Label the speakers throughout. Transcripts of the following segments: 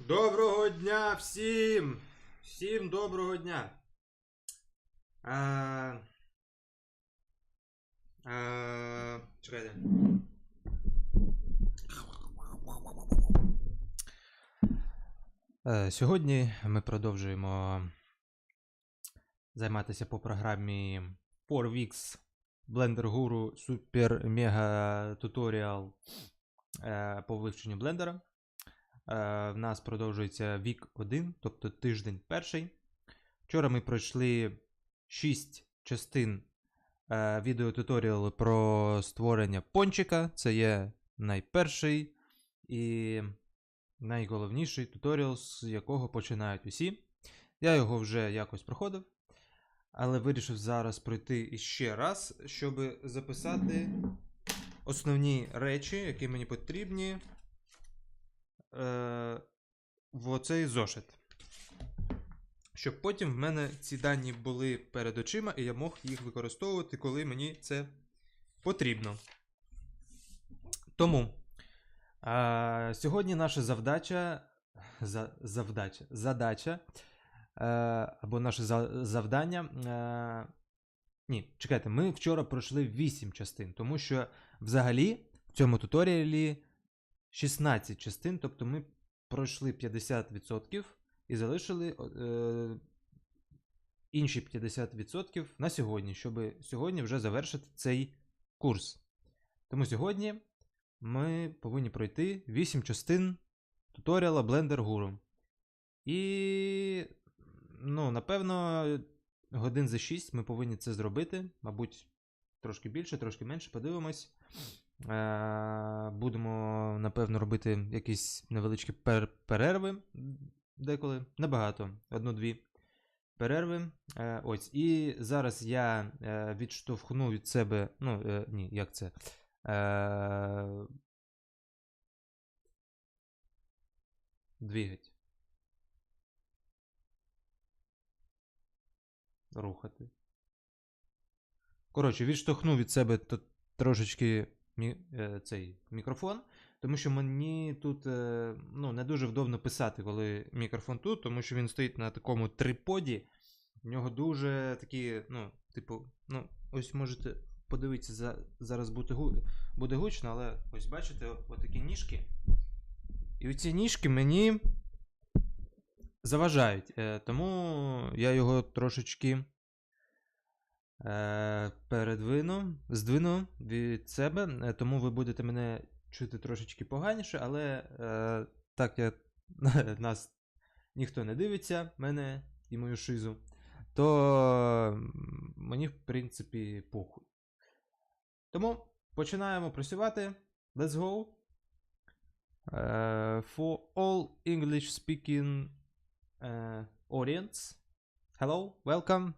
Speaker 1: Доброго дня всім! Всім доброго дня! Чекайте. Сьогодні ми продовжуємо займатися по програмі 4Weeks Blender Guru Super Mega Tutorial по вивченню блендера. В нас продовжується вік 1, тобто тиждень перший. Вчора ми пройшли 6 частин відеотуторіалу про створення пончика. Це є найперший і найголовніший туторіал, з якого починають усі. Я його вже якось проходив, але вирішив зараз пройти іще раз, щоб записати основні речі, які мені потрібні в оцей зошит. Щоб потім в мене ці дані були перед очима і я мог їх використовувати, коли мені це потрібно. Тому сьогодні наша задача або наше завдання. Ні, чекайте, ми вчора пройшли 8 частин, тому що взагалі в цьому туторіалі 16 частин, тобто ми пройшли 50% і залишили інші 50% на сьогодні, щоб сьогодні вже завершити цей курс. Тому сьогодні ми повинні пройти 8 частин туторіала Blender Guru. І, напевно, годин за 6 ми повинні це зробити. Мабуть, трошки більше, трошки менше, подивимось. Будемо, напевно, робити якісь невеличкі перерви деколи. Небагато, одну-дві перерви. Ось. І зараз я відштовхну від себе. Ну, ні, як це? Двигать. Рухати. Коротше, відштовхну від себе трошечки цей мікрофон, тому що мені тут ну, не дуже вдобно писати, коли мікрофон тут, тому що він стоїть на такому триподі. У нього дуже такі, ну, типу, ну, ось можете подивитися, зараз буде гучно, але ось бачите, отакі ніжки. І оці ніжки мені заважають. Тому я його трошечки здвину від себе, тому ви будете мене чути трошечки поганіше, але так як нас ніхто не дивиться, мене і мою шизу, то мені, в принципі, похуй. Тому починаємо працювати. Let's go. For all English speaking audience, hello, welcome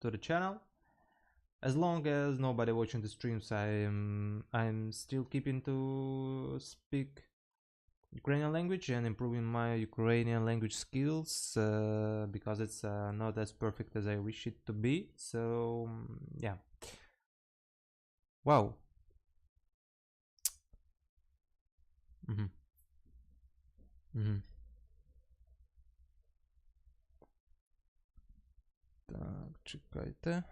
Speaker 1: to the channel. As long as nobody watching the streams, I'm still keeping to speak Ukrainian language and improving my Ukrainian language skills because it's not as perfect as I wish it to be. So yeah. Wow. Mm-hmm. Mm-hmm. Так, чекайте.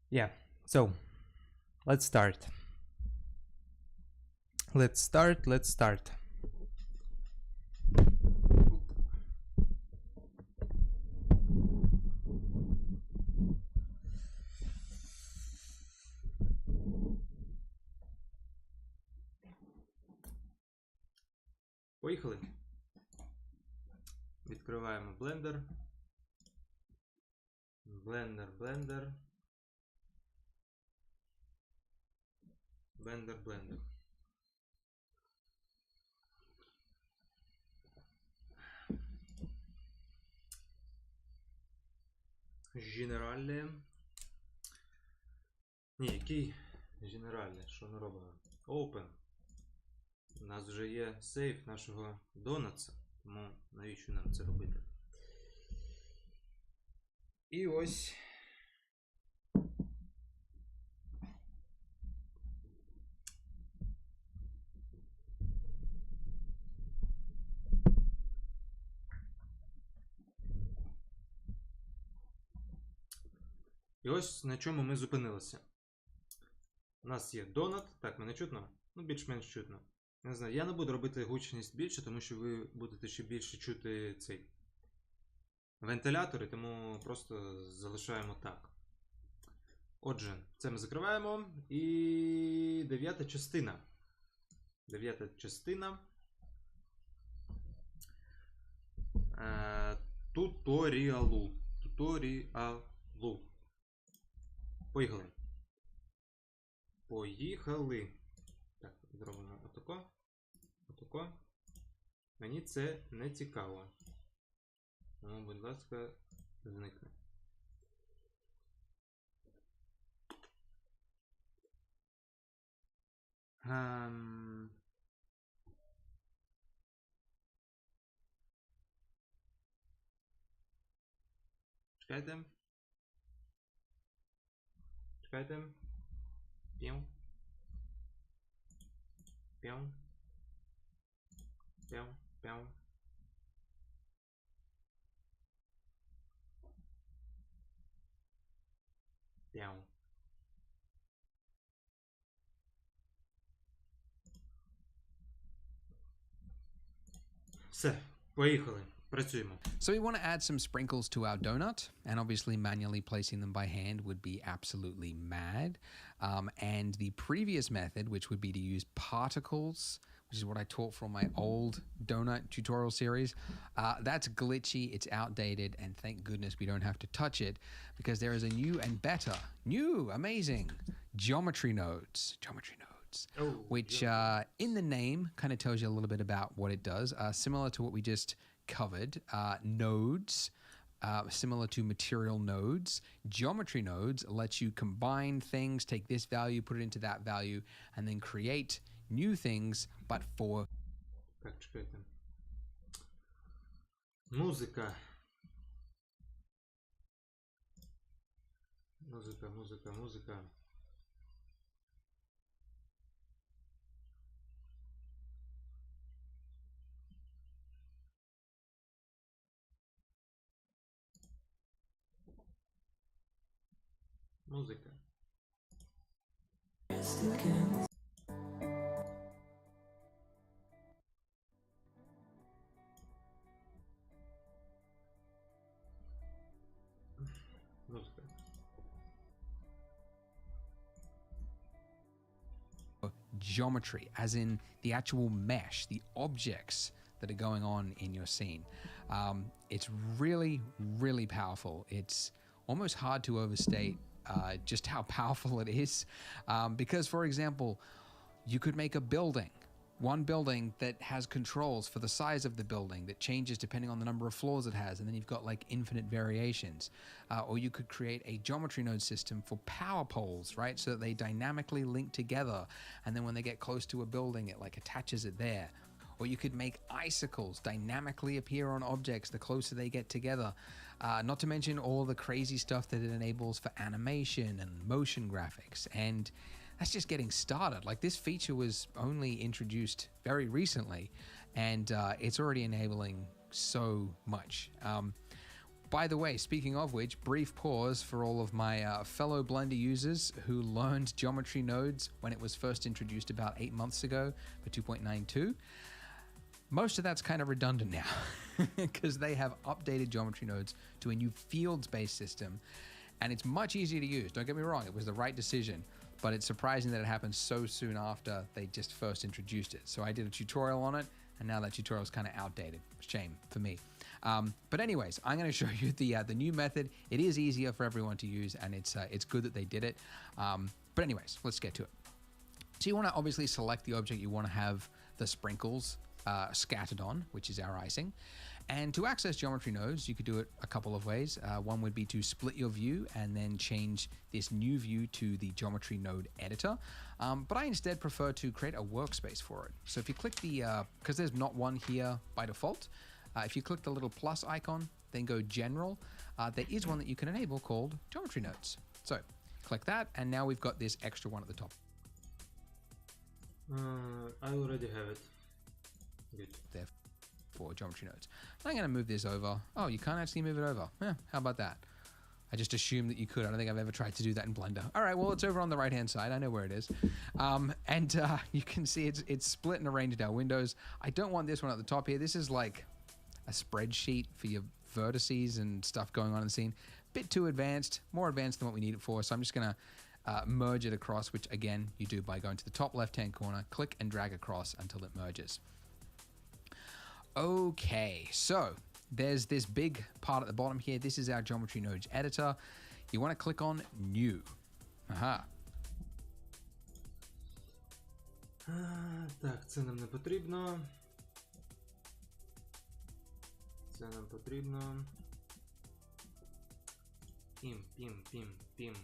Speaker 1: Yeah, so let's start. Let's start. Поїхали. Відкриваємо Blender. Blender. Генеральне. Ні, який генеральне? Що ми робимо? Open. У нас вже є сейф нашого донатса, тому навіщо нам це робити? І ось. І ось на чому ми зупинилися. У нас є донат. Так, мене чутно? Ну, більш-менш чутно. Не знаю, я не буду робити гучність більше, тому що ви будете ще більше чути цей вентилятори, тому просто залишаємо так. Отже, це ми закриваємо. І дев'ята частина. Туторіалу. Поїхали. Так, зробимо отако. Мені це не цікаво. Тому, будь ласка, зникне. Чекайте. П'яу. Все, поїхали. Працюємо.
Speaker 2: So we want to add some sprinkles to our donut, and obviously manually placing them by hand would be absolutely mad. And the previous method, which would be to use particles, which is what I taught from my old donut tutorial series, that's glitchy, it's outdated, and thank goodness we don't have to touch it, because there is a new and better, amazing geometry nodes. Which in the name kind of tells you a little bit about what it does. Similar to what we just covered, nodes, similar to material nodes. Geometry nodes lets you combine things, take this value, put it into that value, and then create new things, but for...
Speaker 1: Так, чекайте. Музика. Музика. Музика. Музика.
Speaker 2: Geometry, as in the actual mesh, the objects that are going on in your scene. It's really, really powerful. It's almost hard to overstate just how powerful it is. Because, for example, you could make a building, one building that has controls for the size of the building that changes depending on the number of floors it has, and then you've got like infinite variations. Or you could create a geometry node system for power poles, right? So that they dynamically link together, and then when they get close to a building, it like attaches it there. Or you could make icicles dynamically appear on objects the closer they get together. Not to mention all the crazy stuff that it enables for animation and motion graphics. And that's just getting started. Like, this feature was only introduced very recently, and it's already enabling so much. By the way, speaking of which, brief pause for all of my fellow Blender users who learned geometry nodes when it was first introduced about 8 months ago for 2.92. Most of that's kind of redundant now because they have updated geometry nodes to a new fields-based system, and it's much easier to use. Don't get me wrong, it was the right decision, but it's surprising that it happened so soon after they just first introduced it. So I did a tutorial on it, and now that tutorial is kind of outdated. Shame for me. But anyways, I'm going to show you the new method. It is easier for everyone to use, and it's good that they did it. But anyways, let's get to it. So you want to obviously select the object you want to have the sprinkles scattered on, which is our icing. And to access geometry nodes, you could do it a couple of ways. One would be to split your view and then change this new view to the geometry node editor. But I instead prefer to create a workspace for it. So if you click the, because there's not one here by default, if you click the little plus icon, then go general, there is one that you can enable called geometry nodes. So click that, and now we've got this extra one at the top.
Speaker 1: I already have it. Good.
Speaker 2: There for geometry nodes. I'm going to move this over. Oh, you can't actually move it over. Yeah, how about that? I just assumed that you could. I don't think I've ever tried to do that in Blender. All right, well, it's over on the right-hand side. I know where it is. And you can see it's split and arranged our windows. I don't want this one at the top here. This is like a spreadsheet for your vertices and stuff going on in the scene. Bit too advanced, more advanced than what we need it for. So I'm just going to merge it across, which again, you do by going to the top left-hand corner, click and drag across until it merges. Okay, so there's this big part at the bottom here. This is our geometry nodes editor. You want to click on new. Aha.
Speaker 1: Так, це нам не потрібно. Це нам потрібно. Пім. Пім.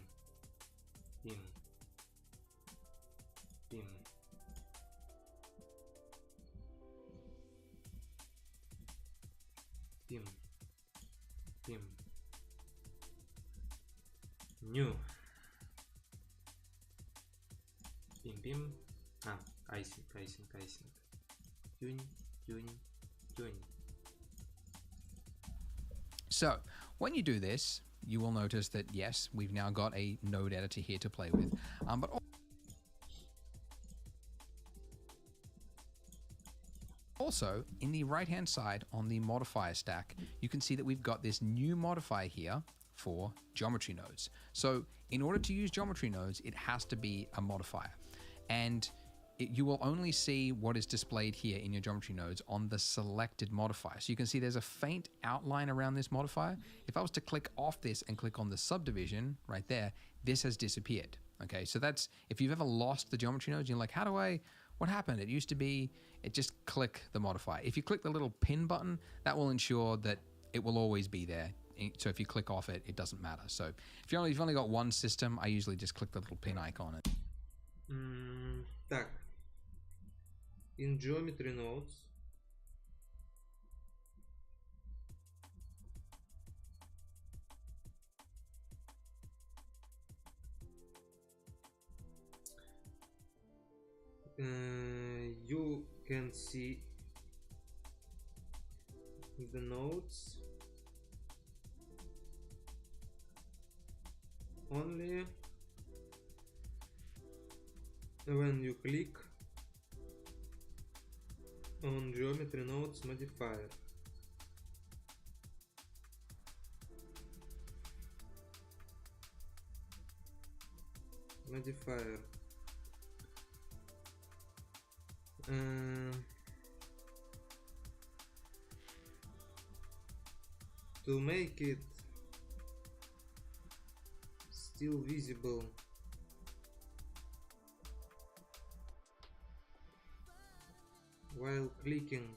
Speaker 1: New. Pim. Icing. Tune.
Speaker 2: So when you do this, you will notice that yes, we've now got a node editor here to play with. But also in the right hand side on the modifier stack, you can see that we've got this new modifier here for geometry nodes. So in order to use geometry nodes, it has to be a modifier. And you will only see what is displayed here in your geometry nodes on the selected modifier. So you can see there's a faint outline around this modifier. If I was to click off this and click on the subdivision right there, this has disappeared. Okay, so that's, if you've ever lost the geometry nodes, you're like, what happened? It used to be, just click the modifier. If you click the little pin button, that will ensure that it will always be there. So if you click off it, it doesn't matter. So if you've only got one system, I usually just click the little pin icon.
Speaker 1: Так. In geometry nodes. You can see the nodes only when you click on geometry nodes modifier. To make it still visible, while clicking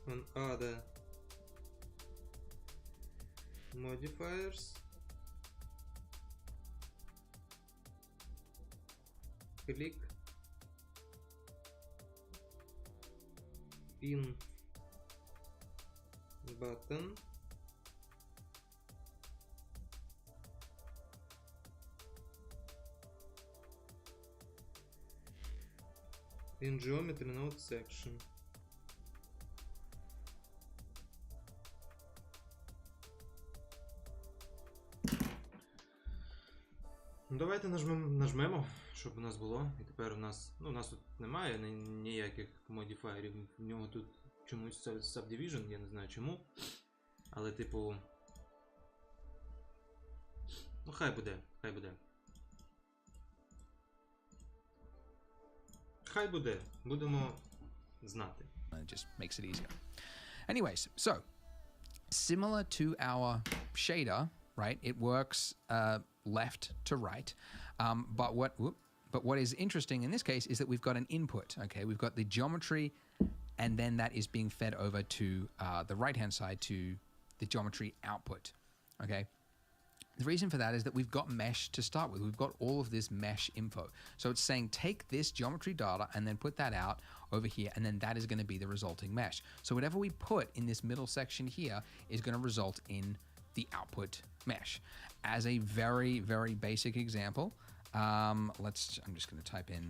Speaker 1: on other modifiers, click pin button in geometry node section. Давайте нажмемо, щоб у нас було. І тепер у нас тут немає ніяких модифаєрів. В нього тут чомусь Subdivision, я не знаю чому. Але типу... хай буде. Хай буде. Будемо знати.
Speaker 2: It just makes it easier. Anyways, so similar to our shader, right? It works left to right. But what is interesting in this case is that we've got an input. Okay, we've got the geometry, and then that is being fed over to the right-hand side to the geometry output. Okay. The reason for that is that we've got mesh to start with. We've got all of this mesh info. So it's saying take this geometry data and then put that out over here, and then that is going to be the resulting mesh. So whatever we put in this middle section here is going to result in the output mesh. As a very, very basic example, I'm just going to type in,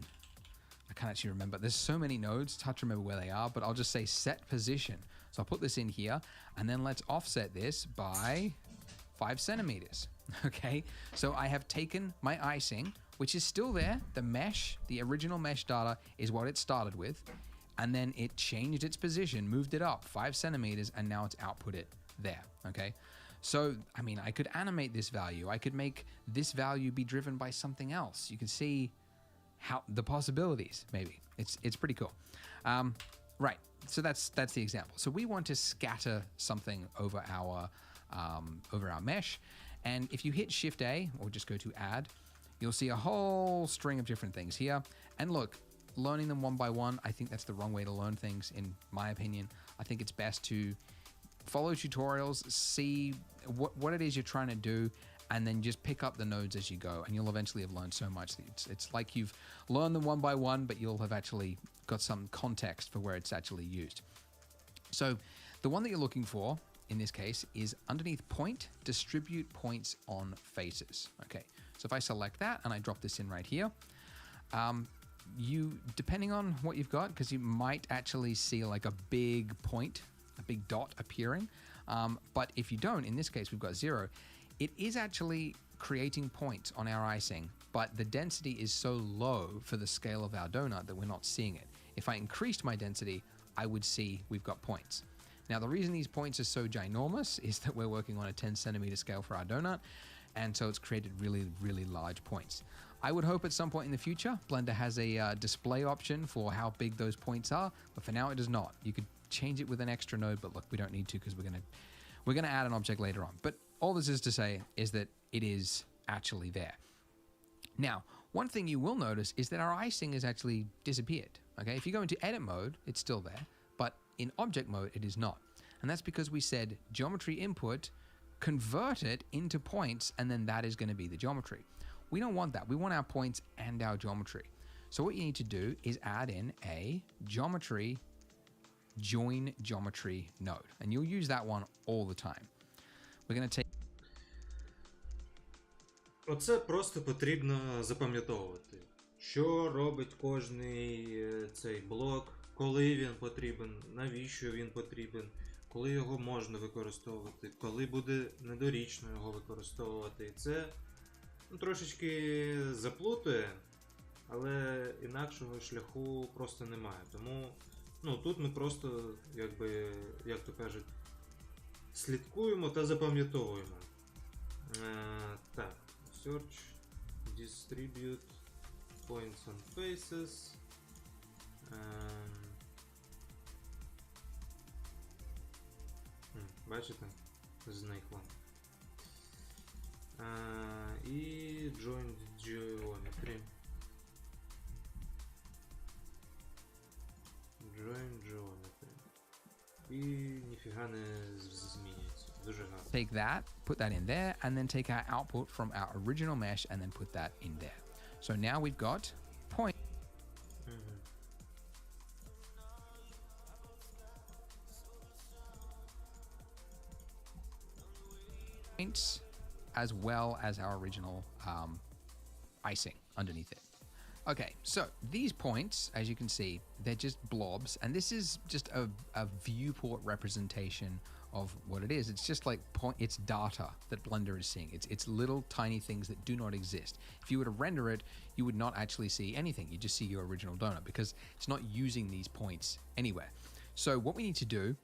Speaker 2: I can't actually remember. There's so many nodes, it's hard to remember where they are, but I'll just say set position. So I'll put this in here, and then let's offset this by 5 centimeters. Okay, so I have taken my icing, which is still there. The mesh, the original mesh data is what it started with, and then it changed its position, moved it up 5 centimeters, and now it's output there. Okay, so I mean, I could animate this value. I could make this value be driven by something else. You can see how the possibilities. Maybe it's pretty cool. Right. So that's the example. So we want to scatter something over our mesh. And if you hit Shift A or just go to add, you'll see a whole string of different things here. And look, learning them one by one, I think that's the wrong way to learn things, in my opinion. I think it's best to follow tutorials, see what it is you're trying to do, and then just pick up the nodes as you go. And you'll eventually have learned so much that it's like you've learned them one by one, but you'll have actually got some context for where it's actually used. So the one that you're looking for in this case is underneath point, distribute points on faces. Okay, so if I select that and I drop this in right here, depending on what you've got, because you might actually see like a big point, a big dot appearing. But if you don't, in this case, we've got 0. It is actually creating points on our icing but the density is so low for the scale of our donut that we're not seeing it. If I increased my density, I would see we've got points. Now, the reason these points are so ginormous is that we're working on a 10 centimeter scale for our donut, and so it's created really, really large points. I would hope at some point in the future, Blender has a display option for how big those points are, but for now it does not. You could change it with an extra node, but look, we don't need to because we're gonna add an object later on. But all this is to say is that it is actually there. Now, one thing you will notice is that our icing has actually disappeared. Okay, if you go into edit mode, it's still there, but in object mode, it is not. And that's because we said geometry input, convert it into points, and then that is going to be the geometry. We don't want that. We want our points and our geometry. So what you need to do is add in a geometry join geometry node, and you'll use that one all the time. We're going to take
Speaker 1: Оце просто потрібно запам'ятовувати, що робить кожний цей блок, коли він потрібен, навіщо він потрібен, коли його можна використовувати, коли буде недорічно його використовувати. І це трошечки заплутує, але інакшого шляху просто немає. Тому тут ми просто, як то кажуть, слідкуємо та запам'ятовуємо. Так. Search, distribute, points and faces. Бачите? Зникло. І join geometry. Join geometry. І ніфіга не змінюється. Дуже гарно.
Speaker 2: take that, put that in there, and then take our output from our original mesh and then put that in there. So now we've got points as well as our original icing underneath it. Okay, so these points, as you can see, they're just blobs, and this is just a viewport representation of what it is. It's just like it's data that Blender is seeing. It's little tiny things that do not exist. If you were to render it, you would not actually see anything. You just see your original donut because it's not using these points anywhere. So what we need to do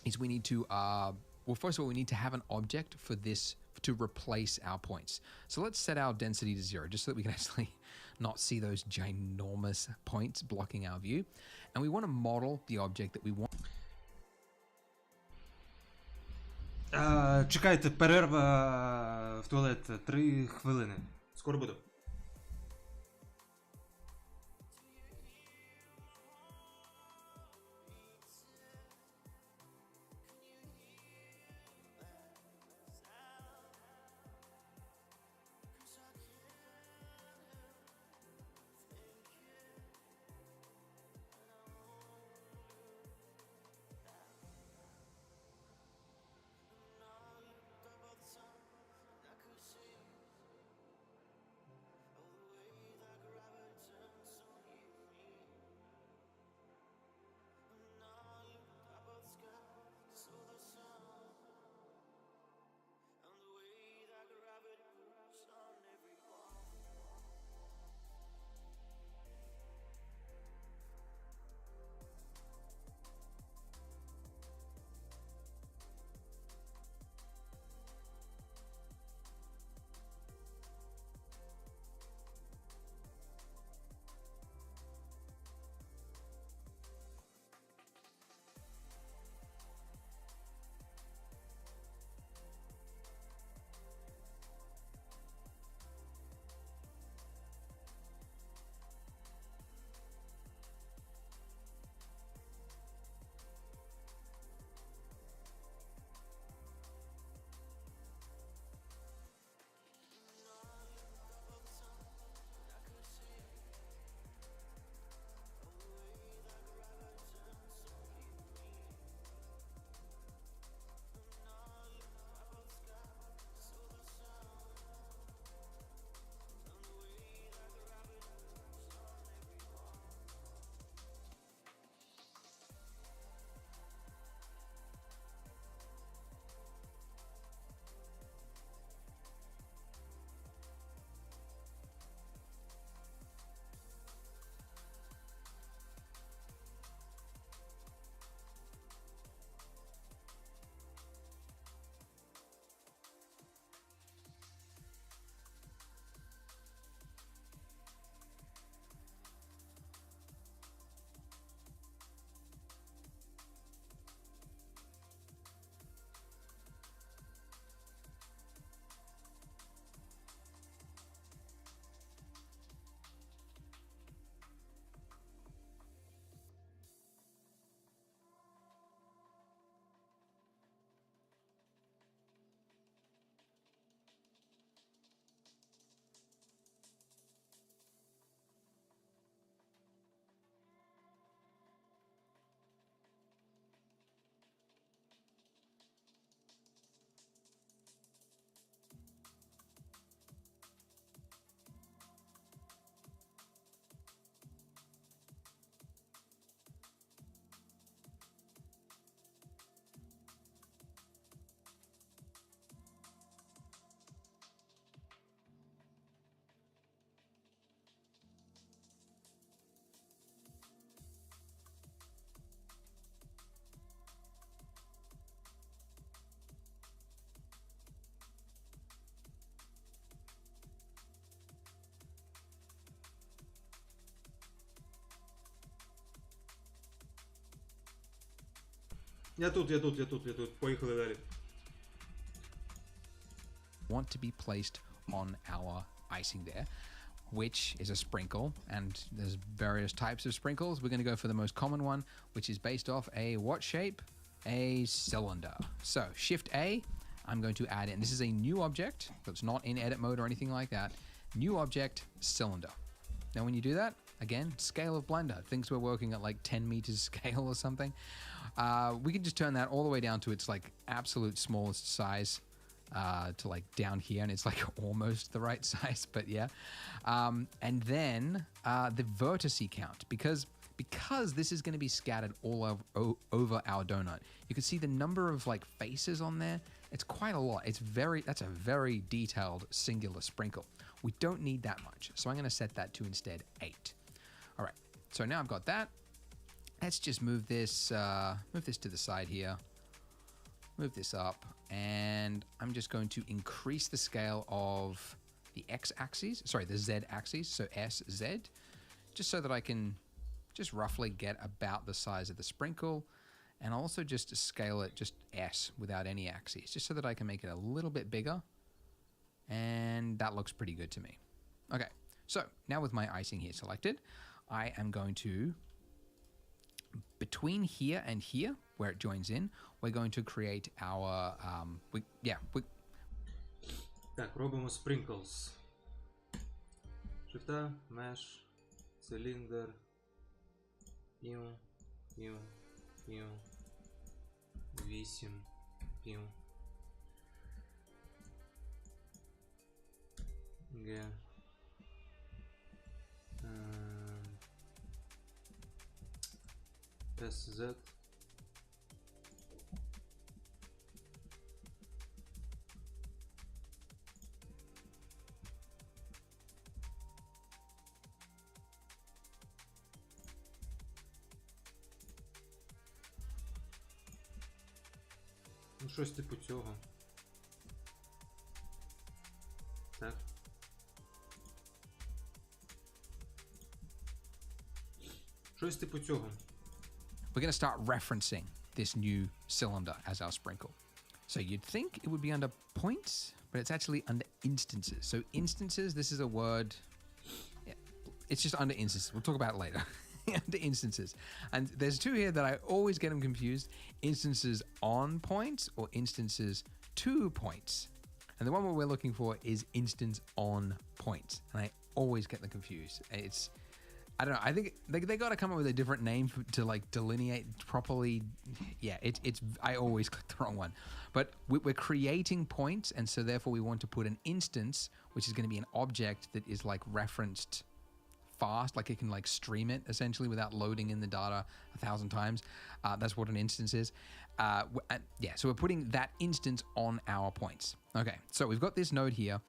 Speaker 2: is we need to, well, first of all, we need to have an object for this to replace our points. So let's set our density to 0 just so that we can actually not see those ginormous points blocking our view. And we want to model the object that we want.
Speaker 1: Чекайте, перерва в туалет 3 хвилини. Скоро буду. Я тут. Поїхали далі.
Speaker 2: Want to be placed on our icing there, which is a sprinkle, and there's various types of sprinkles. We're going to go for the most common one, which is based off a what shape? A cylinder. So Shift A, I'm going to add in. This is a new object, so it's not in edit mode or anything like that. New object, cylinder. Now when you do that, again, scale of Blender, thinks we're working at like 10 meters scale or something. We can just turn that all the way down to its like absolute smallest size. To like down here, and it's like almost the right size, but yeah. And then the vertice count, because this is going to be scattered all over our donut. You can see the number of like faces on there. It's quite a lot. That's a very detailed singular sprinkle. We don't need that much, so I'm going to set that to instead 8. All right. So now I've got that. Let's just move this to the side here. Move this up, and I'm just going to increase the scale of the x-axis, sorry, the z-axis, so S, Z, just so that I can just roughly get about the size of the sprinkle, and also just scale it just S without any axes, just so that I can make it a little bit bigger, and that looks pretty good to me. Okay, so now with my icing here selected, I am going to, between here and here, where it joins in, we're going to create our,
Speaker 1: Так, робимо sprinkles. Шифта, mesh, cylinder, пів, 8, пів, G, SZ, ну щось типу цього. Так. Щось типу цього.
Speaker 2: We're going to start referencing this new cylinder as our sprinkle. So you'd think it would be under points, but it's actually under instances. So instances, this is a word, it's just under instances. We'll talk about it later. Under instances. And there's two here that I always get them confused. Instances on points or instances to points. And the one we're looking for is instance on points. And I always get them confused. I don't know. I think they got to come up with a different name to like delineate properly. Yeah, I always click the wrong one. But we're creating points, and so therefore we want to put an instance, which is going to be an object that is like referenced fast, like it can like stream it essentially without loading in the data 1,000 times. That's what an instance is. Yeah, so we're putting that instance on our points. Okay, so we've got this node here.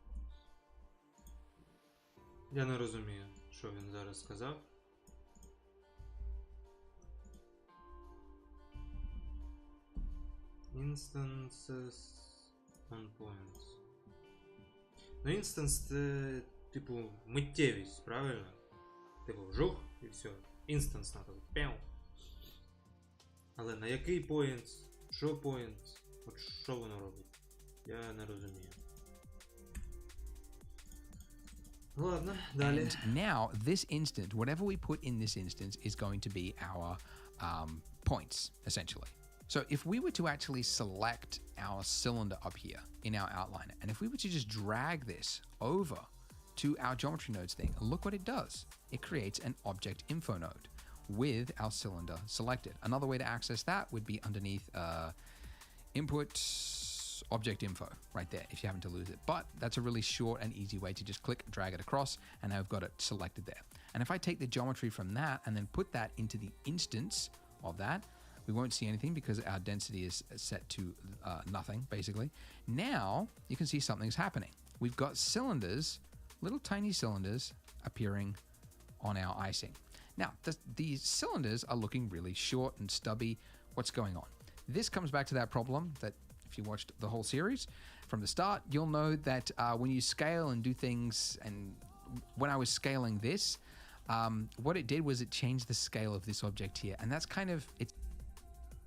Speaker 1: Я не розумію, що він зараз сказав. Instances on points. Ну, instance це, типу, миттєвість, правильно? Типу, вжух і все. Instance надо. Пяу. Але на який point? Що point? От що воно робить? Я не розумію. Ладно, далі.
Speaker 2: And now this instance, whatever we put in this instance is going to be our points, essentially. So if we were to actually select our cylinder up here in our outliner, and if we were to just drag this over to our geometry nodes thing, look what it does. It creates an object info node with our cylinder selected. Another way to access that would be underneath input object info right there if you happen to lose it. But that's a really short and easy way to just click, drag it across, and now I've got it selected there. And if I take the geometry from that and then put that into the instance of that, we won't see anything because our density is set to nothing, basically. Now you can see something's happening. We've got cylinders, little tiny cylinders appearing on our icing. Now, these cylinders are looking really short and stubby. What's going on? This comes back to that problem that if you watched the whole series from the start, you'll know that when you scale and do things, and when I was scaling this, what it did was it changed the scale of this object here. And that's kind of,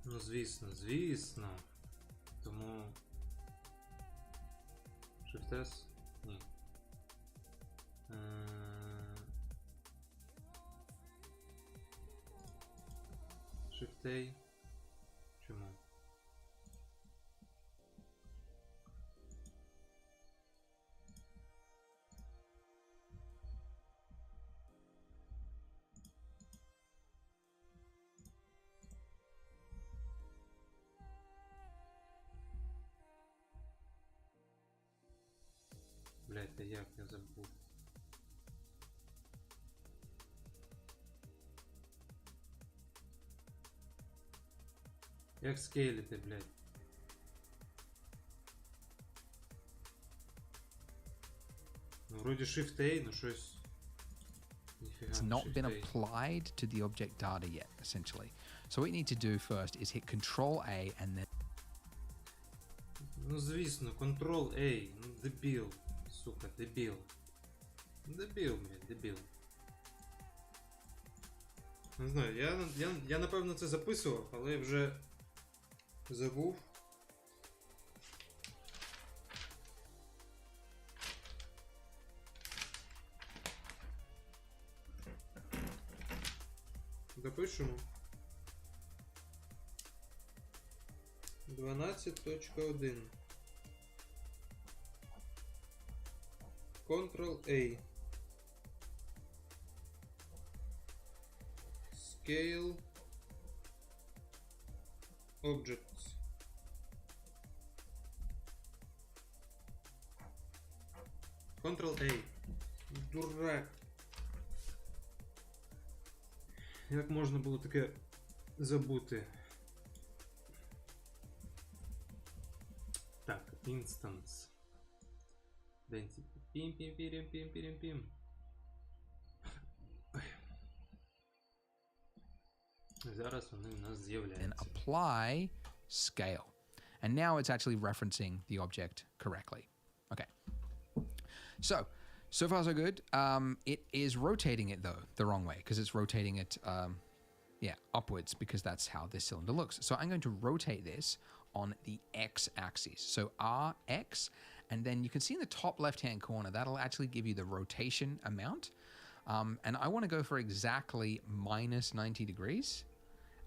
Speaker 1: Ну, звісно, звісно. Тому. Shift-S? Ні. Shift-A? Чому? Блять, та як я забув? Як скейлити, блять? Ну, вроді Shift-A, ну щось... Ніфіга
Speaker 2: It's
Speaker 1: не
Speaker 2: not been
Speaker 1: Shift-A.
Speaker 2: applied to the object data yet, essentially. So what you need to do first is hit Control A and then
Speaker 1: Ну, звісно, Ctrl-A, ну дебіл, сука, дебіл. Дебіл, блядь, дебіл. Не знаю, я напевно це записував, але вже забув. Допишемо. 12.1. Ctrl-A. Scale Objects. Ctrl-A. Дурак. Як можна було таке забути? Так, Instance. Density. Пім-пім-пірім-пім-пірім-пім. Зараз вони у нас
Speaker 2: and
Speaker 1: з'являються.
Speaker 2: apply scale. And now it's actually referencing the object correctly. Okay. So far so good. It is rotating it though the wrong way because it's rotating it, upwards because that's how this cylinder looks. So I'm going to rotate this on the x-axis. So RX, and then you can see in the top left-hand corner, that'll actually give you the rotation amount. And I want to go for exactly minus 90 degrees.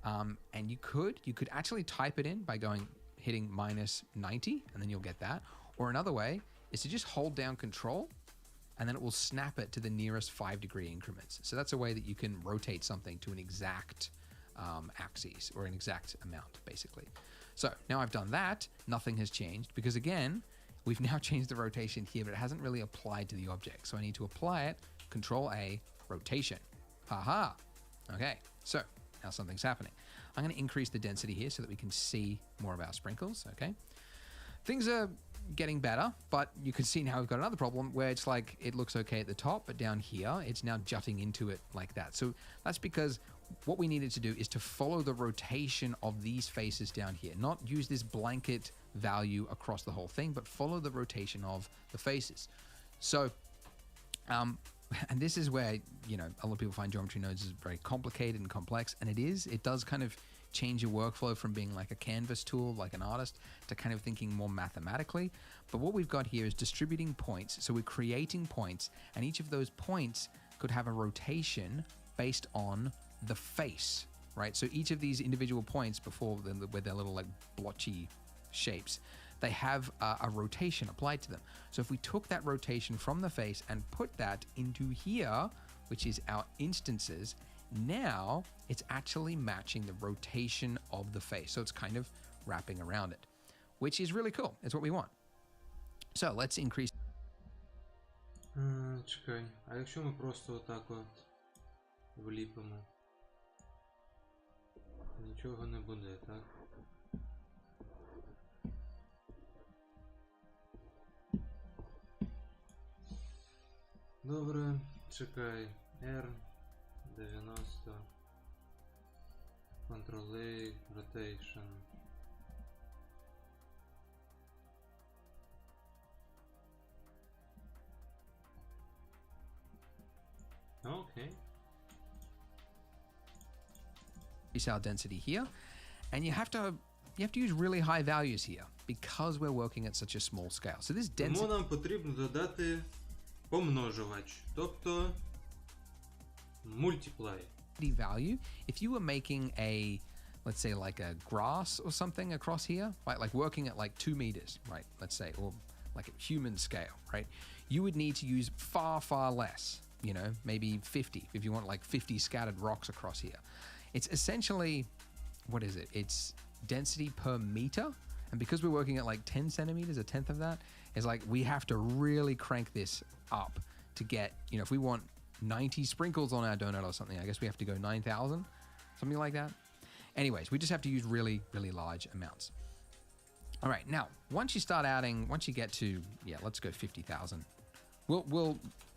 Speaker 2: And you could actually type it in by hitting minus 90, and then you'll get that. Or another way is to just hold down Control, and then it will snap it to the nearest 5-degree increments. So that's a way that you can rotate something to an exact axis or an exact amount, basically. So now I've done that, nothing has changed because again, we've now changed the rotation here, but it hasn't really applied to the object. So I need to apply it, Control A, rotation. Haha. Okay, so now something's happening. I'm going to increase the density here so that we can see more of our sprinkles, okay? Things are getting better, but you can see now we've got another problem where it's like it looks okay at the top, but down here it's now jutting into it like that. So that's because what we needed to do is to follow the rotation of these faces down here, not use this blanket value across the whole thing, but follow the rotation of the faces. So, and this is where, a lot of people find geometry nodes is very complicated and complex, and it is. It does kind of change your workflow from being like a canvas tool, like an artist, to kind of thinking more mathematically. But what we've got here is distributing points. So we're creating points, and each of those points could have a rotation based on the face, right? So each of these individual points with their little like blotchy shapes, they have a rotation applied to them. So if we took that rotation from the face and put that into here, which is our instances, now it's actually matching the rotation of the face. So it's kind of wrapping around it, which is really cool. It's what we want. So let's increase.
Speaker 1: Чекай, а якщо ми просто отак от вліпимо? Нічого не буде, так? Добре, чекай. R90 Ctrl-A Rotation. Okay.
Speaker 2: Our density here, And you have to use really high values here because we're working at such a small scale. So this
Speaker 1: Тому
Speaker 2: density
Speaker 1: нам потрібно додати помножувач, тобто multiply.
Speaker 2: value, if you were making a, let's say like a grass or something across here, right, like working at like 2 meters, right, let's say, or like a human scale, right, you would need to use far, far less, you know, maybe 50 if you want like 50 scattered rocks across here. It's essentially, what is it? It's density per meter. And because we're working at like 10 centimeters, a tenth of that, is like we have to really crank this up to get, you know, if we want 90 sprinkles on our donut or something, I guess we have to go 9,000, something like that. Anyways, we just have to use really, really large amounts. All right, now, once you start adding, once you get to, yeah, let's go 50,000.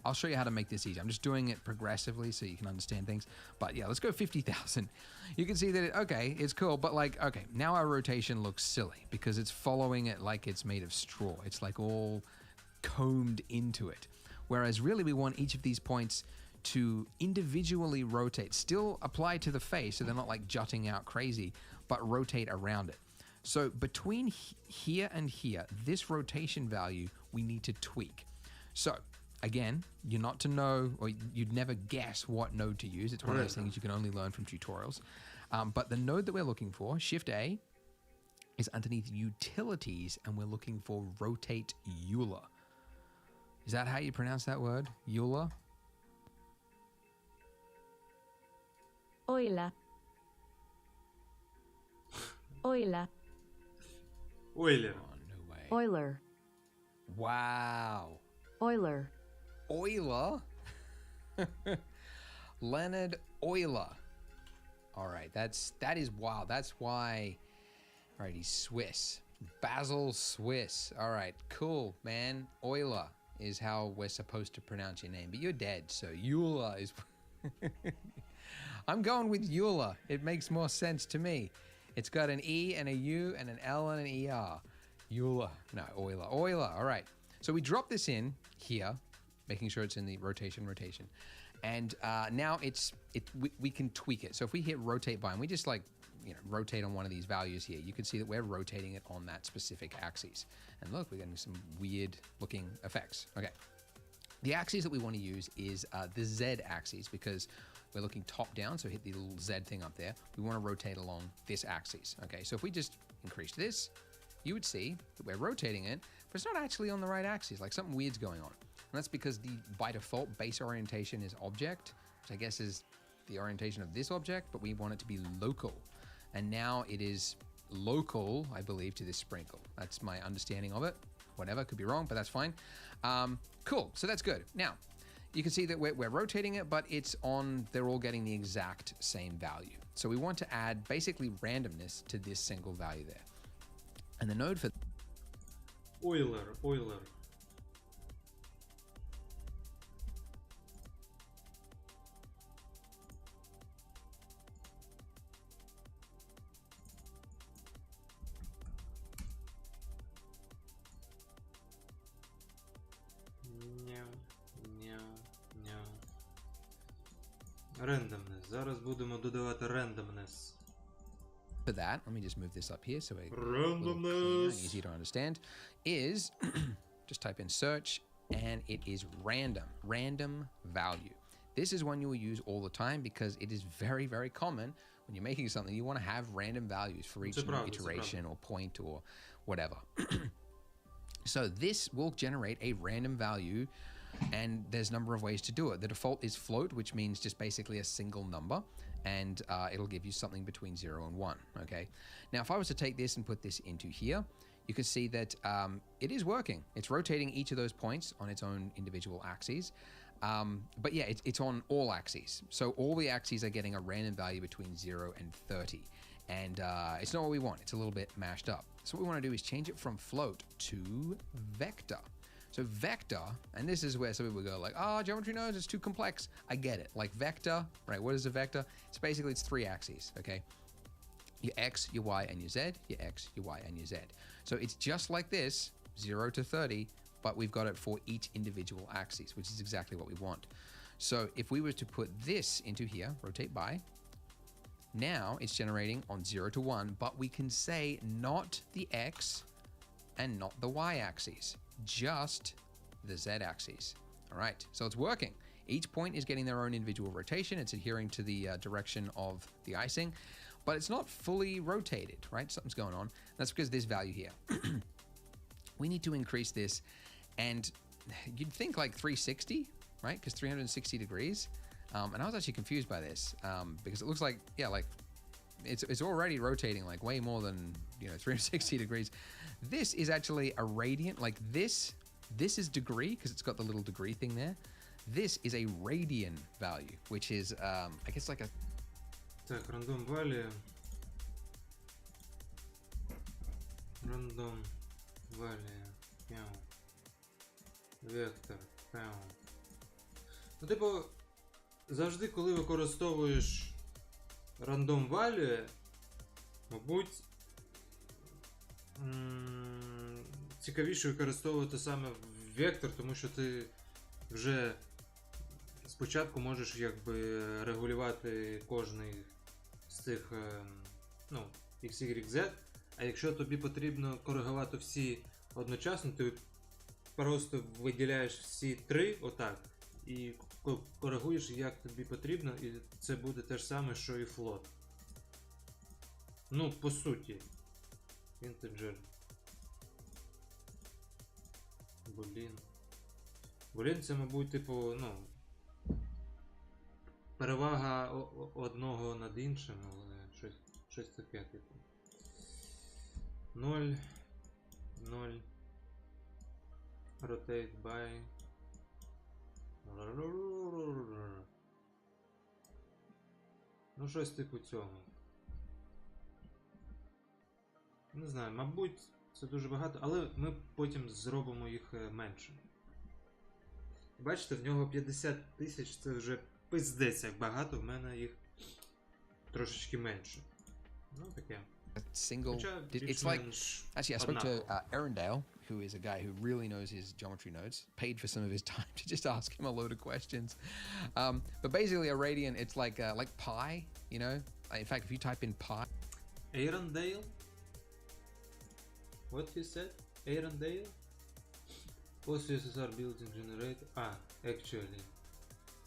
Speaker 2: I'll show you how to make this easy. I'm just doing it progressively so you can understand things. But yeah, let's go 50,000. You can see that, okay, it's cool, but like, okay, now our rotation looks silly because it's following it like it's made of straw. It's like all combed into it. Whereas really we want each of these points to individually rotate, still apply to the face so they're not like jutting out crazy, but rotate around it. So between here and here, this rotation value we need to tweak. So again, you're not to know, or you'd never guess what node to use. It's one of those things you can only learn from tutorials. But the node that we're looking for, Shift A, is underneath Utilities, and we're looking for Rotate Euler. Is that how you pronounce that word? Euler?
Speaker 3: Euler. Euler.
Speaker 1: Euler.
Speaker 2: Oh, no way.
Speaker 3: Euler.
Speaker 2: Wow.
Speaker 3: Euler.
Speaker 2: Euler? Leonard Euler. All right, that is wild. That's why. All right, he's Swiss. Basil Swiss. All right, cool, man. Euler is how we're supposed to pronounce your name, but you're dead, so Euler is. I'm going with Euler. It makes more sense to me. It's got an E and a U and an L and an ER. Euler. No, Euler. Euler. All right. So we drop this in here, making sure it's in the rotation. And now we can tweak it. So if we hit rotate by, and we just like, you know, rotate on one of these values here, you can see that we're rotating it on that specific axis. And look, we're getting some weird looking effects. Okay. The axis that we want to use is the Z axis because we're looking top down. So hit the little Z thing up there. We want to rotate along this axis. Okay. So if we just increase this, you would see that we're rotating it, but it's not actually on the right axis. Like something weird's going on. And that's because by default base orientation is object, which I guess is the orientation of this object, but we want it to be local. And now it is local, I believe, to this sprinkle. That's my understanding of it. Whatever, could be wrong, but that's fine. Cool, so that's good. Now, you can see that we're rotating it, but they're all getting the exact same value. So we want to add basically randomness to this single value there. And the node for
Speaker 1: Euler. Randomness. Зараз будемо додавати randomness.
Speaker 2: for that, let me just move this up here so we're
Speaker 1: Randomness.
Speaker 2: easy to understand, is just type in search and it is random value. This is one you will use all the time because it is very, very common when you're making something, you want to have random values for each new iteration or point or whatever. So this will generate a random value, and there's a number of ways to do it. The default is float, which means just basically a single number, and it'll give you something between 0 and 1, okay? Now, if I was to take this and put this into here, you can see that it is working. It's rotating each of those points on its own individual axes. But yeah, it's on all axes. So all the axes are getting a random value between 0 and 30. And it's not what we want. It's a little bit mashed up. So what we want to do is change it from float to vector. So vector, and this is where some people go like, oh, geometry nodes, it's too complex. I get it. Like vector, right? What is a vector? It's basically, it's 3 axes, okay? Your X, your Y, and your Z, your X, your Y, and your Z. So it's just like this, 0 to 30, but we've got it for each individual axis, which is exactly what we want. So if we were to put this into here, rotate by, Now it's generating on 0 to 1, but we can say not the X and not the Y axes, just the Z axes. All right, so it's working. Each point is getting their own individual rotation. It's adhering to the direction of the icing, but it's not fully rotated, right? Something's going on. That's because this value here. We need to increase this, and you'd think like 360, right? Because 360 degrees. And I was actually confused by this because it looks like, yeah, like it's already rotating like way more than, 360 degrees. This is actually a radian, like this is degree because it's got the little degree thing there. This is a radian value, which is, I guess like a...
Speaker 1: Так, random value. Random value. Пяу. Вектор. Пяу. Ну, типу, завжди, коли використовуєш random value, мабуть, цікавіше використовувати саме вектор, тому що ти вже спочатку можеш якби регулювати кожний з цих X, Y, Z, а якщо тобі потрібно коригувати всі одночасно, ти просто виділяєш всі три отак і коригуєш як тобі потрібно, і це буде те ж саме, що і float. Ну, по суті. Integer. Boolean це, мабуть, типу, перевага одного над іншим, але щось таке, типу. 0, 0, rotate by. Ну, щось типу цього. Не знаю, мабуть, це дуже багато, але ми потім зробимо їх менше. Бачите, в нього 50 тисяч, це вже пиздець як багато, в мене їх трошечки менше. Ну, таке.
Speaker 2: Single. It's like, actually, I spoke to Erindale, who is a guy who really knows his geometry nodes, paid for some of his time to just ask him a load of questions. But basically, a radian, it's like pi, In fact, if you type in pi.
Speaker 1: Erindale? What he said? Erindale? Post-USSR building generator. Actually.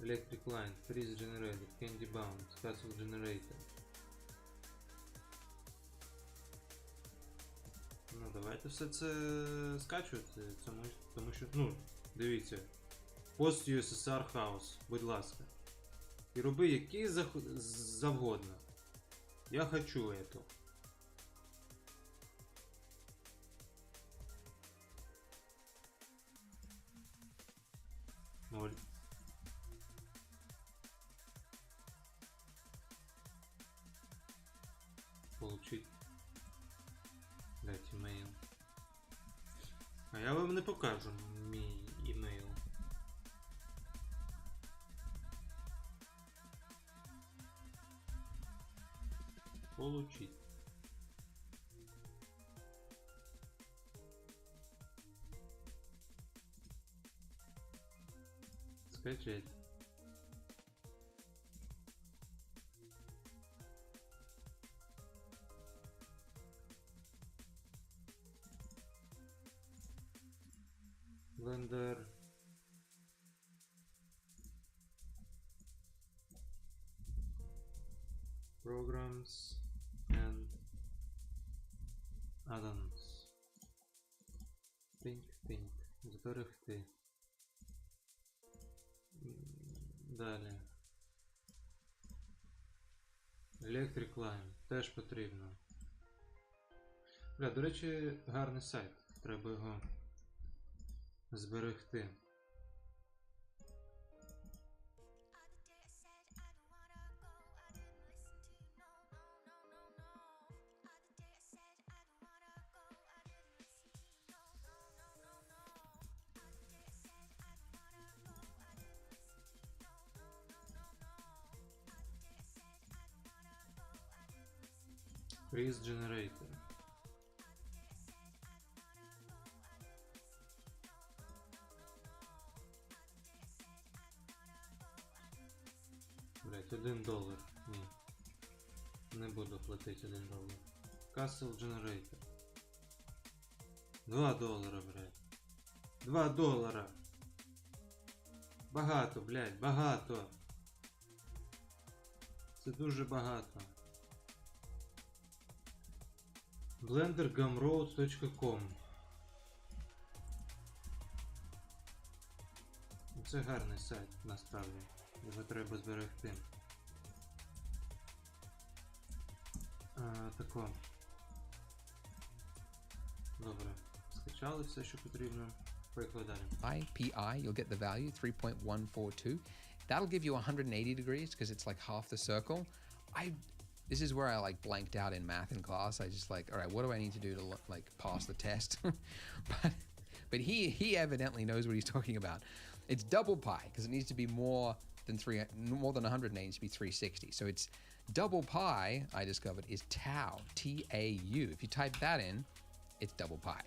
Speaker 1: Electric line, freeze generator, candy bound, castle generator. Ну, давайте все це скачувати, тому що, дивіться, Post-USSR House, будь ласка. І роби який завгодно. Я хочу это. 0. Получить. Дать email. А я вам не покажу мій email. Получить. Скачать. Blender. Programs and add-ons. Think. Зберегти. Далі. Electric Line. Теж потрібно. Бля, до речі, гарний сайт. Треба його зберегти. Freeze generator. Блять, $1. Ні. Не буду платити $1. Castle Generator. $2, блядь. $2. Багато, блядь, багато. Це дуже багато. blendergumroad.com. Це гарний сайт, насправді. Його треба зберегти. Тако. Добре. Скачали все, що потрібно. Поїхали далі.
Speaker 2: PI, you'll get the value 3.142. That'll give you 180 degrees because it's like half the circle. This is where I like blanked out in math in class. I just like, all right, what do I need to do to like pass the test? but he evidently knows what he's talking about. It's double pi because it needs to be more than 100. It needs to be 360. So it's double pi. I discovered is tau, T-A-U. If you type that in, it's double pi.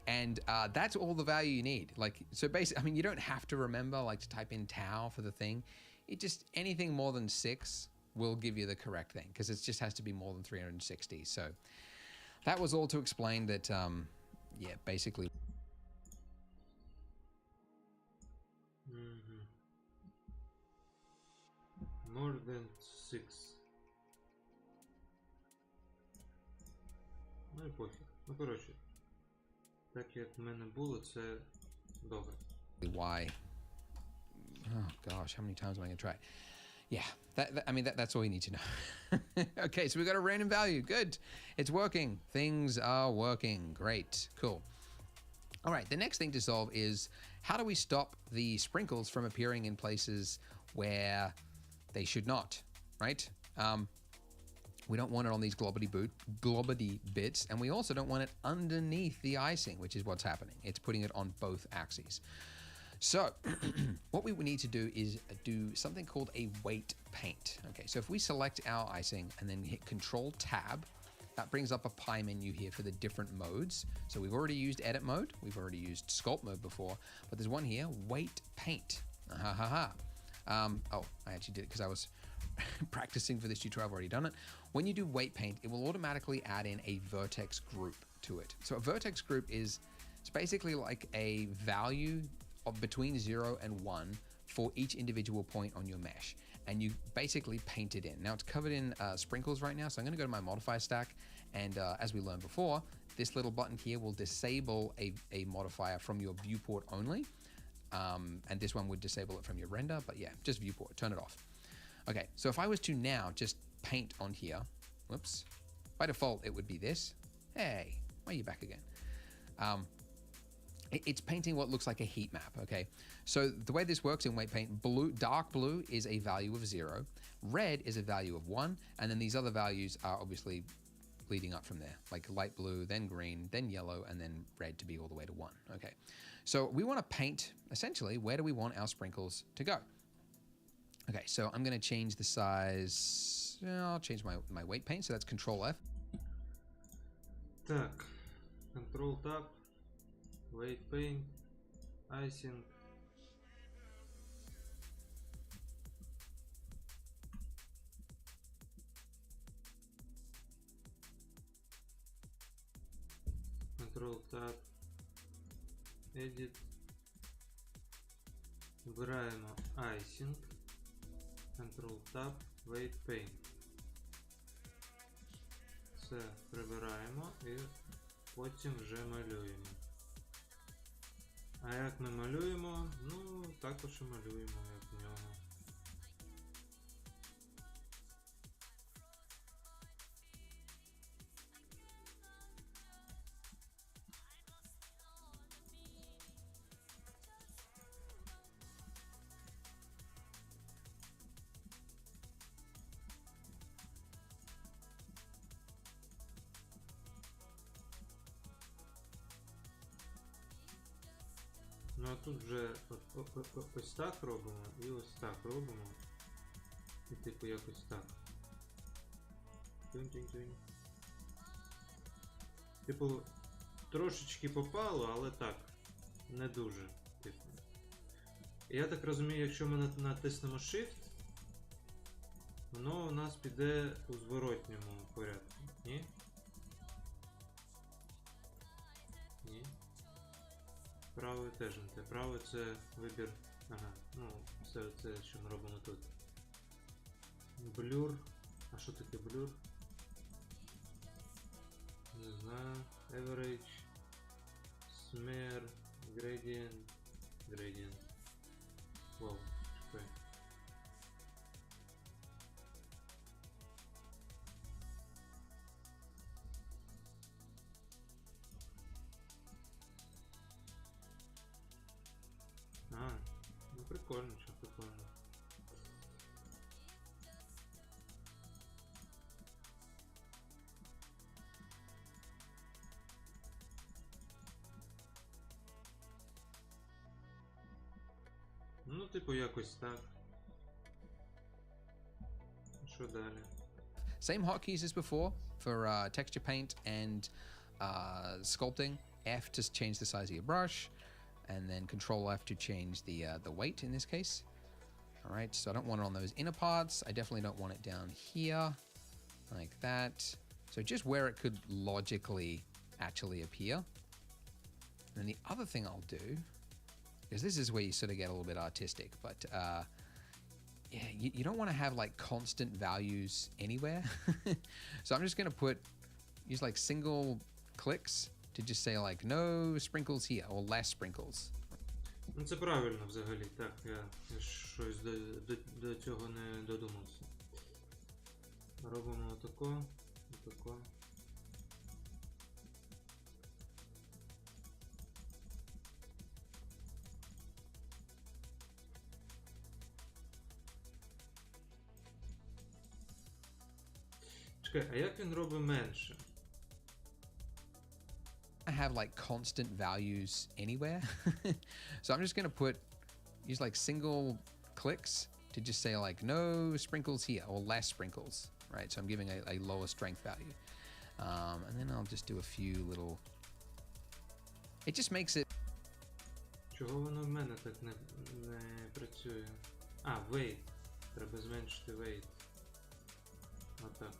Speaker 2: And that's all the value you need. Like, so basically, I mean, you don't have to remember like to type in tau for the thing. It just, anything more than 6 will give you the correct thing because it just has to be more than 360. So that was all to explain that, yeah, basically.
Speaker 1: More than 6. Ну і пофіг. Ну коротше. Так як в мене було, це добре.
Speaker 2: Why? Oh gosh, how many times am I going to try? Yeah, I mean, that's all you need to know. Okay, so we got a random value. Good. It's working. Things are working. Great. Cool. All right, the next thing to solve is how do we stop the sprinkles from appearing in places where they should not, right? We don't want it on these globbity bits, and we also don't want it underneath the icing, which is what's happening. It's putting it on both axes. So what we need to do is do something called a weight paint. Okay, so if we select our icing and then hit Control Tab, that brings up a pie menu here for the different modes. So we've already used edit mode, we've already used sculpt mode before, but there's one here, weight paint. Oh, I actually did it because I was practicing for this tutorial. I've already done it. When you do weight paint, it will automatically add in a vertex group to it. So a vertex group it's basically like a value of between 0 and 1 for each individual point on your mesh. And you basically paint it in. Now it's covered in sprinkles right now, so I'm going to go to my modify stack. And as we learned before, this little button here will disable a modifier from your viewport only. And this one would disable it from your render, but yeah, just viewport, turn it off. Okay, so if I was to now just paint on here, whoops, by default it would be this. Hey, why are you back again? It's painting what looks like a heat map, okay? So the way this works in weight paint, dark blue is a value of 0, red is a value of 1, and then these other values are obviously leading up from there, like light blue, then green, then yellow, and then red to be all the way to 1, okay? So we want to paint, essentially, where do we want our sprinkles to go? Okay, so I'm going to change the size, I'll change my weight paint, so that's Control F.
Speaker 1: Так, Control Tab, Weight Paint, Icing. Control Tab, Edit. Вибираємо Icing, Control Tab, Weight Paint. Це прибираємо і потім вже малюємо. А як ми малюємо? Ну, також і малюємо, як в нього. Ну а тут вже ось так робимо і ось так робимо. І типу якось так. Тюнь-тюнь-тюнь. Типу, трошечки попало, але так. Не дуже. Типу. Я так розумію, якщо ми натиснемо Shift, Воно у нас піде у зворотньому порядку. Ні? Ні. Правий теж не те. Правий це вибір. Ага, ну, все це, що ми робимо тут. Блюр. А що таке блюр? Не знаю. Average. Smear. Gradient. Gradient. Вау, чекай. А, ну прикольно, що прикольно. Ну, типу, якось так. Що далі?
Speaker 2: Same hotkeys as before for texture paint and sculpting. F to change the size of your brush, and then Control F to change the weight in this case. All right, so I don't want it on those inner parts. I definitely don't want it down here, like that. So just where it could logically actually appear. And then the other thing I'll do, because this is where you sort of get a little bit artistic, but yeah, you don't want to have like constant values anywhere. So I'm just going to use like single clicks to just say like no sprinkles here or less sprinkles.
Speaker 1: Ну це правильно взагалі, так, я щось до цього не додумався. Робимо отако, отако. Чекай, а як він робить менше?
Speaker 2: I have like constant values anywhere. So I'm just going to use like single clicks to just say like no sprinkles here or less sprinkles, right? So I'm giving a lower strength value. And then I'll just do a few little, it just makes it.
Speaker 1: Чого воно в мене так не працює? А, weight. Треба зменшити weight. Отак.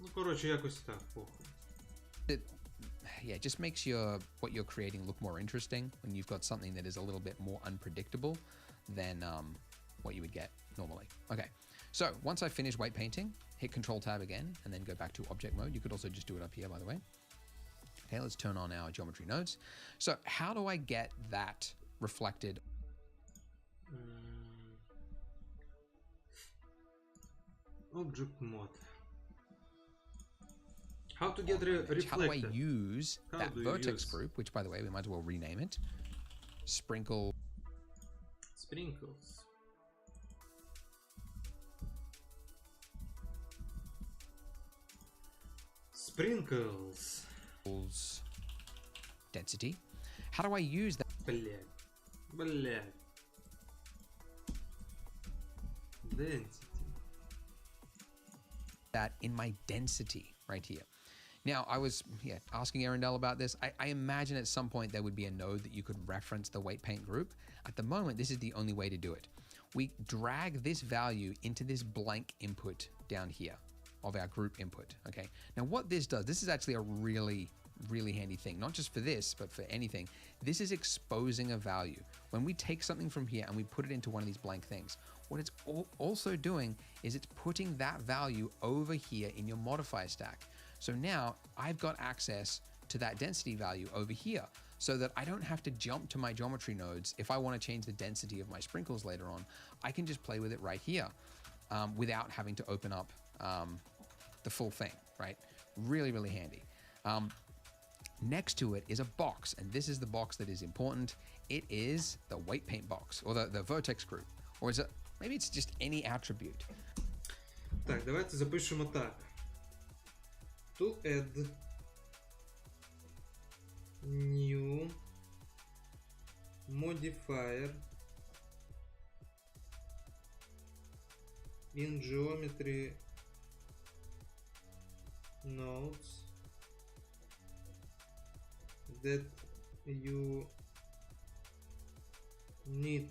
Speaker 1: Ну, коротше, якось так, похуй.
Speaker 2: Yeah, it just makes what you're creating look more interesting when you've got something that is a little bit more unpredictable than what you would get normally. Okay, so once I finish weight painting, hit Control Tab again, and then go back to object mode. You could also just do it up here, by the way. Okay, let's turn on our geometry nodes. So how do I get that reflected?
Speaker 1: Object mode. How to get reflected?
Speaker 2: How do I use that
Speaker 1: do you
Speaker 2: vertex
Speaker 1: use?
Speaker 2: group, which by the way, we might as well rename it. Sprinkle.
Speaker 1: Sprinkles. Sprinkles.
Speaker 2: Density. How do I use that?
Speaker 1: Блядь. Блядь. Density.
Speaker 2: That in my density right here. Now, I was asking Arundel about this. I imagine at some point there would be a node that you could reference the weight paint group. At the moment, this is the only way to do it. We drag this value into this blank input down here of our group input, okay? Now, what this does, this is actually a really handy thing, not just for this, but for anything. This is exposing a value. When we take something from here and we put it into one of these blank things, what it's also doing is it's putting that value over here in your modifier stack. So now I've got access to that density value over here so that I don't have to jump to my geometry nodes. If I want to change the density of my sprinkles later on, I can just play with it right here without having to open up the full thing, right? Really handy. next to it is a box, and this is the box that is important. It is the weight paint box, or the vertex group, or is it, maybe it's just any attribute.
Speaker 1: Так, давайте запишемо так. To add new modifier in geometry nodes that you need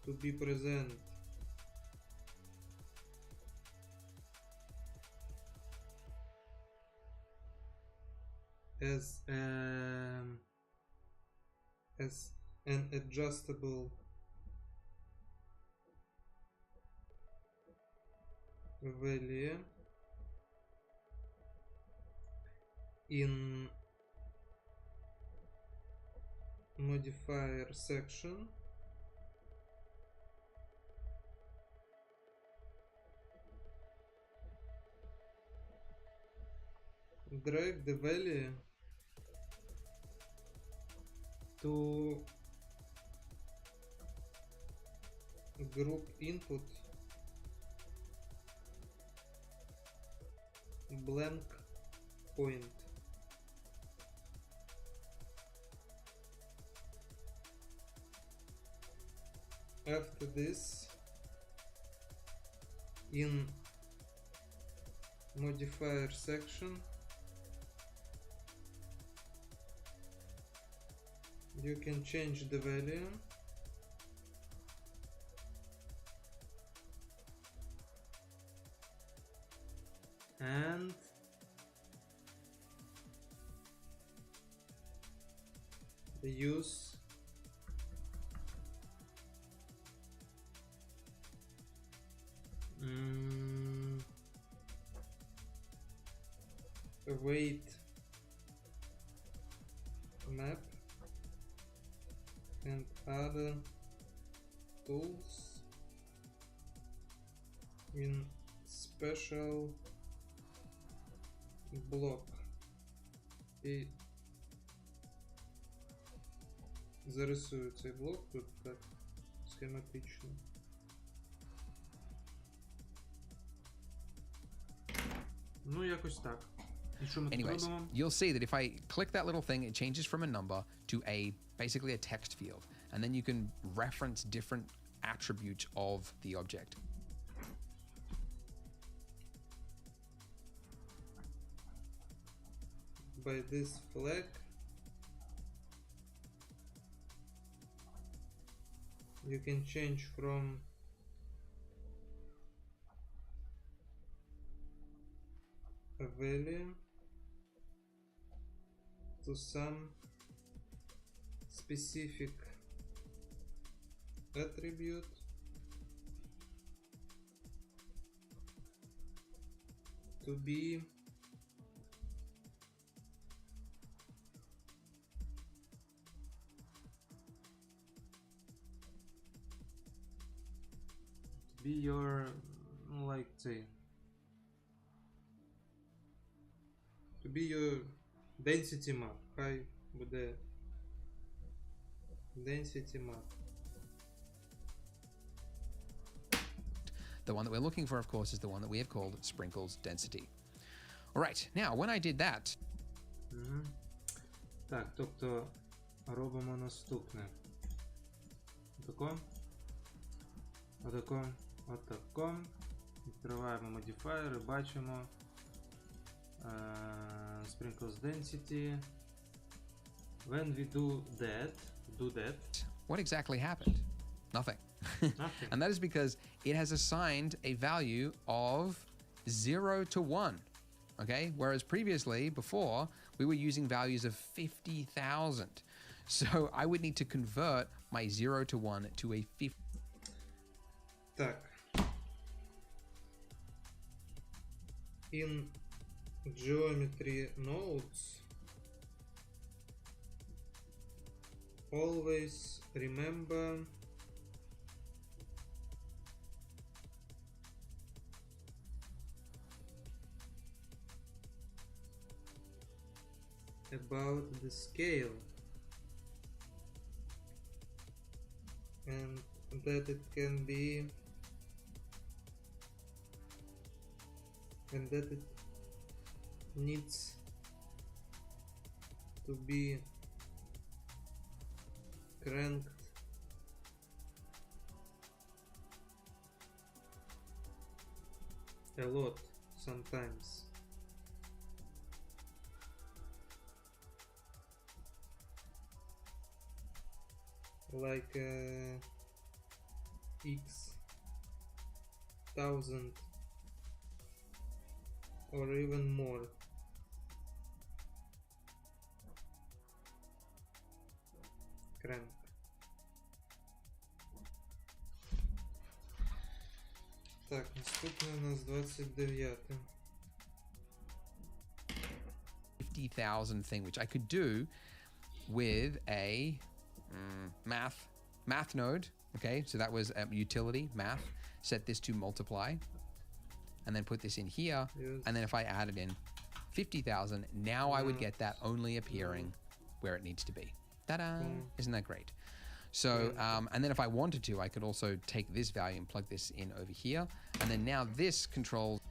Speaker 1: to be present as an adjustable value in modifier section drag the value to group input blank point. After this, in modifier section, you can change the value and use a weight map and other tools in special block. І зарисую цей блок тут так схематично. Ну, якось так. І що ми тут
Speaker 2: Anyways,
Speaker 1: робимо?
Speaker 2: you'll see that if I click that little thing, it changes from a number to basically a text field. And then you can reference different attributes of the object.
Speaker 1: By this flag, you can change from a value to some specific attribute to be your, like, say, to be your density map. Хай буде density map.
Speaker 2: The one that we're looking for, of course, is the one that we have called sprinkles density. All right, now when I did that,
Speaker 1: Так, тобто робимо наступне. Отако. Отако. Отако. Відкриваємо модифаєри, бачимо sprinkles density. When we do that,
Speaker 2: what exactly happened? Nothing.
Speaker 1: nothing.
Speaker 2: And that is because it has assigned a value of 0 to 1. Okay, whereas previously, before, we were using values of 50,000. So I would need to convert my 0 to 1 to a 50.
Speaker 1: Так. In geometry nodes, always remember about the scale and that it can be and that it needs to be cranked a lot sometimes. Like X thousand or even more. Crank. Так, наступне у нас 29.
Speaker 2: 50,000 thing, which I could do with a math node. Okay, so that was a utility math. Set this to multiply, and then put this in here.
Speaker 1: Yes.
Speaker 2: And then if I added in 50,000, now I would get that only appearing where it needs to be. Ta-da! Isn't that great? So, and then if I wanted to, I could also take this value and plug this in over here. And then now this controls.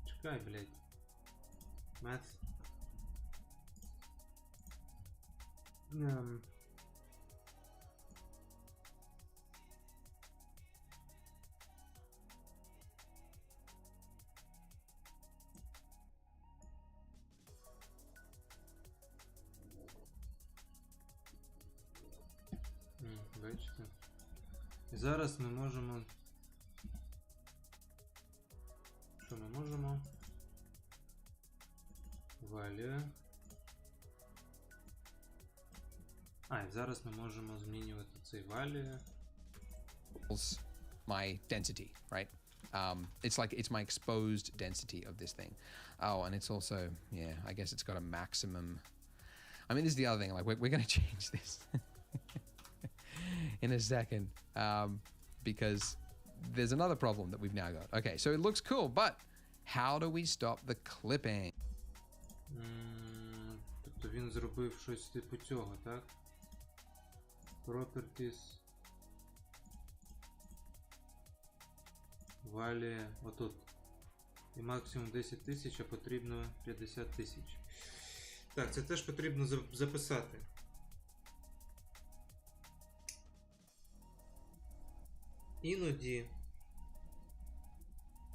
Speaker 1: Чекай, блядь. Math. Бачите? І зараз ми можемо. Що ми можемо? Value. І зараз ми можемо змінювати цей value.
Speaker 2: My density, right? It's like it's my exposed density of this thing. Oh, and it's also, yeah, I guess it's got a maximum. I mean, this is the other thing. Like, we're going to change this in a second, because there's another problem that we've now got. Okay, so it looks cool, but how do we stop the clipping?
Speaker 1: Тобто він зробив щось типу цього, так? Properties. Value отут. І максимум 10 тисяч, а потрібно 50 тисяч. Так, це теж потрібно записати. Іноді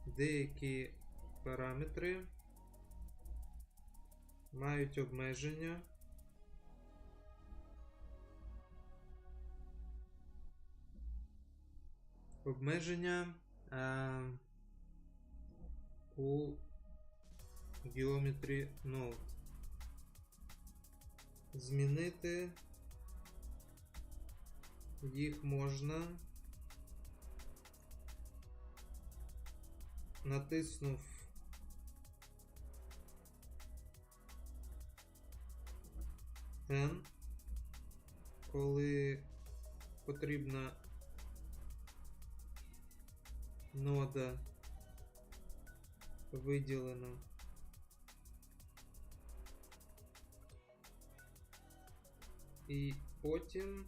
Speaker 1: деякі параметри мають обмеження. Обмеження у Geometry Node. Змінити їх можна, натиснув N, коли потрібна нода виділена. І потім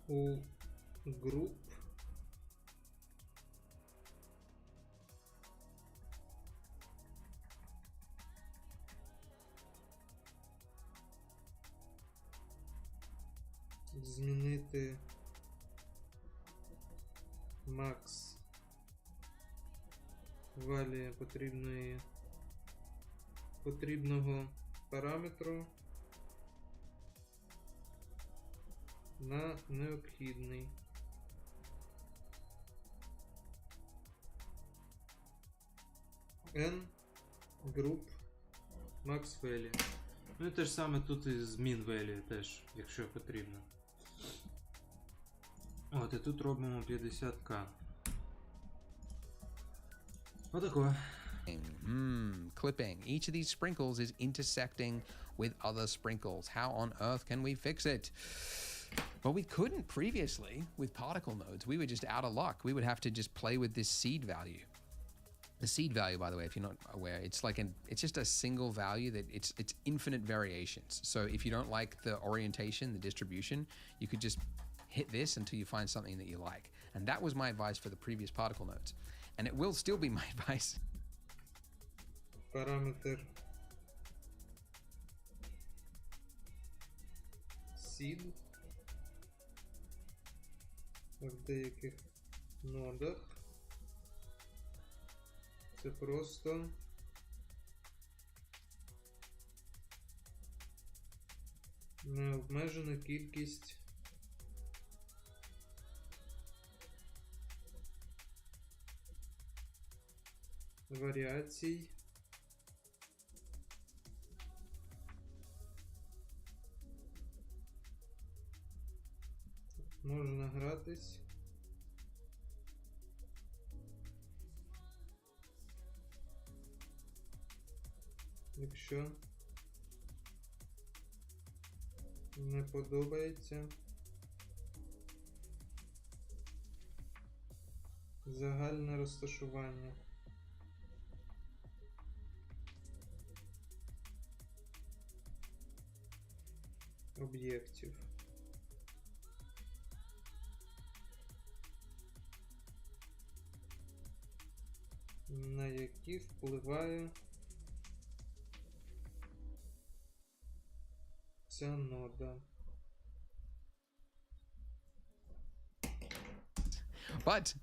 Speaker 1: у group змінити max value потрібного параметру на необхідний. N group max value. Ну і те ж саме тут і змін value теж, якщо потрібно. От, і тут робимо 50к. Отако.
Speaker 2: Clipping. Each of these sprinkles is intersecting with other sprinkles. How on earth can we fix it? Well, we couldn't previously with particle nodes. We were just out of luck. We would have to just play with this seed value. The seed value, by the way, if you're not aware, it's just a single value that it's infinite variations. So if you don't like the orientation, the distribution, you could just hit this until you find something that you like. And that was my advice for the previous particle nodes. And it will still be my advice.
Speaker 4: Параметр seed в деяких нодах. Це просто необмежена кількість варіацій можна гратись якщо не подобається загальне розташування об'єктів. На які впливає ця нода.
Speaker 2: But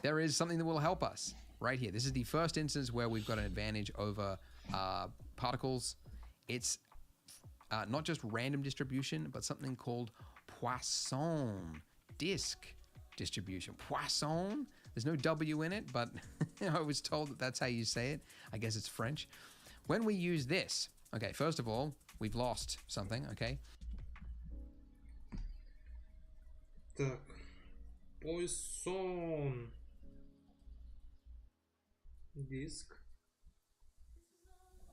Speaker 2: there is something that will help us right here. This is the first instance where we've got an advantage over particles. It's not just random distribution, but something called Poisson disk distribution. Poisson? There's no W in it, but I was told that that's how you say it. I guess it's French. When we use this, okay, first of all, we've lost something, okay?
Speaker 4: Так. Poisson диск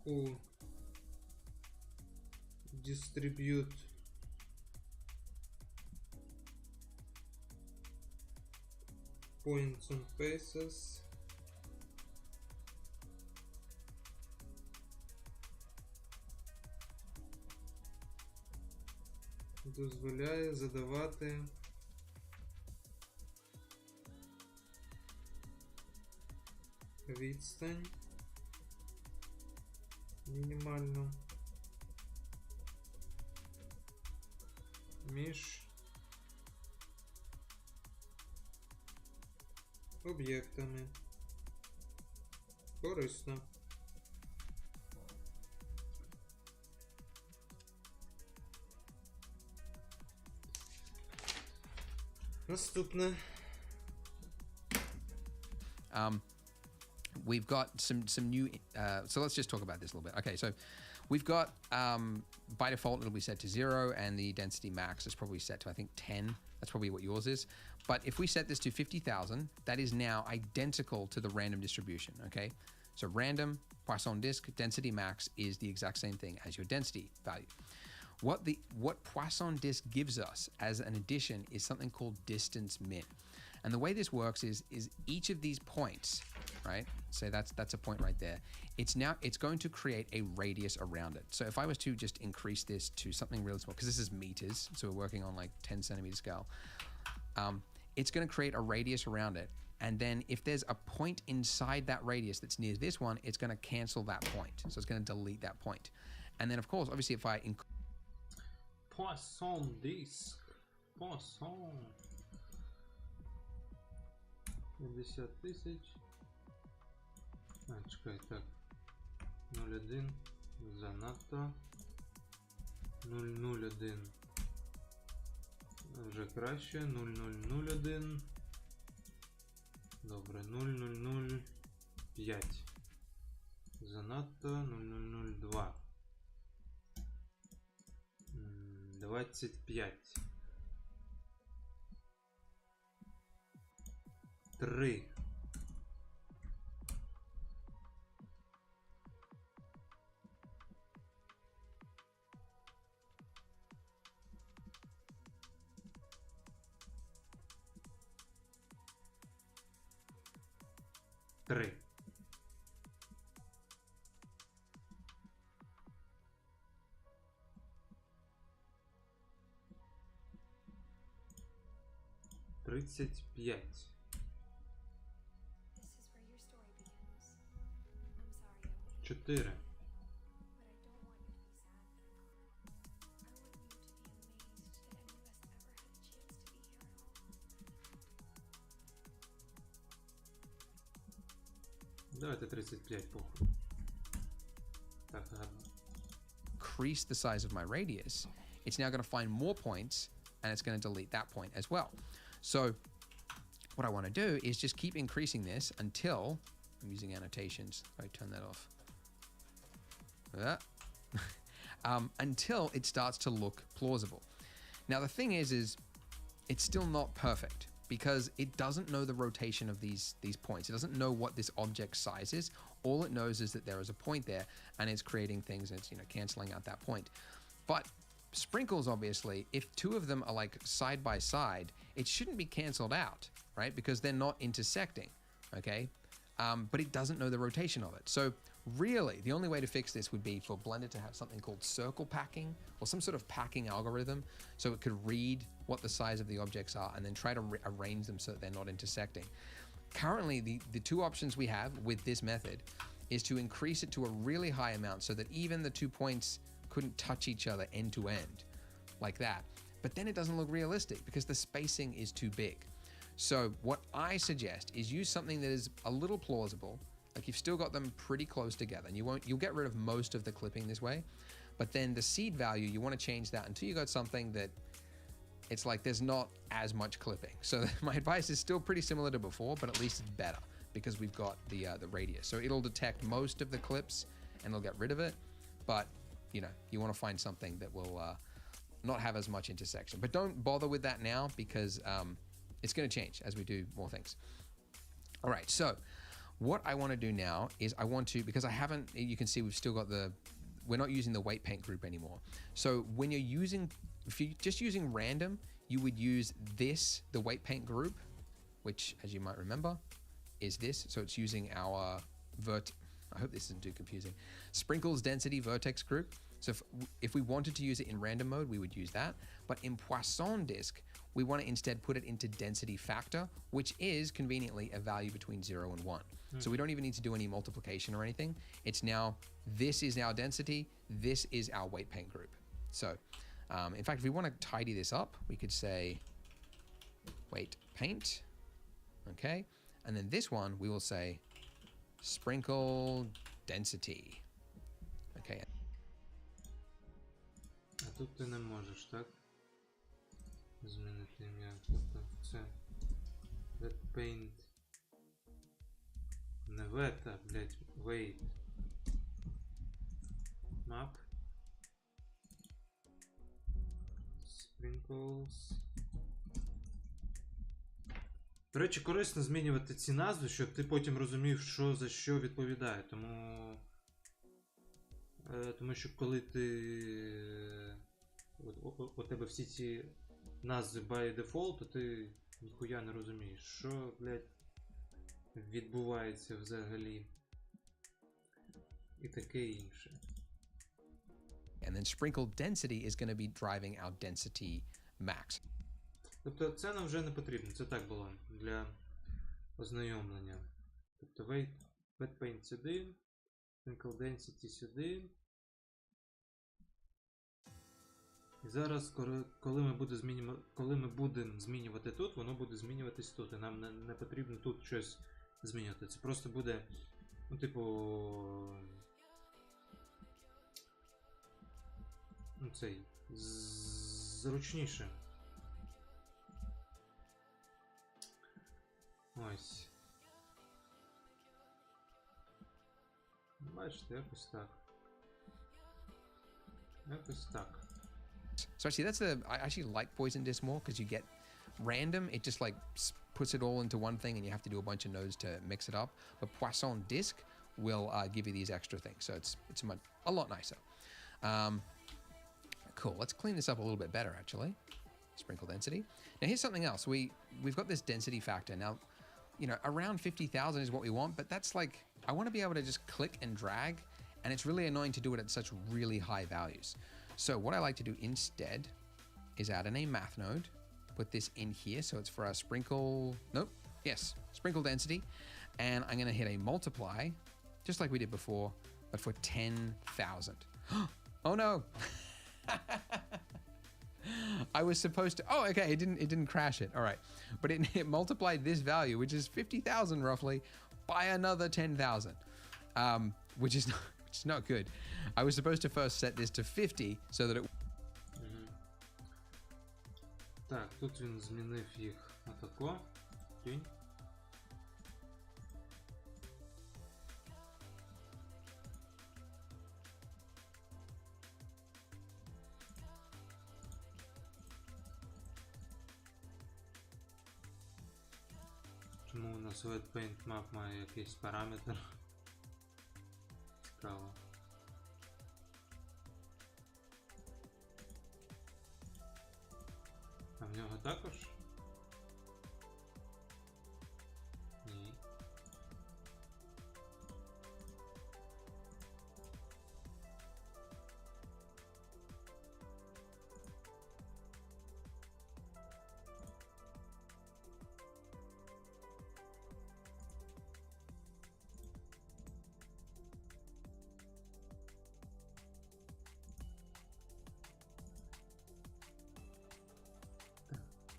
Speaker 4: у distribute points on faces дозволяє задавати відстань мінімальну між об'єктами. Корисно. Наступне.
Speaker 2: We've got some new, so let's just talk about this a little bit. Okay, so we've got, by default, it'll be set to 0, and the density max is probably set to, I think, 10. That's probably what yours is. But if we set this to 50,000, that is now identical to the random distribution, okay? So random, Poisson disk, density max is the exact same thing as your density value. What Poisson disk gives us as an addition is something called distance min. And the way this works is each of these points, right? So that's a point right there. It's going to create a radius around it. So if I was to just increase this to something really small, because this is meters, so we're working on like 10 centimeter scale, it's going to create a radius around it. And then if there's a point inside that radius that's near this one, it's going to cancel that point. So it's going to delete that point. And then of course, obviously if I
Speaker 4: Poisson disk. Poisson. 50 тисяч. Чекай, так. 0,1. Занадто. 0,01. Вже краще. 0,001. Добре. 0,005. Занадто. 0,002. 25. 3. 3. 35.
Speaker 5: This is where your story begins. I'm sorry I won't
Speaker 4: 4.
Speaker 5: but I don't want you to be sad. I want you to be amazed that any of us ever had a chance to be here at all.
Speaker 4: Давайте 35, похуй. Так, гарно.
Speaker 2: Increase the size of my radius, it's now going to find more points and it's going to delete that point as well. So what I want to do is just keep increasing this until I'm using annotations. I turn that off. Until it starts to look plausible. Now the thing is it's still not perfect because it doesn't know the rotation of these points. It doesn't know what this object size is. All it knows is that there is a point there and it's creating things and it's, you know, canceling out that point. But sprinkles, obviously, if two of them are like side by side, it shouldn't be canceled out, right? Because they're not intersecting, okay? But it doesn't know the rotation of it. So really, the only way to fix this would be for Blender to have something called circle packing or some sort of packing algorithm so it could read what the size of the objects are and then try to arrange them so that they're not intersecting. Currently, the two options we have with this method is to increase it to a really high amount so that even the 2 points couldn't touch each other end to end like that. But then it doesn't look realistic because the spacing is too big. So what I suggest is use something that is a little plausible. Like you've still got them pretty close together and you'll get rid of most of the clipping this way. But then the seed value, you want to change that until you got something that it's like there's not as much clipping. So my advice is still pretty similar to before, but at least it's better because we've got the radius. So it'll detect most of the clips and it'll get rid of it. But you know, you want to find something that will not have as much intersection. But don't bother with that now because it's going to change as we do more things. All right, so what I want to do now is I want to, because I haven't, you can see we've still got we're not using the weight paint group anymore. So when you're using, if you're just using random, you would use this, the weight paint group, which as you might remember is this. So it's using our I hope this isn't too confusing. Sprinkles density vertex group. So if we wanted to use it in random mode, we would use that. But in Poisson disk, we want to instead put it into density factor, which is conveniently a value between 0 and 1. So we don't even need to do any multiplication or anything. It's now, this is our density, this is our weight paint group. So in fact, if we want to tidy this up, we could say weight paint, okay? And then this one, we will say sprinkle density, okay?
Speaker 4: А тут ти не можеш, так? Змінити ім'я. Тобто це wet paint. Не вета, блять, wait. Map. Sprinkles. До речі, корисно змінювати ці назви, щоб ти потім розумів, що за що відповідає. Тому що коли у тебе всі ці назви by default, то ти ніхуя не розумієш, що, блядь, відбувається взагалі. І таке інше.
Speaker 2: And then sprinkle density is going to be driving our density max.
Speaker 4: Тобто це нам вже не потрібно, це так було для ознайомлення. Тобто wet paint сюди, sprinkle density сюди. І зараз, коли ми будемо змінювати тут, воно буде змінюватись тут. І нам не потрібно тут щось змінювати. Це просто буде, ну, типу, ну, цей, зручніше. Ось. Бачите, якось так. Якось так.
Speaker 2: So actually I actually like Poison Disc more because you get random, it just like puts it all into one thing and you have to do a bunch of nodes to mix it up. But Poisson Disc will give you these extra things. So it's a lot nicer. Cool, let's clean this up a little bit better actually. Sprinkle density. Now here's something else. We've got this density factor. Now, you know, around 50,000 is what we want, but that's like, I want to be able to just click and drag, and it's really annoying to do it at such really high values. So what I like to do instead is add in a math node, put this in here. So it's for our sprinkle, nope, yes, sprinkle density. And I'm gonna hit a multiply, just like we did before, but for 10,000. Oh no. I was supposed to, oh, okay, it didn't crash it. All right, but it multiplied this value, which is 50,000 roughly, by another 10,000, which is not good. I was supposed to first set this to 50 so that it.
Speaker 4: Так, тут він змінив їх отако. Тінь. Чому у нас Wet Paint Map має якийсь параметр? Цікаво. А в нього також? Ні.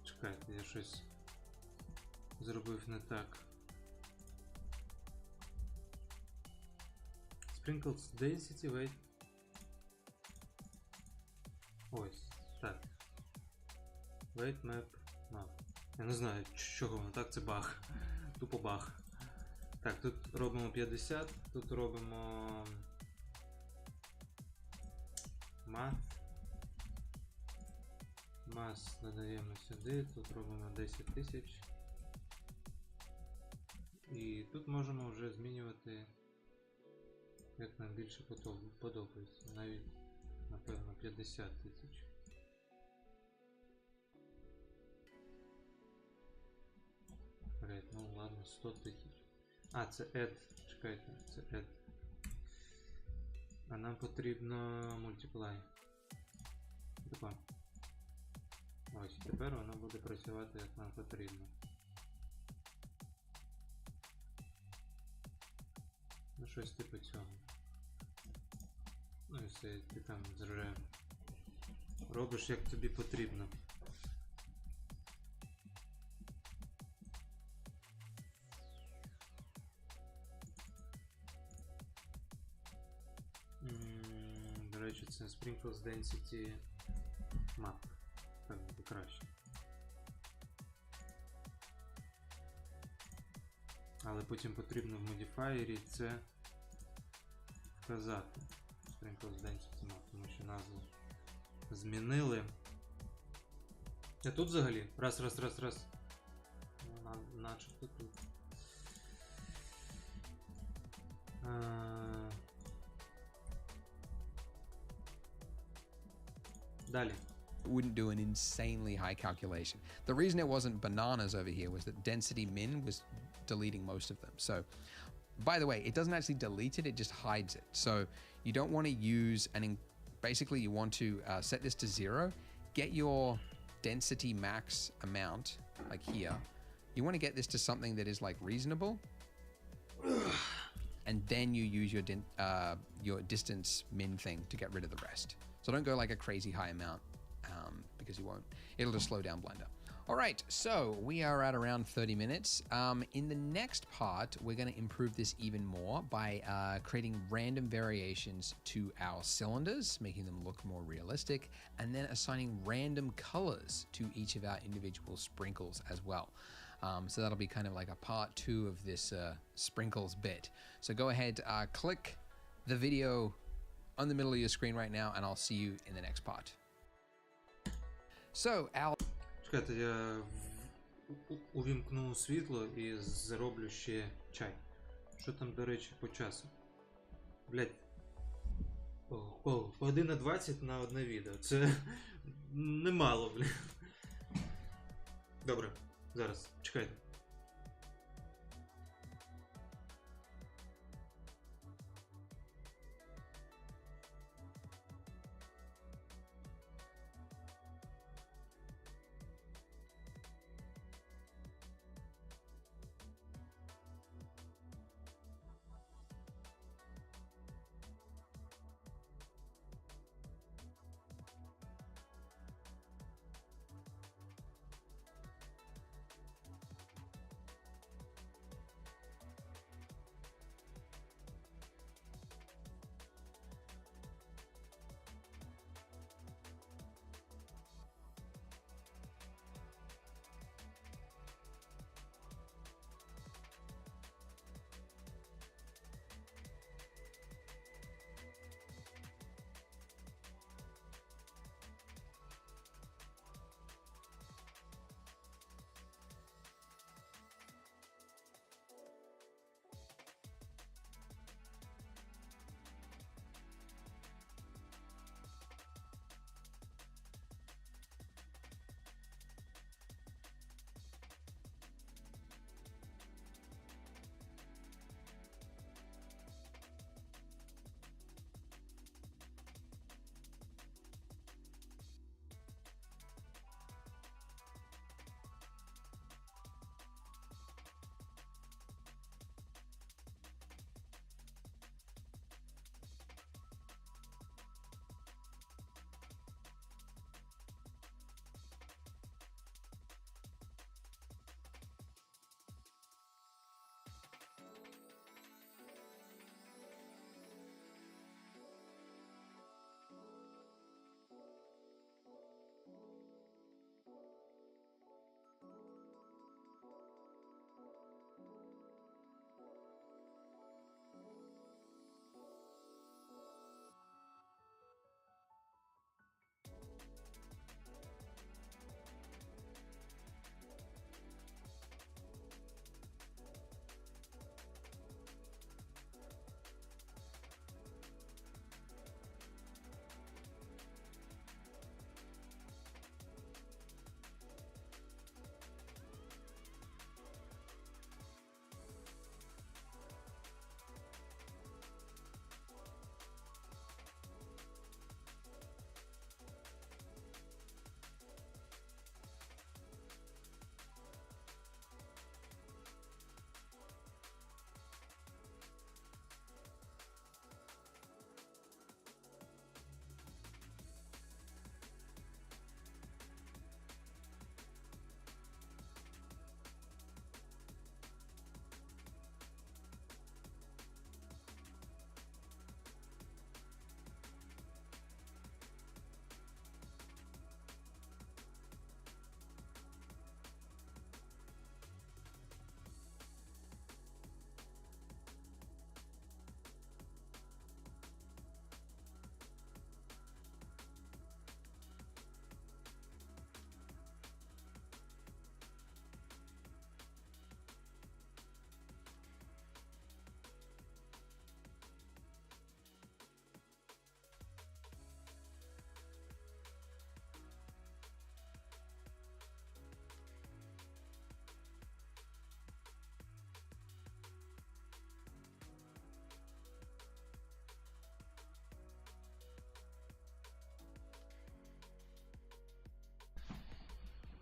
Speaker 4: Чекайте, я щось зробив не так. Sprinkles Density, wait. Ось, так. Wait Map Map. Я не знаю, чого воно так, це баг. Тупо баг. Так, тут робимо 50, тут робимо Math. Мас додаємо сюди, тут робимо 10 тисяч. І тут можемо вже змінювати, як нам більше подобається. Навіть, напевно, 50 тисяч. Ну ладно, 100 тисяч. А, це add. Чекайте, це add. А нам потрібно multiply. Тако. Ось, тепер воно буде працювати як нам потрібно. Ну щось типу цього. Ну і все, ти там вже робиш як тобі потрібно. До речі, це Sprinkles Density Map. Так буде краще. Але потім потрібно в модифаєрі це вказати. Sprinkles Density Map, тому що назву змінили. А тут взагалі? Раз. Начебто тут. Далі.
Speaker 2: Wouldn't do an insanely high calculation. The reason it wasn't bananas over here was that density min was deleting most of them. So, by the way, it doesn't actually delete it, it just hides it. So you don't want to use basically you want to set this to 0, get your density max amount, like here. You want to get this to something that is like reasonable. And then you use your distance min thing to get rid of the rest. So don't go like a crazy high amount. Because you won't, it'll just slow down Blender. All right, so we are at around 30 minutes. In the next part, we're going to improve this even more by creating random variations to our cylinders, making them look more realistic, and then assigning random colors to each of our individual sprinkles as well. So that'll be kind of like a part 2 of this sprinkles bit. So go ahead, click the video on the middle of your screen right now, and I'll see you in the next part. So,
Speaker 4: Чекайте, я увімкну світло і зроблю ще чай. Що там, до речі, по часу? Блять. Година 20 на одне відео. Це немало, блядь. Добре, зараз, чекайте.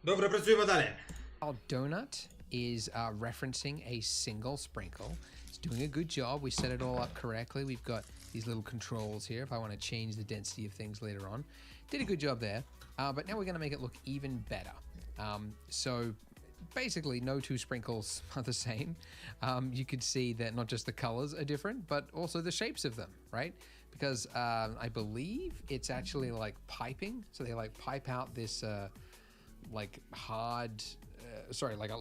Speaker 4: Добре, працюємо далі.
Speaker 2: Our donut is referencing a single sprinkle. It's doing a good job. We set it all up correctly. We've got these little controls here if I want to change the density of things later on. Did a good job there. But now we're going to make it look even better. So basically no two sprinkles are the same. You could see that not just the colors are different, but also the shapes of them, right? Because I believe it's actually like piping. So they like pipe out this like hard,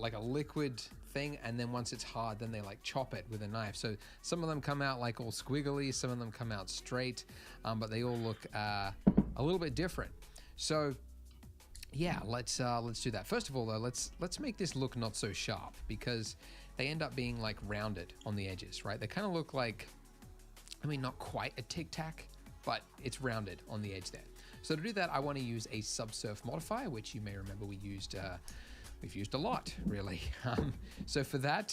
Speaker 2: like a liquid thing, and then once it's hard, then they like chop it with a knife. So some of them come out like all squiggly, some of them come out straight, but they all look a little bit different. So yeah, let's do that. First of all, though, let's make this look not so sharp, because they end up being like rounded on the edges, right? They kind of look like, I mean, not quite a tic tac, but it's rounded on the edge there. So to do that, I want to use a subsurf modifier, which you may remember we've used a lot, really. So for that,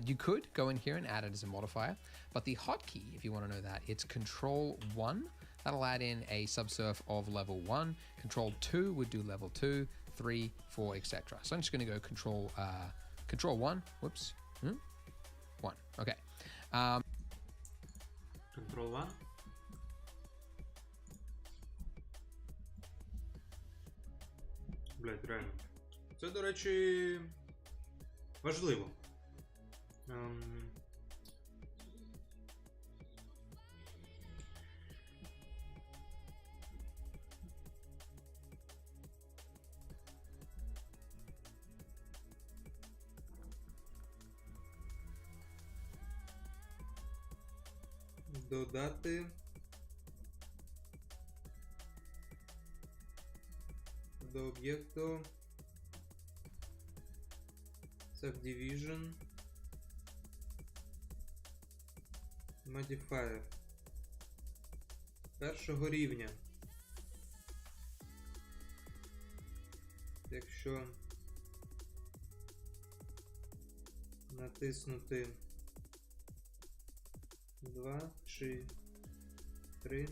Speaker 2: you could go in here and add it as a modifier, but the hotkey, if you want to know that, it's Control 1. That'll add in a subsurf of level 1. Control 2 would do level 2, 3, 4, etc. So I'm just going to go Control 1. Whoops. 1. Okay.
Speaker 4: Control 1. Блять, реально. Це, до речі, важливо. Додати до об'єкту Subdivision Modifier першого рівня. Якщо натиснути 2 чи 3,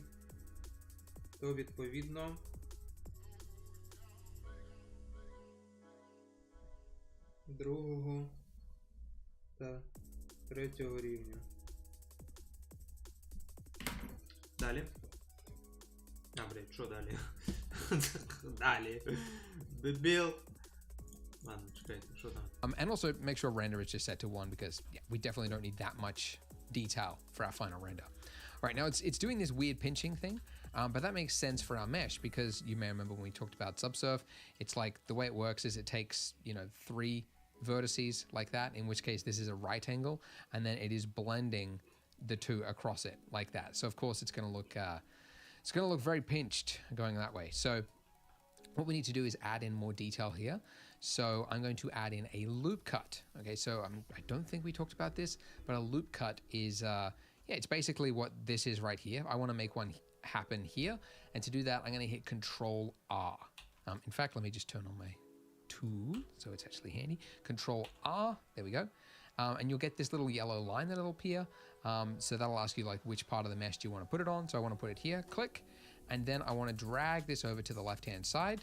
Speaker 4: то відповідно другого та третього рівня. Далі. Блядь, що далі? Далі. Дебіл. Ладно, чекайте, що там?
Speaker 2: And also make sure render is just set to 1, because yeah, we definitely don't need that much detail for our final render. All right, now it's doing this weird pinching thing, but that makes sense for our mesh, because you may remember when we talked about subsurf, it's like the way it works is it takes, 3 vertices like that, in which case this is a right angle, and then it is blending the 2 across it like that. So of course it's going to look very pinched going that way. So what we need to do is add in more detail here. So I'm going to add in a loop cut. Okay, so I don't think we talked about this, but a loop cut is, it's basically what this is right here. I want to make one happen here. And to do that, I'm going to hit Control R. In fact, let me just turn on my tool so it's actually handy. Control R, there we go. And you'll get this little yellow line that'll appear. So that'll ask you like which part of the mesh do you want to put it on. So I want to put it here, click. And then I want to drag this over to the left-hand side,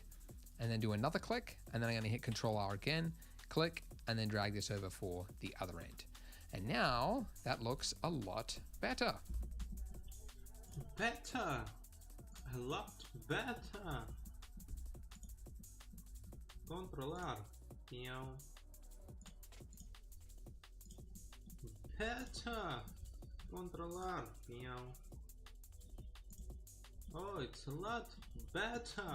Speaker 2: and then do another click, and then I'm going to hit Control R again, click, and then drag this over for the other end. And now that looks a lot better.
Speaker 4: Better! A lot better! Control-R. Better! Control-R. Oh, it's a lot better!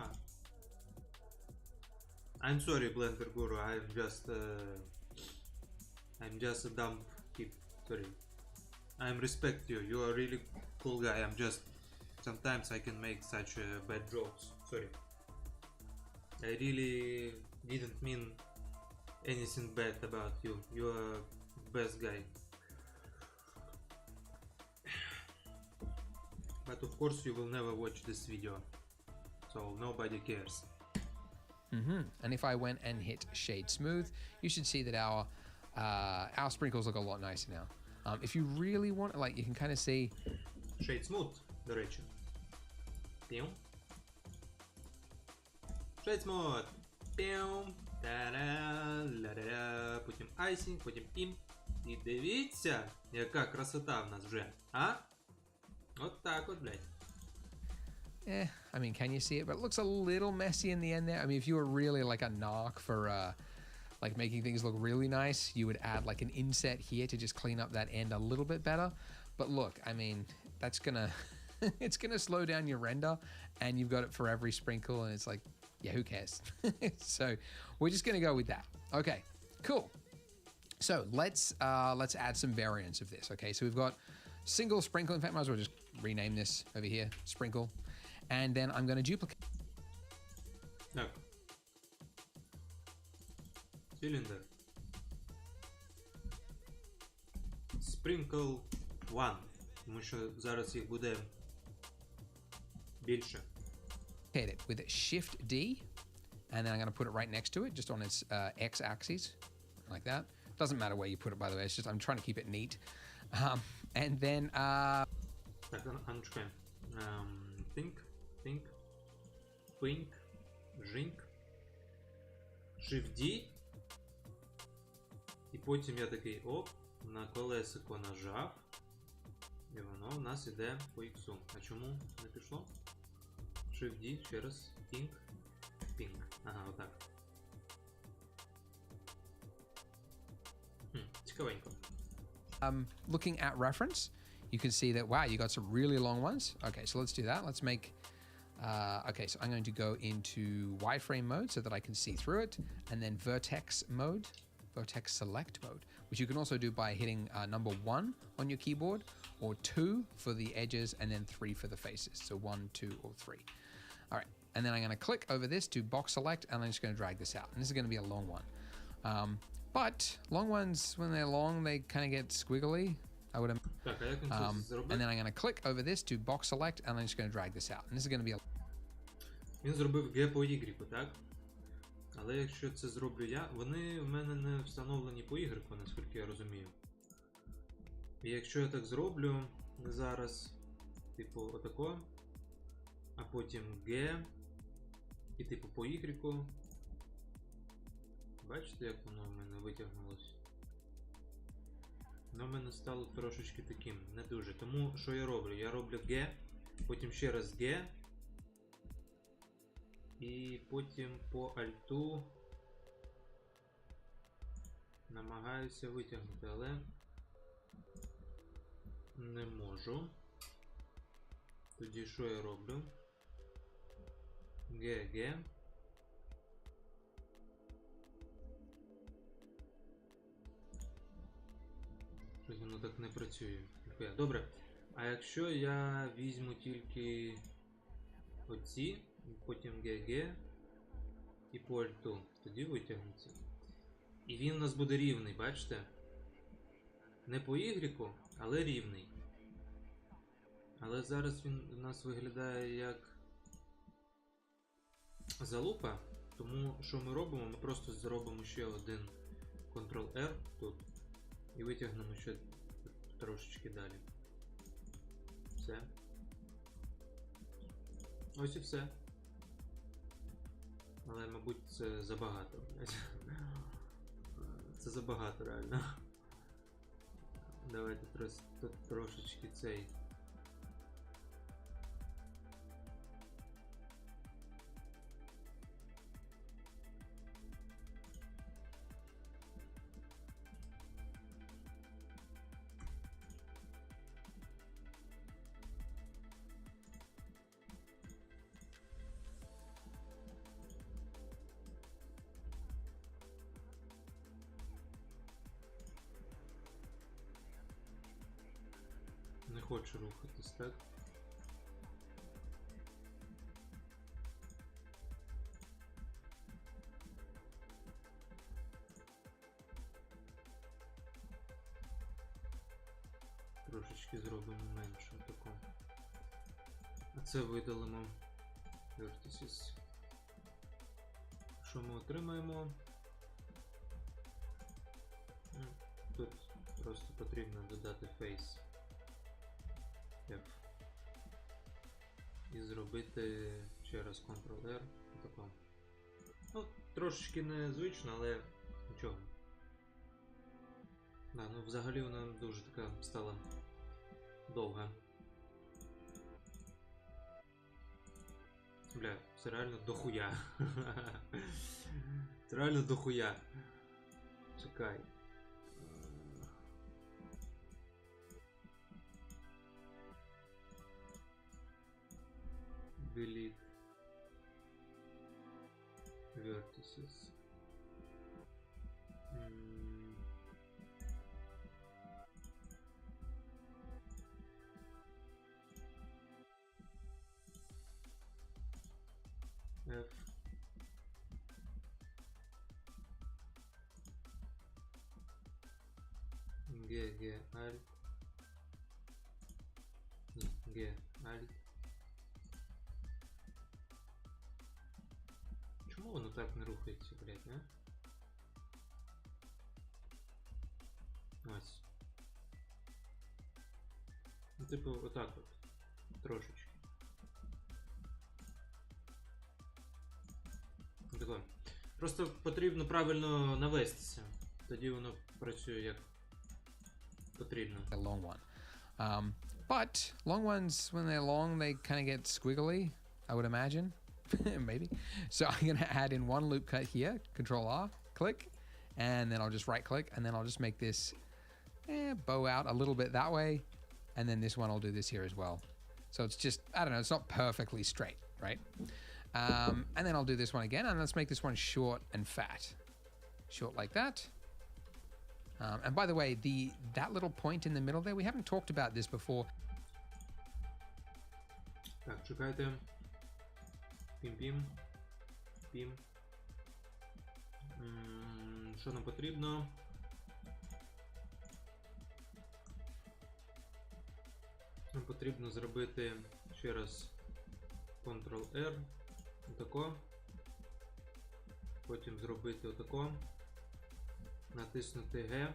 Speaker 4: I'm sorry, Blender Guru, I'm just a dumb kid, sorry. I respect you, you are a really cool guy, sometimes I can make such bad jokes, sorry. I really didn't mean anything bad about you, you are best guy. But of course you will never watch this video, so nobody cares.
Speaker 2: And if I went and hit Shade Smooth, you should see that our sprinkles look a lot nicer now. If you really want, like, you can kind of see.
Speaker 4: Shade Smooth, до речі. Пів. Shade Smooth. Пям, та-ра, ля-ля-ля, потім айсінг, потім ім. І дивіться, яка красота в нас вже, а? От так от, блядь.
Speaker 2: I mean, can you see it? But it looks a little messy in the end there. I mean, if you were really like a narc for like making things look really nice, you would add like an inset here to just clean up that end a little bit better. But look, I mean, that's gonna it's gonna slow down your render, and you've got it for every sprinkle, and it's like, yeah, who cares? So we're just gonna go with that. Okay, cool. So let's add some variants of this. Okay, so we've got single sprinkle. In fact, might as well just rename this over here, sprinkle. And then I'm going to duplicate.
Speaker 4: Так. Циліндр. Sprinkle 1. Тому що зараз їх буде більше.
Speaker 2: It with Shift D, and then I'm going to put it right next to it, just on its x-axis, like that. Doesn't matter where you put it, by the way. It's just I'm trying to keep it neat. And then
Speaker 4: Так, а ну чекай. Think, Pink, Jink, Shift D. І потім я такий оп, на колесико нажав. І воно в нас іде по X. А чому не пішло? Shift D, ще раз. Pink. Ага, отак. Цікавенько.
Speaker 2: looking at reference, you can see that, wow, you got some really long ones. Okay, so let's do that. Let's make, okay, so I'm going to go into wireframe mode so that I can see through it, and then vertex mode, vertex select mode, which you can also do by hitting number 1 on your keyboard, or 2 for the edges, and then 3 for the faces. So 1, 2, or 3. All right, and then I'm going to click over this to box select, and I'm just going to drag this out. And this is going to be a long one. But long ones, when they're long, they kind of get squiggly. I would
Speaker 4: Так, а як він це
Speaker 2: and
Speaker 4: зробив?
Speaker 2: then I'm going to click over this to box select, and I'm just going to drag this out. And this is going to be a
Speaker 4: Він зробив G по Y, так? Але якщо це зроблю я, вони в мене не встановлені по Y, наскільки я розумію. І якщо я так зроблю зараз, типу отако, а потім G, і типу по Y, бачите, як воно в мене витягнулося? Воно в мене стало трошечки таким, не дуже. Тому що я роблю? Я роблю G, потім ще раз G, і потім по альту намагаюся витягнути, але не можу. Тоді що я роблю? G. Щось воно так не працює. Добре. А якщо я візьму тільки оці, потім GG і по альту, тоді витягнеться. І він у нас буде рівний, бачите? Не по Y, але рівний. Але зараз він у нас виглядає як залупа, тому що ми робимо? Ми просто зробимо ще один Ctrl-R тут і витягнемо ще трошечки далі. Все. Ось і все. Але, мабуть, це забагато. Це забагато, реально. Давайте тут трошечки цей. Не хочу рухатись, так? Трошечки зробимо менше тако. А це видалимо vertices. Що ми отримаємо? Тут просто потрібно додати face. F. І зробити ще раз Ctrl-R. Тако. Ну, трошечки незвично, але нічого. Да, ну взагалі вона дуже така стала довга. Бля, це реально дохуя. Це реально дохуя. Чекай. Delete vertices. F G Alt G Alt. Чому воно так не рухається, блядь, а? Ось. Ну, типу, отак от. Трошечки. Таке. Просто потрібно правильно навестися. Тоді воно працює як потрібно.
Speaker 2: A long one. But long ones, when they're long, they kind of get squiggly, I would imagine. Maybe. So I'm going to add in one loop cut here, Control R, click, and then I'll just right click, and then I'll just make this bow out a little bit that way. And then this one, I'll do this here as well. So it's just, I don't know, it's not perfectly straight, right? And then I'll do this one again, and let's make this one short and fat. Short like that. And by the way, that little point in the middle there, we haven't talked about this before.
Speaker 4: Так, чекайте. Пім-пім. Пім. Що нам потрібно? Нам потрібно зробити ще раз Ctrl-R. Отако. Потім зробити отако. Натиснути G.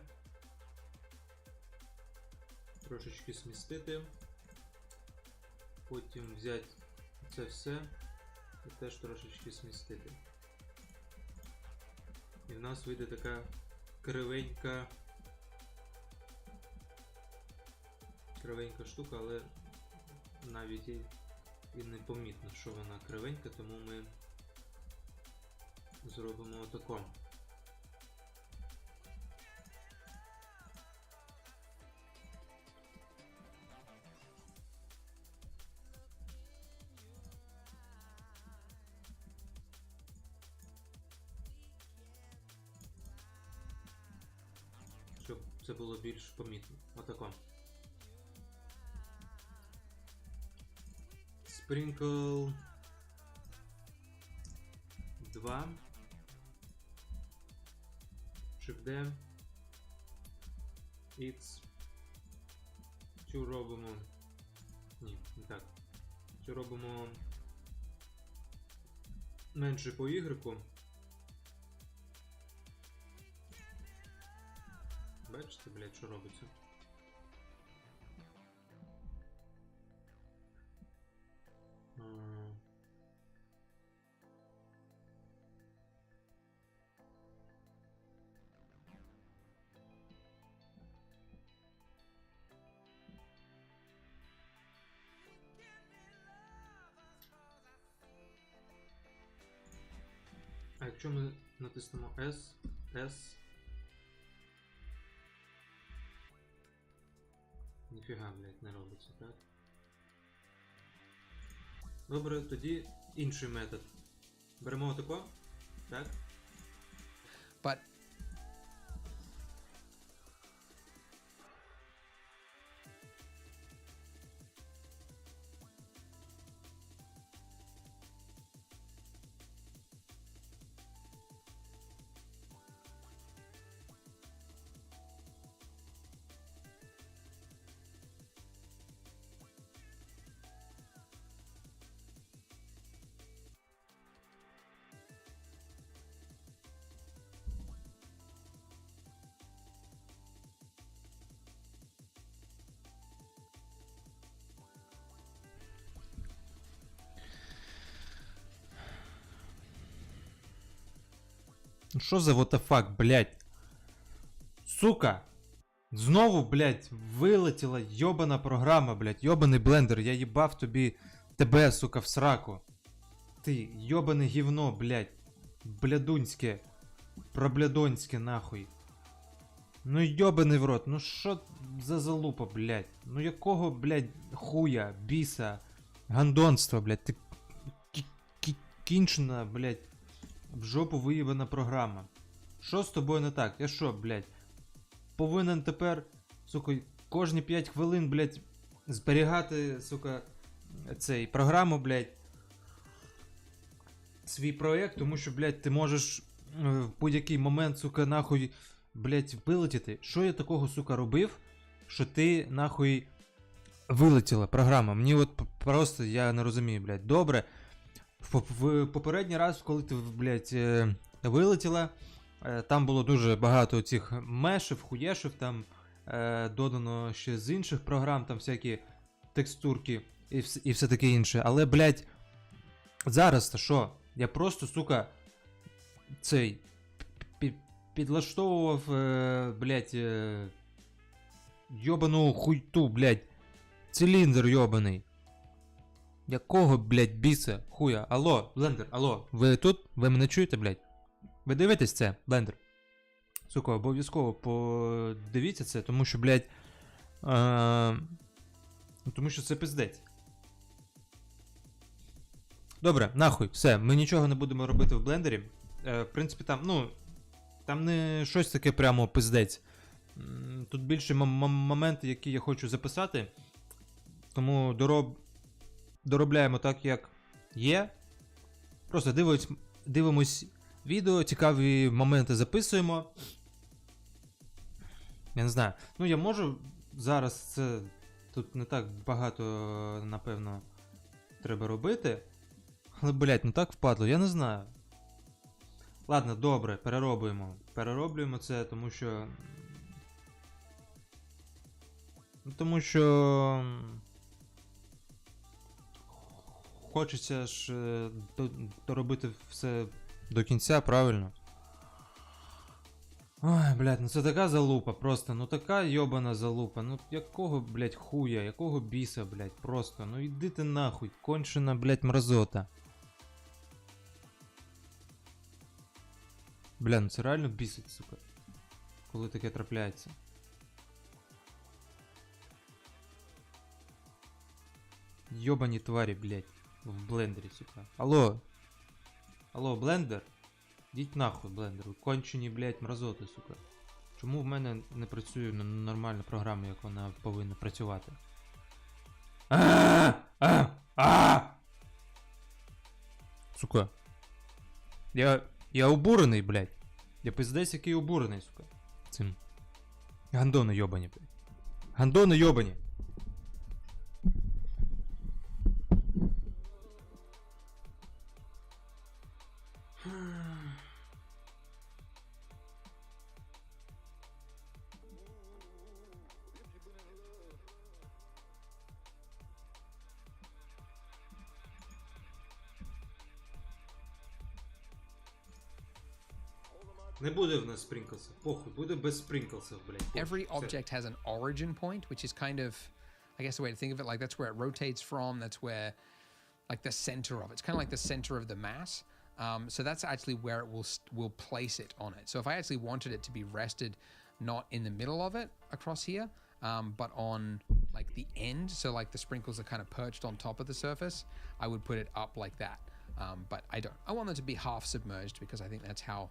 Speaker 4: Трошечки смістити. Потім взяти це все і теж трошечки смістити. І в нас вийде така кривенька штука, але навіть і не помітно, що вона кривенька, тому ми зробимо отако. Щоб це було більш помітно. Отако. Sprinkle 2. Shift-D. X. Цю робимо... Ні, не так. Цю робимо менше по Y. Бачите, блядь, що робиться? А якщо ми натиснемо S, ніфіга, блядь, не робиться, так? Добре, тоді інший метод. Беремо отако, так?
Speaker 2: But
Speaker 1: Ну що за what the fuck, блядь? Сука! Знову, блядь, вилетіла йобана програма, блядь, йобаний блендер, я їбав тебе, сука, в сраку. Ти, йобане гівно, блядь, блядунське, проблядонське, нахуй. Ну йобаний в рот, ну що за залупа, блядь? Ну якого, блядь, хуя, біса, гандонства, блядь, ти кінчена, блядь, в жопу виїбана програма. Що з тобою не так? Я що, блядь, повинен тепер, сука, кожні 5 хвилин, блядь, зберігати, сука, цей програму, блядь, свій проект, тому що, блядь, ти можеш в будь-який момент, сука, нахуй, блядь, вилетіти. Що я такого, сука, робив, що ти, нахуй, вилетіла програма? Мені от просто, я не розумію, блядь. Добре, в попередній раз, коли ти, блядь, вилетіла, там було дуже багато цих мешів, хуєшів, там додано ще з інших програм, там всякі текстурки і все таке інше. Але, блядь, зараз-то що? Я просто, сука, цей підлаштовував, блядь, йобану хуйту, блядь, циліндр йобаний. Якого, блядь, біса, хуя? Алло, блендер, алло, ви тут? Ви мене чуєте, блядь? Ви дивитесь це, блендер? Сука, обов'язково подивіться це, тому що, блядь, тому що це пиздець. Добре, нахуй, все, ми нічого не будемо робити в блендері. В принципі, там, ну, там не щось таке прямо пиздець. Тут більше моменти, які я хочу записати. Тому доробляємо так, як є. Просто дивимось відео, цікаві моменти записуємо. Я не знаю. Ну, я можу зараз це. Тут не так багато, напевно, треба робити. Але, блядь, ну так впадло, я не знаю. Ладно, добре, переробуємо. Перероблюємо це, тому що. Тому що. Хочеться ж доробити все до кінця, правильно? Ой, блядь, ну це така залупа, просто, ну така йобана залупа, ну якого, блядь, хуя, якого біса, блядь, просто, ну іди ти нахуй, кончена, блядь, мразота. Бля, ну це реально бісить, сука, коли таке трапляється. Йобані тварі, блядь, в блендері, сука. Алло. Алло, блендер? Йдіть нахуй, блендер, ви кончені, блядь, мразоти, сука. Чому в мене не працює нормальна програма, як вона повинна працювати? Сука. Я обурений, блядь. Я пиздець, який обурений, сука. Цим. Гандони йобані, блядь. Гандони йобані. Не буде в нас спринклсів, похуй, буде без спринклсів, блядь. Похуй.
Speaker 2: Every
Speaker 1: Все.
Speaker 2: object has an origin point, which is kind of, I guess the way to think of it, like that's where it rotates from, that's where, like the center of it. It's kind of like the center of the mass. So that's actually where it will place it on it. So if I actually wanted it to be rested not in the middle of it across here, but on like the end, so like the sprinkles are kind of perched on top of the surface, I would put it up like that. But I don't. I want them to be half submerged because I think that's how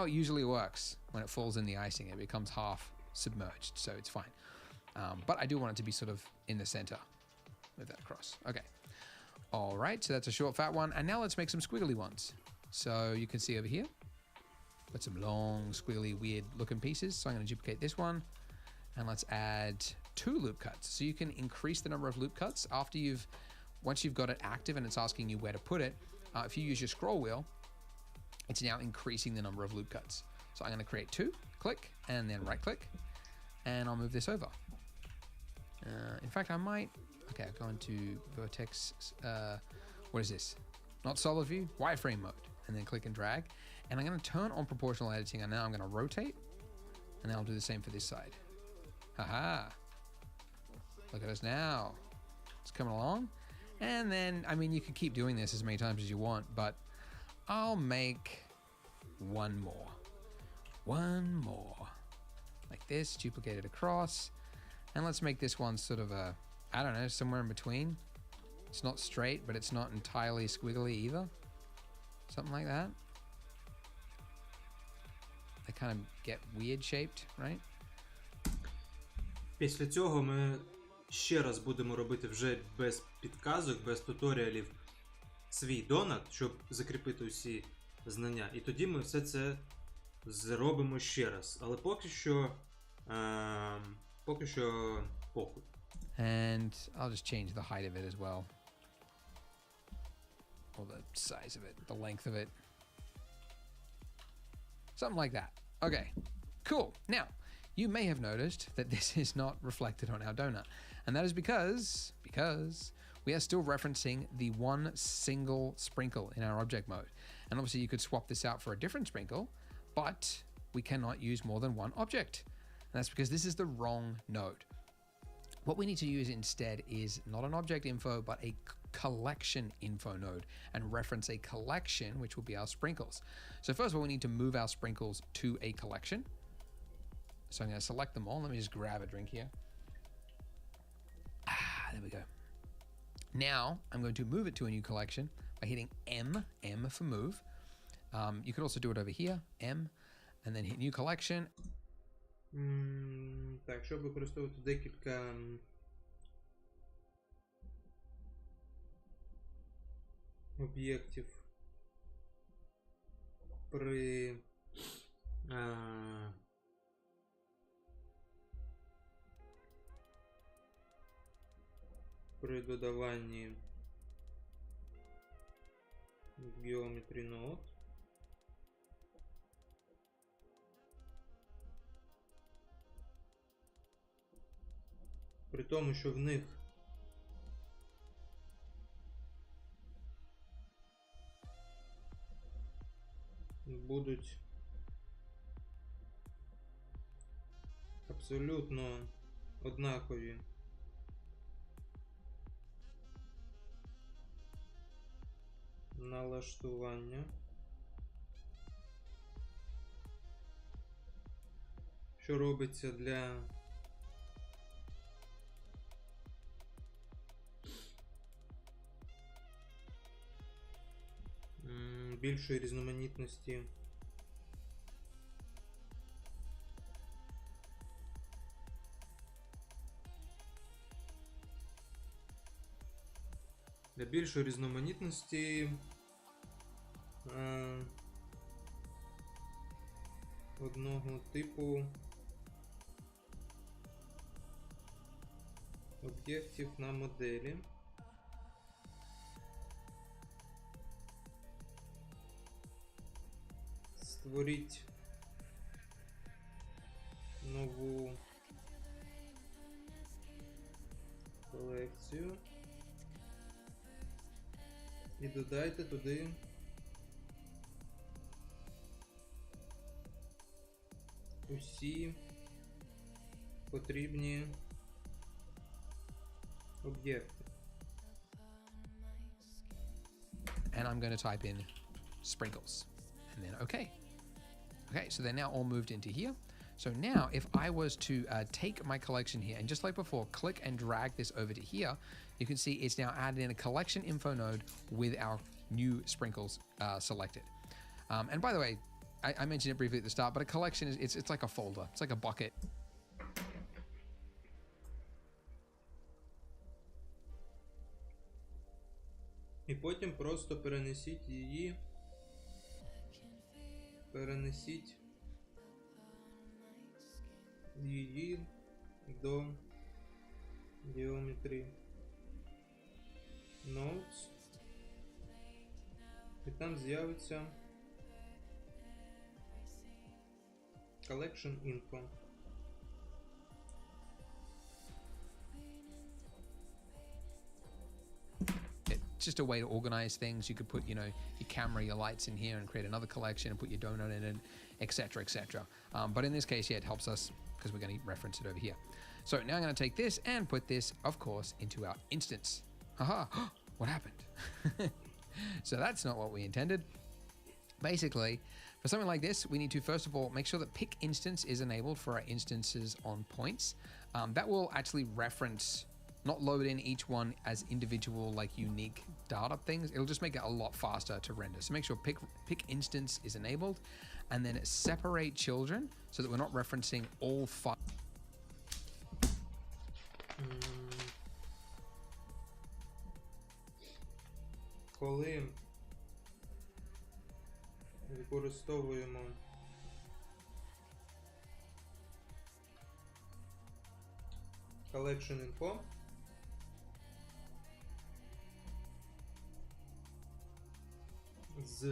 Speaker 2: it usually works when it falls in the icing. It becomes half submerged, so it's fine. But I do want it to be sort of in the center. Move that across. Okay. All right, so that's a short, fat one. And now let's make some squiggly ones. So you can see over here, got some long, squiggly, weird looking pieces. So I'm going to duplicate this one. And let's add 2 loop cuts. So you can increase the number of loop cuts after once you've got it active and it's asking you where to put it. If you use your scroll wheel, it's now increasing the number of loop cuts. So I'm going to create 2, click, and then right click. And I'll move this over. In fact, I might, okay, I'll go into vertex, what is this? Not solid view, wireframe mode. and then click and drag. And I'm going to turn on proportional editing, and now I'm going to rotate, and then I'll do the same for this side. Haha. Look at us now. It's coming along. And then, I mean, you could keep doing this as many times as you want, but I'll make one more. One more. Like this, duplicate it across. And let's make this one sort of a, I don't know, somewhere in between. It's not straight, but it's not entirely squiggly either. Something like that. They kind of get weird shaped, right?
Speaker 4: Після цього ми ще раз будемо робити вже без підказок, без туторіалів свій донат, щоб закріпити усі знання. І тоді ми все це зробимо ще раз. Але поки що похуй.
Speaker 2: And I'll just change the height of it as well. Or the size of it, the length of it. Something like that. Okay, cool. Now, you may have noticed that this is not reflected on our donut. And that is because we are still referencing the one single sprinkle in our object mode. And obviously you could swap this out for a different sprinkle, but we cannot use more than one object. And that's because this is the wrong node. What we need to use instead is not an object info, but a collection info node, and reference a collection, which will be our sprinkles. So first of all, we need to move our sprinkles to a collection. So I'm going to select them all. Let me just grab a drink here. There we go. Now I'm going to move it to a new collection by hitting M for move. You could also do it over here, M, and then hit new collection.
Speaker 4: Так, щоб використовувати декілька об'єктів при додаванні Geometry Node. При тому, що в них будуть абсолютно однакові налаштування, що робиться для більшої різноманітності одного типу об'єктів на моделі. Створіть нову колекцію і додайте туди усі потрібні об'єкти.
Speaker 2: And I'm going to type in sprinkles and then okay. Okay, so they're now all moved into here. So now if I was to take my collection here and just like before, click and drag this over to here, you can see it's now added in a collection info node with our new sprinkles selected. And by the way, I mentioned it briefly at the start, but a collection is it's like a folder. It's like a bucket.
Speaker 4: І потім просто перенесіть її до Geometry Nodes. І там з'явиться Collection Info.
Speaker 2: just a way to organize things. You could put, you know, your camera, your lights in here and create another collection and put your donut in it, etc., etc. But in this case, yeah, it helps us because we're going to reference it over here. So now I'm going to take this and put this, of course, into our instance. Haha, what happened? So that's not what we intended. Basically, for something like this, we need to first of all make sure that pick instance is enabled for our instances on points. That will actually reference, not load in each one as individual, like unique data things. It'll just make it a lot faster to render. So make sure pick instance is enabled, and then separate children so that we're not referencing all 5.
Speaker 4: Коли використовуємо collection info, з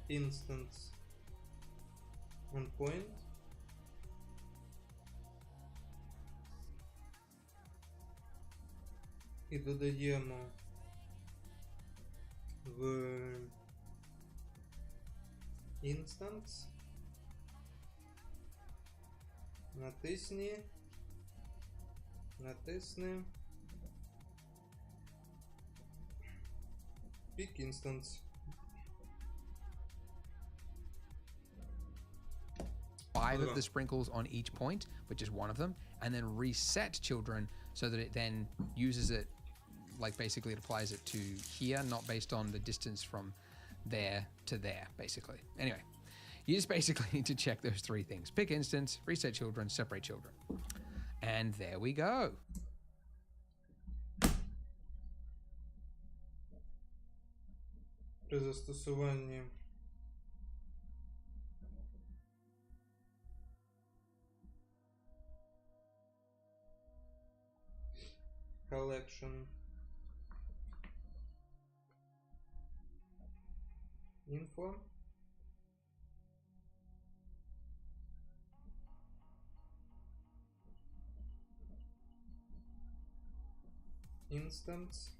Speaker 4: instance on point і додаємо в instance, натисни pick instance.
Speaker 2: 5 of the sprinkles on each point, but just one of them, and then reset children so that it then uses it, like basically it applies it to here, not based on the distance from there to there, basically. Anyway, you just basically need to check those 3 things. Pick instance, reset children, separate children. And there we go.
Speaker 4: При застосуванні collection info instance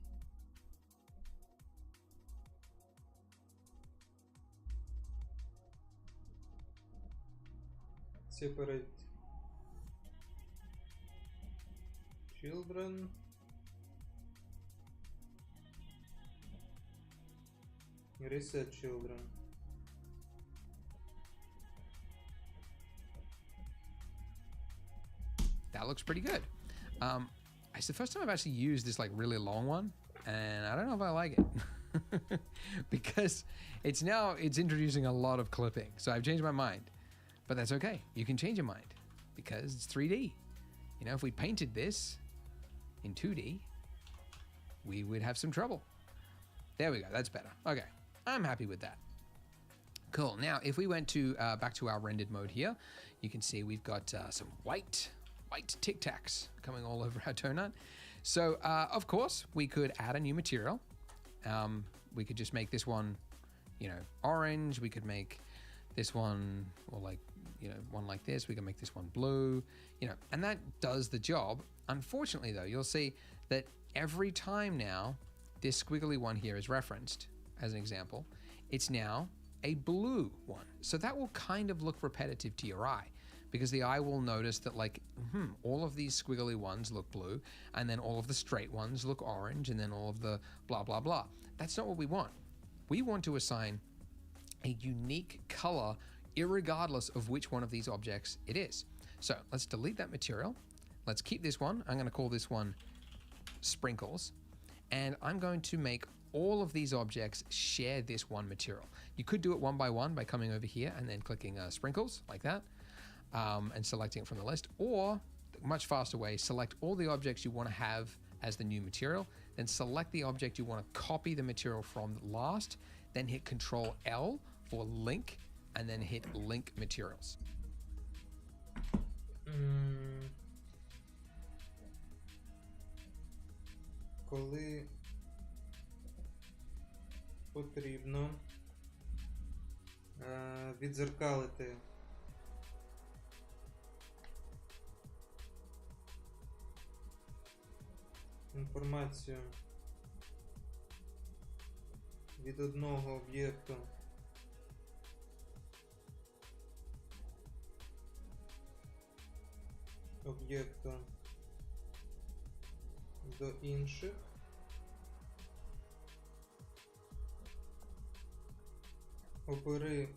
Speaker 4: separate children reset children.
Speaker 2: That looks pretty good. It's the first time I've actually used this like really long one, and I don't know if I like it because it's introducing a lot of clipping. So I've changed my mind, but that's okay. You can change your mind because it's 3D. You know, if we painted this in 2D, we would have some trouble. There we go. That's better. Okay. I'm happy with that. Cool. Now, if we went to back to our rendered mode here, you can see we've got some white Tic Tacs coming all over our donut. So, of course, we could add a new material. We could just make this one, you know, orange. We could make this one, or like, you know, one like this. We can make this one blue, you know, and that does the job. Unfortunately, though, you'll see that every time now this squiggly one here is referenced, as an example, it's now a blue one. So that will kind of look repetitive to your eye, because the eye will notice that like, all of these squiggly ones look blue, and then all of the straight ones look orange, and then all of the blah, blah, blah. That's not what we want. We want to assign a unique color irregardless of which one of these objects it is. So let's delete that material. Let's keep this one. I'm going to call this one sprinkles, and I'm going to make all of these objects share this one material. You could do it one by one by coming over here and then clicking sprinkles like that, and selecting it from the list, or much faster way, select all the objects you want to have as the new material, then select the object you want to copy the material from last, then hit Control L for link, and then hit link materials.
Speaker 4: Коли потрібно відзеркалити інформацію від одного об'єкту до інших. Обери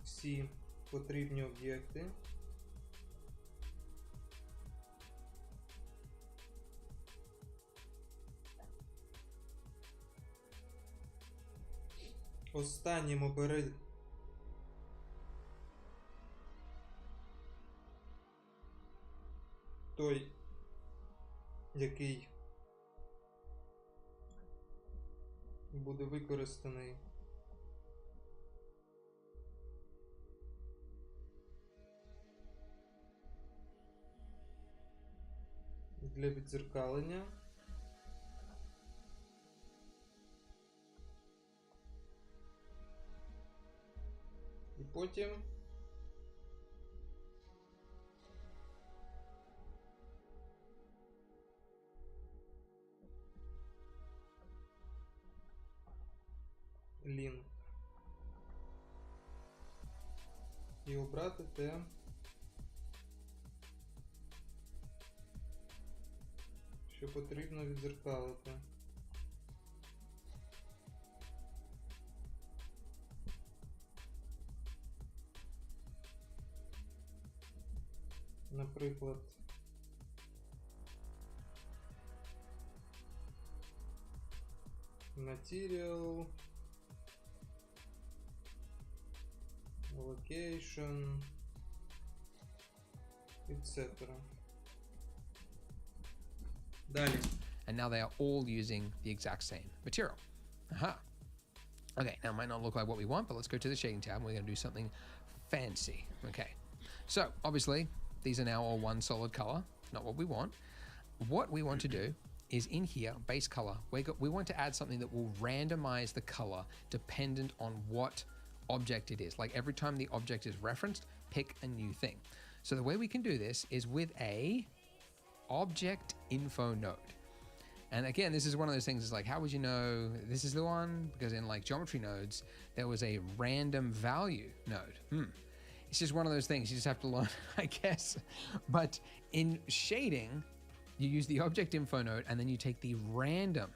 Speaker 4: всі потрібні об'єкти. Останнім обери той, який буде використаний для віддзеркалення. І потім link. І обрати те, що потрібно віддзеркалити. Наприклад, Material, Location, etc. Далі.
Speaker 2: And now they are all using the exact same material. Aha. Okay, now it might not look like what we want, but let's go to the shading tab. We're going to do something fancy. Okay, so obviously these are now all one solid color, not what we want. What we want to do is in here, base color, we want to add something that will randomize the color dependent on what object it is. Like every time the object is referenced, pick a new thing. So the way we can do this is with a object info node. And again, this is one of those things, is like, how would you know this is the one? Because in like geometry nodes, there was a random value node. It's just one of those things you just have to learn, I guess. But in shading, you use the object info node and then you take the random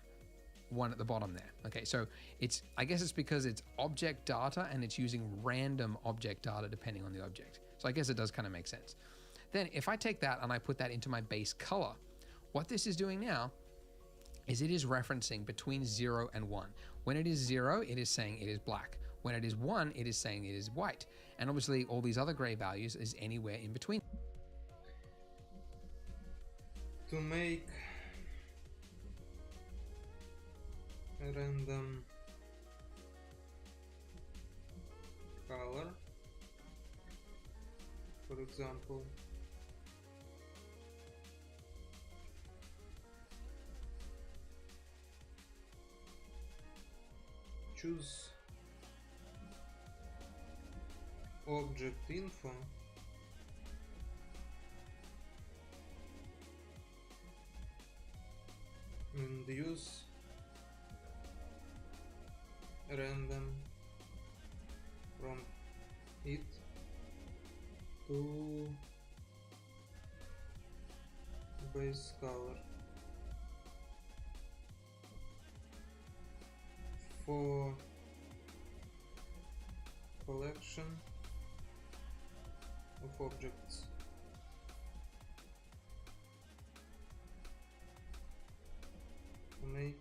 Speaker 2: one at the bottom there. Okay, so it's, I guess it's because it's object data and it's using random object data depending on the object. So I guess it does kind of make sense. Then if I take that and I put that into my base color, what this is doing now is it is referencing between 0 and 1. When it is 0, it is saying it is black. When it is 1, it is saying it is white. And obviously all these other gray values is anywhere in between.
Speaker 4: To make a random color, for example, choose object info and use random from it to base color. For collection of objects, to make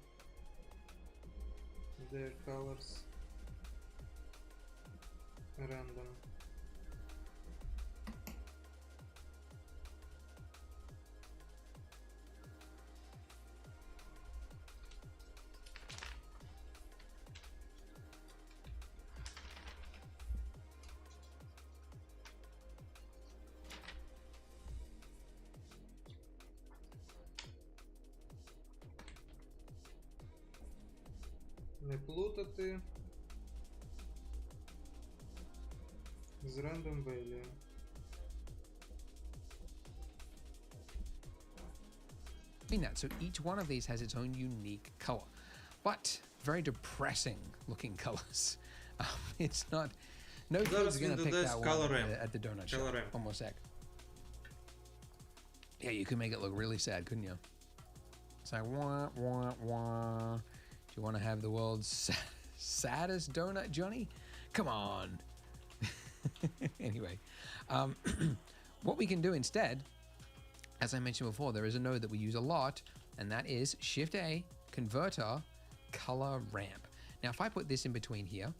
Speaker 4: their colors random. Не плутати з random value.
Speaker 2: doing that. So each one of these has its own unique color, but very depressing looking colors. It's not. No
Speaker 4: Зараз
Speaker 2: kid's gonna
Speaker 4: він
Speaker 2: pick
Speaker 4: додасть
Speaker 2: that one
Speaker 4: color ramp.
Speaker 2: at the donut shop.
Speaker 4: Color ramp.
Speaker 2: One more sec. Yeah, you could make it look really sad, couldn't you? It's like wah wah wah. Do you want to have the world's saddest donut, Johnny? Come on. Anyway, what we can do instead, as I mentioned before, there is a node that we use a lot, and that is Shift A, Converter, Color Ramp. Now, if I put this in between here,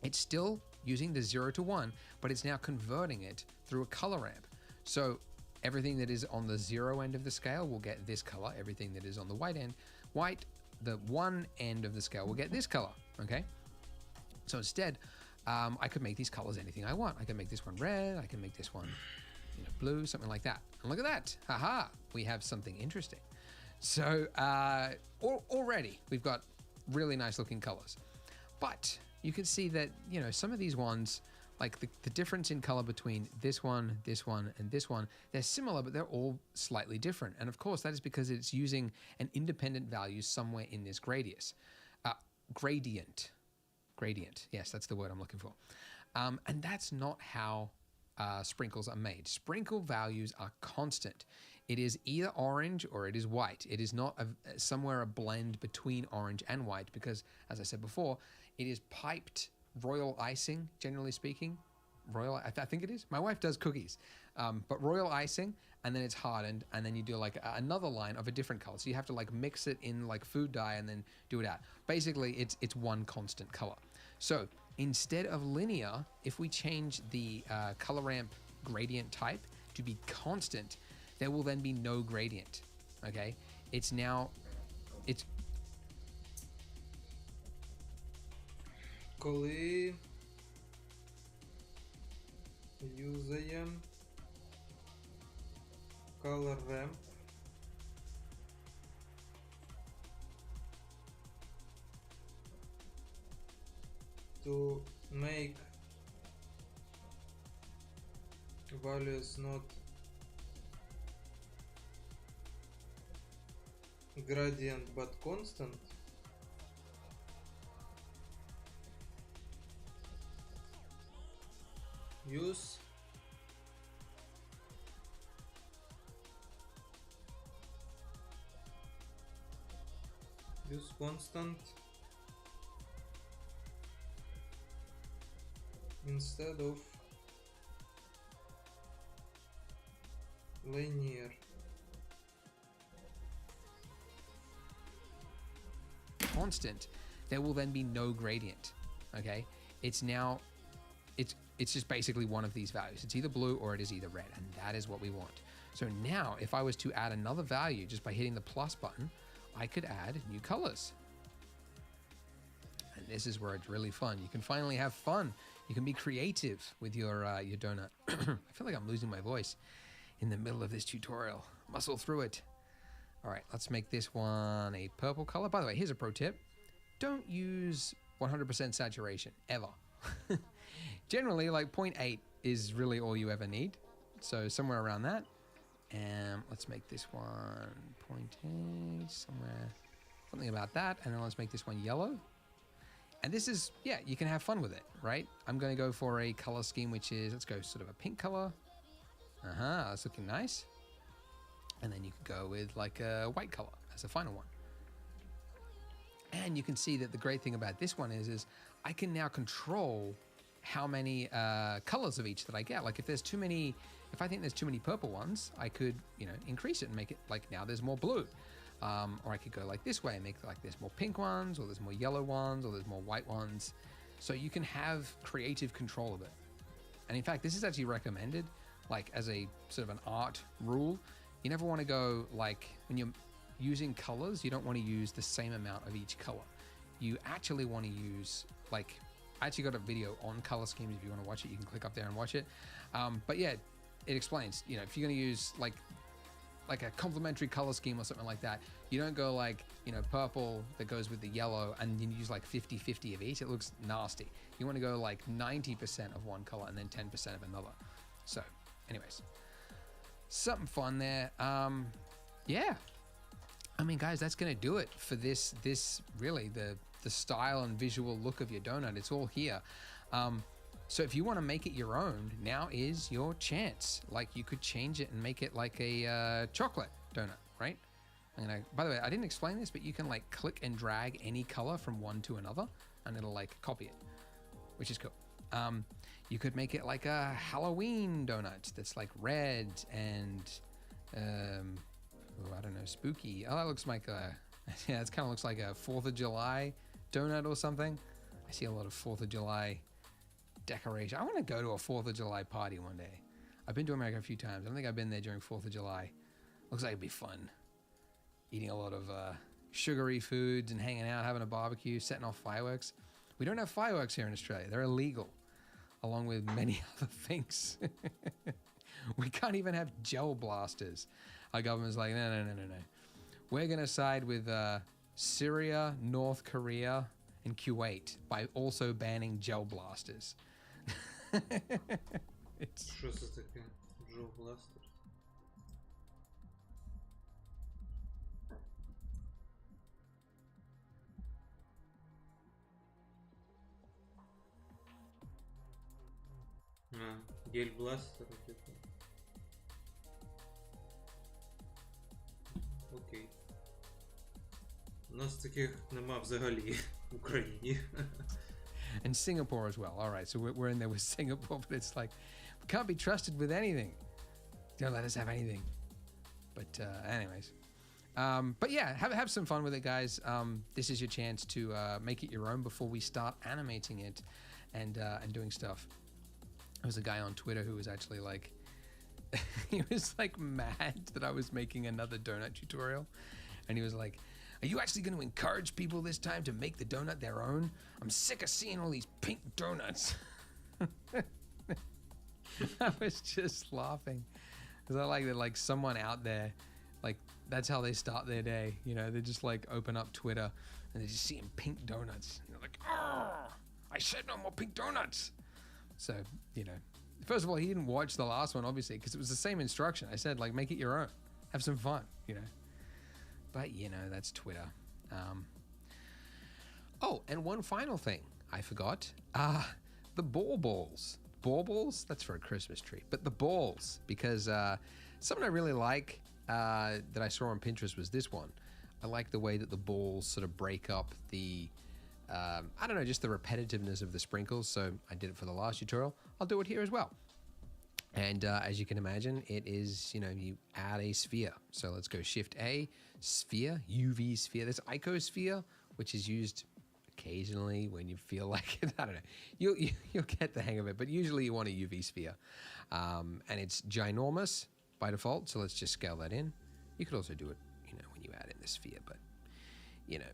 Speaker 2: it's still using the 0 to 1, but it's now converting it through a color ramp. So everything that is on the 0 end of the scale will get this color. Everything that is on the white, the 1 end of the scale will get this color, okay? So instead, I could make these colors anything I want. I can make this one red, I can make this one blue, something like that. And look at that, haha, we have something interesting. So already we've got really nice looking colors. But you can see that, some of these ones, like the difference in color between this one, and this one, they're similar, but they're all slightly different. And of course, that is because it's using an independent value somewhere in this gradient. Yes, that's the word I'm looking for. And that's not how sprinkles are made. Sprinkle values are constant. It is either orange or it is white. It is not somewhere a blend between orange and white because, as I said before, it is piped royal icing, generally speaking. I think it is. My wife does cookies, but royal icing, and then it's hardened, and then you do like another line of a different color. So you have to like mix it in like food dye and then do it out. Basically, it's one constant color. So instead of linear, if we change the color ramp gradient type to be constant, there will then be no gradient. Okay, it's
Speaker 4: Коли юзаємо color ramp, to make values not gradient but constant, use constant instead of linear.
Speaker 2: constant, there will then be no gradient. Okay, it's just basically one of these values. It's either blue or it is either red, and that is what we want. So now if I was to add another value just by hitting the plus button, I could add new colors. And this is where it's really fun. You can finally have fun. You can be creative with your donut. I feel like I'm losing my voice in the middle of this tutorial. Muscle through it. All right, let's make this one a purple color. By the way, here's a pro tip. Don't use 100% saturation, ever. Generally, like 0.8 is really all you ever need. So somewhere around that. And let's make this one 0.8, something about that. And then let's make this one yellow. And this is, yeah, you can have fun with it, right? I'm going to go for a color scheme, which is, let's go sort of a pink color. That's looking nice. And then you can go with like a white color as the final one. And you can see that the great thing about this one is I can now control how many colors of each that I get. Like if I think there's too many purple ones, I could, increase it and make it like now there's more blue. Or I could go like this way and make like there's more pink ones, or there's more yellow ones, or there's more white ones. So you can have creative control of it. And in fact, this is actually recommended like as a sort of an art rule. You never want to go like when you're using colors, you don't want to use the same amount of each color. You actually want to use like, I actually got a video on color schemes. If you want to watch it, you can click up there and watch it. But yeah, it explains, if you're going to use like a complementary color scheme or something like that, you don't go like, purple that goes with the yellow and you use like 50-50 of each. It looks nasty. You want to go like 90% of one color and then 10% of another. So anyways, something fun there. Yeah, I mean, guys, that's gonna do it for this really the style and visual look of your donut. It's all here. So if you want to make it your own, now is your chance. Like, you could change it and make it like a chocolate donut, right? By the way, I didn't explain this, but you can like click and drag any color from one to another, and it'll like copy it, which is cool. You could make it like a Halloween donut that's like red and I don't know, spooky. Oh, that looks like yeah, it kind of looks like a 4th of July donut or something. I see a lot of 4th of July decoration. I want to go to a 4th of July party one day. I've been to America a few times. I don't think I've been there during 4th of July. Looks like it'd be fun. Eating a lot of sugary foods and hanging out, having a barbecue, setting off fireworks. We don't have fireworks here in Australia. They're illegal, along with many other things. We can't even have gel blasters. Our government's like, no. We're going to side with Syria, North Korea, and Kuwait by also banning gel blasters. It's
Speaker 4: Що це таке? Джо Бластер? А, гель бластер, типу. Окей. У нас таких нема взагалі в Україні.
Speaker 2: and Singapore as well. All right, so we're in there with Singapore, but it's like we can't be trusted with anything. Don't let us have anything. But anyways, but yeah, have some fun with it, guys. This is your chance to make it your own before we start animating it and doing stuff. There was a guy on Twitter who was actually like, he was like mad that I was making another donut tutorial, and he was like, "Are you actually going to encourage people this time to make the donut their own? I'm sick of seeing all these pink donuts." I was just laughing because I like that, like, someone out there, like, that's how they start their day. You know, they just like open up Twitter and they're just seeing pink donuts. And they're like, "Oh, I said no more pink donuts." So, you know, first of all, he didn't watch the last one, obviously, because it was the same instruction. I said, like, make it your own. Have some fun, you know. But, you know, that's Twitter. Oh, and one final thing I forgot. The balls. Baubles? That's for a Christmas tree. But the balls, because something I really like that I saw on Pinterest was this one. I like the way that the balls sort of break up the, I don't know, just the repetitiveness of the sprinkles. So I did it for the last tutorial. I'll do it here as well. And as you can imagine, it is, you know, you add a sphere. So let's go Shift A, sphere, UV sphere. There's icosphere, which is used occasionally when you feel like it. I don't know. You'll get the hang of it, but usually you want a UV sphere. And it's ginormous by default, so let's just scale that in. You could also do it, you know, when you add in the sphere, but, you know,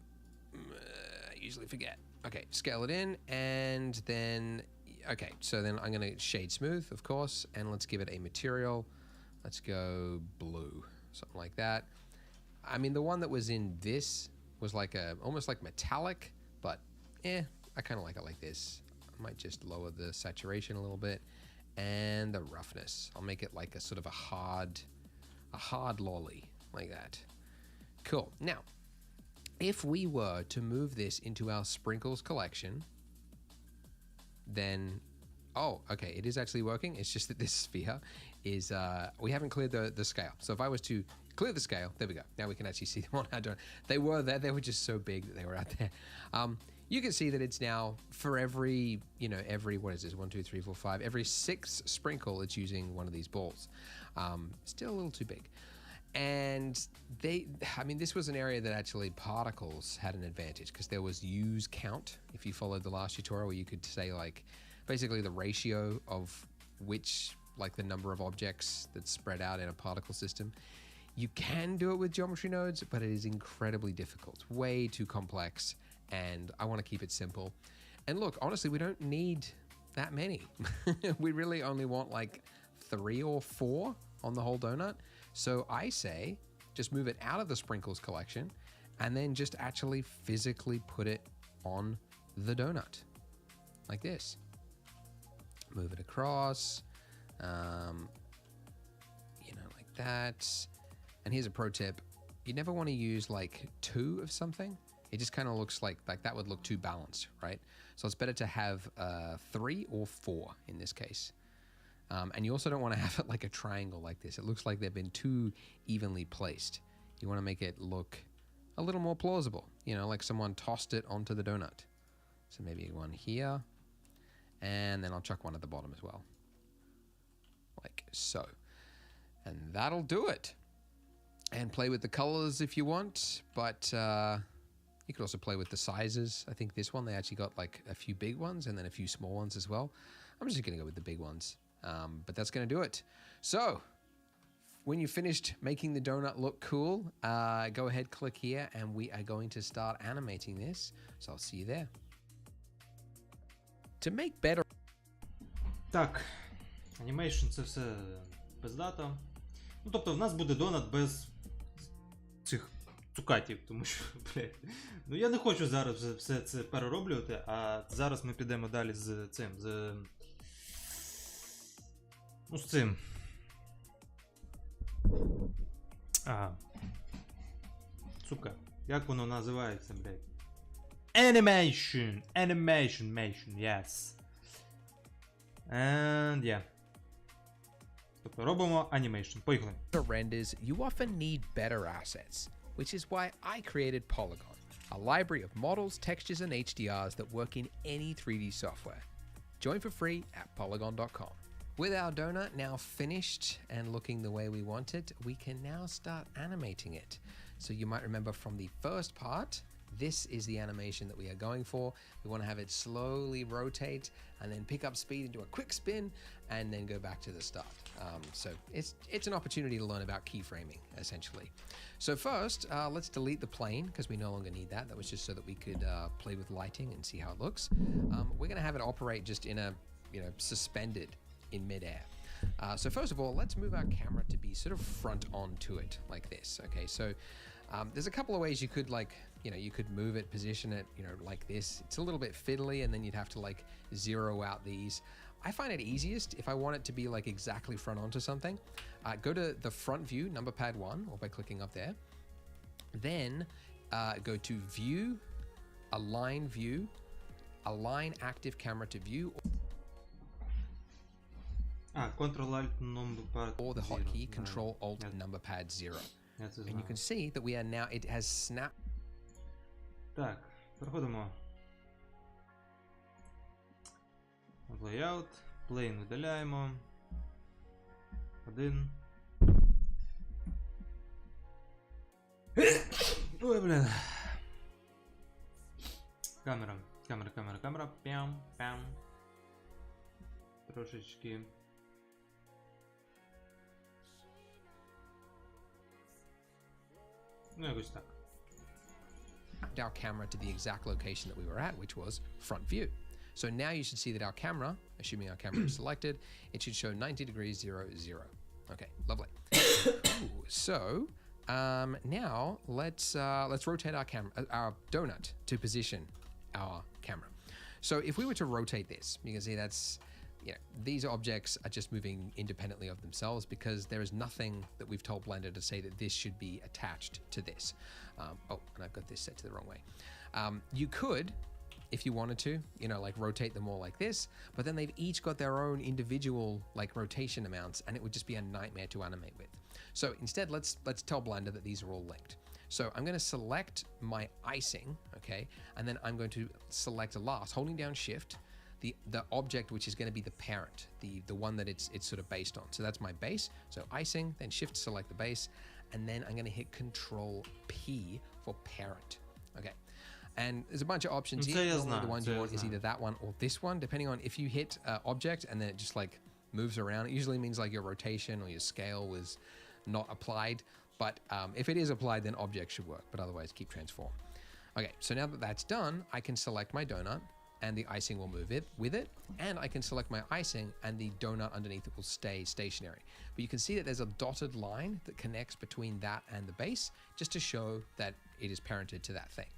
Speaker 2: I usually forget. Okay, scale it in, and then, okay, so then I'm going to shade smooth, of course, and let's give it a material. Let's go blue, something like that. I mean, the one that was in this was like almost like metallic, but I kind of like it like this. I might just lower the saturation a little bit and the roughness. I'll make it like a sort of a hard lolly like that. Cool. Now, if we were to move this into our sprinkles collection, then, oh, okay, it is actually working. It's just that this sphere is, we haven't cleared the scale. So if I was to clear the scale, there we go. Now we can actually see them on our donut. They were there. They were just so big that they were out there. You can see that it's now for every, you know, what is this? 1, 2, 3, 4, 5. Every 6 sprinkle, it's using one of these balls. Still a little too big. And I mean, this was an area that actually particles had an advantage because there was use count. If you followed the last tutorial, where you could say, like, basically the ratio of which, like, the number of objects that's spread out in a particle system. You can do it with geometry nodes, but it is incredibly difficult, way too complex, and I want to keep it simple. And look, honestly, we don't need that many. We really only want like 3 or 4 on the whole donut. So I say, just move it out of the sprinkles collection and then just actually physically put it on the donut, like this. Move it across, you know, like that. And here's a pro tip. you never want to use like 2 of something. It just kind of looks like that would look too balanced, right? So it's better to have 3 or 4 in this case. And you also don't want to have it like a triangle like this. It looks like they've been too evenly placed. You want to make it look a little more plausible, you know, like someone tossed it onto the donut. So maybe one here, and then I'll chuck one at the bottom as well, like so. And that'll do it. And play with the colors if you want, but you could also play with the sizes. I think this one, they actually got like a few big ones and then a few small ones as well. I'm just gonna go with the big ones, but that's gonna do it. So when you finished making the donut look cool, go ahead, click here, and we are going to start animating this. So I'll see you there. To make better.
Speaker 1: Так, анімейшн це все пиздато. Ну, тобто в нас буде донат без цих цукатів, тому що, блядь, ну я не хочу зараз все це перероблювати, а зараз ми підемо далі з цим, ну, з цим. Сука, як воно називається, блядь? Animation, yes. And yeah. Тобто робимо animation. Поїхали.
Speaker 2: Renders, you often need better assets, which is why I created Polygon, a library of models, textures, and HDRs that work in any 3D software. Join for free at polygon.com. With our donut now finished and looking the way we want it, we can now start animating it. So you might remember from the first part, this is the animation that we are going for. We want to have it slowly rotate and then pick up speed into a quick spin and then go back to the start. So it's an opportunity to learn about keyframing, essentially. So first, let's delete the plane because we no longer need that. That was just so that we could play with lighting and see how it looks. We're going to have it operate just in a, suspended in midair. So first of all, let's move our camera to be sort of front on to it like this. Okay, so there's a couple of ways you could you could move it, position it, like this. It's a little bit fiddly, and then you'd have to like zero out these. I find it easiest if I want it to be like exactly front onto something. Go to the front view, number pad 1, or by clicking up there. Then go to view, align active camera to view.
Speaker 1: Ctrl-Alt number
Speaker 2: Or the
Speaker 1: 0.
Speaker 2: hotkey, Control-Alt number pad 0.
Speaker 1: Я це
Speaker 2: And you
Speaker 1: знаю.
Speaker 2: can see that we are now, it has snapped.
Speaker 1: Так, переходимо в layout, plane видаляємо. 1. Ой, блін. Камера. Пям. Трошечки. Ну, якось так.
Speaker 2: Our camera to the exact location that we were at, which was front view. So now you should see that our camera, assuming our camera is selected, it should show 90 degrees 0, 0. Okay, lovely. Ooh, so now let's rotate our donut to position our camera. So if we were to rotate this, you can see that's, these objects are just moving independently of themselves because there is nothing that we've told Blender to say that this should be attached to this. And I've got this set to the wrong way. You could, if you wanted to, like rotate them all like this, but then they've each got their own individual like rotation amounts, and it would just be a nightmare to animate with. So instead, let's tell Blender that these are all linked. So I'm going to select my icing, okay, and then I'm going to select last, holding down Shift, the object which is going to be the parent, the one that it's sort of based on. So that's my base. So icing, then Shift select the base, and then I'm going to hit Control P for parent. Okay. And there's a bunch of options here. Normally the ones you want is either that one or this one, depending on if you hit object and then it just like moves around. It usually means like your rotation or your scale was not applied. But if it is applied, then object should work. But otherwise, keep transform. Okay, so now that that's done, I can select my donut and the icing will move with it. And I can select my icing and the donut underneath it will stay stationary. But you can see that there's a dotted line that connects between that and the base just to show that it is parented to that thing.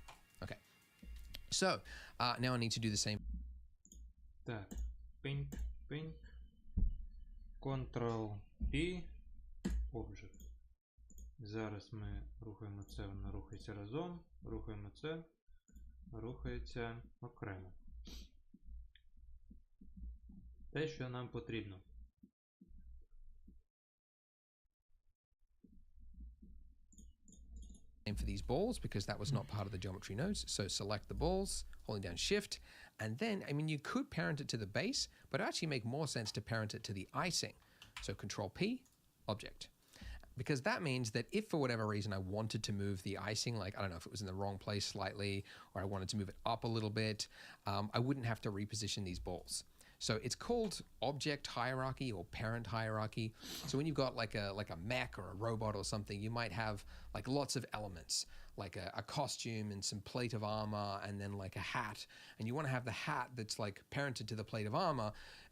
Speaker 2: Okay. So now I need to do the same.
Speaker 1: Так, paint. Ctrl P, object.
Speaker 4: Зараз ми рухаємо це, воно рухається разом, рухаємо це, рухається окремо. Те, що нам потрібно.
Speaker 2: For these balls because that was not part of the geometry nodes. So select the balls, holding down shift, and then, I mean, you could parent it to the base, but it actually make more sense to parent it to the icing. So control P, object. Because that means that if for whatever reason I wanted to move the icing, like, I don't know, if it was in the wrong place slightly, or I wanted to move it up a little bit, I wouldn't have to reposition these balls. So it's called object hierarchy or parent hierarchy. So when you've got like a mech or a robot or something, you might have like lots of elements, like a costume and some plate of armor and then like a hat. And you want to have the hat that's like parented to the plate of armor,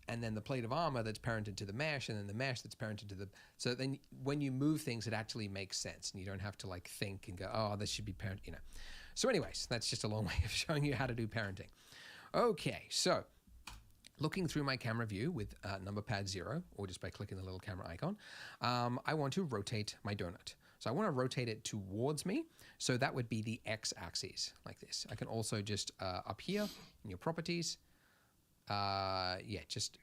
Speaker 2: and then the plate of armor that's parented to the mesh, and then the mesh that's parented to the... So then when you move things, it actually makes sense, and you don't have to like think and go, oh, this should be parent, you know. So anyways, that's just a long way of showing you how to do parenting. Okay, so looking through my camera view with number pad 0, or just by clicking the little camera icon, I want to rotate my donut. So I want to rotate it towards me. So that would be the x-axis, like this. I can also just up here in your properties, just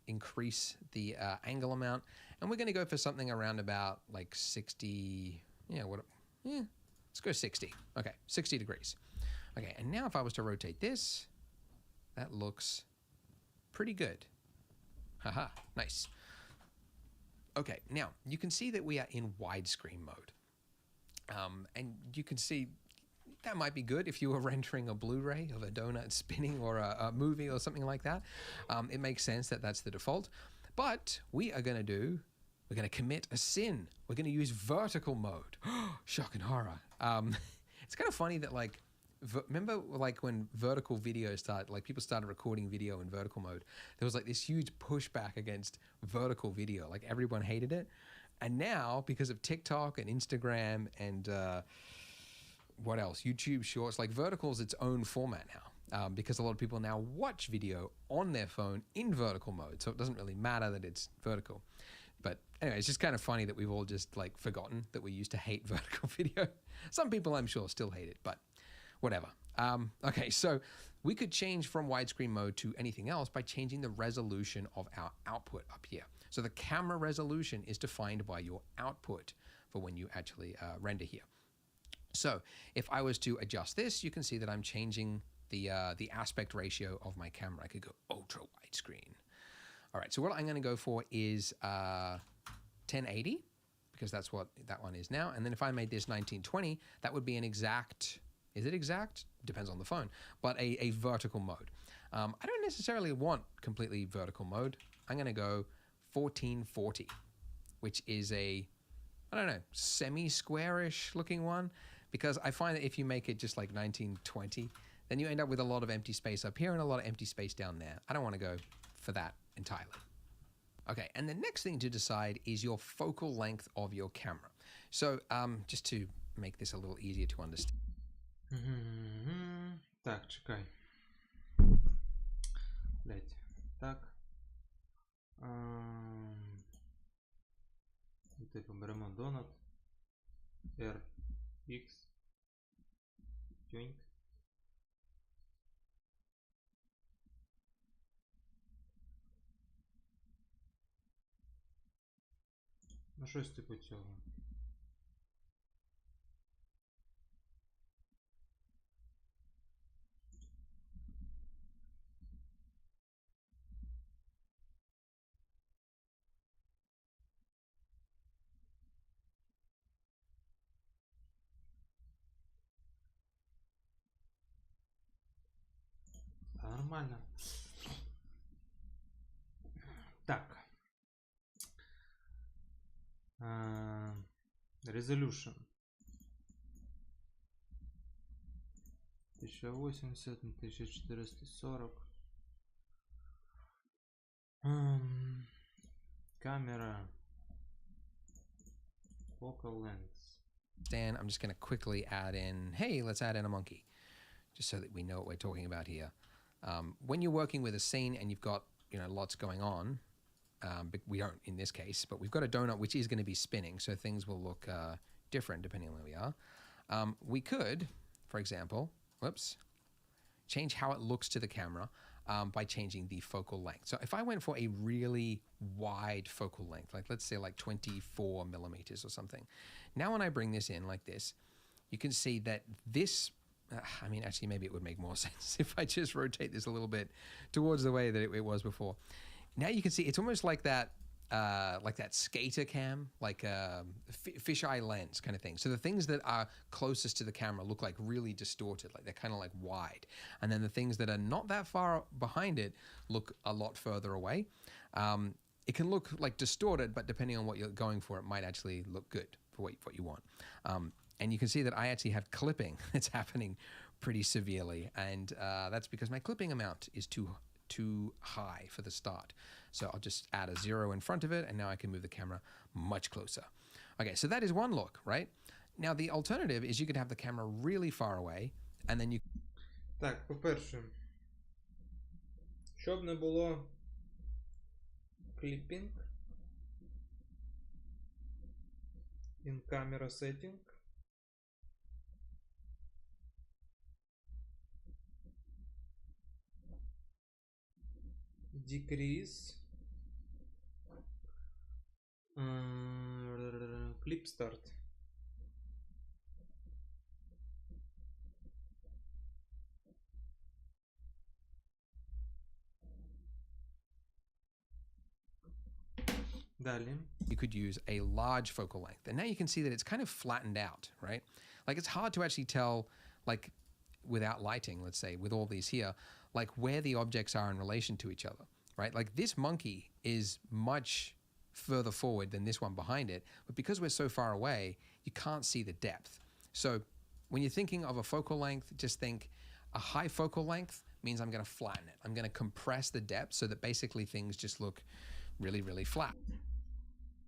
Speaker 2: increase the angle amount. And we're going to go for something around about like 60, let's go 60. Okay, 60 degrees. Okay, and now if I was to rotate this, that looks pretty good. Haha, nice. Okay, now you can see that we are in widescreen mode. And you can see that might be good if you were rendering a Blu-ray of a donut spinning or a movie or something like that. It makes sense that that's the default. But we're going to commit a sin. We're going to use vertical mode. Shock and horror. It's kind of funny that like, remember like when vertical video started, like people started recording video in vertical mode, there was like this huge pushback against vertical video. Like everyone hated it. And now because of TikTok and Instagram and what else? YouTube Shorts, like vertical is its own format now because a lot of people now watch video on their phone in vertical mode. So it doesn't really matter that it's vertical. But anyway, it's just kind of funny that we've all just like forgotten that we used to hate vertical video. Some people I'm sure still hate it, but whatever. Okay, so we could change from widescreen mode to anything else by changing the resolution of our output up here. So the camera resolution is defined by your output for when you actually render here. So if I was to adjust this, you can see that I'm changing the aspect ratio of my camera. I could go ultra widescreen. All right, so what I'm going to go for is 1080 because that's what that one is now. And then if I made this 1920, that would be an exact... Is it exact? Depends on the phone, but a vertical mode. I don't necessarily want completely vertical mode. I'm going to go 1440, which is a, I don't know, semi-squarish looking one, because I find that if you make it just like 1920, then you end up with a lot of empty space up here and a lot of empty space down there. I don't want to go for that entirely. Okay, and the next thing to decide is your focal length of your camera. So just to make this a little easier to understand.
Speaker 4: Так, чекай. Блять. Так. Типу беремо Donut RX Tune. Ну щось типу цього. Нормально. Так. Resolution. 1080 на 1440. Камера. Focal length.
Speaker 2: I'm just going to quickly add in, hey, let's add in a monkey, just so that we know what we're talking about here. When you're working with a scene and you've got, lots going on, but we don't in this case, but we've got a donut which is going to be spinning, so things will look different depending on where we are. We could, for example, change how it looks to the camera by changing the focal length. So if I went for a really wide focal length, like let's say like 24 millimeters or something, now when I bring this in like this, you can see that this, I mean, actually maybe it would make more sense if I just rotate this a little bit towards the way that it was before. Now you can see it's almost like that skater cam, like a fisheye lens kind of thing. So the things that are closest to the camera look like really distorted, like they're kind of like wide. And then the things that are not that far behind it look a lot further away. It can look like distorted, but depending on what you're going for, it might actually look good for what you want. And you can see that I actually have clipping that's happening pretty severely. And that's because my clipping amount is too high for the start. So I'll just add a 0 in front of it, and now I can move the camera much closer. Okay, so that is one look, right? Now the alternative is you could have the camera really far away, and then you...
Speaker 4: Так, по-перше, щоб не було кліпінг, in camera setting, decrease clip start. Далі.
Speaker 2: You could use a large focal length. And now you can see that it's kind of flattened out, right? Like it's hard to actually tell, like without lighting, let's say, with all these here, like where the objects are in relation to each other, right? Like this monkey is much further forward than this one behind it, but because we're so far away, you can't see the depth. So when you're thinking of a focal length, just think a high focal length means I'm going to flatten it. I'm going to compress the depth so that basically things just look really, really flat.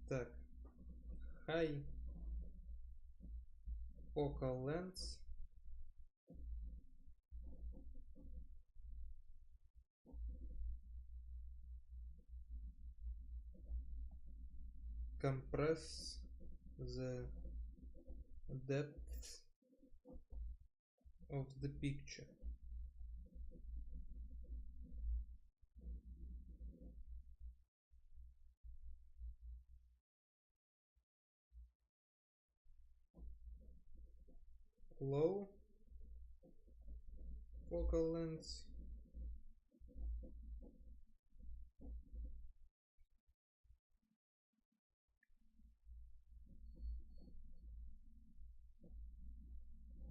Speaker 4: Так. High focal length. Compress the depth of the picture. Low focal length.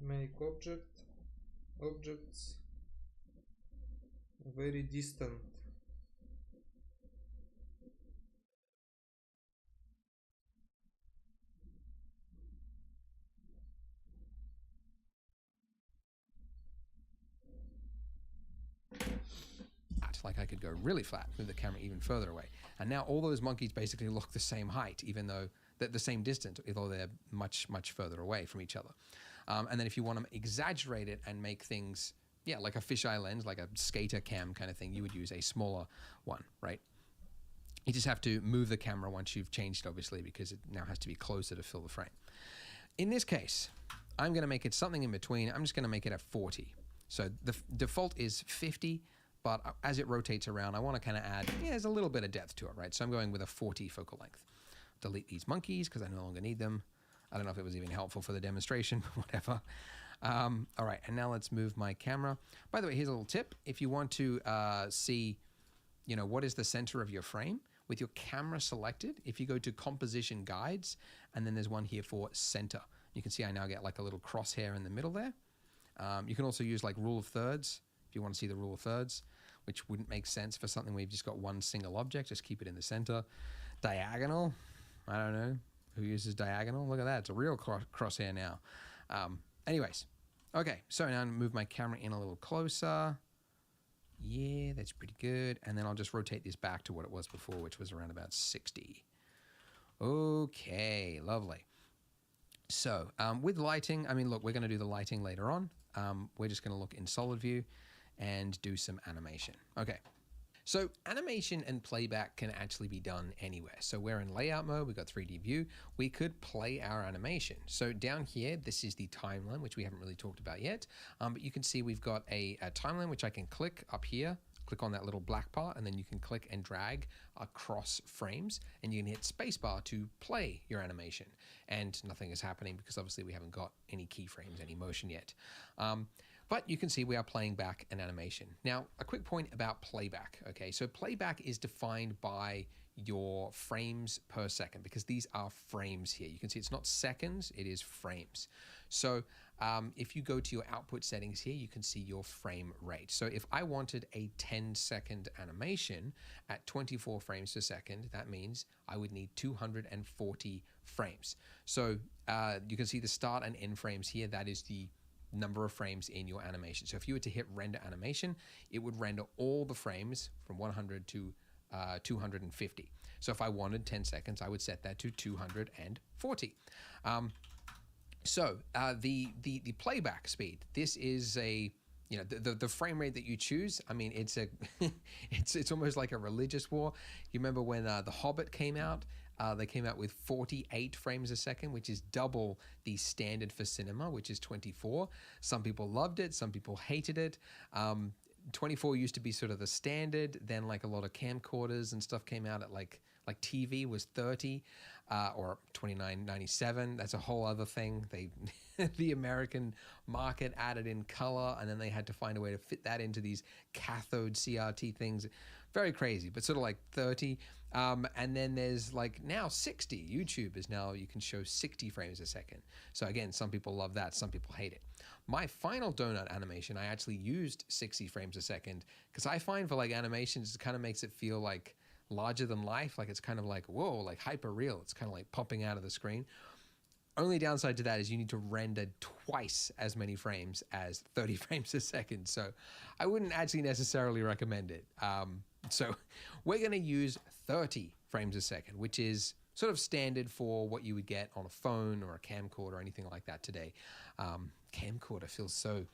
Speaker 4: Make objects very distant.
Speaker 2: Like I could go really flat, move the camera even further away. And now all those monkeys basically look the same height, even though they're the same distance, although they're much, much further away from each other. And then if you want to exaggerate it and make things, yeah, like a fisheye lens, like a skater cam kind of thing, you would use a smaller one, right? You just have to move the camera once you've changed it, obviously, because it now has to be closer to fill the frame. In this case, I'm going to make it something in between. I'm just going to make it at 40. So the default is 50, but as it rotates around, I want to kind of add, yeah, there's a little bit of depth to it, right? So I'm going with a 40 focal length. Delete these monkeys because I no longer need them. I don't know if it was even helpful for the demonstration, but whatever. All right, and now let's move my camera. By the way, here's a little tip. If you want to see, you know, what is the center of your frame, with your camera selected, if you go to composition guides, and then there's one here for center. You can see I now get like a little crosshair in the middle there. You can also use like rule of thirds, if you want to see the rule of thirds, which wouldn't make sense for something where you've just got one single object. Just keep it in the center. Diagonal, I don't know. Who uses diagonal? Look at that. It's a real crosshair now. Anyways, okay. So now I'm going to move my camera in a little closer. Yeah, that's pretty good. And then I'll just rotate this back to what it was before, which was around about 60. Okay, lovely. So with lighting, I mean, look, we're going to do the lighting later on. We're just going to look in solid view and do some animation. Okay. So animation and playback can actually be done anywhere. So we're in layout mode, we've got 3D view, we could play our animation. So down here, this is the timeline, which we haven't really talked about yet. But you can see we've got a timeline, which I can click up here, click on that little black part, and then you can click and drag across frames, and you can hit spacebar to play your animation. And nothing is happening because obviously we haven't got any keyframes, any motion yet. But you can see we are playing back an animation. Now, a quick point about playback. Okay, so playback is defined by your frames per second, because these are frames here. You can see it's not seconds, it is frames. So if you go to your output settings here, you can see your frame rate. So if I wanted a 10-second animation at 24 frames per second, that means I would need 240 frames. So you can see the start and end frames here. That is the number of frames in your animation. So if you were to hit render animation, it would render all the frames from 100 to 250. So if I wanted 10 seconds, I would set that to 240. The playback speed, this is the frame rate that you choose. I mean, it's almost like a religious war. You remember when The Hobbit came out? They came out with 48 frames a second, which is double the standard for cinema, which is 24. Some people loved it, some people hated it. 24 used to be sort of the standard. Then like a lot of camcorders and stuff came out at like TV was 30 or 29.97. That's a whole other thing. The American market added in color, and then they had to find a way to fit that into these cathode CRT things. Very crazy, but sort of like 30. And then there's like now 60. YouTube is now, you can show 60 frames a second. So again, some people love that, some people hate it. My final donut animation, I actually used 60 frames a second, because I find for like animations, it kind of makes it feel like larger than life. Like it's kind of like, whoa, like hyper real. It's kind of like popping out of the screen. Only downside to that is you need to render twice as many frames as 30 frames a second. So I wouldn't actually necessarily recommend it. So we're going to use 30 frames a second, which is sort of standard for what you would get on a phone or a camcorder or anything like that today. Camcorder feels so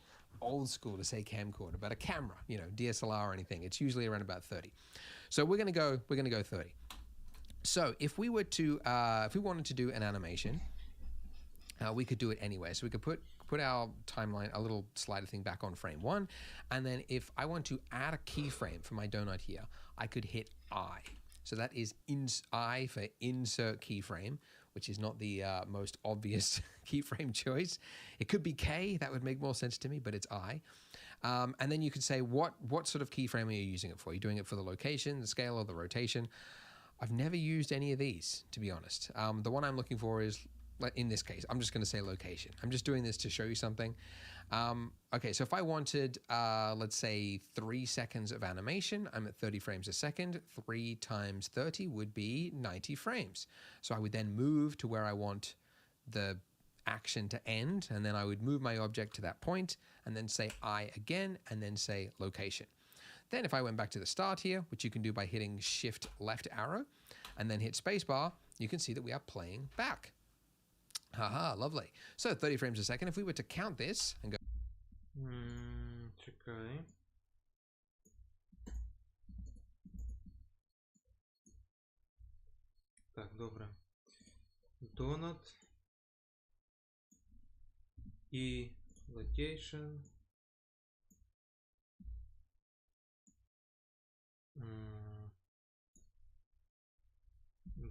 Speaker 2: old school to say camcorder, but a camera, DSLR or anything, it's usually around about 30. So we're going to go 30. So if we were to, if we wanted to do an animation, we could do it anywhere. So we could put our timeline, a little slider thing back on frame 1, and then if I want to add a keyframe for my donut here, I could hit I. So that is I for insert keyframe, which is not the most obvious keyframe choice. It could be K, that would make more sense to me, but it's I. And then you could say what sort of keyframe are you using it for? Are you doing it for the location, the scale, or the rotation? I've never used any of these, to be honest. The one I'm looking for is, in this case, I'm just going to say location. I'm just doing this to show you something. Okay, so if I wanted, let's say 3 seconds of animation, I'm at 30 frames a second. 3 times 30 would be 90 frames. So I would then move to where I want the action to end, and then I would move my object to that point, and then say I again, and then say location. Then if I went back to the start here, which you can do by hitting shift left arrow, and then hit spacebar, you can see that we are playing back. Haha, lovely. So 30 frames a second. If we were to count this and go...
Speaker 4: Чекай. Так, добре. Donut і location.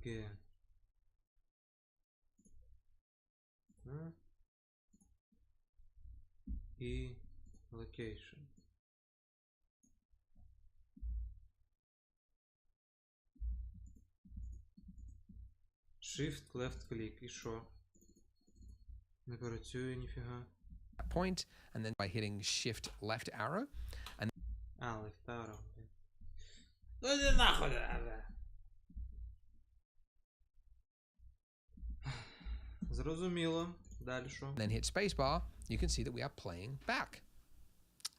Speaker 4: G. І location. Shift, left click. І що? Не працює ніфіга.
Speaker 2: Point, and then by hitting shift left arrow, and
Speaker 4: Left arrow. Ну іди нахуй. Зрозуміло. Далі що?
Speaker 2: then hit spacebar, you can see that we are playing back.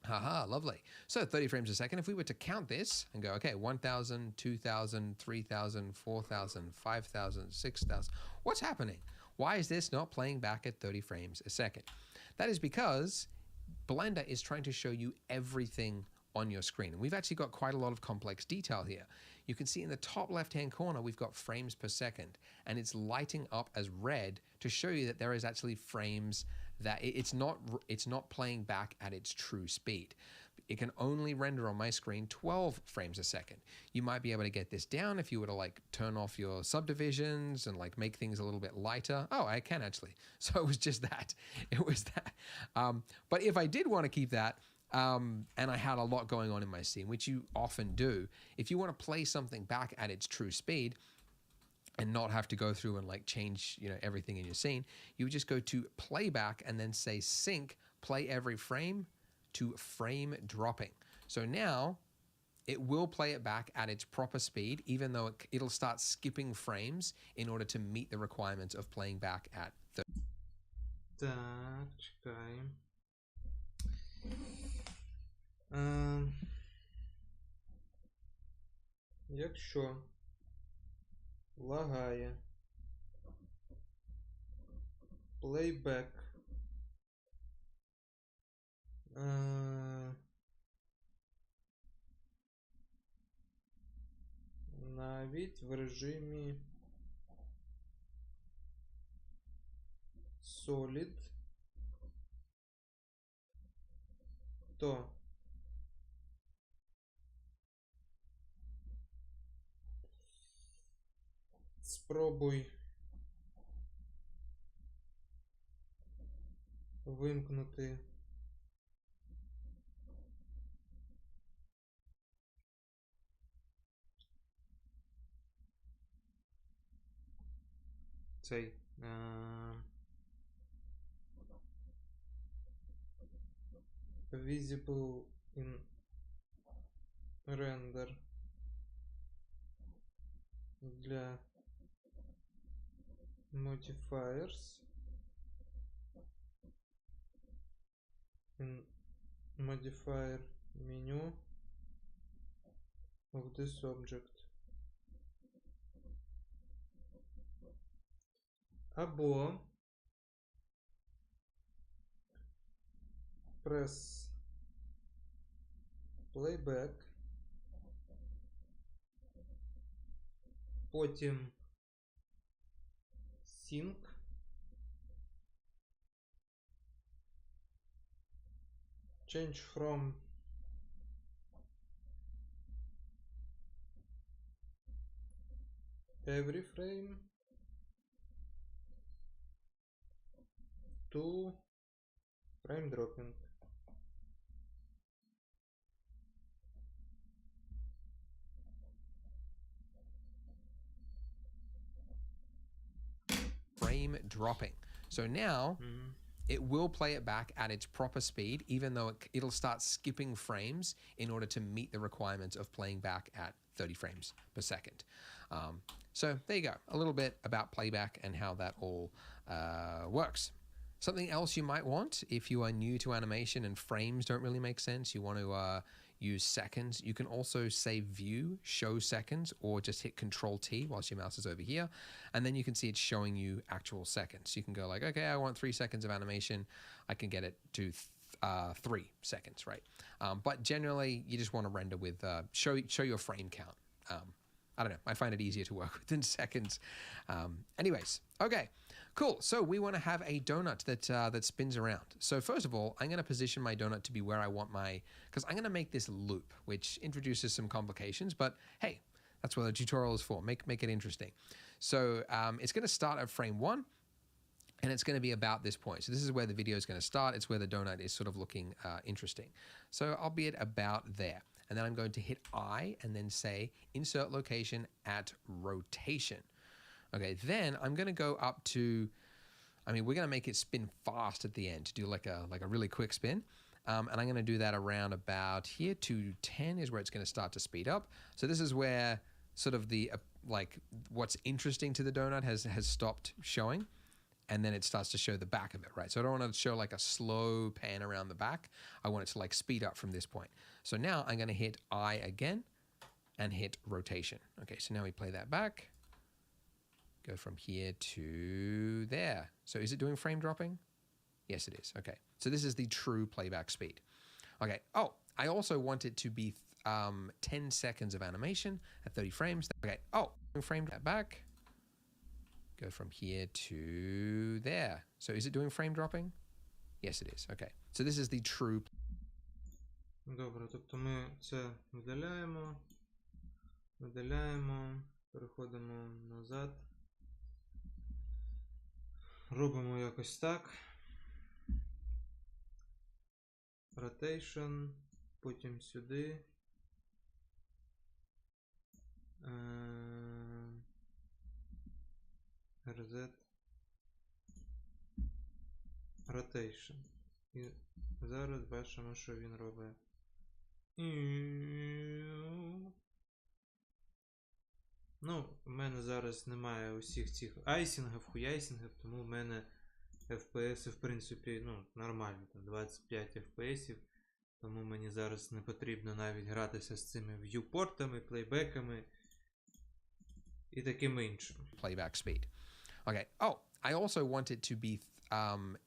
Speaker 2: Haha, lovely. So 30 frames a second. If we were to count this and go, okay, 1,000, 2,000, 3,000, 4,000, 5,000, 6,000, what's happening? Why is this not playing back at 30 frames a second? That is because Blender is trying to show you everything on your screen. And we've actually got quite a lot of complex detail here. You can see in the top left-hand corner, we've got frames per second, and it's lighting up as red to show you that there is actually frames that it's not playing back at its true speed. It can only render on my screen 12 frames a second. You might be able to get this down if you were to like turn off your subdivisions and like make things a little bit lighter. Oh, I can actually. So it was just that. It was that. But if I did want to keep that, and I had a lot going on in my scene, which you often do, if you want to play something back at its true speed and not have to go through and like change, you know, everything in your scene, you would just go to playback and then say sync, play every frame to frame dropping. So now it will play it back at its proper speed, even though it'll start skipping frames in order to meet the requirements of playing back at 30.
Speaker 4: Так, чекаємо. Якщо лагає плейбек навіть в режимі Solid, то спробуй вимкнути цей visible in render для modifiers in modifier menu of this object. Або press playback, потім sync, change from every frame to frame dropping.
Speaker 2: Frame dropping. So now it will play it back at its proper speed, even though it'll start skipping frames in order to meet the requirements of playing back at 30 frames per second. So there you go, a little bit about playback and how that all works. Something else you might want if you are new to animation and frames don't really make sense, you want to use seconds. You can also say view, show seconds, or just hit Control T whilst your mouse is over here. And then you can see it's showing you actual seconds. You can go like, okay, I want 3 seconds of animation. I can get it to 3 seconds, right? But generally, you just want to render with, show your frame count. I don't know, I find it easier to work with than seconds. Anyways, okay, cool. So we want to have a donut that spins around. So first of all, I'm going to position my donut to be where I want my, because I'm going to make this loop, which introduces some complications, but hey, that's what the tutorial is for, make it interesting. So it's going to start at frame 1, and it's going to be about this point. So this is where the video is going to start. It's where the donut is sort of looking interesting. So I'll be at about there. And then I'm going to hit I and then say insert location at rotation. Okay, then I'm going to go up to, I mean, we're going to make it spin fast at the end to do like a really quick spin. And I'm going to do that around about here to 10 is where it's going to start to speed up. So this is where sort of the, like what's interesting to the donut has stopped showing. And then it starts to show the back of it, right? So I don't want to show like a slow pan around the back. I want it to like speed up from this point. So now I'm going to hit I again and hit rotation. Okay, so now we play that back. Go from here to there. So is it doing frame dropping? Yes, it is. Okay, so this is the true playback speed. Okay. Oh, I also want it to be 10 seconds of animation at 30 frames. Okay. Oh, frame that back. Go from here to there. So is it doing frame dropping? Yes, it is. Okay. So this is the true.
Speaker 4: Добре, тобто ми це видаляємо, переходимо назад. Робимо якось так. Rotation, потім сюди. RZ. Rotation. І зараз бачимо, що він робить. Ну, в мене зараз немає усіх цих айсінгів, хуяйсінгів, тому в мене FPS, в принципі, ну, нормально, там 25 FPS, тому мені зараз не потрібно навіть гратися з цими viewpортами, плейбеками і таким іншим.
Speaker 2: Playback speed. Okay. Oh, I also want it to be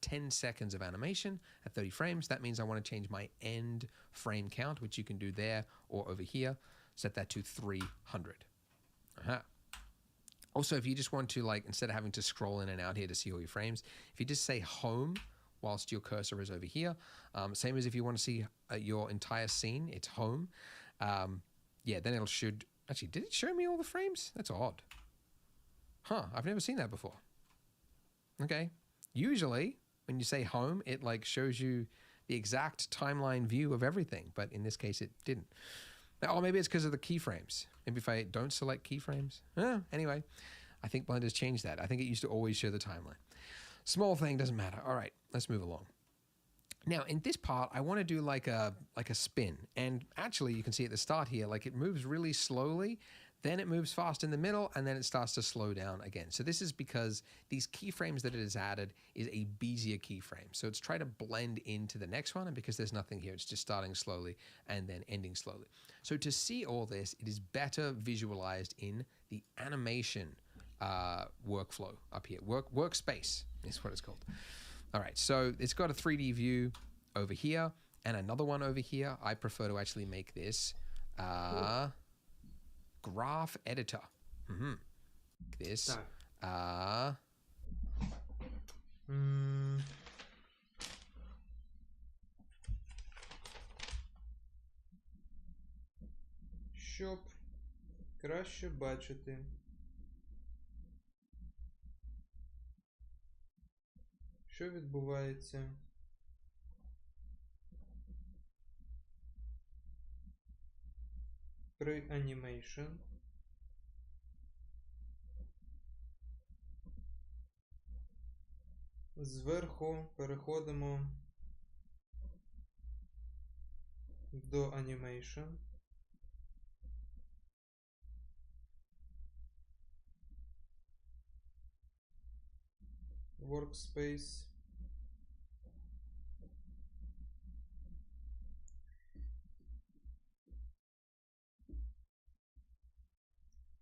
Speaker 2: 10 seconds of animation at 30 frames. That means I want to change my end frame count, which you can do there or over here. Set that to 300. Also, if you just want to, like, instead of having to scroll in and out here to see all your frames, if you just say home whilst your cursor is over here, same as if you want to see your entire scene, it's home. Yeah, then it should... Actually, did it show me all the frames? That's odd. Huh, I've never seen that before. Okay. Usually, when you say home, it like shows you the exact timeline view of everything, but in this case, it didn't. Oh, maybe it's because of the keyframes. Maybe if I don't select keyframes. Anyway, I think Blender's changed that. I think it used to always show the timeline. Small thing, doesn't matter. All right, let's move along. Now, in this part, I want to do like a spin. And actually, you can see at the start here, like it moves really slowly, then it moves fast in the middle, and then it starts to slow down again. So this is because these keyframes that it has added is a Bezier keyframe. So it's trying to blend into the next one, and because there's nothing here, it's just starting slowly and then ending slowly. So to see all this, it is better visualized in the animation workflow up here. Workspace is what it's called. All right, so it's got a 3D view over here and another one over here. I prefer to actually make this graph editor. This.
Speaker 4: Так. Щоб краще бачити. Що відбувається? При animation. Зверху переходимо до animation. Workspace.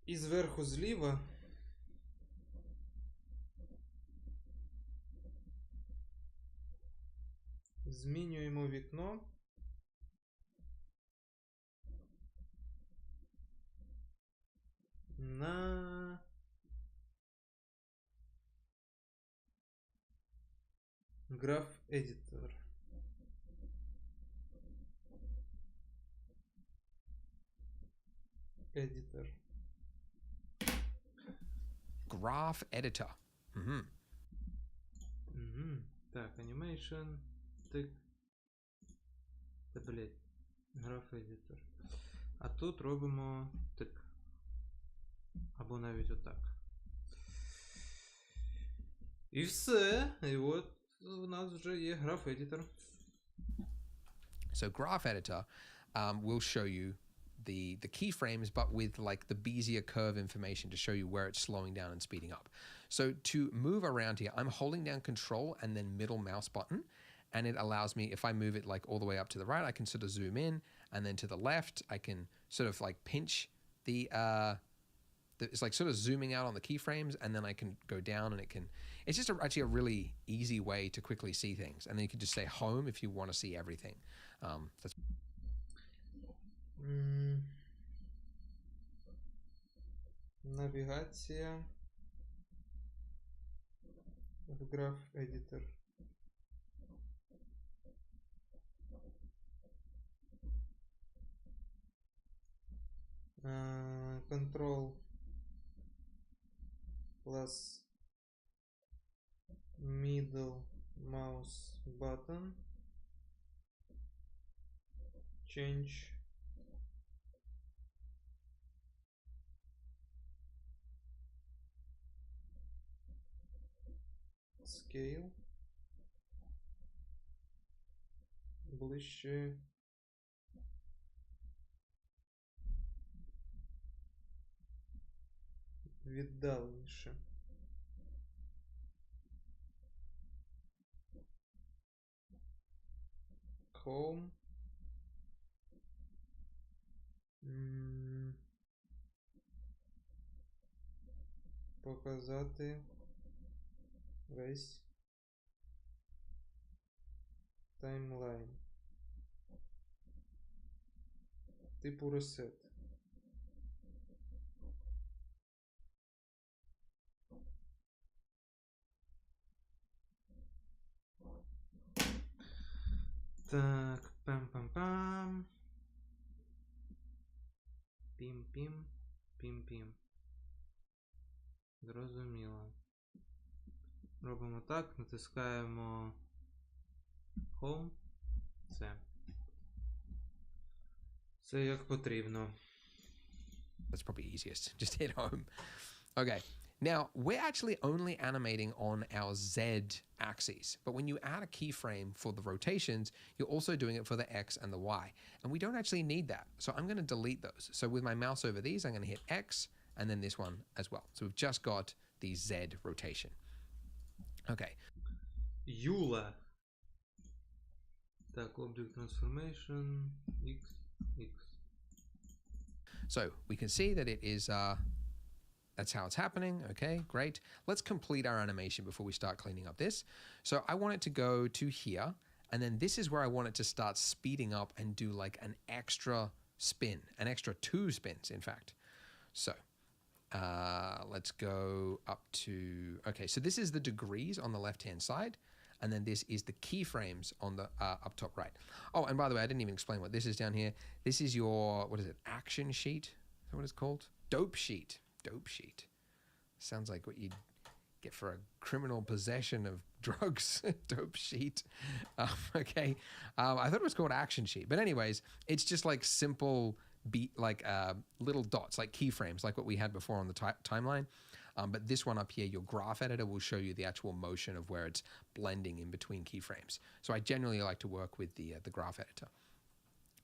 Speaker 4: І зверху зліва змінюємо вікно на Graph Editor.
Speaker 2: Graph editor.
Speaker 4: Так, Animation. Тик. Та, блять. Graph Editor. А тут робимо тик. Або навіть отак. І все. І от у нас вже є Graph Editor.
Speaker 2: So Graph Editor will show you the keyframes, but with like the Bezier curve information to show you where it's slowing down and speeding up. So to move around here, I'm holding down Control and then middle mouse button, and it allows me, if I move it like all the way up to the right, I can sort of zoom in, and then to the left, I can sort of like pinch it's like sort of zooming out on the keyframes, and then I can go down and it's just actually a really easy way to quickly see things. And then you can just say home if you want to see everything. That's
Speaker 4: М, Навігація в Graph Editor. Control plus middle mouse button. Change scale. Ближче. Віддаленіше. Home. Показати весь таймлайн. Типу reset. Так, пам-пам-пам. Пім-пім, пім-пім. Зрозуміло. Робимо так, натискаємо Home. Це як потрібно.
Speaker 2: That's probably easiest. Just hit home. Okay. Now, we're actually only animating on our Z axes. But when you add a keyframe for the rotations, you're also doing it for the X and the Y. And we don't actually need that. So I'm going to delete those. So with my mouse over these, I'm going to hit X and then this one as well. So we've just got the Z rotation. Okay.
Speaker 4: Юла. Так, Object Transformation, X, X.
Speaker 2: So we can see that it is, that's how it's happening. Okay, great. Let's complete our animation before we start cleaning up this. So I want it to go to here, and then this is where I want it to start speeding up and do like an extra spin, an extra 2 spins, in fact. So let's go up to, okay, so this is the degrees on the left-hand side, and then this is the keyframes on the up top right. Oh, and by the way, I didn't even explain what this is down here. This is your, what is it, action sheet? Is that what it's called? Dope sheet. Dope sheet. Sounds like what you'd get for a criminal possession of drugs. Dope sheet. Okay. I thought it was called action sheet. But anyways, it's just like simple beat, like little dots, like keyframes, like what we had before on the timeline. But this one up here, your graph editor will show you the actual motion of where it's blending in between keyframes. So I generally like to work with the graph editor.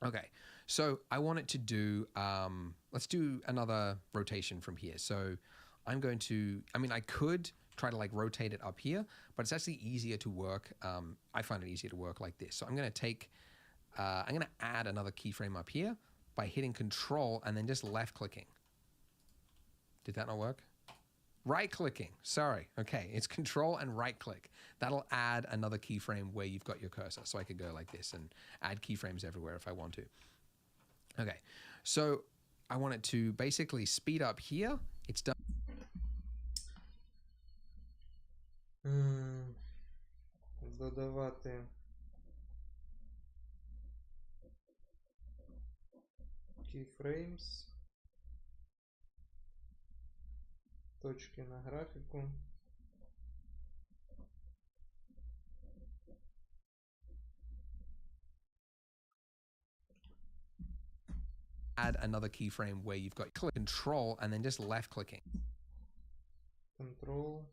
Speaker 2: Okay, so I want it to do, let's do another rotation from here. So I'm going to, I mean, I could try to like rotate it up here, but it's actually easier to work. I find it easier to work like this. So I'm going to take, I'm going to add another keyframe up here by hitting Control and then just left clicking. Did that not work? Right clicking, sorry. Okay, it's Control and right click. That'll add another keyframe where you've got your cursor. So I could go like this and add keyframes everywhere if I want to. Okay, so I want it to basically speed up here. It's done.
Speaker 4: Додавати keyframes. Точки на графіку.
Speaker 2: Add another keyframe where you've got click Control and then just left clicking.
Speaker 4: Control.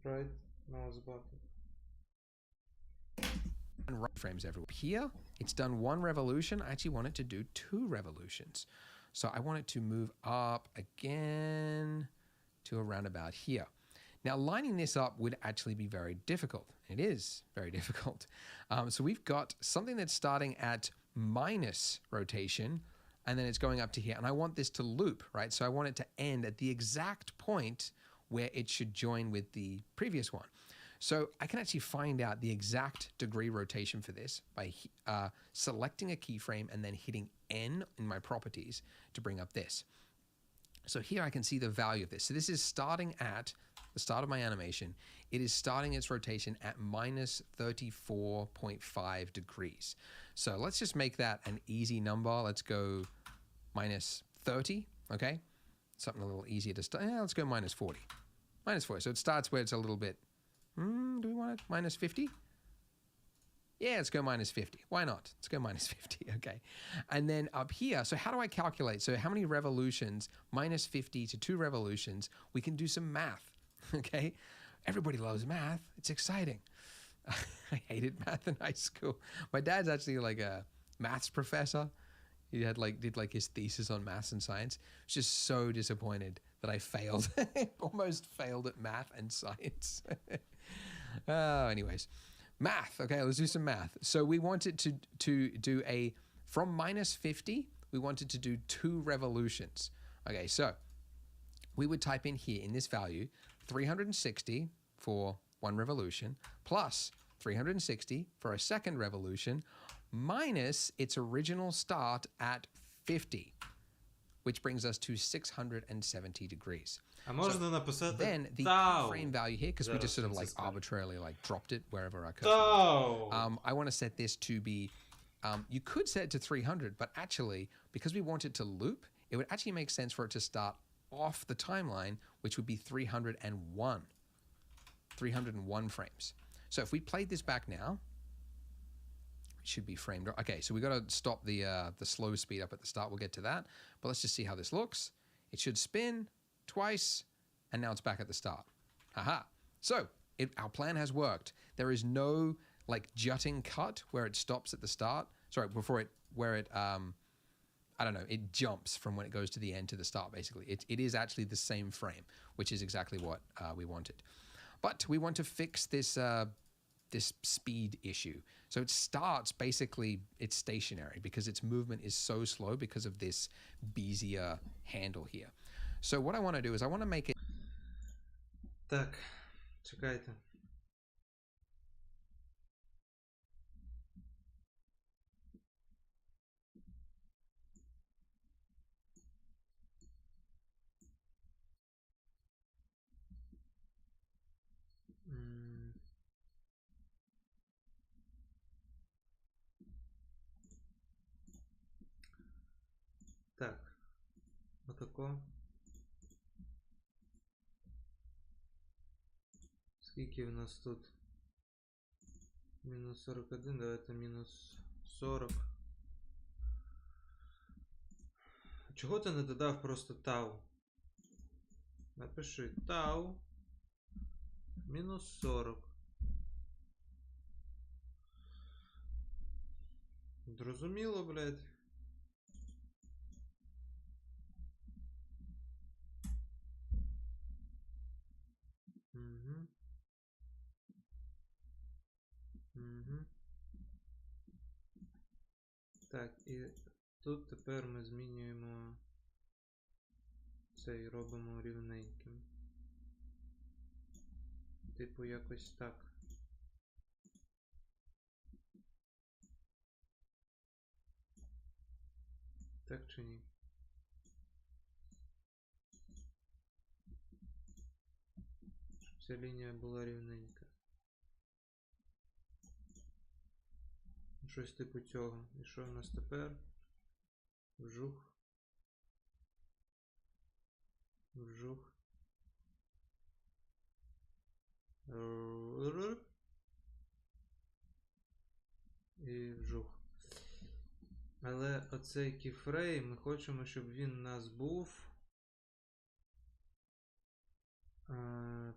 Speaker 4: Right mouse button.
Speaker 2: And right frames everywhere. Here, it's done 1 revolution. I actually want it to do 2 revolutions. So I want it to move up again to around about here. Now, lining this up would actually be very difficult. It is very difficult. So we've got something that's starting at minus rotation, and then it's going up to here. And I want this to loop, right? So I want it to end at the exact point where it should join with the previous one. So I can actually find out the exact degree rotation for this by selecting a keyframe and then hitting N in my properties to bring up this. So here I can see the value of this. So this is starting at the start of my animation. It is starting its rotation at minus 34.5 degrees. So let's just make that an easy number. Let's go minus 30, okay? Something a little easier to start. Yeah, let's go minus 40. Minus 40. So it starts where it's a little bit, do we want it minus 50? Yeah, let's go minus 50. Why not? Let's go minus 50, okay. And then up here, so how do I calculate? So how many revolutions, minus 50 to 2 revolutions, we can do some math, okay? Everybody loves math. It's exciting. I hated math in high school. My dad's actually like a maths professor. He had did his thesis on maths and science. I was just so disappointed that I failed. Almost failed at math and science. Anyways, math. Okay, let's do some math. So we wanted to do from minus 50, we wanted to do 2 revolutions. Okay, so we would type in here in this value 360 for 1 revolution plus 360 for a second revolution minus its original start at 50, which brings us to 670 degrees.
Speaker 4: А можна написати
Speaker 2: Then the
Speaker 4: tau.
Speaker 2: frame value here, because we
Speaker 4: Зараз
Speaker 2: just sort of
Speaker 4: він це скаже.
Speaker 2: arbitrarily dropped it wherever I could.
Speaker 4: Tau!
Speaker 2: I want to set this to be, you could set it to 300, but actually, because we want it to loop, it would actually make sense for it to start off the timeline, which would be 301. 301 frames. So if we played this back now, it should be framed. Okay, so we got to stop the slow speed up at the start. We'll get to that. But let's just see how this looks. It should spin twice, and now it's back at the start. Aha. So our plan has worked. There is no jutting cut where it stops at the start. Sorry, I don't know, it jumps from when it goes to the end to the start, basically. It is actually the same frame, which is exactly what we wanted. But we want to fix this this speed issue. So it starts, basically, it's stationary because its movement is so slow because of this Bezier handle here. So what I want to do is I want to make it...
Speaker 4: Так, чекайте. Так, отако. Скільки в нас тут? Мінус 41, давайте мінус 40. Чого ти не додав просто тау? Напиши тау мінус 40. Зрозуміло, блядь? Угу. Угу. Так, і тут тепер ми змінюємо це і робимо рівненьким. Типу якось так. Так чи ні? Щоб ця лінія була рівненька. Щось типу цього. І що в нас тепер? Вжух. Вжух. І вжух. Але оцей кіфрейм, ми хочемо, щоб він у нас був.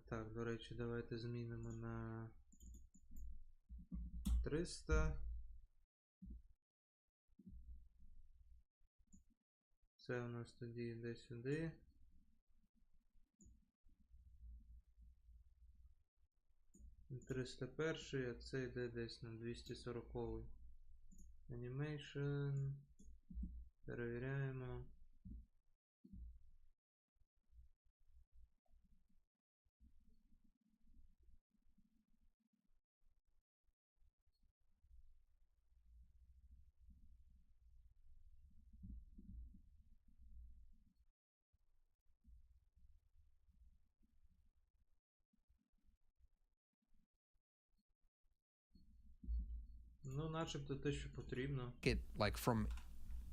Speaker 4: Так, до речі, давайте змінимо на 300. Це у нас тоді йде сюди. На 301, а це йде десь на 240. Animation. Перевіряємо. Ну, начебто те, що потрібно.
Speaker 2: It like from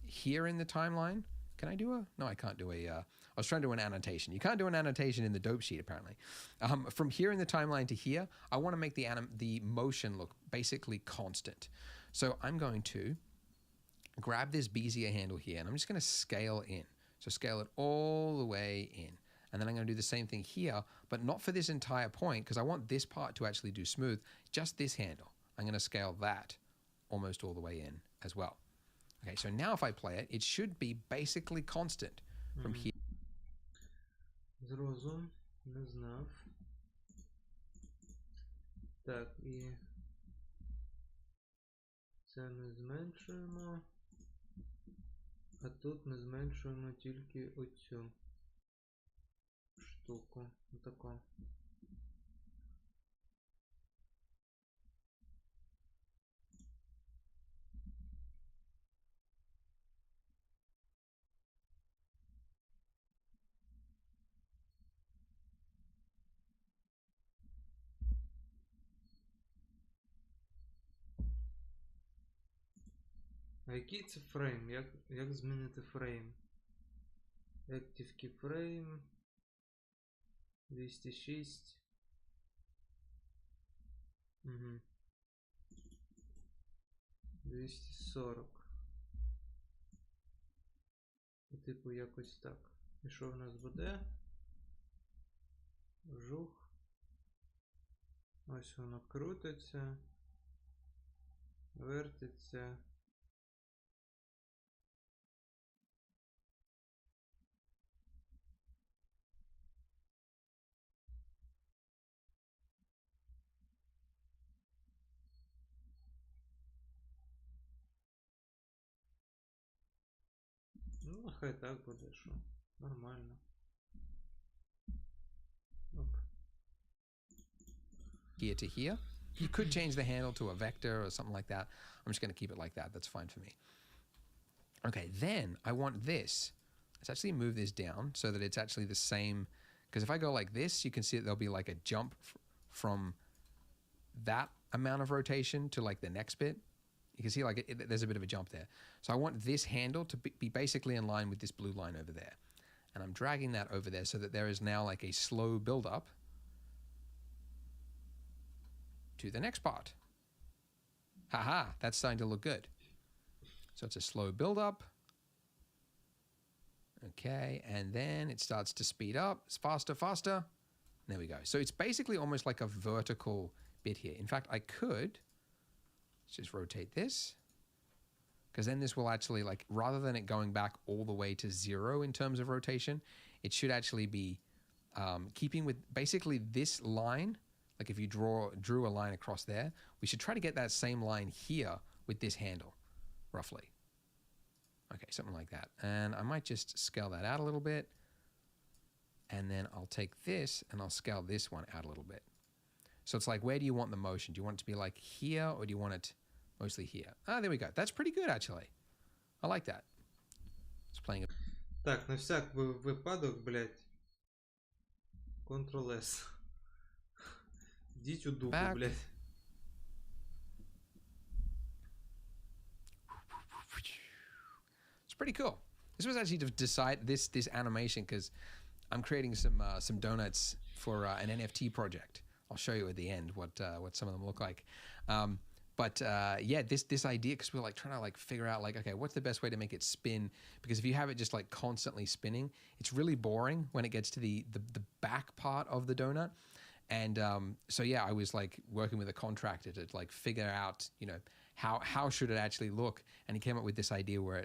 Speaker 2: here in the timeline. Can I do a? No, I can't do a. I was trying to do an annotation. You can't do an annotation in the dope sheet apparently. From here in the timeline to here, I want to make the motion look basically constant. So I'm going to grab this Bezier handle here, and I'm just going to scale in. So scale it all the way in. And then I'm going to do the same thing here, but not for this entire point, because I want this part to actually do smooth. Just this handle. I'm going to scale that almost all the way in as well. Okay, so now if I play it, it should be basically constant from here.
Speaker 4: Зрозум, не знав. Так, і це ми зменшуємо. А тут ми зменшуємо тільки оцю штуку. Отако. А який це фрейм? Як змінити фрейм? Active Keyframe 206. Угу. 240. І типу якось так. І що в нас буде? Жух. Ось воно крутиться. Вертиться. Ну, хай так буде, що. Нормально. Оп.
Speaker 2: Here to here. You could change the handle to a vector or something like that. I'm just going to keep it like that. That's fine for me. Okay, then I want this. Let's actually move this down so that it's actually the same. Because if I go like this, you can see that there'll be like a jump from that amount of rotation to like the next bit. You can see like there's a bit of a jump there. So I want this handle to be basically in line with this blue line over there. And I'm dragging that over there so that there is now like a slow build up to the next part. Haha, that's starting to look good. So it's a slow build up. Okay, and then it starts to speed up. It's faster, faster. There we go. So it's basically almost like a vertical bit here. In fact, I could just rotate this, because then this will actually, like, rather than it going back all the way to 0 in terms of rotation, it should actually be keeping with basically this line. Like if you drew a line across there, we should try to get that same line here with this handle, roughly. Okay, something like that. And I might just scale that out a little bit. And then I'll take this and I'll scale this one out a little bit. So it's like, where do you want the motion? Do you want it to be like here, or do you want it mostly here? Ah, there we go. That's pretty good, actually. I like that. It's playing a...
Speaker 4: Так, на всяк випадок, блядь. Ctrl-S. Діть у дупу,
Speaker 2: Back.
Speaker 4: блядь.
Speaker 2: It's pretty cool. This was actually to decide this animation because I'm creating some donuts for an NFT project. I'll show you at the end what some of them look like. But yeah, this idea, because we're like trying to like figure out like, okay, what's the best way to make it spin? Because if you have it just like constantly spinning, it's really boring when it gets to the back part of the donut. And so yeah, I was like working with a contractor to like figure out, you know, how should it actually look? And he came up with this idea where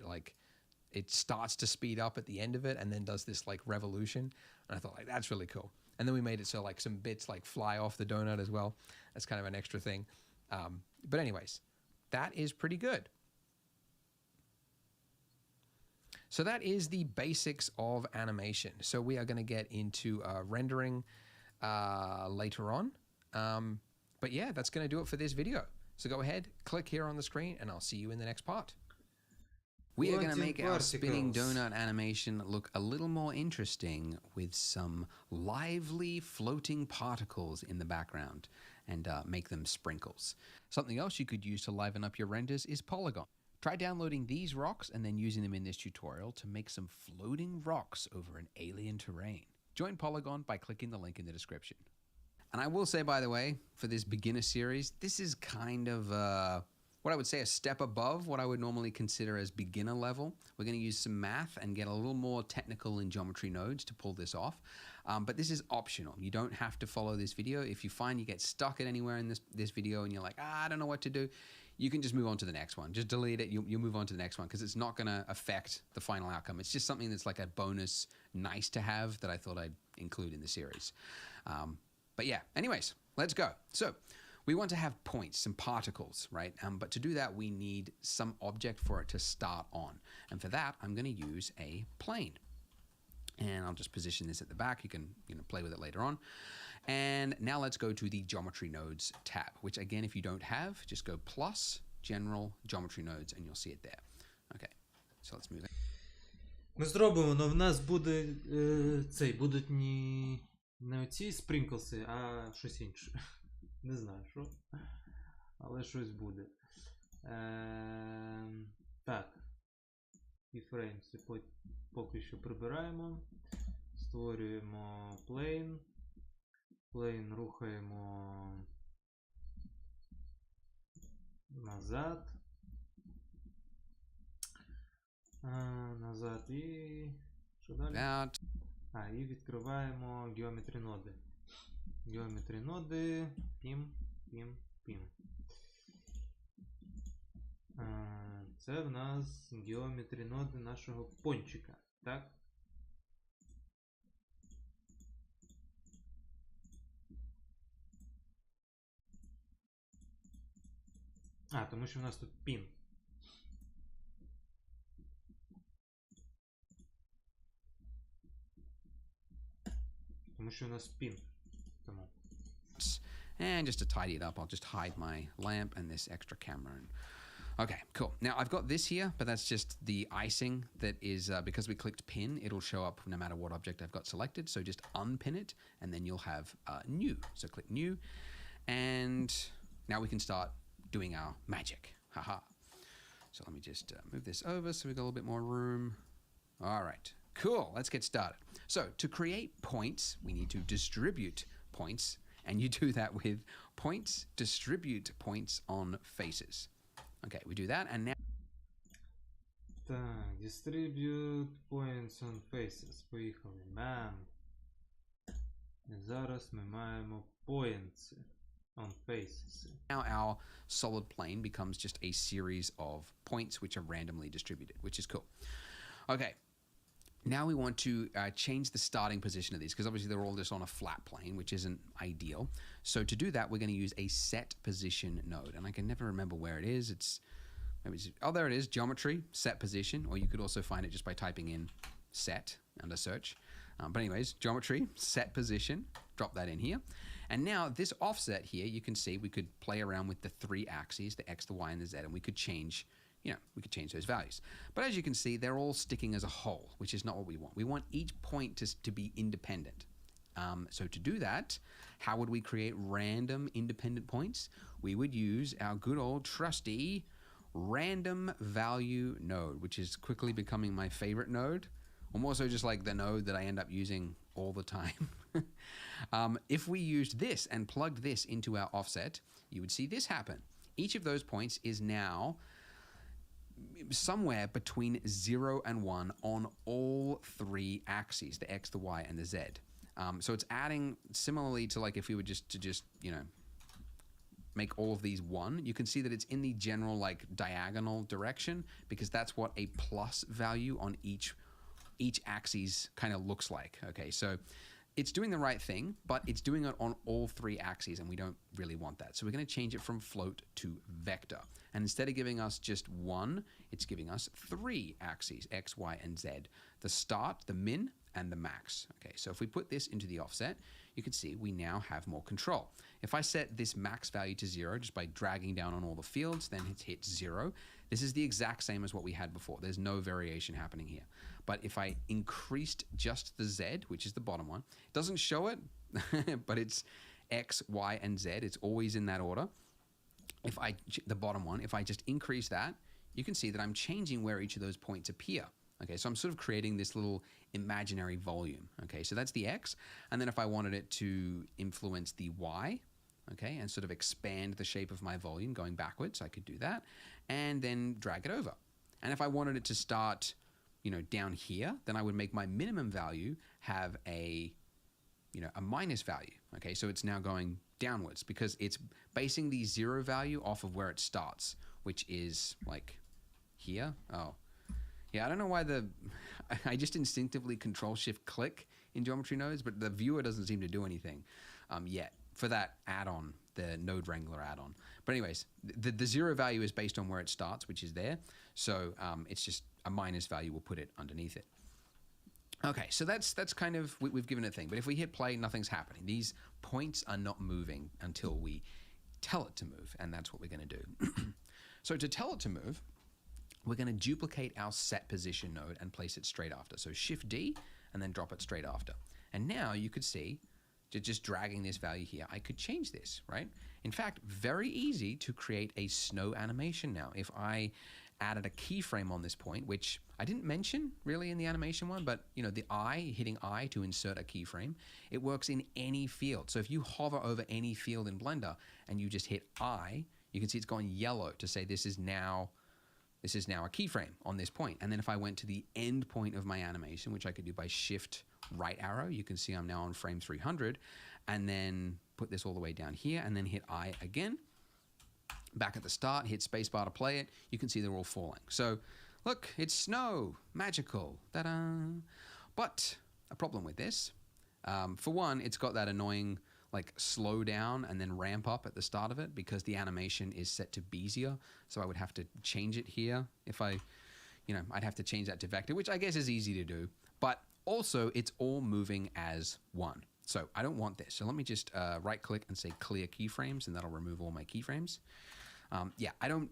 Speaker 2: it starts to speed up at the end of it and then does this like revolution. And I thought like, that's really cool. And then we made it so like some bits like fly off the donut as well. That's kind of an extra thing. But anyways, that is pretty good. So that is the basics of animation. So we are going to get into rendering later on. But yeah, that's going to do it for this video. So go ahead, click here on the screen, and I'll see you in the next part.
Speaker 6: We are going to make our
Speaker 4: Particles.
Speaker 6: spinning donut animation look a little more interesting with some lively floating particles in the background.
Speaker 2: and make them sprinkles. Something else you could use to liven up your renders is Polygon. Try downloading these rocks and then using them in this tutorial to make some floating rocks over an alien terrain. Join Polygon by clicking the link in the description. And I will say, by the way, for this beginner series, this is kind of what I would say a step above what I would normally consider as beginner level. We're going to use some math and get a little more technical in geometry nodes to pull this off. But this is optional. You don't have to follow this video. If you find you get stuck at anywhere in this video and you're like, I don't know what to do, you can just move on to the next one. Just delete it. You'll move on to the next one because it's not going to affect the final outcome. It's just something that's like a bonus nice to have that I thought I'd include in the series. But yeah, anyways, let's go. So we want to have points, some particles, right? But to do that, we need some object for it to start on. And for that, I'm going to use a plane. And I'll just position this at the back. You can play with it later on. And now let's go to the Geometry Nodes tab, which again, if you don't have, just go plus General Geometry Nodes and you'll see it there. Okay, so let's move in.
Speaker 4: Ми зробимо, але в нас буде будуть не оці спринклси, а щось інше. Не знаю, що. Але щось буде. Так. Keyframes поки що прибираємо. Створюємо plane. Plane рухаємо назад. Назад і... Що далі?
Speaker 2: Out.
Speaker 4: І відкриваємо Geometry ноди. Geometry ноди. Пім. Це в нас Geometry ноди нашого пончика. Так? Тому що в нас тут пін. Тому що у нас пін. Тому.
Speaker 2: And just to tidy it up, I'll just hide my lamp and this extra camera. Okay, cool. Now I've got this here, but that's just the icing that is, because we clicked pin, it'll show up no matter what object I've got selected. So just unpin it and then you'll have new. So click new and now we can start doing our magic. Haha. So let me just move this over so we've got a little bit more room. All right, cool. Let's get started. So to create points, we need to distribute points, and you do that with points, distribute points on faces. Okay, we do that, and now...
Speaker 4: Так, distribute points on faces. Поїхали. Bam. І зараз ми маємо points on faces.
Speaker 2: Now our solid plane becomes just a series of points which are randomly distributed, which is cool. Okay, now we want to change the starting position of these because obviously they're all just on a flat plane, which isn't ideal. So to do that, we're going to use a set position node, and I can never remember where it is. Oh, there it is, geometry, set position, or you could also find it just by typing in set under search. But anyways, geometry, set position, drop that in here. And now this offset here, you can see we could play around with the three axes, the X, the Y, and the Z, and we could change, we could change those values. But as you can see, they're all sticking as a whole, which is not what we want. We want each point to be independent. So to do that, how would we create random independent points? We would use our good old trusty random value node, which is quickly becoming my favorite node. Or more so just like the node that I end up using all the time. If we used this and plugged this into our offset, you would see this happen. Each of those points is now somewhere between 0 and 1 on all three axes, the X, the Y, and the Z. So it's adding similarly to like if we were just make all of these 1, you can see that it's in the general like diagonal direction because that's what a plus value on each axis kind of looks like. Okay, so it's doing the right thing, but it's doing it on all three axes, and we don't really want that. So we're going to change it from float to vector. And instead of giving us just 1, it's giving us 3 axes, X, Y, and Z. The start, the min, and the max. Okay, so if we put this into the offset, you can see we now have more control. If I set this max value to 0 just by dragging down on all the fields, then it hits 0. This is the exact same as what we had before. There's no variation happening here. But if I increased just the Z, which is the bottom one, it doesn't show it, but it's X, Y, and Z. It's always in that order. If I, the bottom one, if I just increase that, you can see that I'm changing where each of those points appear. Okay, so I'm sort of creating this little imaginary volume. Okay, so that's the X. And then if I wanted it to influence the Y, okay, and sort of expand the shape of my volume going backwards, I could do that and then drag it over. And if I wanted it to start, you know, down here, then I would make my minimum value have a, you know, a minus value. Okay, so it's now going downwards because it's basing the 0 value off of where it starts, which is like here. Oh, yeah, I don't know why I just instinctively Control-Shift-Click in Geometry Nodes, but the viewer doesn't seem to do anything yet for that add-on, the Node Wrangler add-on. But anyways, the 0 value is based on where it starts, which is there. So it's just a minus value, we'll put it underneath it. Okay, so that's kind of, we've given it a thing. But if we hit play, nothing's happening. These points are not moving until we tell it to move, and that's what we're going to do. So to tell it to move, we're going to duplicate our set position node and place it straight after. So Shift D and then drop it straight after. And now you could see, just dragging this value here, I could change this, right? In fact, very easy to create a snow animation now. If I added a keyframe on this point, which I didn't mention really in the animation one, but you know, the I, hitting I to insert a keyframe, it works in any field. So if you hover over any field in Blender and you just hit I, you can see it's gone yellow to say this is now a keyframe on this point. And then if I went to the end point of my animation, which I could do by Shift right arrow, you can see I'm now on frame 300, and then put this all the way down here and then hit I again. Back at the start, hit spacebar to play it. You can see they're all falling. So look, it's snow, magical, ta-da. But a problem with this, for one, it's got that annoying like slow down and then ramp up at the start of it because the animation is set to Bezier. So I would have to change it here. If I, you know, I'd have to change that to vector, which I guess is easy to do. But also it's all moving as one. So I don't want this. So let me just right click and say clear keyframes, and that'll remove all my keyframes. Yeah, I don't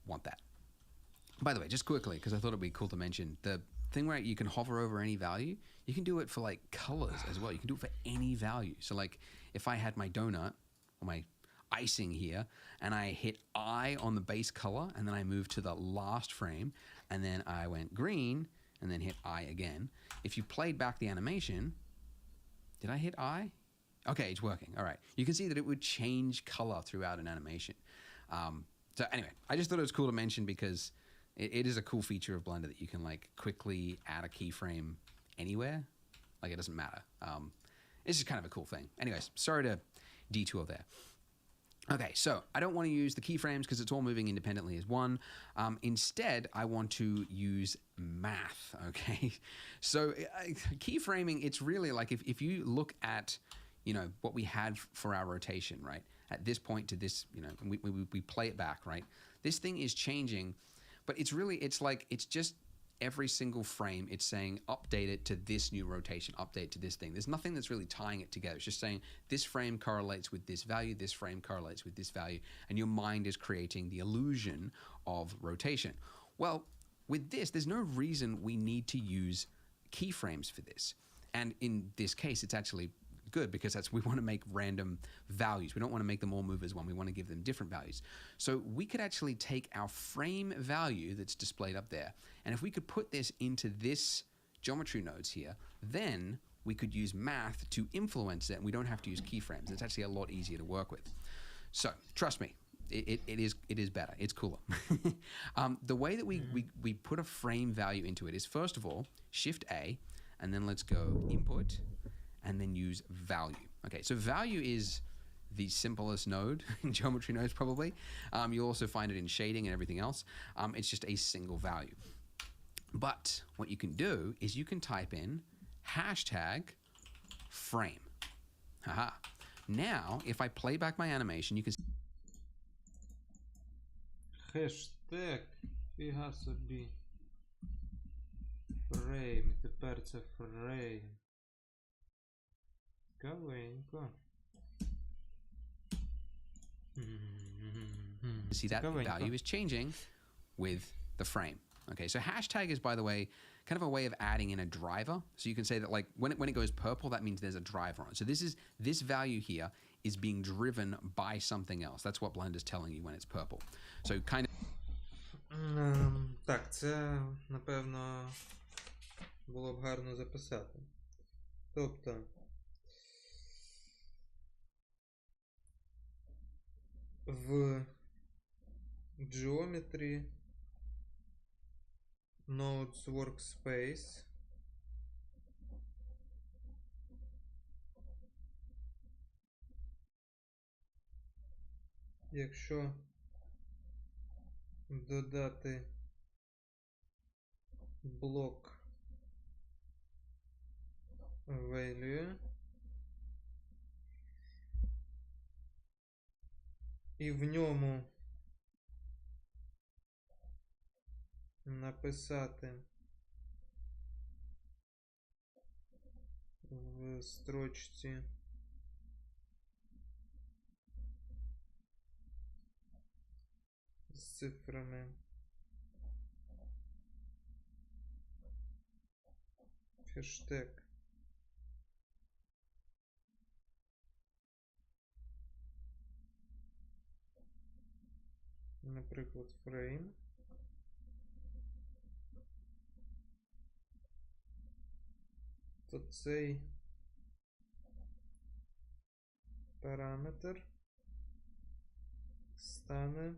Speaker 2: want that. By the way, just quickly, because I thought it'd be cool to mention, the thing where you can hover over any value, you can do it for like colors as well. You can do it for any value. So like if I had my donut or my icing here and I hit I on the base color and then I moved to the last frame and then I went green and then hit I again. If you played back the animation, did I hit I? Okay, it's working. All right. You can see that it would change color throughout an animation. So anyway, I just thought it was cool to mention because it is a cool feature of Blender that you can like quickly add a keyframe anywhere. Like it doesn't matter. It's just kind of a cool thing. Anyways, sorry to detour there. Okay, so I don't want to use the keyframes because it's all moving independently as one. Instead, I want to use math, okay? So keyframing, it's really like if you look at, you know, what we had for our rotation, right? At this point to this, you know, and we play it back, right? This thing is changing, but it's really, it's like, it's just every single frame, it's saying update it to this new rotation, update to this thing. There's nothing that's really tying it together. It's just saying this frame correlates with this value, this frame correlates with this value, and your mind is creating the illusion of rotation. Well, with this, there's no reason we need to use keyframes for this. And in this case, it's actually good because we want to make random values. We don't want to make them all move as one. We want to give them different values. So we could actually take our frame value that's displayed up there, and if we could put this into this geometry nodes here, then we could use math to influence it, and we don't have to use keyframes. It's actually a lot easier to work with. So trust me, it is better. It's cooler. The way that we put a frame value into it is, first of all, Shift A, and then let's go input, and then use value. Okay, so value is the simplest node in geometry nodes probably. You'll also find it in shading and everything else. It's just a single value. But what you can do is you can type in hashtag frame. Haha. Now, if I play back my animation, you can see
Speaker 4: Хештег, фіга собі. Фрейм, тепер це фрейм. Цікавенько.
Speaker 2: see that value is changing with the frame. Okay, so hashtag is, by the way, kind of a way of adding in a driver. So you can say that like when it goes purple, that means there's a driver on it. So this value here is being driven by something else. That's what Blender's telling you when it's purple. So kind of
Speaker 4: Так, це, напевно, було б гарно записати. Тобто, в Geometry Nodes Workspace якщо додати блок value і в ньому написати в строчці з цифрами хештег наприклад frame, то цей параметр стане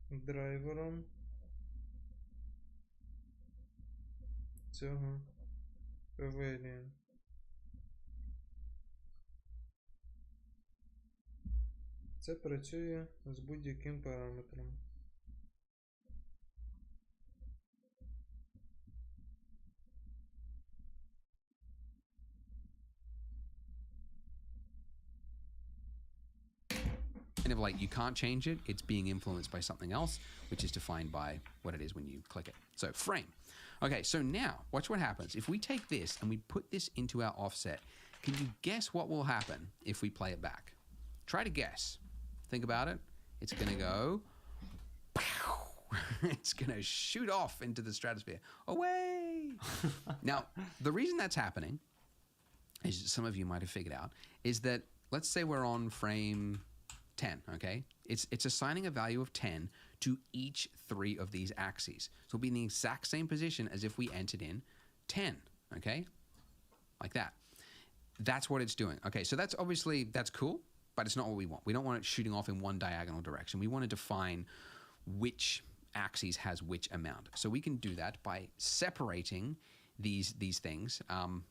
Speaker 4: драйвером цього value. Це працює з будь-яким параметром.
Speaker 2: of like you can't change it, it's being influenced by something else, which is defined by what it is when you click it. So frame. Okay, so now watch what happens. If we take this and we put this into our offset, can you guess what will happen if we play it back? Try to guess. Think about it. It's going to go. It's going to shoot off into the stratosphere. Away! Now, the reason that's happening, as some of you might have figured out, is that let's say we're on frame 10, okay? It's assigning a value of 10 to each 3 of these axes. So it'll be in the exact same position as if we entered in 10, okay? Like that. That's what it's doing. Okay, so that's obviously, that's cool, but it's not what we want. We don't want it shooting off in one diagonal direction. We want to define which axis has which amount. So we can do that by separating these things,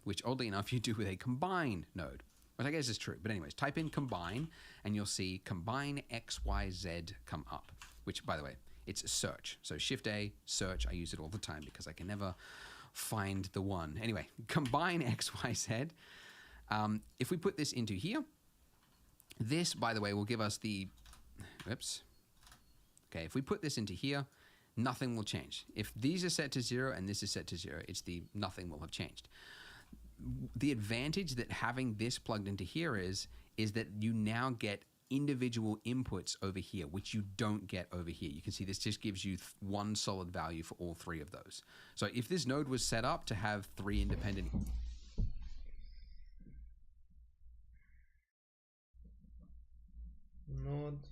Speaker 2: which oddly enough you do with a combine node, which I guess is true. But anyways, type in combine and you'll see combine XYZ come up, which by the way, it's a search. So Shift A, search, I use it all the time because I can never find the one. Anyway, combine XYZ. If we put this into here, this, by the way, will give us the, oops. Okay, if we put this into here, nothing will change. If these are set to 0 and this is set to 0, it's the nothing will have changed. The advantage that having this plugged into here is that you now get individual inputs over here, which you don't get over here. You can see this just gives you one solid value for all 3 of those. So if this node was set up to have 3 independent
Speaker 4: node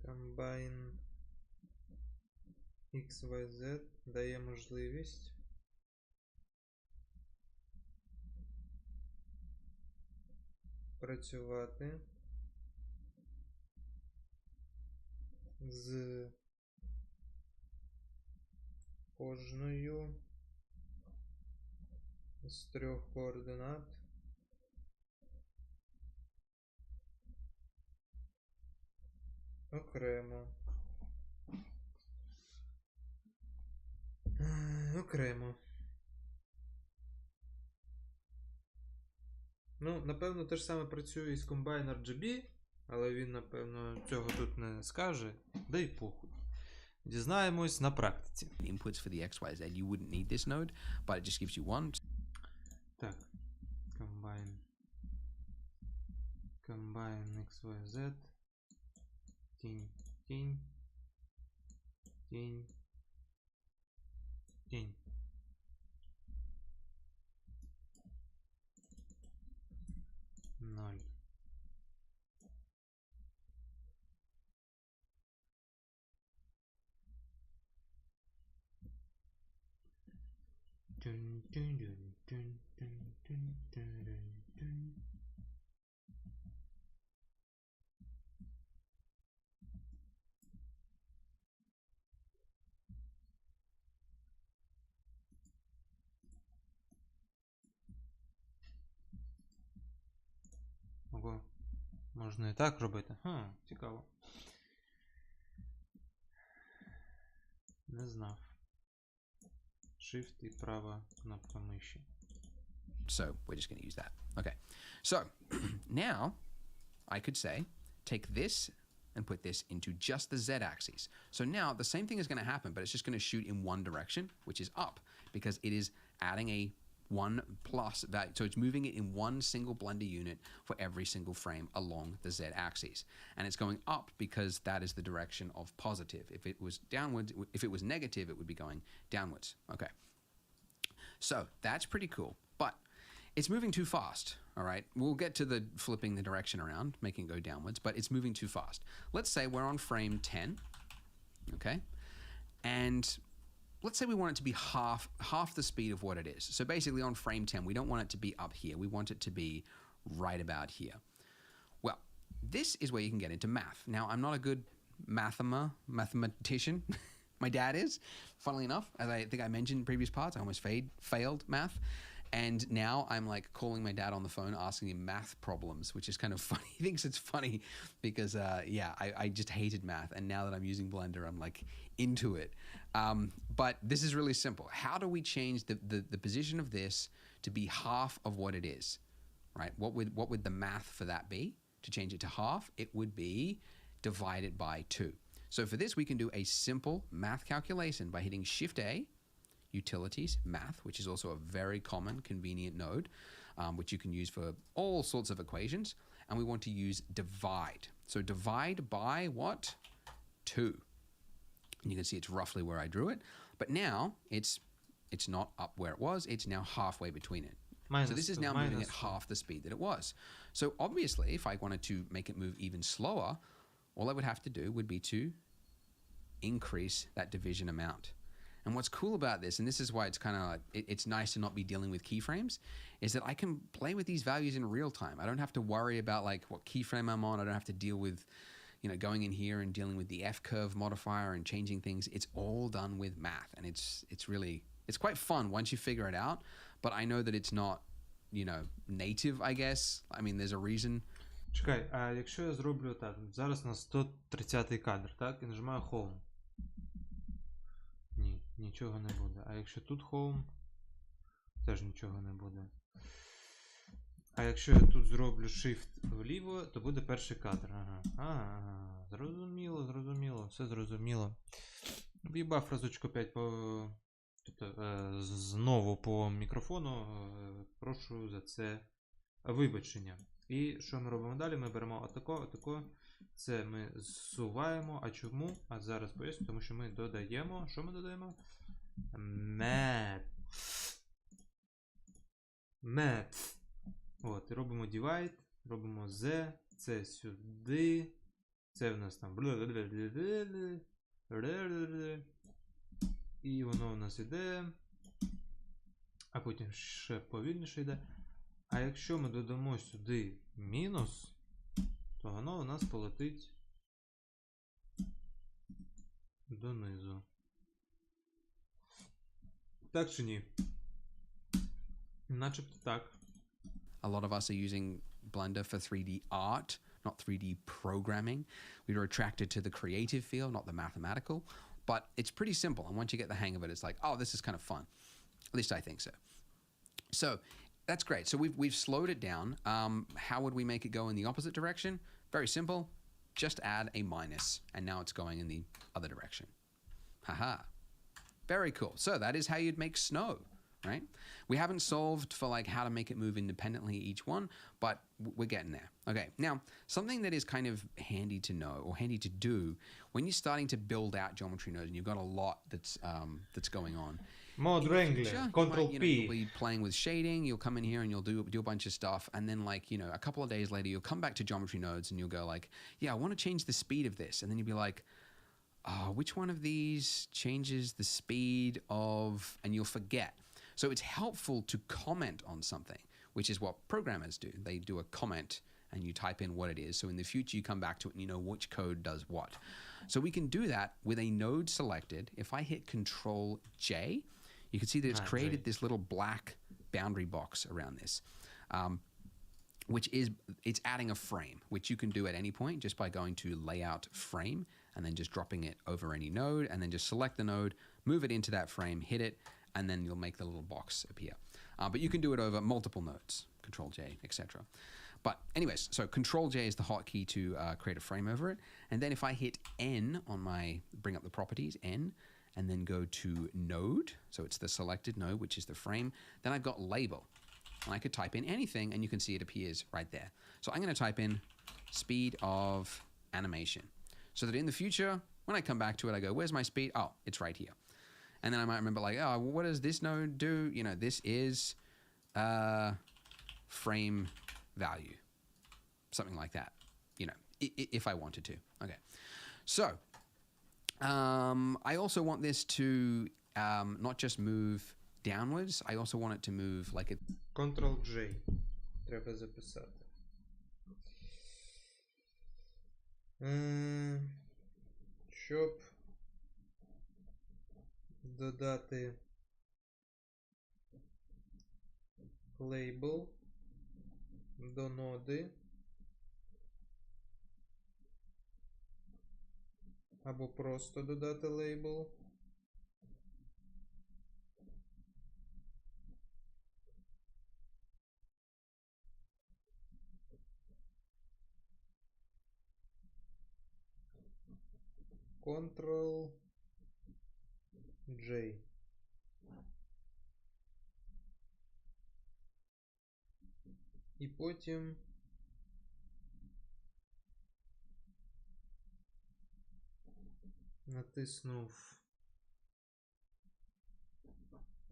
Speaker 4: combine XYZ дає можливість працювати з кожною з 3 координат окремо. Окремо. Ну, напевно, те ж саме працює і з Combiner GB, але він, напевно, цього тут не скаже. Да й похуй. Дізнаємось на практиці.
Speaker 2: inputs for the XYZ, you wouldn't need this node, but it just gives you one.
Speaker 4: Так. Combine XYZ. Тінь, тінь. Тінь. Тінь. 0. Ого, можна і так робити. Цікаво. Не знав. Shift і права кнопка миші.
Speaker 2: So we're just going to use that. Okay. So now I could say, take this and put this into just the Z axis. So now the same thing is going to happen, but it's just going to shoot in one direction, which is up, because it is adding a 1 plus value. So it's moving it in one single Blender unit for every single frame along the Z axis. And it's going up because that is the direction of positive. If it was downwards, if it was negative, it would be going downwards. Okay. So that's pretty cool, but it's moving too fast. All right. We'll get to the flipping the direction around, making it go downwards, but it's moving too fast. Let's say we're on frame 10. Okay. And let's say we want it to be half the speed of what it is. So basically on frame 10, we don't want it to be up here. We want it to be right about here. Well, this is where you can get into math. Now, I'm not a good mathematician. My dad is, funnily enough, as I think I mentioned in previous parts, I almost failed math. And now I'm like calling my dad on the phone, asking him math problems, which is kind of funny. He thinks it's funny because, I just hated math. And now that I'm using Blender, I'm like into it. But this is really simple. How do we change the position of this to be half of what it is, right? What would the math for that be? To change it to half, it would be divided by 2. So for this, we can do a simple math calculation by hitting Shift-A, Utilities, Math, which is also a very common, convenient node, which you can use for all sorts of equations. And we want to use divide. So divide by what? 2. And you can see it's roughly where I drew it. But now it's not up where it was. It's now halfway between it. So this is now moving at half the speed that it was. So obviously, if I wanted to make it move even slower, all I would have to do would be to increase that division amount. And what's cool about this, and this is why it's kind of like, it's nice to not be dealing with keyframes, is that I can play with these values in real time. I don't have to worry about like what keyframe I'm on. I don't have to deal with, going in here and dealing with the F-curve modifier and changing things. It's all done with math. And it's quite fun once you figure it out. But I know that it's not, native, I guess. I mean, there's a reason.
Speaker 4: Чекай, а якщо я зроблю так, зараз на 130-й кадр, так, і нажимаю Home. Ні, нічого не буде. А якщо тут Home, теж нічого не буде. А якщо я тут зроблю Shift вліво, то буде перший кадр. Ага. Зрозуміло, все зрозуміло. В'їбав разочку 5 по... Тобто, знову по мікрофону. Прошу за це вибачення. І що ми робимо далі? Ми беремо отако. Це ми зсуваємо. А чому? А зараз поясню, тому що ми додаємо. Що ми додаємо? Math. От, і робимо divide, робимо Z, це сюди. Це в нас там. І воно у нас іде. А потім ще повільніше йде. А якщо ми додамо сюди мінус, то воно у нас полетить донизу. Так чи ні? Начебто так.
Speaker 2: A lot of us are using Blender for 3D art, not 3D programming. We were attracted to the creative field, not the mathematical. But it's pretty simple. And once you get the hang of it, it's like, oh, this is kind of fun. At least I think so. So that's great. So we've slowed it down. How would we make it go in the opposite direction? Very simple. Just add a minus. And now it's going in the other direction. Haha. Very cool. So that is how you'd make snow, right? We haven't solved for like how to make it move independently each one, but we're getting there. Okay, now something that is kind of handy to know or handy to do when you're starting to build out geometry nodes and you've got a lot that's going on
Speaker 4: Mode
Speaker 2: in the
Speaker 4: Wrangler,
Speaker 2: future, you
Speaker 4: Control
Speaker 2: might, you'll
Speaker 4: P.
Speaker 2: be playing with shading. You'll come in here and you'll do a bunch of stuff, and then like a couple of days later, you'll come back to geometry nodes and you'll go like, yeah, I want to change the speed of this, and then you'll be like, which one of these changes the speed of, and you'll forget. So it's helpful to comment on something, which is what programmers do. They do a comment and you type in what it is. So in the future, you come back to it and you know which code does what. So we can do that with a node selected. If I hit Control J, you can see that it's created this little black boundary box around this, which is, it's adding a frame, which you can do at any point just by going to Layout Frame and then just dropping it over any node, and then just select the node, move it into that frame, hit it, and then you'll make the little box appear. But you can do it over multiple nodes, Control J, etc. But anyways, so Control J is the hotkey to create a frame over it. And then if I hit N on my, bring up the properties, N, and then go to node, so it's the selected node, which is the frame, then I've got label. And I could type in anything and you can see it appears right there. So I'm gonna type in speed of animation, so that in the future, when I come back to it, I go, where's my speed? Oh, it's right here. And then I might remember like, oh, what does this node do? You know, this is frame value, something like that, you know, if I wanted to. Okay. So I also want this to not just move downwards, I also want it to move like it.
Speaker 4: Ctrl J. Треба записати. Щоб додати лейбл до ноди або просто додати лейбл, Ctrl J. І потім натиснув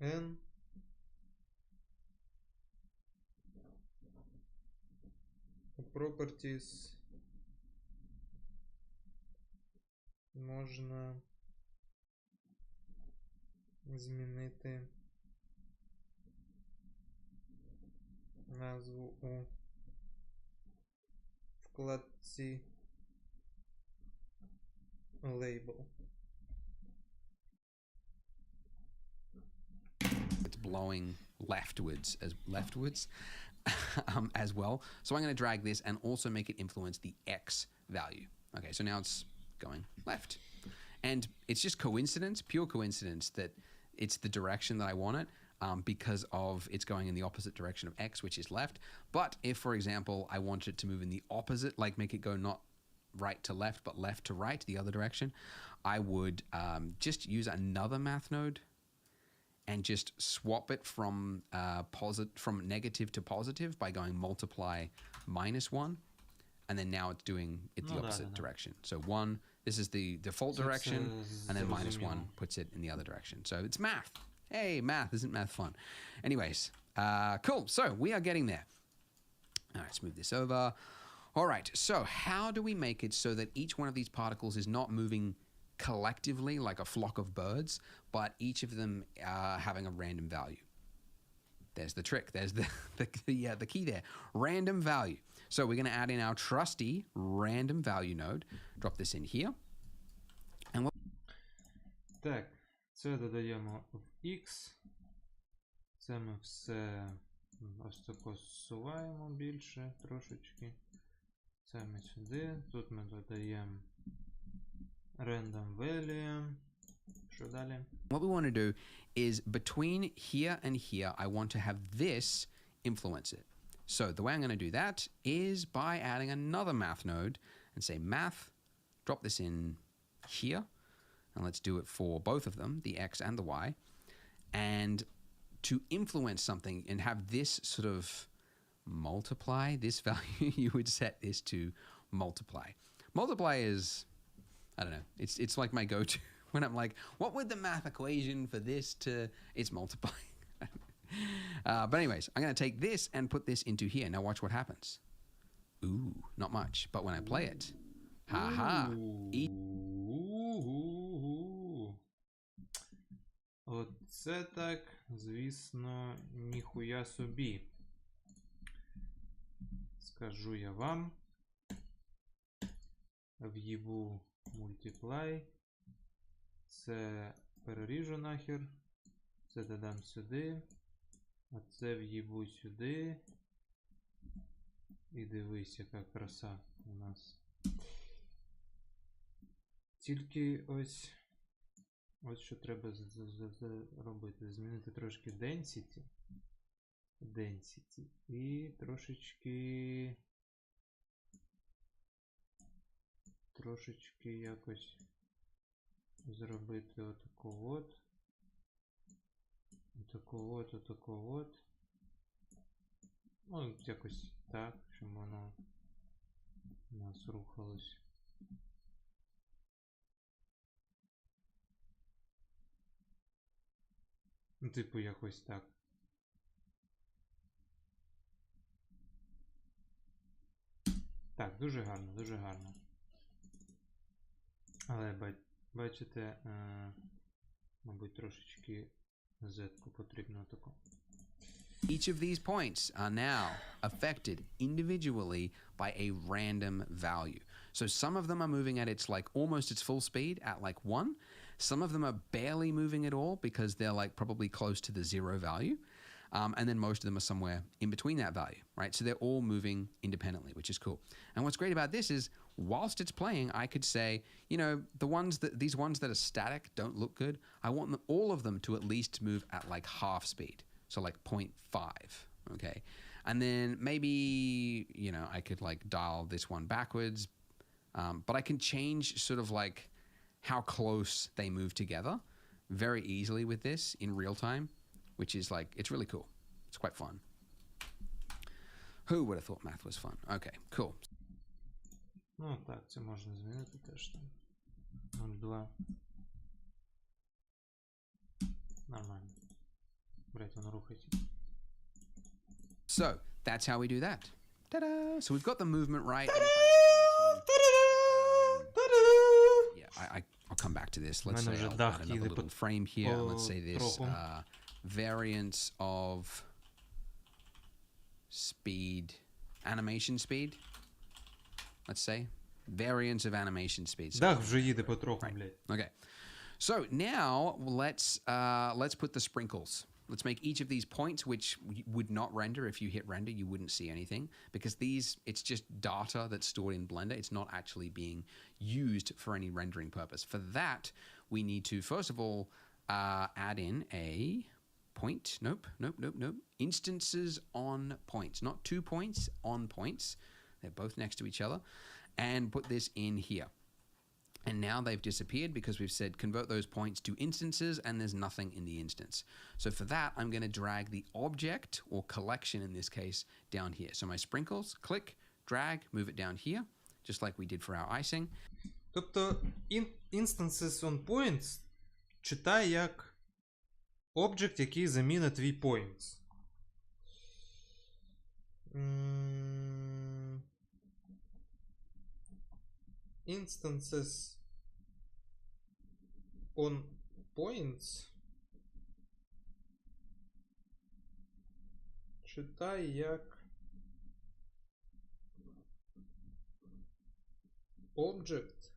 Speaker 4: N. У Properties можна змінити назву у вкладці Label.
Speaker 2: It's blowing leftwards as well. So I'm going to drag this and also make it influence the X value. Okay, so now it's going left. And it's just coincidence, pure coincidence, that it's the direction that I want it, because of it's going in the opposite direction of X, which is left. But if, for example, I wanted it to move in the opposite, like make it go not right to left, but left to right, the other direction, I would just use another math node and just swap it from from negative to positive by going multiply -1, and then now it's doing it the opposite direction. So 1, this is the default direction, and then -1 puts it in the other direction. So it's math. Hey, math, isn't math fun? Anyways, cool. So we are getting there. All right, let's move this over. All right, so how do we make it so that each one of these particles is not moving collectively like a flock of birds, but each of them having a random value? There's the trick. There's the key there. Random value. So we're going to add in our trusty random value node. Drop this in here. And
Speaker 4: Так, це додаємо в X. Це ми все ось тако зсуваємо більше трошечки. Це ми сюди. Тут ми додаємо random value. Що далі?
Speaker 2: what we want to do is between here and here, I want to have this influence it. So the way I'm going to do that is by adding another math node and say math, drop this in here, and let's do it for both of them, the X and the Y. And to influence something and have this sort of multiply this value, you would set this to multiply. Multiply is, I don't know, it's like my go-to when I'm like, what would the math equation for this to? It's multiplying. But anyways, I'm going to take this and put this into here. Now watch what happens. Ooh, not much. But when I play it, haha.
Speaker 1: У-у-у-у. Оце так, звісно, ніхуя собі. Скажу я вам. В'їбу multiply. Це переріжу нахер. Це додам сюди. А це в'їбу сюди. І дивись, яка краса у нас. Тільки ось що треба робити. Змінити трошки density. І трошечки якось зробити отаку от. Отаку от. Ну, якось так, щоб воно у нас рухалось. Ну, типу, якось так. Так, дуже гарно, дуже гарно. Але бачите, мабуть, трошечки Z-ку потрібно таку.
Speaker 2: Each of these points are now affected individually by a random value. So some of them are moving at almost its full speed at like 1. Some of them are barely moving at all because they're like probably close to the 0 value. And then most of them are somewhere in between that value, right? So they're all moving independently, which is cool. And what's great about this is whilst it's playing, I could say, you know, these ones that are static don't look good. I want all of them to at least move at like half speed. So like 0.5, okay? And then maybe, you know, I could like dial this one backwards, but I can change sort of like how close they move together very easily with this in real time, which is like, it's really cool. It's quite fun. Who would have thought math was fun? Okay, cool.
Speaker 1: Ну так, це можна змінити теж там. 0,2. Нормально. Блять, воно рухається.
Speaker 2: So that's how we do that. Ta-da! So we've got the movement right. I'll come back to this. Let's say I'll add another little frame here. And let's say this variance of speed, animation speed. Let's say variance of animation speed.
Speaker 1: Дах вже їде потроху, блять.
Speaker 2: Okay. So now let's put the sprinkles. Let's make each of these points, which would not render. If you hit render, you wouldn't see anything because it's just data that's stored in Blender. It's not actually being used for any rendering purpose. For that, we need to, first of all, add in a point. Nope. Instances on points, not 2 points, on points. They're both next to each other. And put this in here. And now they've disappeared because we've said convert those points to instances and there's nothing in the instance. So for that, I'm going to drag the object or collection in this case down here. So my sprinkles, click, drag, move it down here, just like we did for our icing.
Speaker 1: Тобто instances on points читай як object, який замінить твій points. Instances on points читай як object,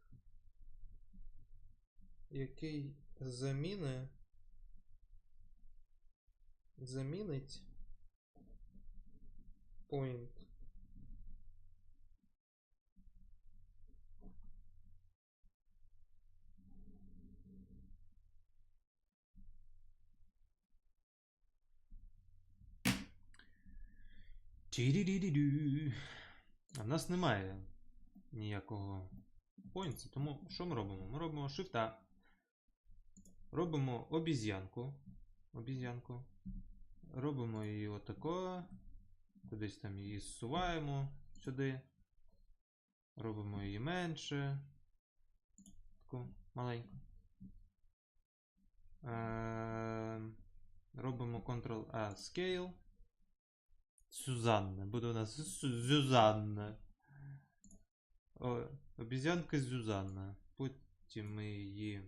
Speaker 1: який замінить point. А в нас немає ніякого поінту, тому що ми робимо? Ми робимо Shift-A, робимо обіз'янку, робимо її отако, кудись там її зсуваємо сюди, робимо її менше, таку маленьку, Робимо Ctrl-A Scale. Сюзанна. Буде у нас Зюзанна. Обізянка Зюзанна. Потім ми її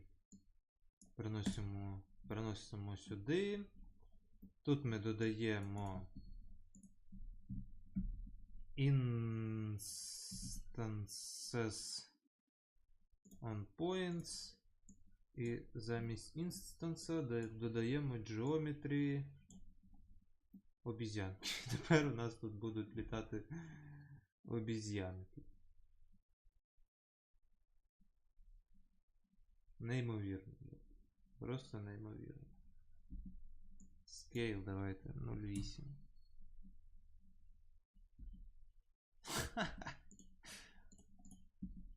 Speaker 1: переносимо сюди. Тут ми додаємо instances on points. І замість інстанса додаємо geometry обізянки. Тепер у нас тут будуть літати обізянки. Неймовірно. Просто неймовірно. Scale давайте 0,8.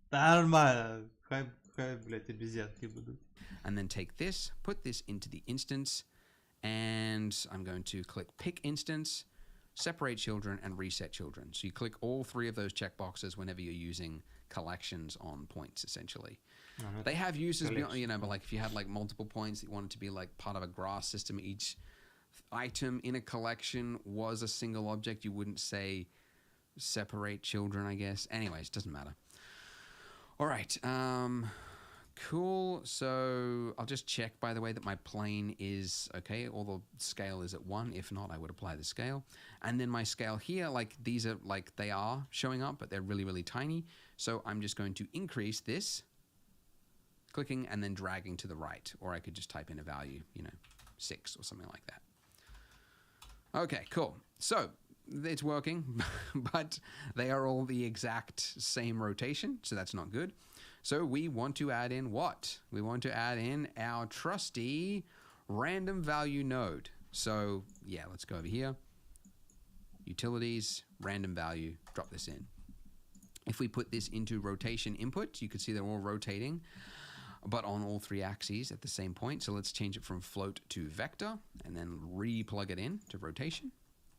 Speaker 1: Та нормально. Хай, блядь, обезьянки будут.
Speaker 2: And then take this, put this into the instance, and I'm going to click pick instance, separate children, and reset children. So you click all three of those checkboxes whenever you're using collections on points, essentially. They have uses beyond, you know, but like if you had like multiple points that you wanted to be like part of a grass system, each item in a collection was a single object, you wouldn't say separate children, I guess. Anyways, doesn't matter. All right. Cool. So I'll just check, by the way, that my plane is okay. All the scale is at 1. If not, I would apply the scale. And then my scale here, like these are like they are showing up, but they're really, really tiny. So I'm just going to increase this, clicking and then dragging to the right. Or I could just type in a value, you know, 6 or something like that. Okay, cool. So it's working, but they are all the exact same rotation, so that's not good. So we want to add in what? We want to add in our trusty random value node. So yeah, let's go over here. Utilities, random value, drop this in. If we put this into rotation input, you can see they're all rotating, but on all 3 axes at the same point. So let's change it from float to vector and then re-plug it in to rotation.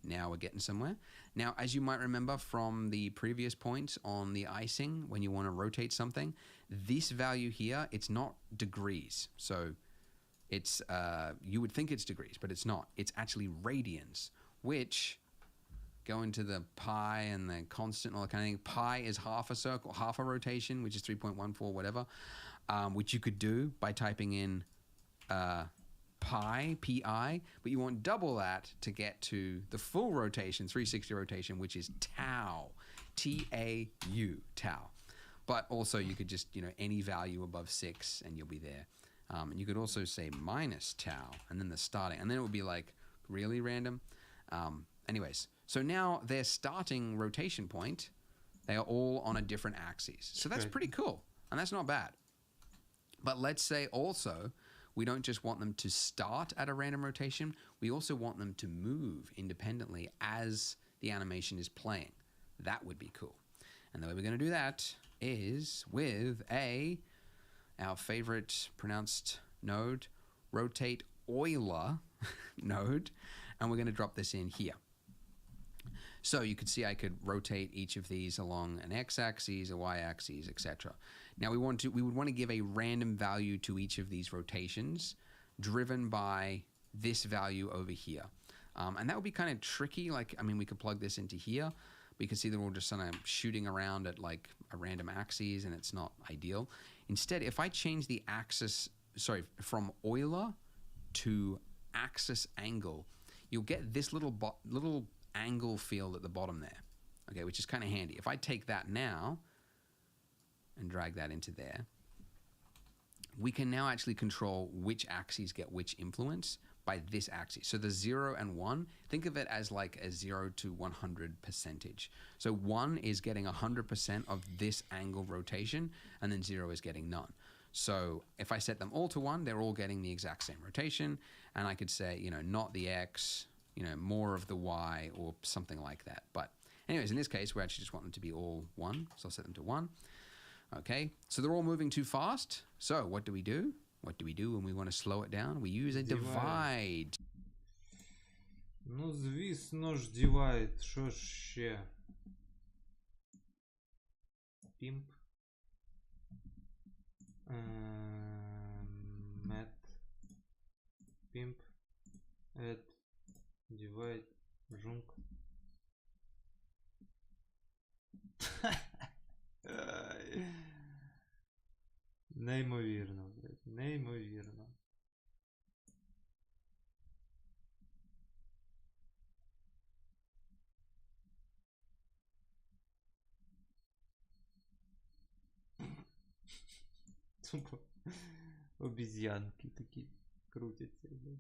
Speaker 2: Now we're getting somewhere. Now, as you might remember from the previous points on the icing, when you want to rotate something, this value here, it's not degrees. So it's, you would think it's degrees, but it's not. It's actually radians, which go into the pi and the constant, all that kind of thing. Pi is half a circle, half a rotation, which is 3.14, whatever, which you could do by typing in pi, pi, but you want double that to get to the full rotation, 360 rotation, which is tau, T-A-U, tau. But also you could just, you know, any value above 6 and you'll be there. And you could also say minus tau and then the starting, and then it would be like really random. Anyways, so now their starting rotation point, they are all on a different axis. So that's pretty cool, and that's not bad. But let's say also, we don't just want them to start at a random rotation, we also want them to move independently as the animation is playing. That would be cool. And the way we're going to do that is with our favorite pronounced node, rotate Euler node, and we're going to drop this in here. So you could see I could rotate each of these along an x-axis, a y-axis, etc. Now we would want to give a random value to each of these rotations, driven by this value over here. And that would be kind of tricky. Like, I mean, we could plug this into here. We can see they're all just kind of shooting around at like a random axis, and it's not ideal. Instead, if I change the axis, from Euler to axis angle, you'll get this little angle field at the bottom there, okay, which is kind of handy. If I take that now and drag that into there, we can now actually control which axes get which influence by this axis. So the 0 and 1, think of it as like a 0 to 100 percentage. So 1 is getting 100% of this angle rotation, and then 0 is getting none. So if I set them all to 1, they're all getting the exact same rotation, and I could say, you know, not the X, you know, more of the Y, or something like that. But anyways, in this case, we actually just want them to be all 1, so I'll set them to 1. Okay, so they're all moving too fast. So what do we do? What do we do when we want to slow it down? We use a divide.
Speaker 1: Ну, звісно ж, divide. Що ж ще? Pimp. Met.
Speaker 4: pimp, add, divide, junk. Неймовірно, блядь, неймовірно. Тупо обіз'янки такі крутяться, блядь.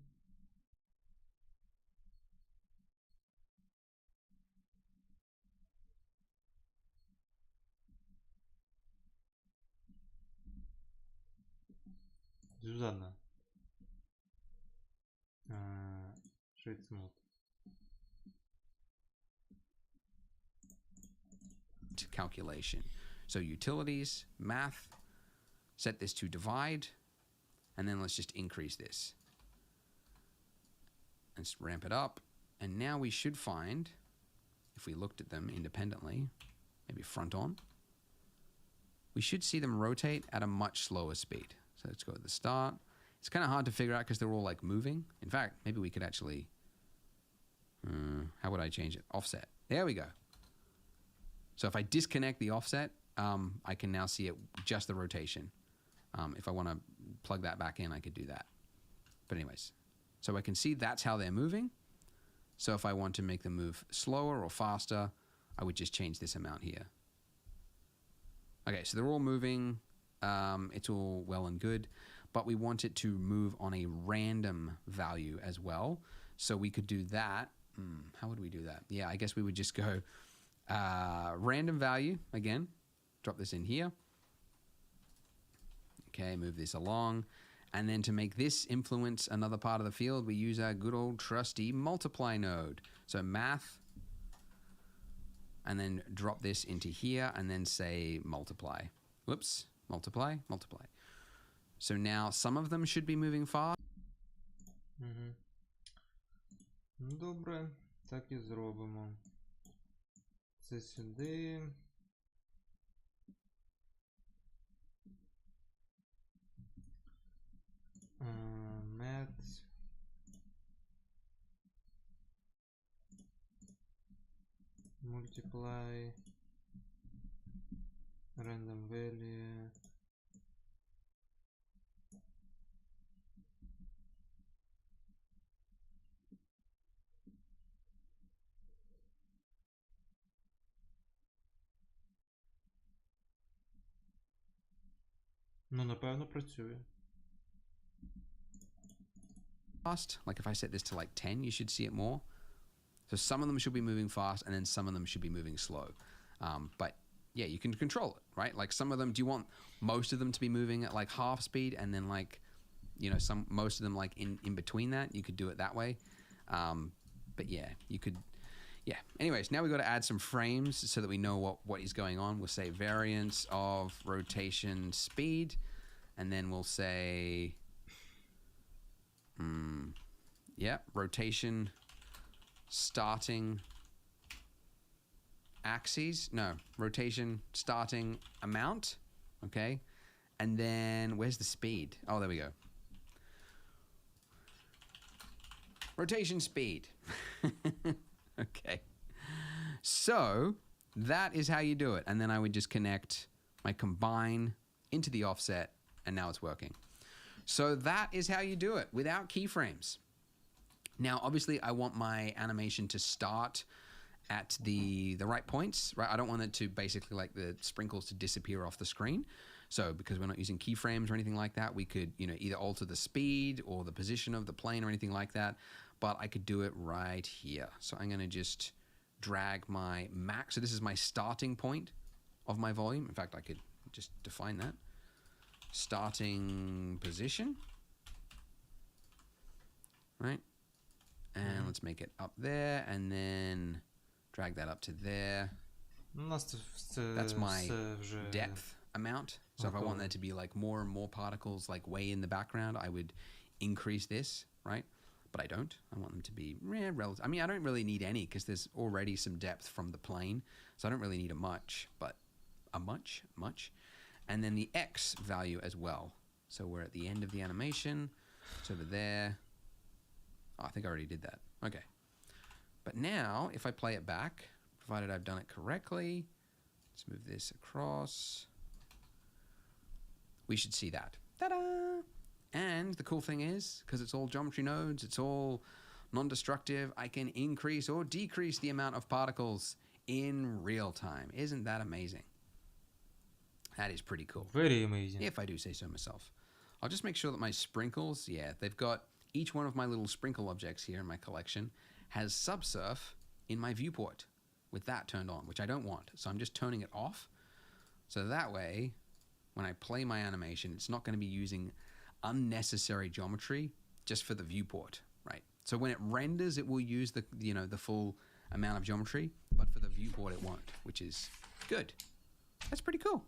Speaker 4: Зузанна. Швейцмут.
Speaker 2: Calculation. So utilities, math, set this to divide, and then let's just increase this. Let's ramp it up. And now we should find, if we looked at them independently, maybe front on, we should see them rotate at a much slower speed. So let's go to the start. It's kind of hard to figure out because they're all like moving. In fact, maybe we could actually, how would I change it? Offset. There we go. So if I disconnect the offset, I can now see it just the rotation. If I want to plug that back in, I could do that. But anyways, so I can see that's how they're moving. So if I want to make them move slower or faster, I would just change this amount here. Okay, so they're all moving. It's all well and good, but we want it to move on a random value as well. So we could do that. How would we do that? Yeah, I guess we would just go random value again. Drop this in here. Okay, move this along. And then to make this influence another part of the field, we use our good old trusty multiply node. So math, and then drop this into here, and then say multiply. Whoops, multiply, multiply. So now some of them should be moving fast.
Speaker 4: Угу. Ну добре, так і зробимо. Це сюди. Math. Multiply. Random value. Ну, напевно, працює.
Speaker 2: Fast. Like if I set this to like 10, you should see it more. So some of them should be moving fast, and then some of them should be moving slow. But yeah, you can control it, right? Like some of them, do you want most of them to be moving at like half speed, and then like, you know, most of them like in between that? You could do it that way. But yeah, you could. Yeah. Anyways, now we've got to add some frames so that we know what is going on. We'll say variance of rotation speed, and then we'll say, yeah, rotation starting axes. No, rotation starting amount. Okay. And then where's the speed? Oh, there we go. Rotation speed. Okay. So that is how you do it. And then I would just connect my combine into the offset, and now it's working. So that is how you do it without keyframes. Now, obviously, I want my animation to start at the right points, right? I don't want it to basically like the sprinkles to disappear off the screen. So because we're not using keyframes or anything like that, we could, you know, either alter the speed or the position of the plane or anything like that. But I could do it right here. So I'm going to just drag my max. So this is my starting point of my volume. In fact, I could just define that. Starting position. Right? And let's make it up there, and then drag that up to there.
Speaker 4: У нас це
Speaker 2: That's my
Speaker 4: все вже
Speaker 2: depth amount. So if I want there to be like more and more particles like way in the background, I would increase this, right? But I don't. I want them to be relative. I mean, I don't really need any because there's already some depth from the plane. So I don't really need a much, but a much. And then the X value as well. So we're at the end of the animation. It's over there. Oh, I think I already did that. Okay. But now, if I play it back, provided I've done it correctly, let's move this across. We should see that. Ta-da! And the cool thing is, because it's all geometry nodes, it's all non-destructive, I can increase or decrease the amount of particles in real time. Isn't that amazing? That is pretty cool.
Speaker 1: Very amazing.
Speaker 2: If I do say so myself. I'll just make sure that my sprinkles, yeah, they've got each one of my little sprinkle objects here in my collection has subsurf in my viewport with that turned on, which I don't want. So I'm just turning it off. So that way, when I play my animation, it's not going to be using unnecessary geometry just for the viewport, right? So when it renders, it will use the full amount of geometry, but for the viewport it won't, which is good. That's pretty cool.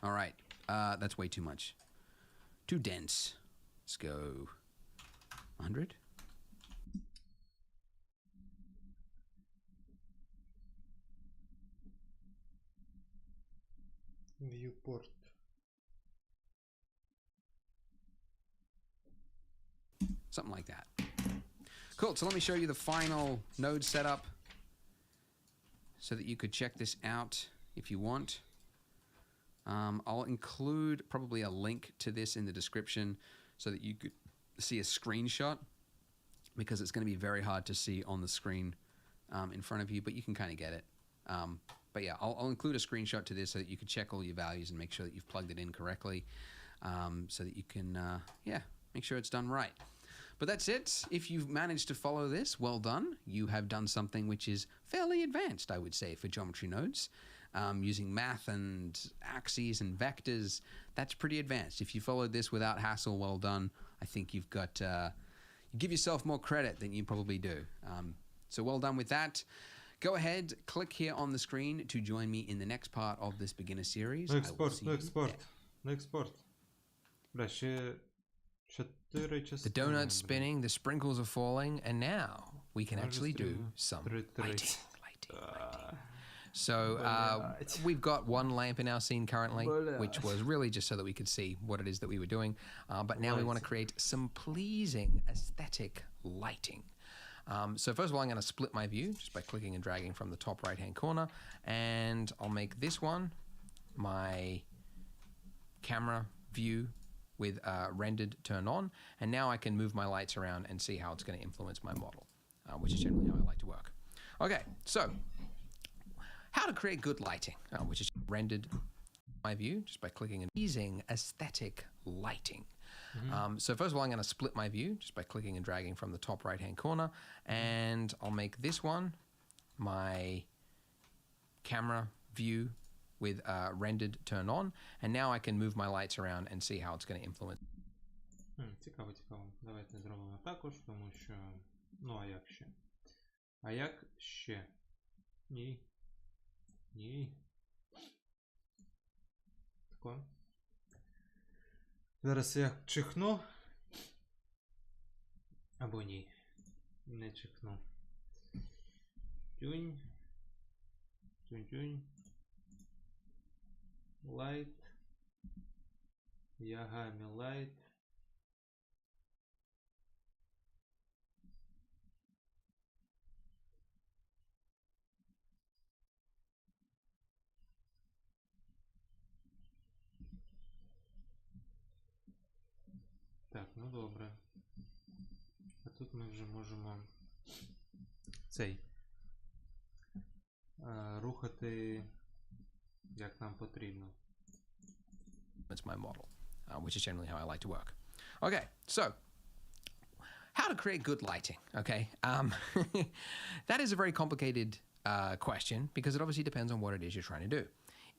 Speaker 2: All right, that's way too much. Too dense. Let's go 100.
Speaker 1: Viewport.
Speaker 2: Something like that. Cool, so let me show you the final node setup so that you could check this out if you want. I'll include probably a link to this in the description so that you could see a screenshot, because it's going to be very hard to see on the screen in front of you, but you can kind of get it. But yeah, I'll include a screenshot to this so that you can check all your values and make sure that you've plugged it in correctly, so that you can, make sure it's done right. But that's it. If you've managed to follow this, well done. You have done something which is fairly advanced, I would say, for geometry nodes. Using math and axes and vectors, that's pretty advanced. If you followed this without hassle, well done. I think you've got, you give yourself more credit than you probably do. So well done with that. Go ahead, click here on the screen to join me in the next part of this beginner series. I will
Speaker 1: Експорт,
Speaker 2: see you
Speaker 1: експорт,
Speaker 2: there.
Speaker 1: експорт. Бля, ще 4 частини.
Speaker 2: The donut's spinning, the sprinkles are falling, and now we can
Speaker 1: Може
Speaker 2: actually do
Speaker 1: стрімно.
Speaker 2: some
Speaker 1: 3.
Speaker 2: lighting. So we've got one lamp in our scene currently, which was really just so that we could see what it is that we were doing. But now we want to create some pleasing aesthetic lighting. So first of all, I'm going to split my view just by clicking and dragging from the top right-hand corner. And I'll make this one my camera view with rendered turned on. And now I can move my lights around and see how it's going to influence my model, which is generally how I like to work. Okay, so how to create good lighting, which is rendered my view just by clicking and pleasing aesthetic lighting. So first of all, I'm going to split my view just by clicking and dragging from the top right-hand corner. And I'll make this one my camera view with rendered turned on. And now I can move my lights around and see how it's going to influence.
Speaker 1: Цікаво, цікаво. Давайте зробимо також, тому що... Ну, а як ще? А як ще? Ні. Ні. Тако. Зараз я чихну. Або ні. Не чихну. Тюнь. Тюнь-тюнь. Light. Ягами light. Так, ну добре. А тут ми вже можемо цей рухати як нам потрібно.
Speaker 2: It's my model, which is generally how I like to work. Okay, so how to create good lighting, okay? That is a very complicated question because it obviously depends on what it is you're trying to do.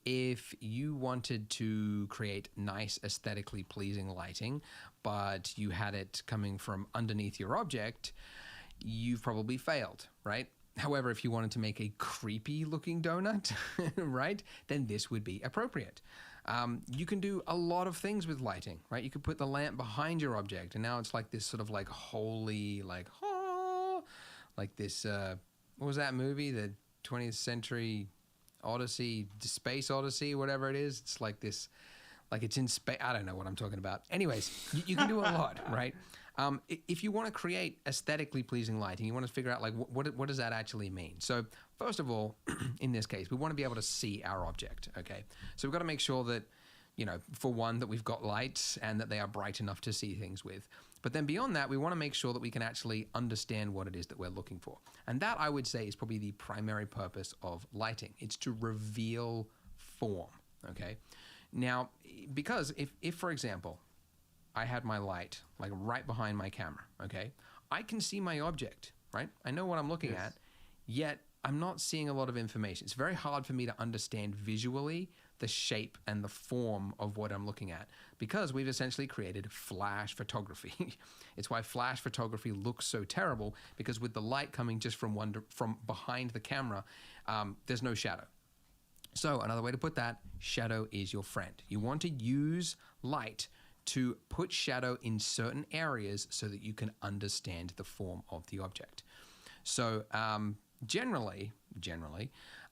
Speaker 2: If you wanted to create nice, aesthetically pleasing lighting, but you had it coming from underneath your object, you've probably failed, right? However, if you wanted to make a creepy looking donut, right, then this would be appropriate. You can do a lot of things with lighting, right? You could put the lamp behind your object, and now it's like this sort of like holy, like, like this, what was that movie? The 20th Century Odyssey, Space Odyssey, whatever it is. It's like this, like it's in space. I don't know what I'm talking about. Anyways, you can do a lot, right? If you want to create aesthetically pleasing lighting, you want to figure out like what does that actually mean. So first of all, in this case, we want to be able to see our object. Okay, so we've got to make sure that, you know, for one, that we've got lights and that they are bright enough to see things with. But then beyond that, we want to make sure that we can actually understand what it is that we're looking for. And that, I would say, is probably the primary purpose of lighting. It's to reveal form, okay? Now, because if for example, I had my light like right behind my camera, okay? I can see my object, right? I know what I'm looking
Speaker 4: Yes.
Speaker 2: at, yet I'm not seeing a lot of information. It's very hard for me to understand visually the shape and the form of what I'm looking at because we've essentially created flash photography. It's why flash photography looks so terrible, because with the light coming just from behind the camera, there's no shadow. So another way to put that, shadow is your friend. You want to use light to put shadow in certain areas so that you can understand the form of the object. So generally,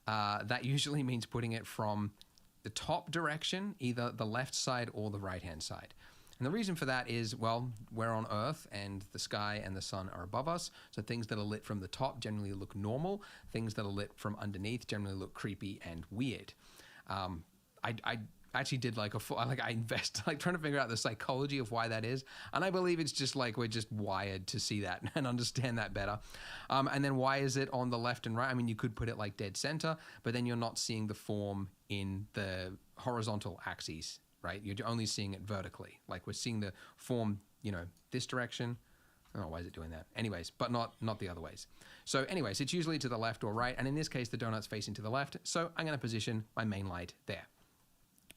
Speaker 2: that usually means putting it from the top direction, either the left side or the right-hand side. And the reason for that is, well, we're on Earth and the sky and the sun are above us. So things that are lit from the top generally look normal. Things that are lit from underneath generally look creepy and weird. I actually did like I invest like trying to figure out the psychology of why that is, and I believe it's just like we're just wired to see that and understand that better. And then why is it on the left and right? I mean, you could put it like dead center, but then you're not seeing the form in the horizontal axes, right? You're only seeing it vertically. Like we're seeing the form, you know, this direction. Oh, why is it doing that? Anyways, but not the other ways. So anyways, it's usually to the left or right, and in this case, the donut's facing to the left. So I'm going to position my main light there.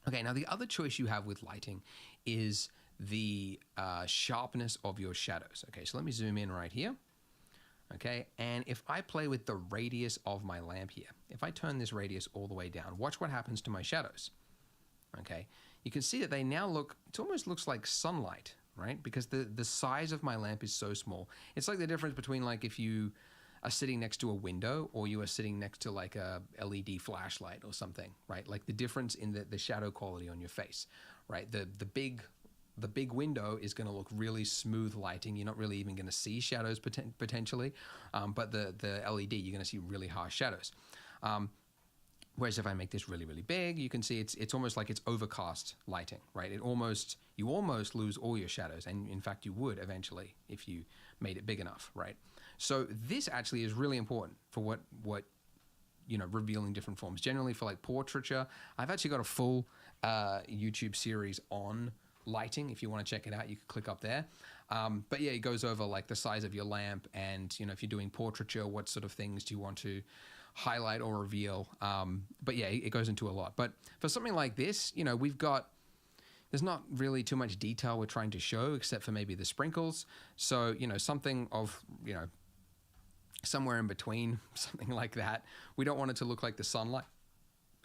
Speaker 2: Okay, now the other choice you have with lighting is the sharpness of your shadows. Okay, so let me zoom in right here. Okay, and if I play with the radius of my lamp here, if I turn this radius all the way down, watch what happens to my shadows. Okay, you can see that they now look, it almost looks like sunlight, right? Because the size of my lamp is so small. It's like the difference between like if you are sitting next to a window or you are sitting next to like a LED flashlight or something, right? Like the difference in the shadow quality on your face, right? The big window is going to look really smooth lighting. You're not really even going to see shadows potentially, but the LED, you're going to see really harsh shadows. Whereas if I make this really, really big, you can see it's almost like it's overcast lighting, right? You almost lose all your shadows, and in fact you would eventually if you made it big enough, right? So this actually is really important for what you know, revealing different forms. Generally for like portraiture, I've actually got a full YouTube series on lighting. If you want to check it out, you can click up there. But yeah, it goes over like the size of your lamp, and you know, if you're doing portraiture, what sort of things do you want to highlight or reveal. But yeah, it goes into a lot. But for something like this, you know, there's not really too much detail we're trying to show except for maybe the sprinkles. So, you know, something of, you know, somewhere in between, something like that. We don't want it to look like the sunlight,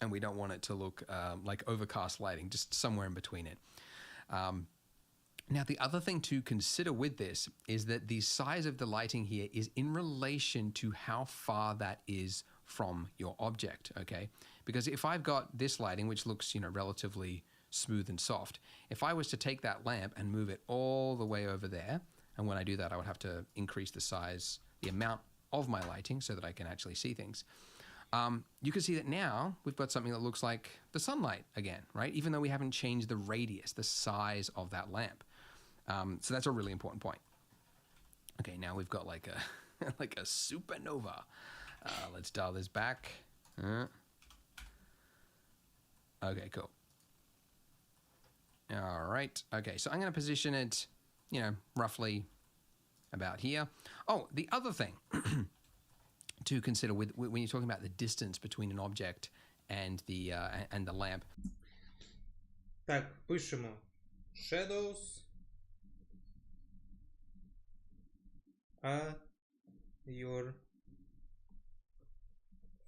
Speaker 2: and we don't want it to look like overcast lighting, just somewhere in between it. Now, the other thing to consider with this is that the size of the lighting here is in relation to how far that is from your object, okay? Because if I've got this lighting, which looks, you know, relatively smooth and soft, if I was to take that lamp and move it all the way over there, and when I do that, I would have to increase the size, the amount of my lighting so that I can actually see things. You can see that now we've got something that looks like the sunlight again, right? Even though we haven't changed the radius, the size of that lamp. So that's a really important point. Okay, now we've got like a like a supernova. Let's dial this back. Okay, cool. All right. Okay, so I'm going to position it, you know, roughly about here. Oh, the other thing to consider when you're talking about the distance between an object and the lamp.
Speaker 4: Так, пишемо shadows are your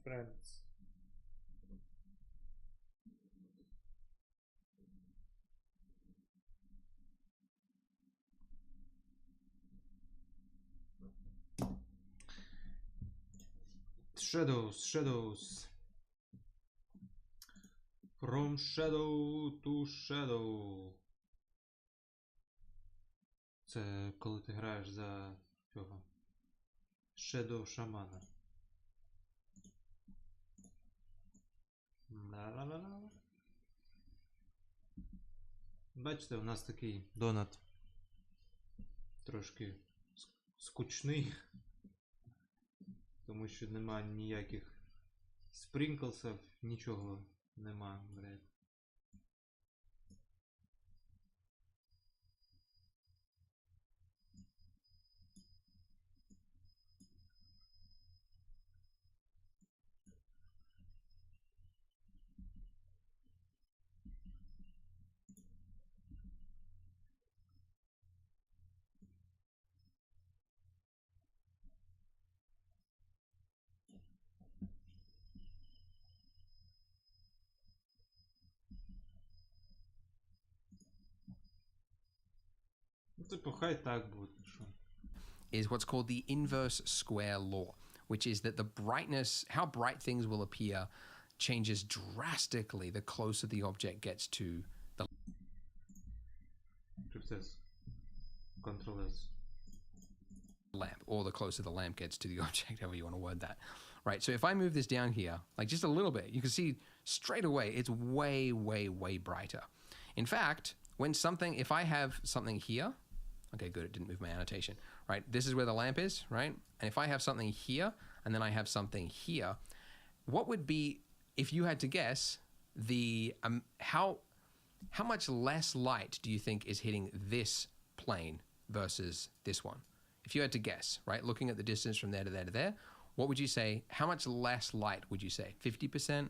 Speaker 4: friends. Shadows. From shadow to shadow. Це коли ти граєш за цього Shadow Шамана. Ла-ла-ла-ла. Бачите, у нас такий донат трошки скучний, тому що нема ніяких спринклсів, нічого нема, блядь. Ну, типу, хай так буде, що.
Speaker 2: Is what's called the inverse square law, which is that the brightness, how bright things will appear, changes drastically the closer the object gets to the
Speaker 4: Shift-S. Ctrl-S.
Speaker 2: lamp, or the closer the lamp gets to the object, however you want to word that. Right, so if I move this down here, like just a little bit, you can see straight away it's way, way, way brighter. In fact, when something, if I have something here, okay, good, it didn't move my annotation, right? This is where the lamp is, right? And if I have something here, and then I have something here, what would be, if you had to guess, the how much less light do you think is hitting this plane versus this one? If you had to guess, right? Looking at the distance from there to there to there, what would you say? How much less light would you say? 50%?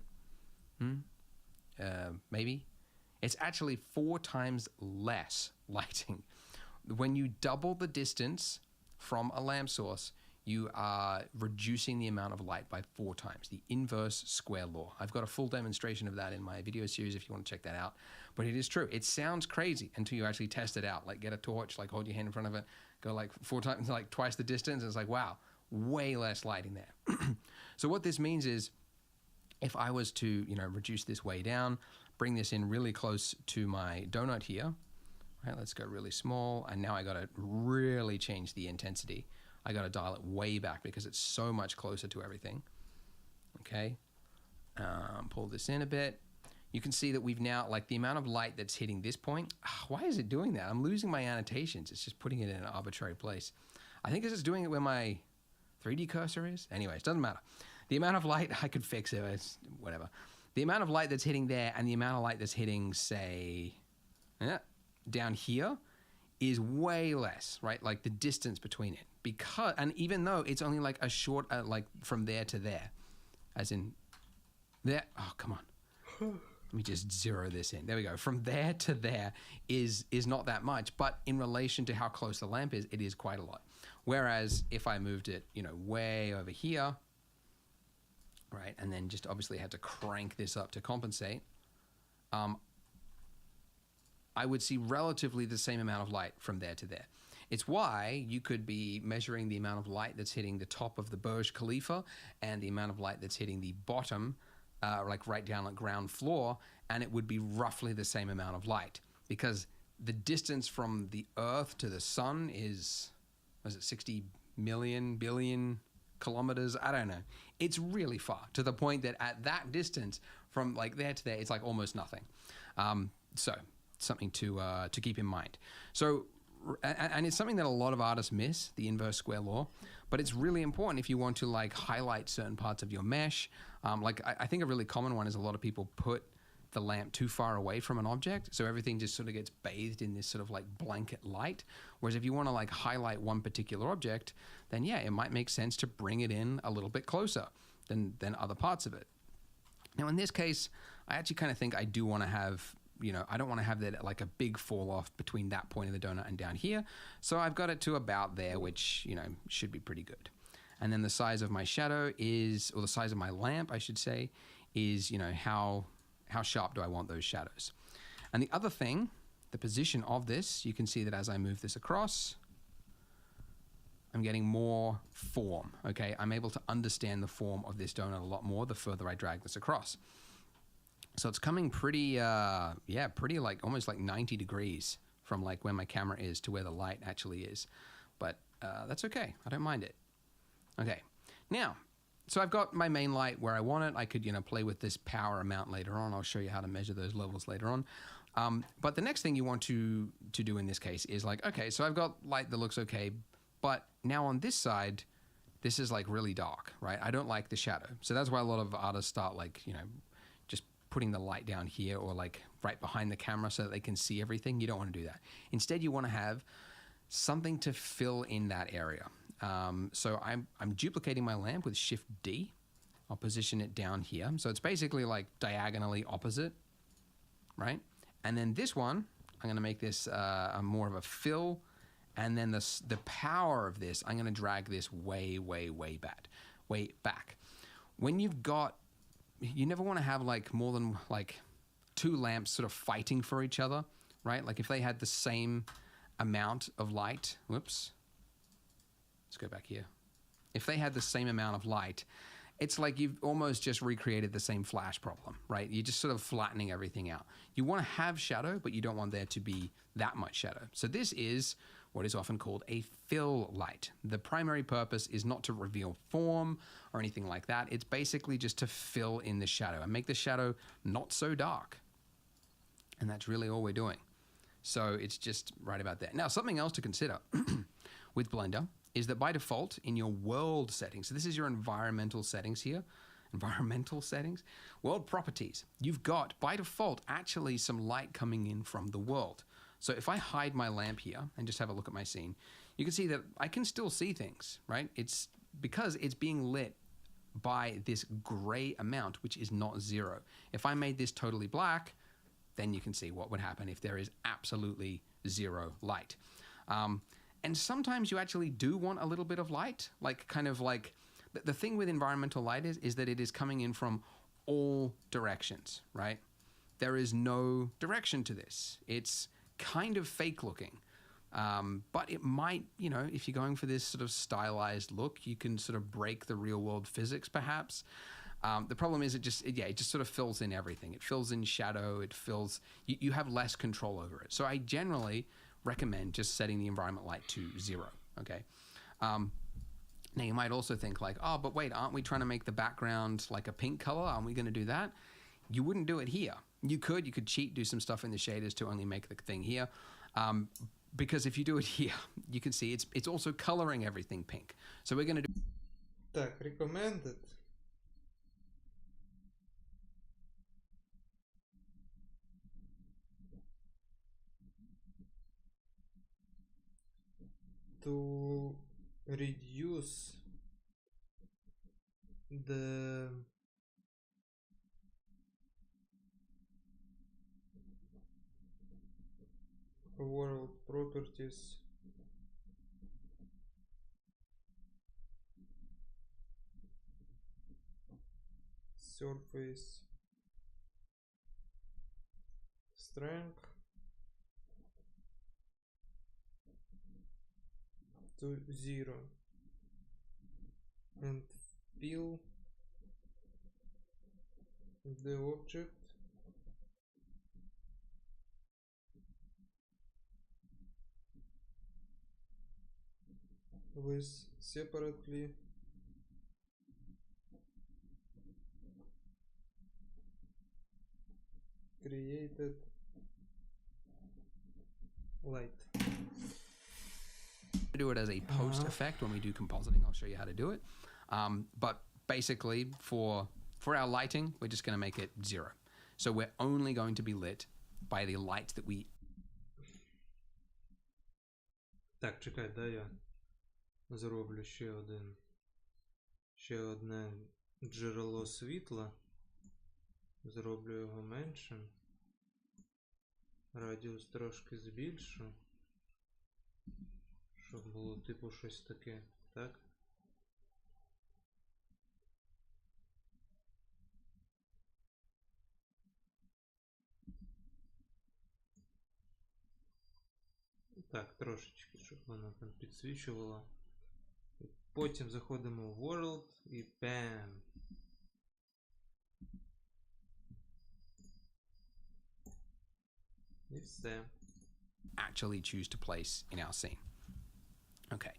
Speaker 2: Maybe? It's actually 4 times less lighting. When you double the distance from a lamp source, you are reducing the amount of light by 4 times, the inverse square law. I've got a full demonstration of that in my video series if you want to check that out. But it is true. It sounds crazy until you actually test it out. Like get a torch, like hold your hand in front of it, go like 4 times, like twice the distance. And it's like, wow, way less light in there. So what this means is if I was to, reduce this way down, bring this in really close to my donut here, right, let's go really small. And now I got to really change the intensity. I got to dial it way back because it's so much closer to everything. Okay. Pull this in a bit. You can see that we've now, like the amount of light that's hitting this point. Why is it doing that? I'm losing my annotations. It's just putting it in an arbitrary place. I think it's just doing it where my 3D cursor is. Anyways, doesn't matter. The amount of light, I could fix it. It's whatever. The amount of light that's hitting there and the amount of light that's hitting, say, down here is way less, right? Like the distance between it. Because, and even though it's only like a short, like from there to there, as in there. Oh, come on. Let me just zero this in. There we go. From there to there is not that much, but in relation to how close the lamp is, it is quite a lot. Whereas if I moved it, way over here, right, and then just obviously had to crank this up to compensate, I would see relatively the same amount of light from there to there. It's why you could be measuring the amount of light that's hitting the top of the Burj Khalifa and the amount of light that's hitting the bottom, like right down at ground floor, and it would be roughly the same amount of light because the distance from the Earth to the sun is, was it 60 billion kilometers? I don't know. It's really far to the point that at that distance from like there to there, it's like almost nothing. So something to keep in mind. So, and it's something that a lot of artists miss, the inverse square law, but it's really important if you want to like highlight certain parts of your mesh. Like I think a really common one is a lot of people put the lamp too far away from an object, so everything just sort of gets bathed in this sort of like blanket light. Whereas if you want to like highlight one particular object, then yeah, it might make sense to bring it in a little bit closer than other parts of it. Now in this case, I actually kind of think I do want to have, I don't want to have that like a big fall off between that point of the donut and down here. So I've got it to about there, which, should be pretty good. And then the size of my shadow is, or the size of my lamp, I should say, is, how sharp do I want those shadows? And the other thing, the position of this, you can see that as I move this across, I'm getting more form, okay? I'm able to understand the form of this donut a lot more the further I drag this across. So it's coming pretty, pretty like almost like 90 degrees from like where my camera is to where the light actually is. But that's okay. I don't mind it. Okay. Now, so I've got my main light where I want it. I could, play with this power amount later on. I'll show you how to measure those levels later on. But the next thing you want to do in this case is like, okay, so I've got light that looks okay, but now on this side, this is like really dark, right? I don't like the shadow. So that's why a lot of artists start like, just putting the light down here or like right behind the camera so that they can see everything. You don't want to do that. Instead, you want to have something to fill in that area. So I'm duplicating my lamp with Shift D. I'll position it down here. So it's basically like diagonally opposite, right? And then this one, I'm going to make this more of a fill. And then the power of this, I'm going to drag this way back. When you've got, you never want to have like more than like two lamps sort of fighting for each other, right? Like if they had the same amount of light, whoops, let's go back here. If they had the same amount of light, it's like you've almost just recreated the same flash problem, right? You're just sort of flattening everything out. You want to have shadow, but you don't want there to be that much shadow. So this is what is often called a fill light. The primary purpose is not to reveal form or anything like that. It's basically just to fill in the shadow and make the shadow not so dark. And that's really all we're doing. So it's just right about there. Now, something else to consider with Blender is that by default in your world settings, so this is your environmental settings here, world properties, you've got by default actually some light coming in from the world. So if I hide my lamp here and just have a look at my scene, you can see that I can still see things, right? It's because it's being lit by this gray amount, which is not zero. If I made this totally black, then you can see what would happen if there is absolutely zero light. And sometimes you actually do want a little bit of light, like kind of like the thing with environmental light is that it is coming in from all directions, right? There is no direction to this. It's kind of fake looking. But it might, if you're going for this sort of stylized look, you can sort of break the real world physics perhaps. The problem is it just sort of fills in everything. It fills in shadow, you have less control over it. So I generally recommend just setting the environment light to 0, okay? Now you might also think like, oh, but wait, aren't we trying to make the background like a pink color? Aren't we gonna do that? You wouldn't do it here. You could cheat, do some stuff in the shaders to only make the thing here. Because if you do it here, you can see it's also coloring everything pink. So we're gonna do.
Speaker 4: Так, recommended. To reduce the world properties surface strength to 0 and fill the object with separately created light.
Speaker 2: Do it as a post effect when we do compositing. I'll show you how to do it. But basically for our lighting, we're just going to make it 0. So we're only going to be lit by the light that we.
Speaker 4: Так, чекай, дай я зроблю ще одне джерело світла. Зроблю його меншим. Радіус трошки збільшу. Щоб було типу щось таке, так? Так, трошечки, щоб воно там підсвічувало. Потім заходимо в World і BAM! І все.
Speaker 2: actually choose to place in our scene. Okay.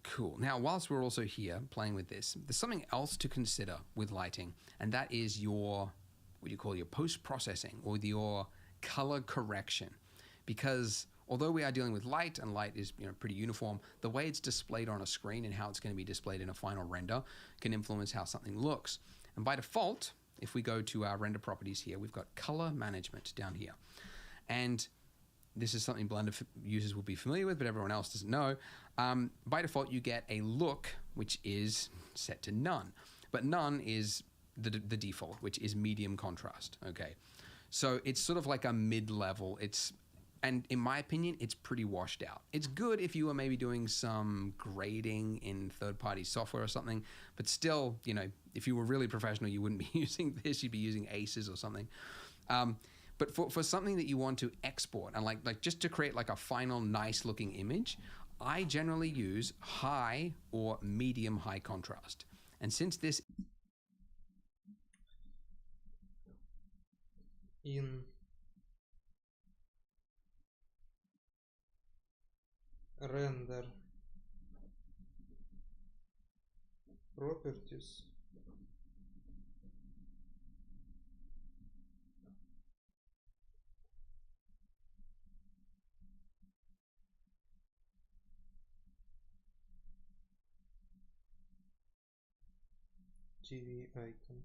Speaker 2: Cool. Now, whilst we're also here playing with this, there's something else to consider with lighting, and that is your, what do you call your post-processing or your color correction. Because although we are dealing with light, and light is pretty uniform, the way it's displayed on a screen and how it's going to be displayed in a final render can influence how something looks. And by default, if we go to our render properties here, we've got color management down here. And this is something Blender users will be familiar with, but everyone else doesn't know. By default, you get a look, which is set to none. But none is the default, which is medium contrast, okay? So it's sort of like a mid-level. And in my opinion, it's pretty washed out. It's good if you were maybe doing some grading in third-party software or something, but still, if you were really professional, you wouldn't be using this. You'd be using Aces or something. But for something that you want to export and like just to create like a final nice-looking image, I generally use high or medium high contrast. And since this
Speaker 4: In render properties TV icon,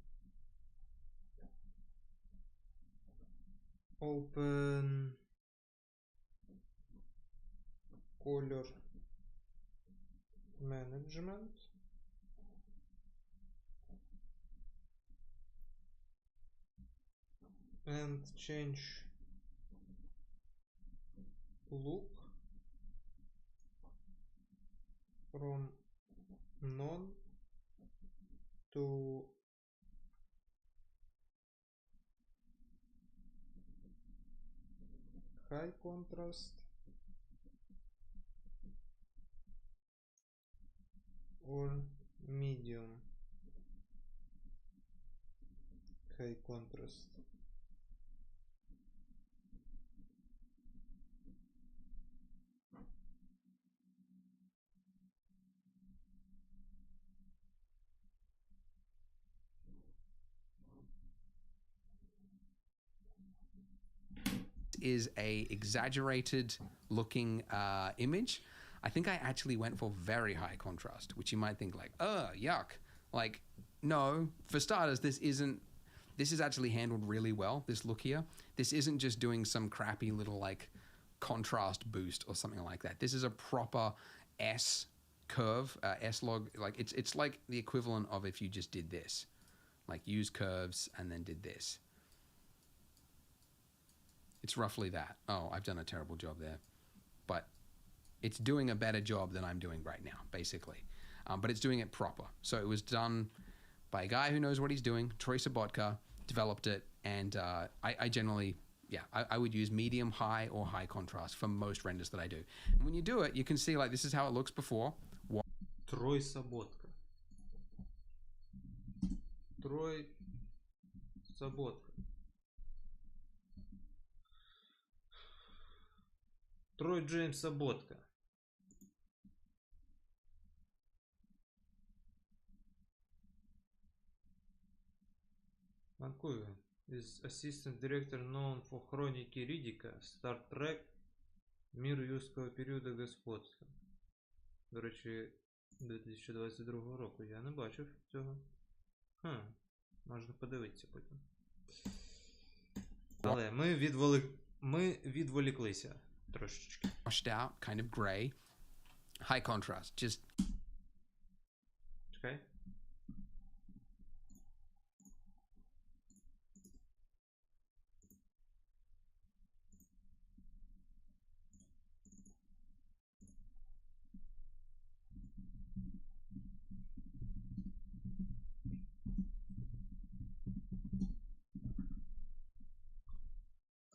Speaker 4: open color management, and change look from none to high contrast or medium high contrast.
Speaker 2: is a exaggerated looking image. I think I actually went for very high contrast, which you might think like, yuck. Like, no, for starters, this is actually handled really well, this look here. This isn't just doing some crappy little like contrast boost or something like that. This is a proper S curve, S-log. Like it's like the equivalent of if you just did this, like use curves and then did this. It's roughly that. Oh, I've done a terrible job there. But it's doing a better job than I'm doing right now, basically. But it's doing it proper. So it was done by a guy who knows what he's doing. Troy Sobotka developed it. And I generally, I would use medium, high, or high contrast for most renders that I do. And when you do it, you can see like this is how it looks before.
Speaker 4: Трой Соботка. Трой Соботка. Трой Джеймс Соботка. Ванкувер is assistant director known for Хроніки Ріддіка, Star Trek, Мір юрського періоду господства. До речі, 2022 року я не бачив цього. Можна подивитися потім. Але ми відволіклися трошечки.
Speaker 2: Washed out, kind of gray. High contrast, just
Speaker 4: Чекай.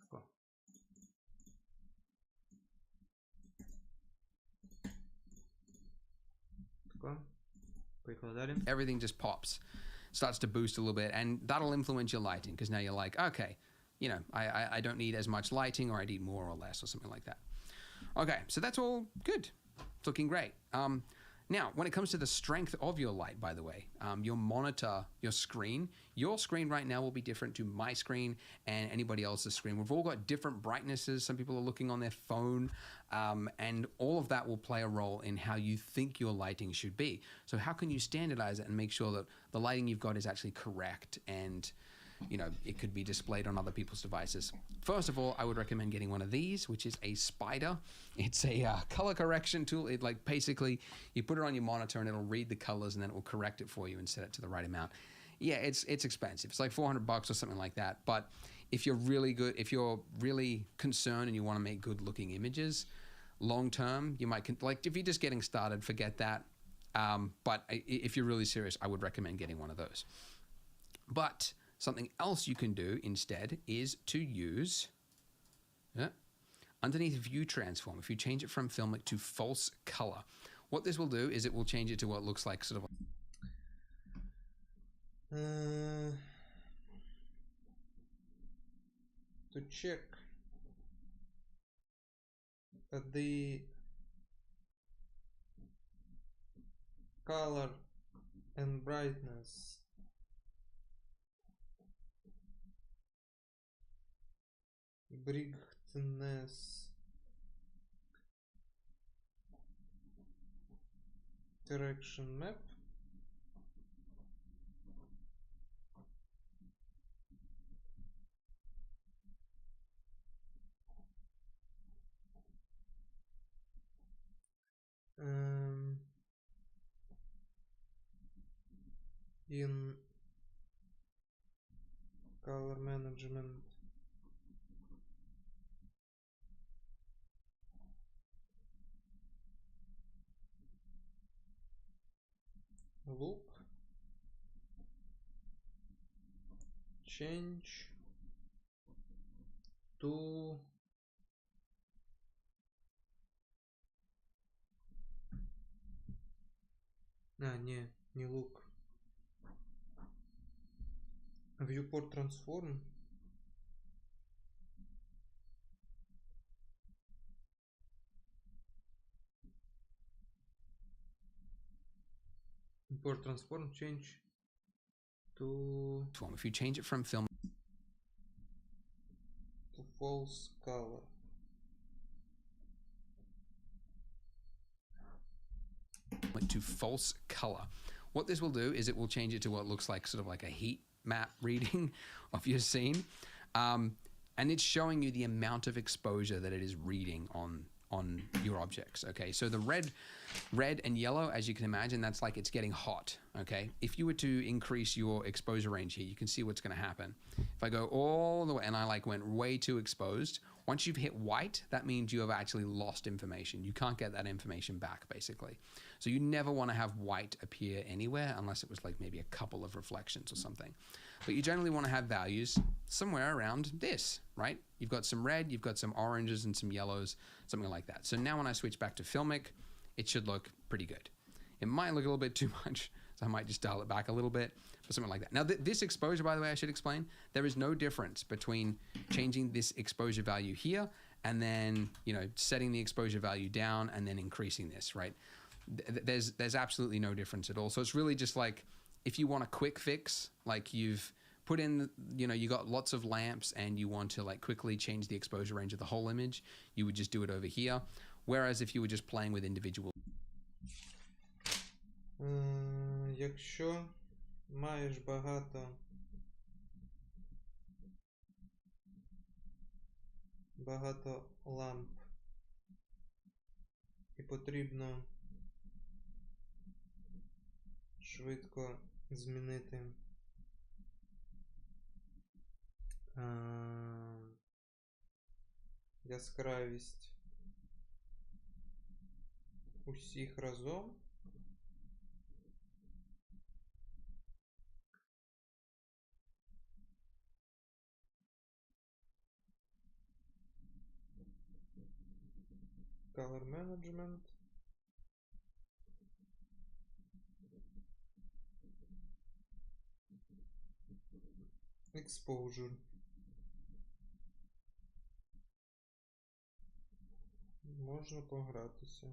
Speaker 4: Тако. Тако. Поїхали далі.
Speaker 2: everything just pops, starts to boost a little bit, and that'll influence your lighting because now you're like, okay, I don't need as much lighting, or I need more or less, or something like that. Okay, so that's all good. It's looking great. Now, when it comes to the strength of your light, by the way, your monitor, your screen right now will be different to my screen and anybody else's screen. We've all got different brightnesses. Some people are looking on their phone, and all of that will play a role in how you think your lighting should be. So how can you standardize it and make sure that the lighting you've got is actually correct, and it could be displayed on other people's devices? First of all, I would recommend getting one of these, which is a Spider. It's a color correction tool. It basically you put it on your monitor and it'll read the colors and then it will correct it for you and set it to the right amount. Yeah, it's expensive. It's like $400 or something like that. But if you're really good, if you're really concerned and you want to make good looking images long term, you might if you're just getting started, forget that. But if you're really serious, I would recommend getting one of those. But something else you can do instead is to use underneath View Transform. If you change it from Filmic to false color, what this will do is it will change it to what looks like sort of
Speaker 4: to check that the color and brightness direction map in color management loop change to не look. Viewport transform. Import transform change to
Speaker 2: if you change it from film
Speaker 4: to false color.
Speaker 2: to false color. What this will do is it will change it to what looks like sort of like a heat map reading of your scene, and it's showing you the amount of exposure that it is reading on your objects. Okay, so the red and yellow, as you can imagine, that's like it's getting hot. Okay, if you were to increase your exposure range here, you can see what's going to happen. If I go all the way and I went way too exposed, once you've hit white, that means you have actually lost information. You can't get that information back, basically. So you never want to have white appear anywhere unless it was like maybe a couple of reflections or something. But you generally want to have values somewhere around this, right? You've got some red, you've got some oranges and some yellows, something like that. So now when I switch back to Filmic, it should look pretty good. It might look a little bit too much, so I might just dial it back a little bit, but something like that. Now this exposure, by the way, I should explain, there is no difference between changing this exposure value here and then, setting the exposure value down and then increasing this, right? There's absolutely no difference at all. So it's really just like, if you want a quick fix, like you've put in, you got lots of lamps and you want to quickly change the exposure range of the whole image, you would just do it over here. Whereas if you were just playing with individual.
Speaker 4: Якщо маєш багато ламп і потрібно швидко змінити яскравість усіх разом, color management, exposure. Можна погратися.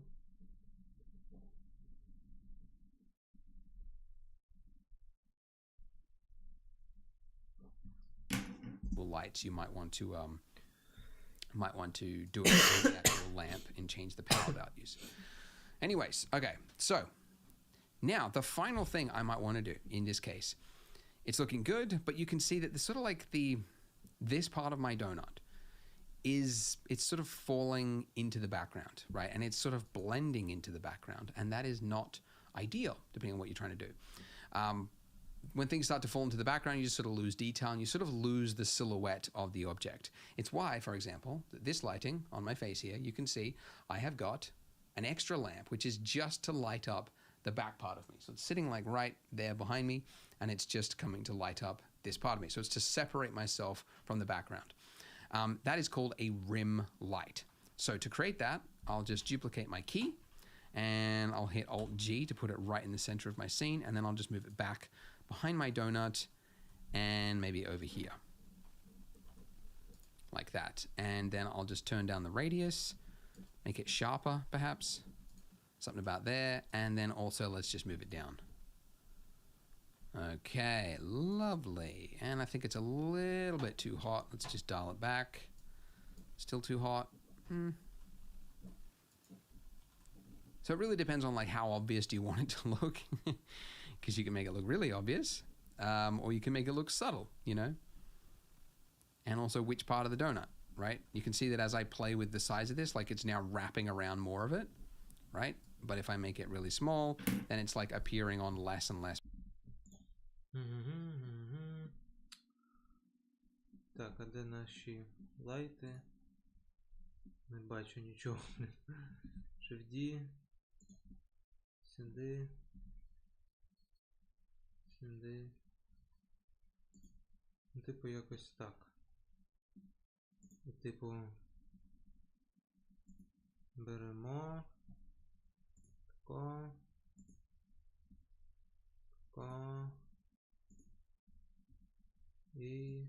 Speaker 2: Lights you might want to do it with the actual lamp and change the power values. Anyways, okay, so now the final thing I might want to do in this case, it's looking good, but you can see that the sort of like this part of my donut it's sort of falling into the background, right? And it's sort of blending into the background, and that is not ideal depending on what you're trying to do. When things start to fall into the background, you just sort of lose detail and you sort of lose the silhouette of the object. It's why, for example, this lighting on my face here, you can see I have got an extra lamp, which is just to light up the back part of me. So it's sitting like right there behind me, and it's just coming to light up this part of me. So it's to separate myself from the background. That is called a rim light. So to create that, I'll just duplicate my key, and I'll hit Alt-G to put it right in the center of my scene, and then I'll just move it back behind my donut and maybe over here. Like that. And then I'll just turn down the radius, make it sharper perhaps. Something about there. And then also let's just move it down. Okay, lovely. And I think it's a little bit too hot. Let's just dial it back. Still too hot. So it really depends on like how obvious do you want it to look. Because you can make it look really obvious, or you can make it look subtle, you know? And also which part of the donut, right? You can see that as I play with the size of this, like it's now wrapping around more of it, right? But if I make it really small, then it's like appearing on less and less.
Speaker 4: Так, а де наші лайти? Не бачу нічого. Shift-D. Сюди. Сюди. Типу якось так. І типу беремо тако. Тако. І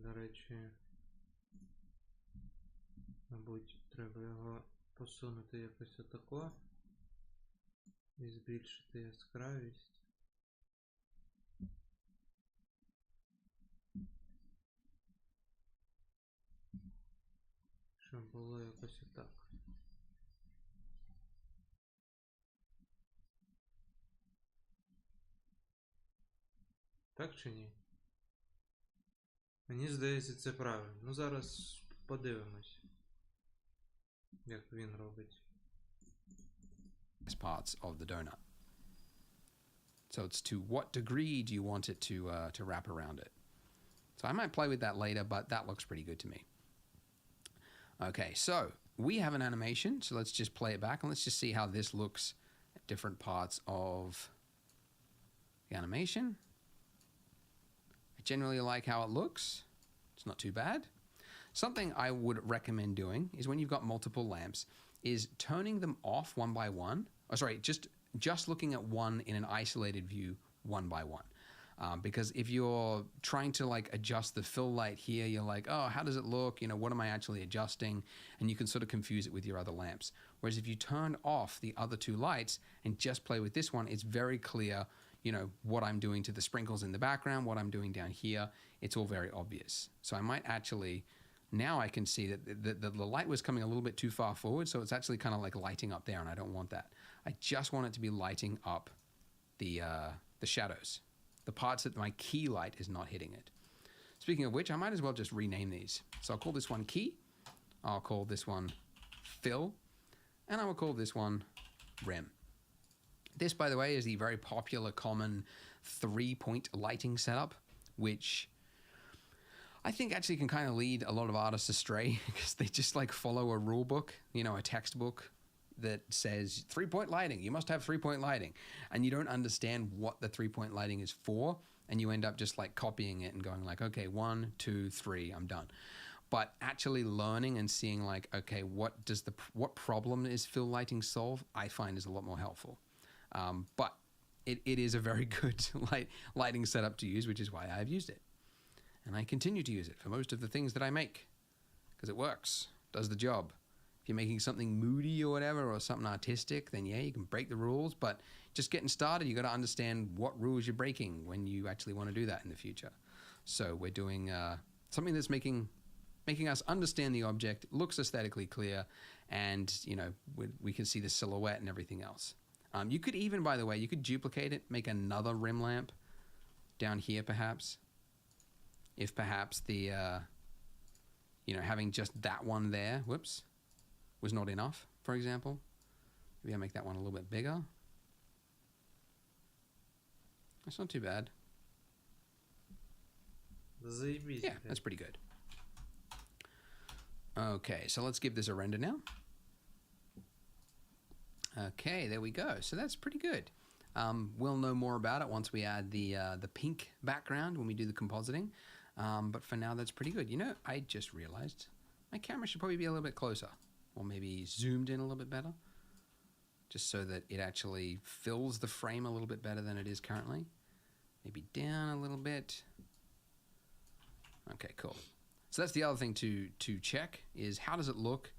Speaker 4: до речі, мабуть, треба його посунути якось отако і збільшити яскравість. Щоб було якось отак. Так чи ні? Мені здається, це правильно. Ну зараз подивимось, як він робить.
Speaker 2: Parts of the donut. So it's to what degree do you want it to wrap around it? So I might play with that later, but that looks pretty good to me. Okay, so we have an animation, so let's just play it back and let's just see how this looks at different parts of the animation. I generally like how it looks. It's not too bad. Something I would recommend doing is when you've got multiple lamps is turning them off one by one. Oh, sorry, just looking at one in an isolated view one by one. Because if you're trying to like adjust the fill light here, you're like, oh, how does it look? You know, what am I actually adjusting? And you can sort of confuse it with your other lamps. Whereas if you turn off the other two lights and just play with this one, it's very clear, you know, what I'm doing to the sprinkles in the background, what I'm doing down here. It's all very obvious. So I might actually, now I can see that the light was coming a little bit too far forward. So it's actually kind of like lighting up there, and I don't want that. I just want it to be lighting up the shadows. The parts that my key light is not hitting it. Speaking of which, I might as well just rename these. So I'll call this one key, I'll call this one fill, and I will call this one rim. This, by the way, is the very popular common 3-point lighting setup, which I think actually can kind of lead a lot of artists astray because they just like follow a rule book, you know, a textbook. that says 3-point lighting. You must have 3-point lighting, and you don't understand what the 3-point lighting is for, and you end up just like copying it and going like, okay, 1, 2, 3, I'm done. But actually learning and seeing like, okay, what problem is fill lighting solve? I find is a lot more helpful. But it is a very good lighting setup to use, which is why I've used it. And I continue to use it for most of the things that I make because it works, does the job. If you're making something moody or whatever, or something artistic, then yeah, you can break the rules. But just getting started, you got to understand what rules you're breaking when you actually want to do that in the future. So we're doing something that's making us understand the object, looks aesthetically clear, and you know we can see the silhouette and everything else. You could even, by the way, you could duplicate it, make another rim lamp down here perhaps. If perhaps the, having just that one there, whoops, was not enough, for example. Maybe I'll make that one a little bit bigger. That's not too bad.
Speaker 4: Заебись.
Speaker 2: Yeah, that's pretty good. Okay, so let's give this a render now. Okay, there we go. So that's pretty good. We'll know more about it once we add the pink background when we do the compositing. But for now, that's pretty good. You know, I just realized my camera should probably be a little bit closer, or maybe zoomed in a little bit better, just so that it actually fills the frame a little bit better than it is currently. Maybe down a little bit. Okay, cool. So that's the other thing to check is how does it look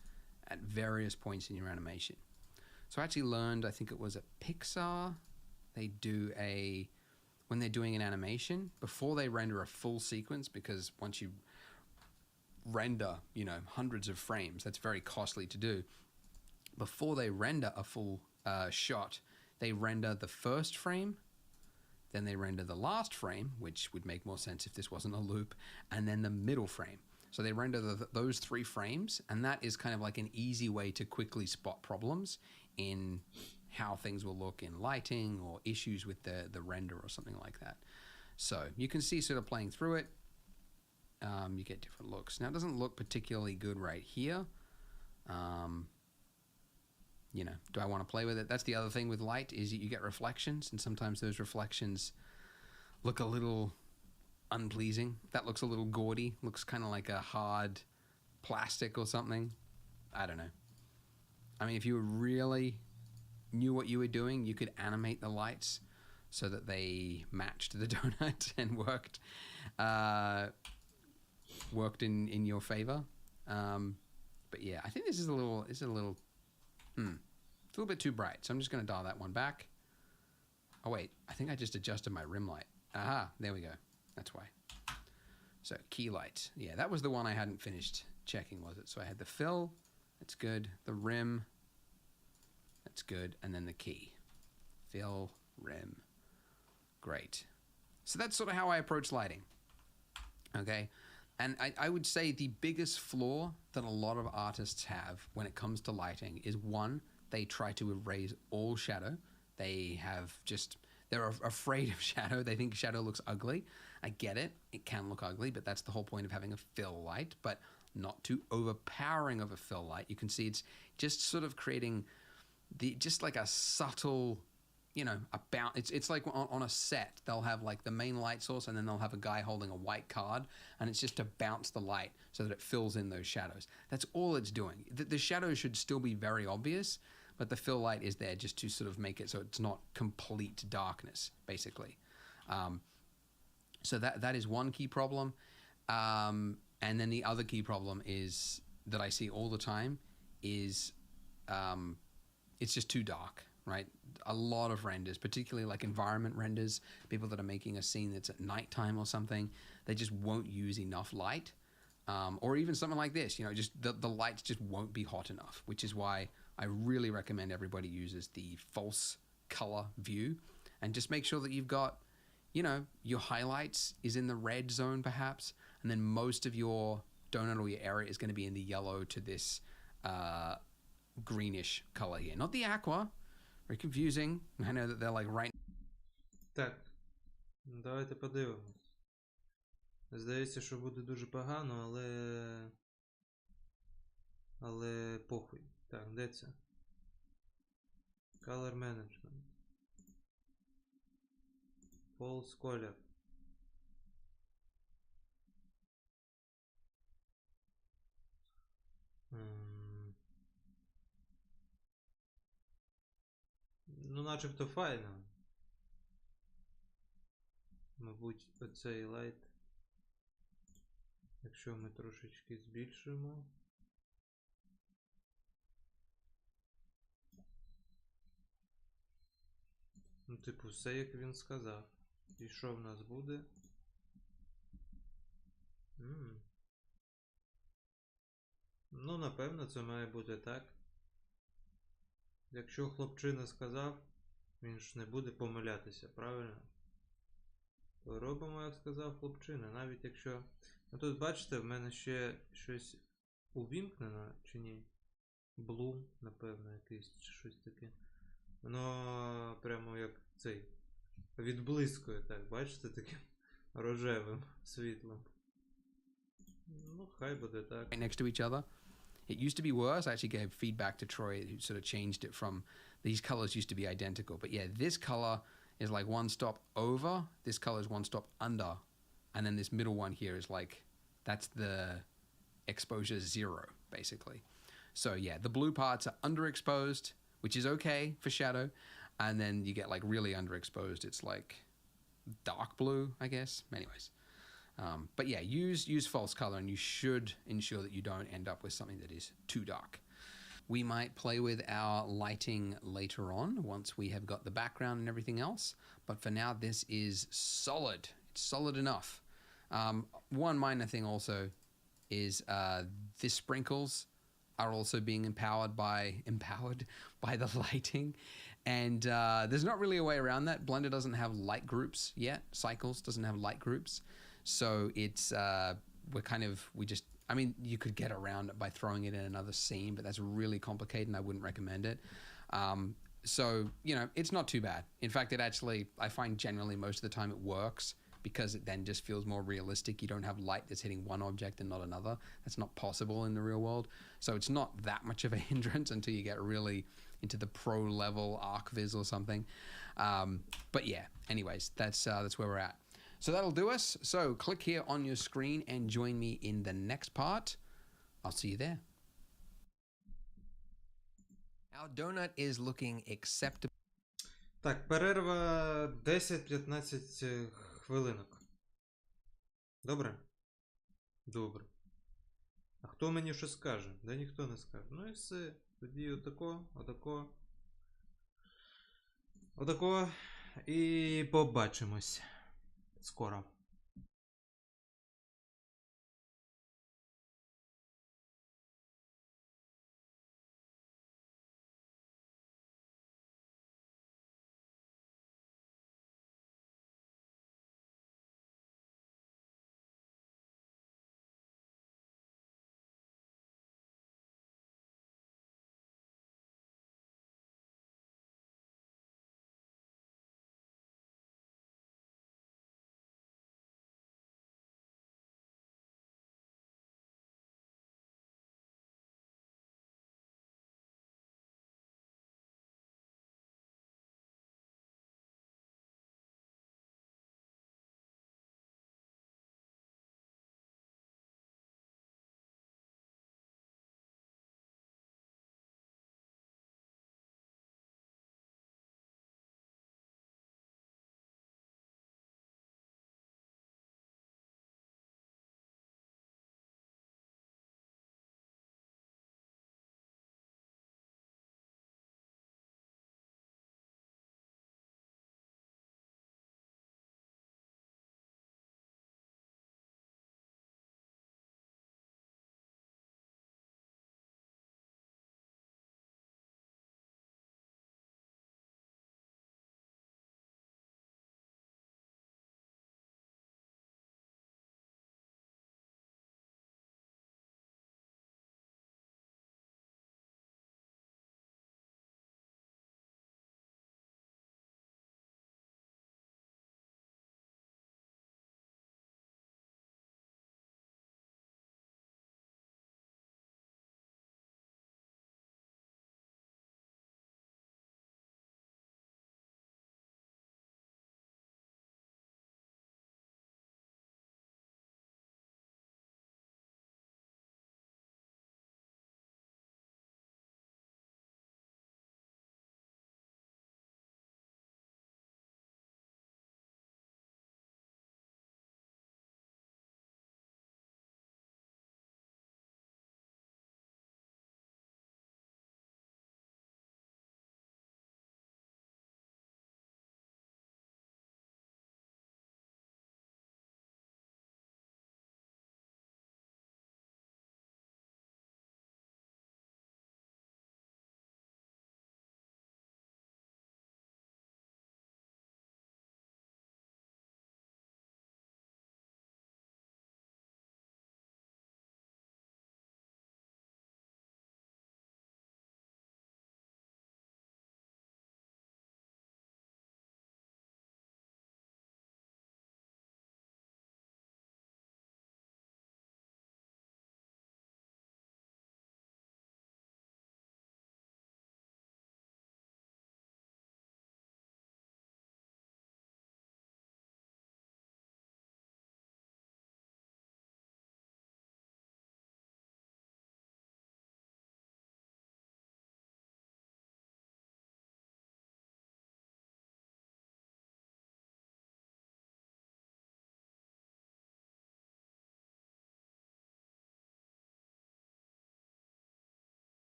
Speaker 2: at various points in your animation. So I actually learned, I think it was at Pixar, they do when they're doing an animation, before they render a full sequence, because once you render, hundreds of frames, that's very costly to do. Before they render a full shot, they render the first frame, then they render the last frame, which would make more sense if this wasn't a loop, and then the middle frame. So they render those 3 frames, and that is kind of like an easy way to quickly spot problems in how things will look in lighting or issues with the render or something like that. So you can see sort of playing through it, you get different looks. Now it doesn't look particularly good right here. Do I want to play with it? That's the other thing with light is you get reflections, and sometimes those reflections look a little unpleasing. That looks a little gaudy, looks kind of like a hard plastic or something. I don't know. I mean, if you really knew what you were doing, you could animate the lights so that they matched the donut and worked in your favor. But yeah, I think this is a little it's a little bit too bright. So I'm just going to dial that one back. Oh wait, I think I just adjusted my rim light. Aha, there we go. That's why. So key light. Yeah, that was the one I hadn't finished checking, was it? So I had the fill, that's good. The rim, that's good. And then the key. Fill, rim. Great. So that's sort of how I approach lighting. Okay. And I would say the biggest flaw that a lot of artists have when it comes to lighting is, one, they try to erase all shadow. They're afraid of shadow. They think shadow looks ugly. I get it. It can look ugly, but that's the whole point of having a fill light, but not too overpowering of a fill light. You can see it's just sort of creating just like a subtle, it's like on a set, they'll have like the main light source, and then they'll have a guy holding a white card, and it's just to bounce the light so that it fills in those shadows. That's all it's doing. The shadows should still be very obvious, but the fill light is there just to sort of make it so it's not complete darkness, basically. So that is one key problem. And then the other key problem is that I see all the time is it's just too dark, right? A lot of renders, particularly like environment renders, people that are making a scene that's at nighttime or something, they just won't use enough light. Or even something like this, just the lights just won't be hot enough, which is why I really recommend everybody uses the false color view, and just make sure that you've got, your highlights is in the red zone perhaps, and then most of your donut or your area is going to be in the yellow to this greenish color here. Not the aqua. Very confusing. I know that they're like right.
Speaker 4: Так, давайте подивимось. Здається, що буде дуже погано, але похуй. Так, де це? Color management. False color. Ну, начебто файно. Мабуть, оцей лайт. Якщо ми трошечки збільшимо. Ну, типу, все як він сказав. І що в нас буде? Ну, напевно, це має бути так. Якщо хлопчина сказав, він ж не буде помилятися, правильно? То робимо, як сказав хлопчина, навіть якщо... Ну тут бачите, в мене ще щось увімкнено, чи ні? Bloom, напевно, якийсь, чи щось таке. Воно прямо як цей. Відблискує, так, бачите, таким рожевим світлом. Ну, хай буде так.
Speaker 2: Right next to each other. It used to be worse. I actually gave feedback to Troy who sort of changed it from these colors used to be identical. But yeah, this color is like one stop over. This color is one stop under. And then this middle one here is like, that's the exposure 0, basically. So yeah, the blue parts are underexposed, which is okay for shadow. And then you get like really underexposed. It's like dark blue, I guess. Anyways. But yeah, use false color and you should ensure that you don't end up with something that is too dark. We might play with our lighting later on once we have got the background and everything else. But for now, this is solid. It's solid enough. One minor thing also is the sprinkles are also being empowered by the lighting. And there's not really a way around that. Blender doesn't have light groups yet. Cycles doesn't have light groups. So it's, I mean, you could get around it by throwing it in another scene, but that's really complicated and I wouldn't recommend it. So, you know, it's not too bad. In fact, it actually, I find generally most of the time it works because it then just feels more realistic. You don't have light that's hitting one object and not another. That's not possible in the real world. So it's not that much of a hindrance until you get really into the pro level ArcViz or something. But yeah, anyways, that's where we're at. So that'll do us. So click here on your screen and join me in the next part. I'll see you there. Our donut is looking acceptable.
Speaker 4: Так, перерва 10-15 хвилинок. Добре? Добре. А хто мені що скаже? Да ніхто не скаже. Ну і все. Тоді отако, отако. Отако. І побачимось. Скоро.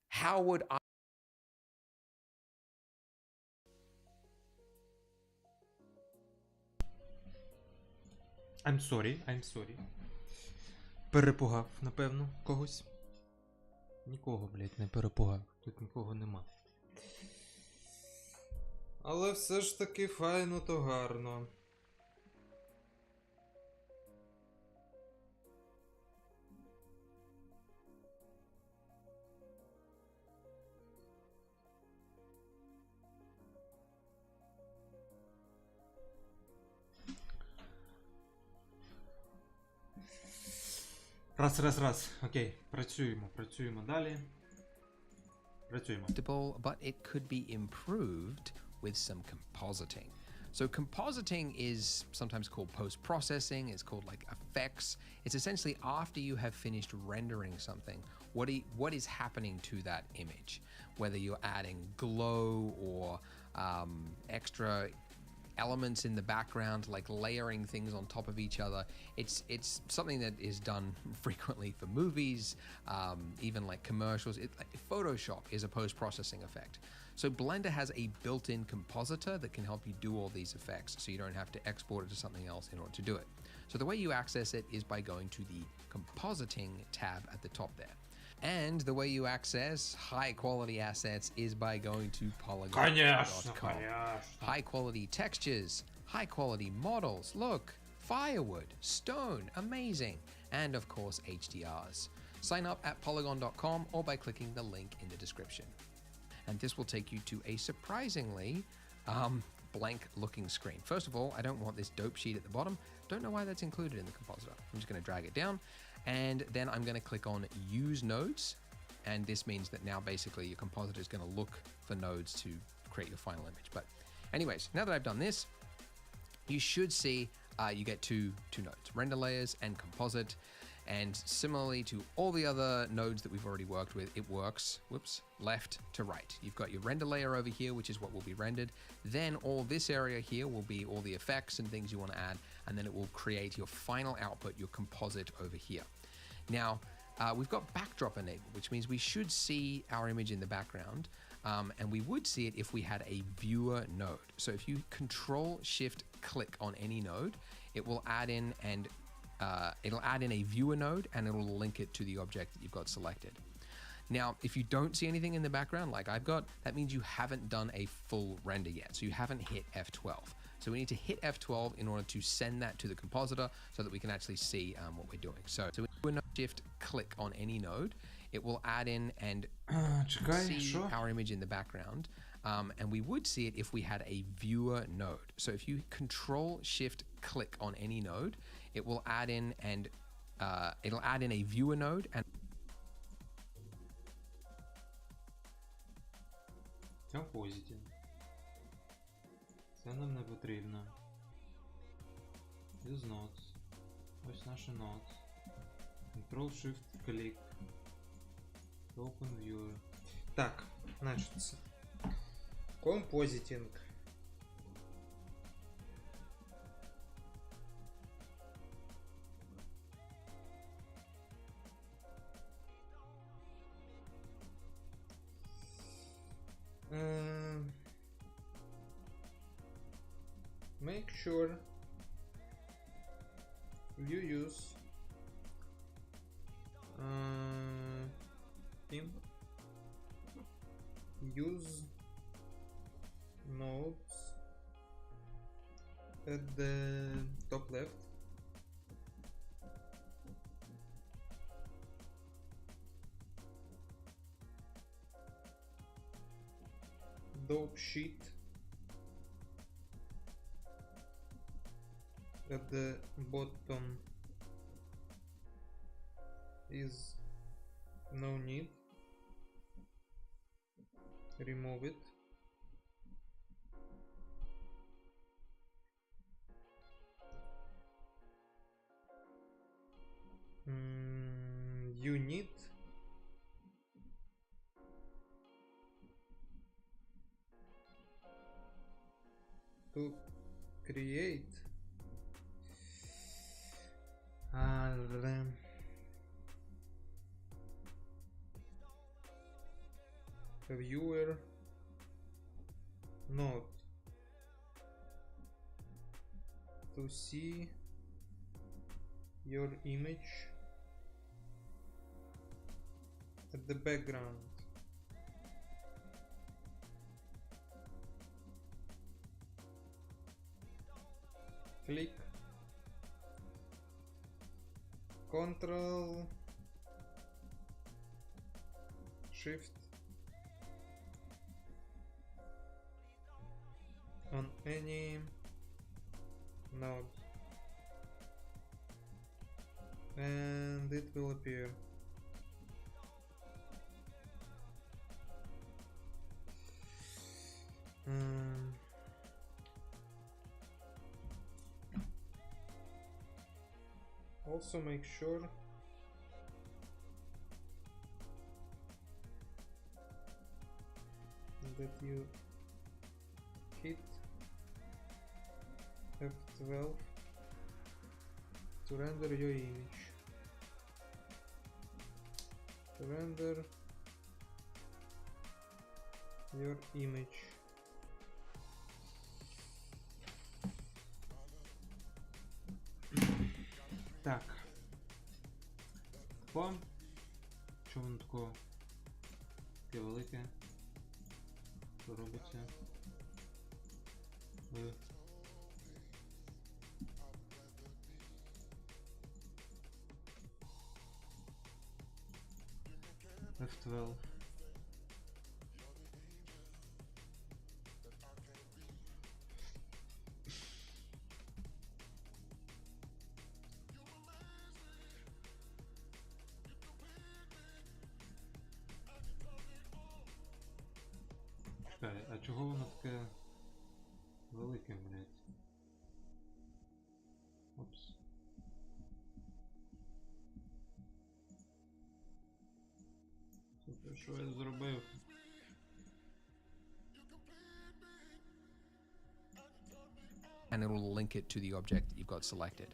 Speaker 2: How would I?
Speaker 1: I'm sorry, I'm sorry. Перепугав, напевно, когось. Нікого, блядь, не перепугав. Тут нікого нема. Але все ж таки файно то гарно. Раз. Окей, працюємо далі. Працюємо.
Speaker 2: But it could be improved with some compositing. So compositing is sometimes called post-processing. It's called like effects. It's essentially after you have finished rendering something, what is happening to that image, whether you're adding glow or extra elements in the background, like layering things on top of each other. It's something that is done frequently for movies, even like commercials. Photoshop is a post-processing effect. So Blender has a built-in compositor that can help you do all these effects, so you don't have to export it to something else in order to do it. So the way you access it is by going to the compositing tab at the top there. And the way you access high quality assets is by going to polygon.com. High quality textures, high quality models. Look, firewood, stone, amazing. And of course, HDRs. Sign up at polygon.com or by clicking the link in the description. And this will take you to a surprisingly blank looking screen. First of all, I don't want this dope sheet at the bottom. Don't know why that's included in the compositor. I'm just going to drag it down. And then I'm going to click on use nodes. And this means that now basically your compositor is going to look for nodes to create your final image. But anyways, now that I've done this, you should see you get two nodes, render layers and composite. And similarly to all the other nodes that we've already worked with, it works, left to right. You've got your render layer over here, which is what will be rendered. Then all this area here will be all the effects and things you want to add. And then it will create your final output, your composite over here. Now, we've got backdrop enabled, which means we should see our image in the background. And we would see it if we had a viewer node. So if you Control-Shift-Click on any node, it will add in and it'll add in a viewer node and it'll link it to the object that you've got selected. Now, if you don't see anything in the background like I've got, that means you haven't done a full render yet. So you haven't hit F12. So we need to hit F12 in order to send that to the compositor so that we can actually see what we're doing. So when we Shift-Click on any node, it will add in and see our image in the background. And we would see it if we had a viewer node. So if you Control-Shift-Click on any node, it will add in and it'll add in a viewer node and
Speaker 1: Compositing. Це нам не потрібно. Use nodes. Ось наші nodes. Control-Shift-Click. Open Viewer. Так, значить. Compositing. Make sure you use use nodes at the top left. Dope sheet at the bottom is no need. Remove it. You need to create
Speaker 4: viewer node to see your image at the background. Click Control Shift on any node and it will appear. Also make sure that you hit F12 to render your image. To render your image. Так. Тако. Що воно тако? Таке велике. Що робиться? F12. Чекай, а чого воно таке велике, блядь? Опс. Слухай, що я зробив?
Speaker 2: And it will link it to the object that you've got selected.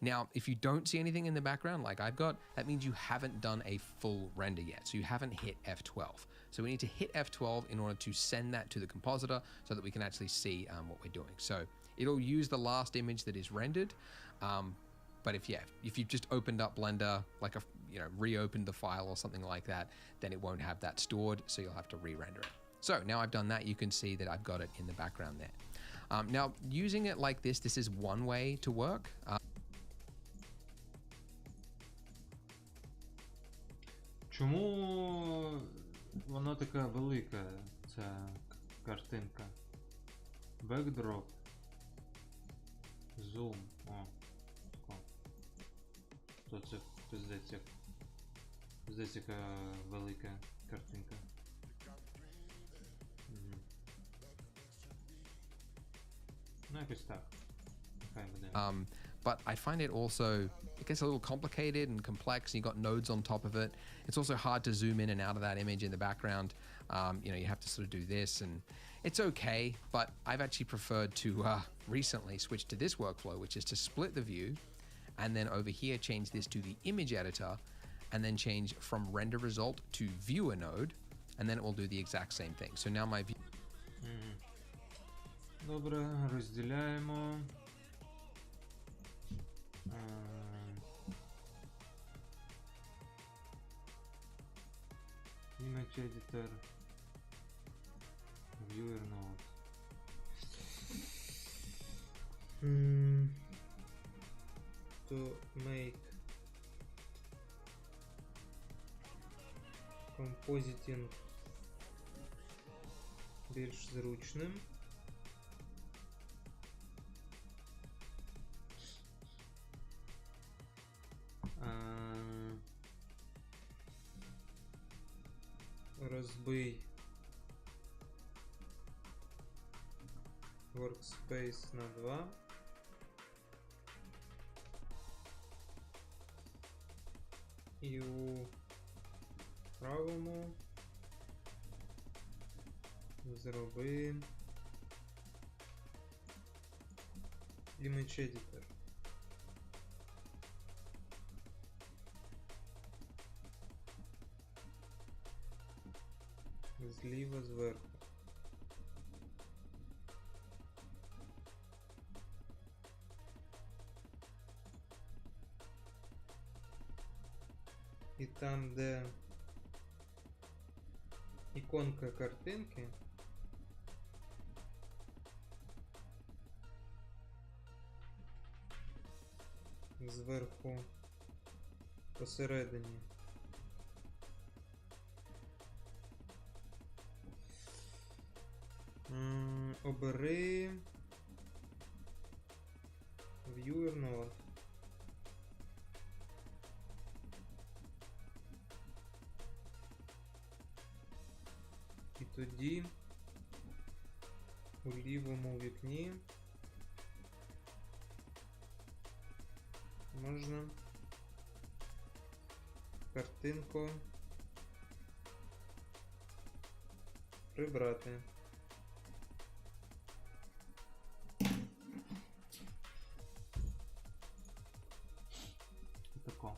Speaker 2: Now, if you don't see anything in the background like I've got, that means you haven't done a full render yet. So you haven't hit F12. So we need to hit F12 in order to send that to the compositor so that we can actually see what we're doing. So it'll use the last image that is rendered. But if you've just opened up Blender, like reopened the file or something like that, then it won't have that stored. So you'll have to re-render it. So now I've done that, you can see that I've got it in the background there. Now, using it like this is one way to work.
Speaker 4: Чому вона така велика, ця картинка? Backdrop. Zoom. О. Тако. То це пиздець яка велика картинка. Ну, якось так. Нехай буде.
Speaker 2: But I find it also, it gets a little complicated and complex, and you've got nodes on top of it. It's also hard to zoom in and out of that image in the background. You have to sort of do this, and it's okay, but I've actually preferred to recently switch to this workflow, which is to split the view, and then over here change this to the image editor, and then change from render result to viewer node, and then it will do the exact same thing. So now my view.
Speaker 4: Добре, розділяємо. Image editor, viewer node. To make compositing більш зручним. Розбий workspace на 2. І у правому зроби image editor. Зліва зверху. І там, де іконка картинки, зверху посередині. Обери Viewer Node. І тоді у лівому вікні можна картинку прибрати.
Speaker 1: Тако.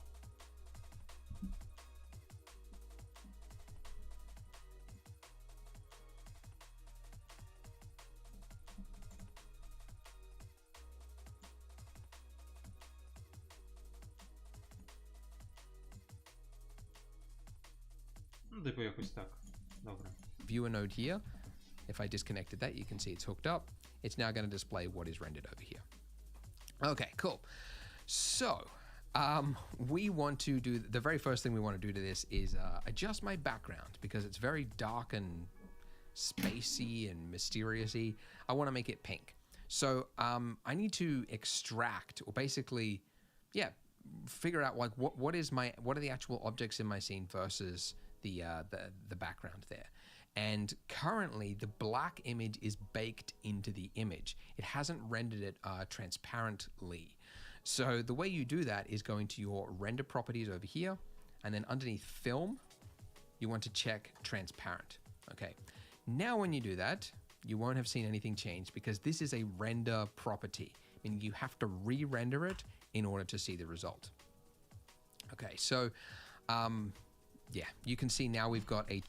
Speaker 4: Ну, типу якось так. Добре.
Speaker 2: Viewer node here. If I disconnected that, you can see it's hooked up. It's now going to display what is rendered over here. Okay, cool. So, we want to do the very first thing we want to do to this is adjust my background because it's very dark and spacey and mysterious-y. I want to make it pink. So, I need to extract or basically, yeah, figure out like what are the actual objects in my scene versus the background there. And currently the black image is baked into the image. It hasn't rendered it transparently. So the way you do that is going to your render properties over here, and then underneath film, you want to check transparent. Okay. Now when you do that, you won't have seen anything change because this is a render property, meaning you have to re-render it in order to see the result. Okay, so yeah, you can see now we've got a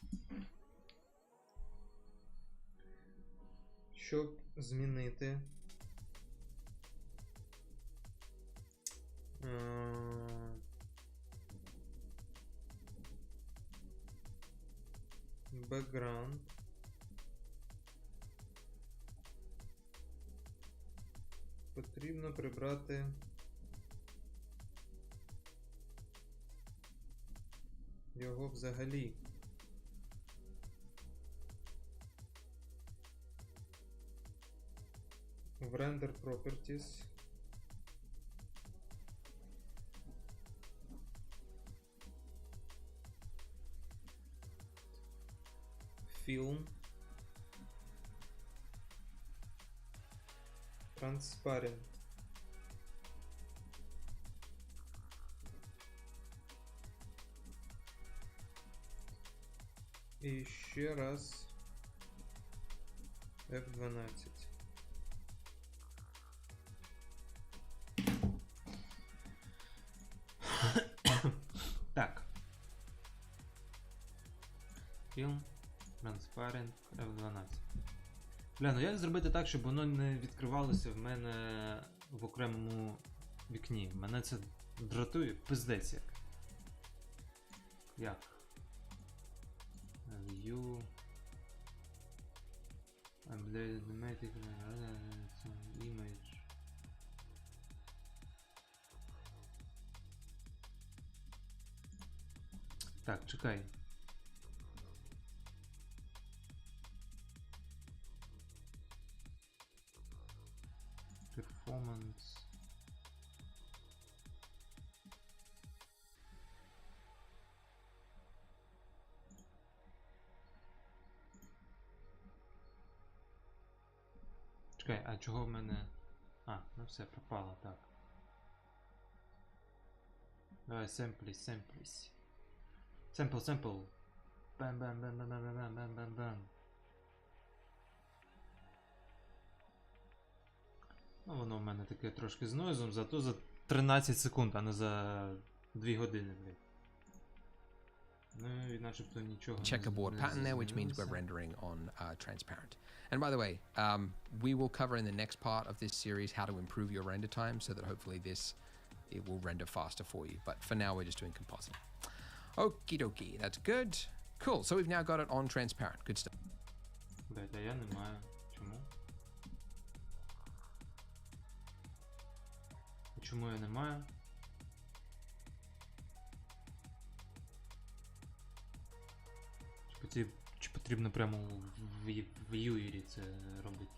Speaker 4: Щоб змінити бекграунд, потрібно прибрати його взагалі. В Render Properties Film Transparent. І ще раз F12.
Speaker 1: Так. Film Transparent F12. Бля, ну як зробити так, щоб воно не відкривалося в мене в окремому вікні? Мене це дратує пиздець як. Як? View Update Automatic Image. Так, чекай. Performance. Чекай, а чого в мене... А, ну все, пропало, так. Давай, семпліс. Sample. Бам. Ну, воно в мене таке трошки з нойзом, зато за 13 секунд, а не за 2 години, блядь.
Speaker 4: Ну і начебто нічого
Speaker 2: checkerboard
Speaker 4: не
Speaker 2: pattern there, which means we're
Speaker 4: змінилося.
Speaker 2: rendering on transparent. And by the way, we will cover in the next part of this series how to improve your render time so that hopefully it will render faster for you. But for now, we're just doing composite. Okie dokie, that's good. Cool, so we've now got it on transparent. Good stuff.
Speaker 4: Блять, а я не маю. Чому? А чому я не маю? Чи потрібно прямо в Юєрі це робити?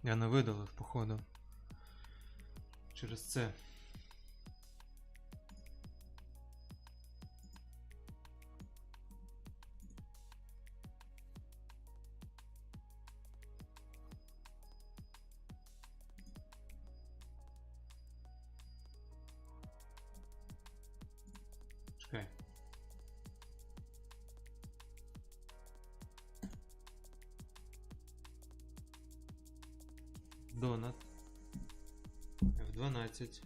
Speaker 4: Я не видалив, походу. Через це. Чекай. Донат. F12.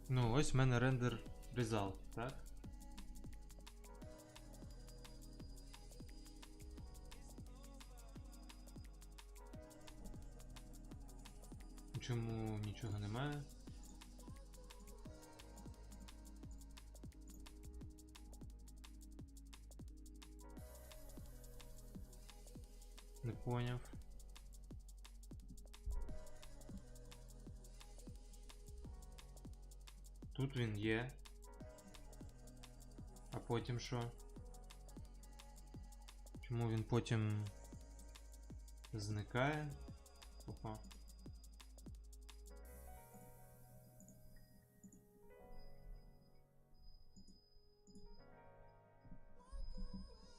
Speaker 4: Ну, ось в мене рендер result, так? Чому нічого немає? Не поняв. Тут він є. А потім що? Чому він потім зникає? Опа.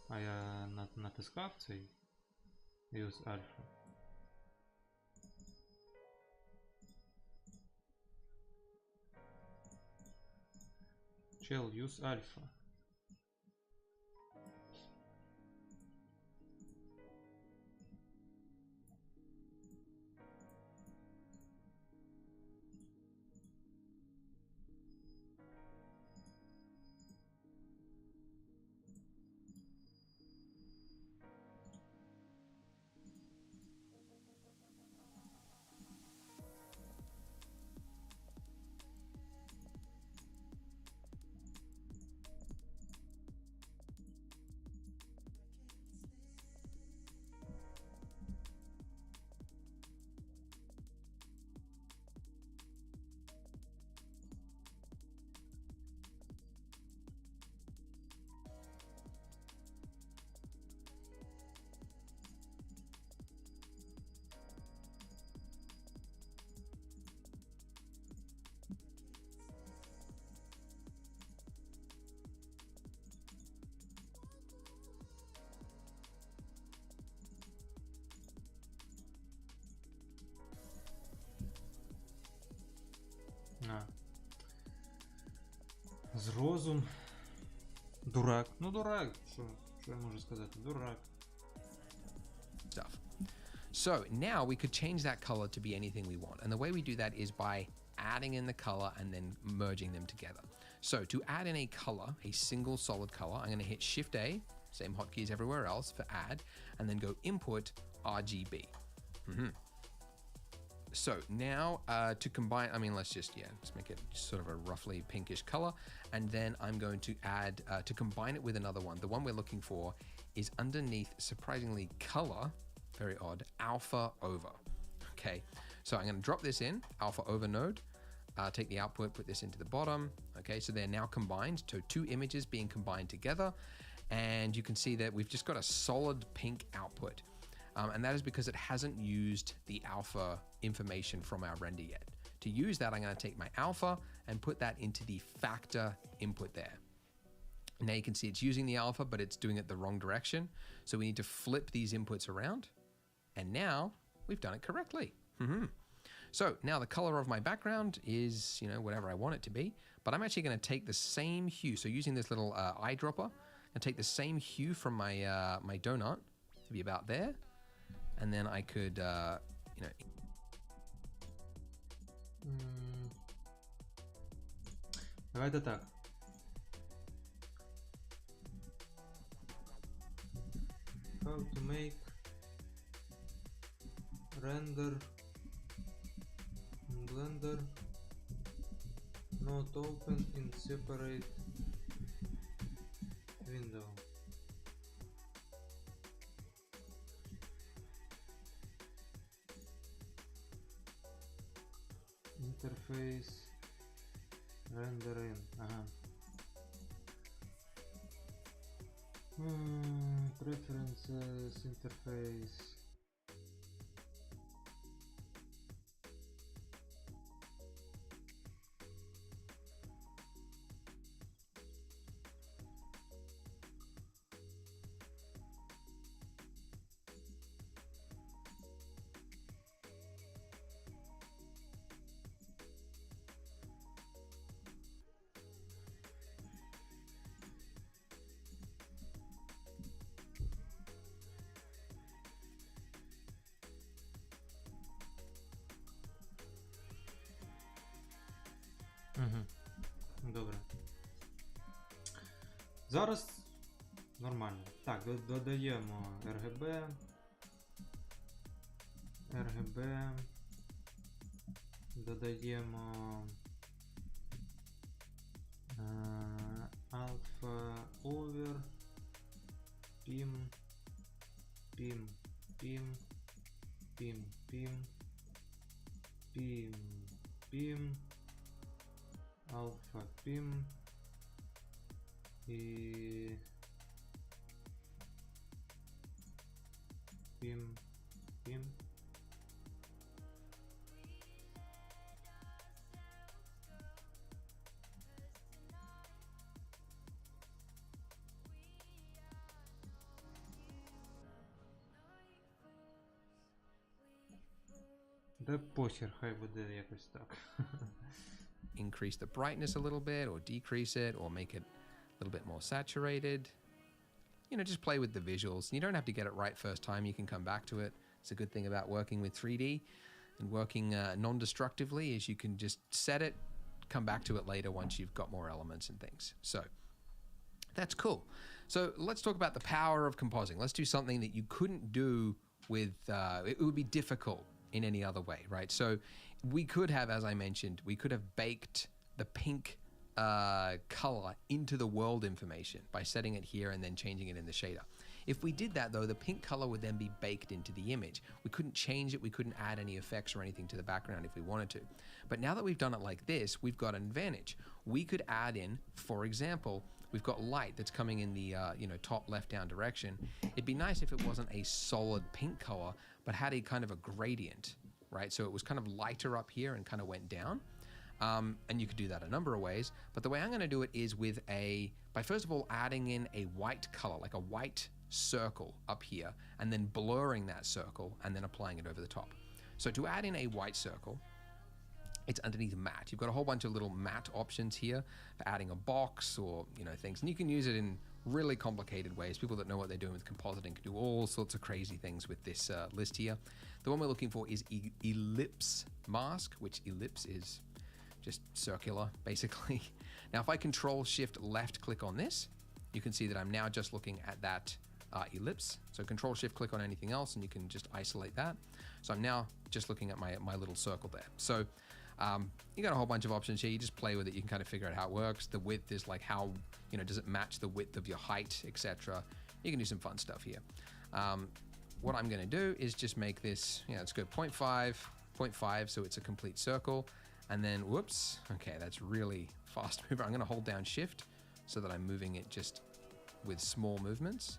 Speaker 4: А я натискав цей Use Alpha. Чел, Use Alpha. А. З розум. Дурак. Ну дурак. Що я можу сказати? Дурак.
Speaker 2: Stuff. So now we could change that color to be anything we want. And the way we do that is by adding in the color and then merging them together. So to add in a color, a single solid color, I'm going to hit Shift A, same hotkeys everywhere else for add, and then go input RGB. So now to combine, I mean, let's just make it sort of a roughly pinkish color. And then I'm going to add, to combine it with another one. The one we're looking for is underneath, surprisingly, color, very odd, alpha over. Okay, So I'm going to drop this in, alpha over node, take the output, put this into the bottom. Okay, so they're now combined. So two images being combined together. And you can see that we've just got a solid pink output. And that is because it hasn't used the alpha information from our render yet. To use that, I'm going to take my alpha and put that into the factor input there. Now you can see it's using the alpha, but it's doing it the wrong direction. So we need to flip these inputs around. And now we've done it correctly. So now the color of my background is, you know, whatever I want it to be, but I'm actually going to take the same hue. So using this little eyedropper, and take the same hue from my my donut to be about there, and then I could, you know,
Speaker 4: Давайте так. How to make render in Blender not open in separate window. Interface rendering. Preferences interface. Добре. Зараз нормально. Так, додаємо RGB. Додаємо Alpha Over, PIM, Alpha PIM і PIM. Да похер, хай буде якось так.
Speaker 2: increase the brightness a little bit or decrease it or make it a little bit more saturated. You know, just play with the visuals. You don't have to get it right first time. You can come back to it. It's a good thing about working with 3D and working non-destructively is you can just set it, come back to it later once you've got more elements and things. So that's cool. So let's talk about the power of composing. Let's do something that you couldn't do with, it would be difficult in any other way, right? So we could have, as I mentioned, we could have baked the pink color into the world information by setting it here and then changing it in the shader. If we did that though, the pink color would then be baked into the image. We couldn't change it, we couldn't add any effects or anything to the background if we wanted to. But now that we've done it like this, we've got an advantage. We could add in, for example, we've got light that's coming in the you know, top left down direction. It'd be nice if it wasn't a solid pink color, but had a kind of a gradient, right? So it was kind of lighter up here and kind of went down. And you could do that a number of ways, but the way I'm going to do it is with by first of all adding in a white color, like a white circle up here, and then blurring that circle and then applying it over the top. So to add in a white circle, it's underneath matte. You've got a whole bunch of little matte options here for adding a box or, you know, things, and you can use it in really complicated ways. People that know what they're doing with compositing can do all sorts of crazy things with this list here. The one we're looking for is ellipse mask, which ellipse is just circular, basically. Now, if I Control Shift left click on this, you can see that I'm now just looking at that ellipse. So Control Shift click on anything else and you can just isolate that. So I'm now just looking at my little circle there. So you got a whole bunch of options here. You just play with it. You can kind of figure out how it works. The width is like how, you know, does it match the width of your height, etc. You can do some fun stuff here. What I'm going to do is just make this, you know, let's go 0.5 0.5, so it's a complete circle. And then, whoops, okay, that's really fast moving. I'm gonna hold down shift so that I'm moving it just with small movements.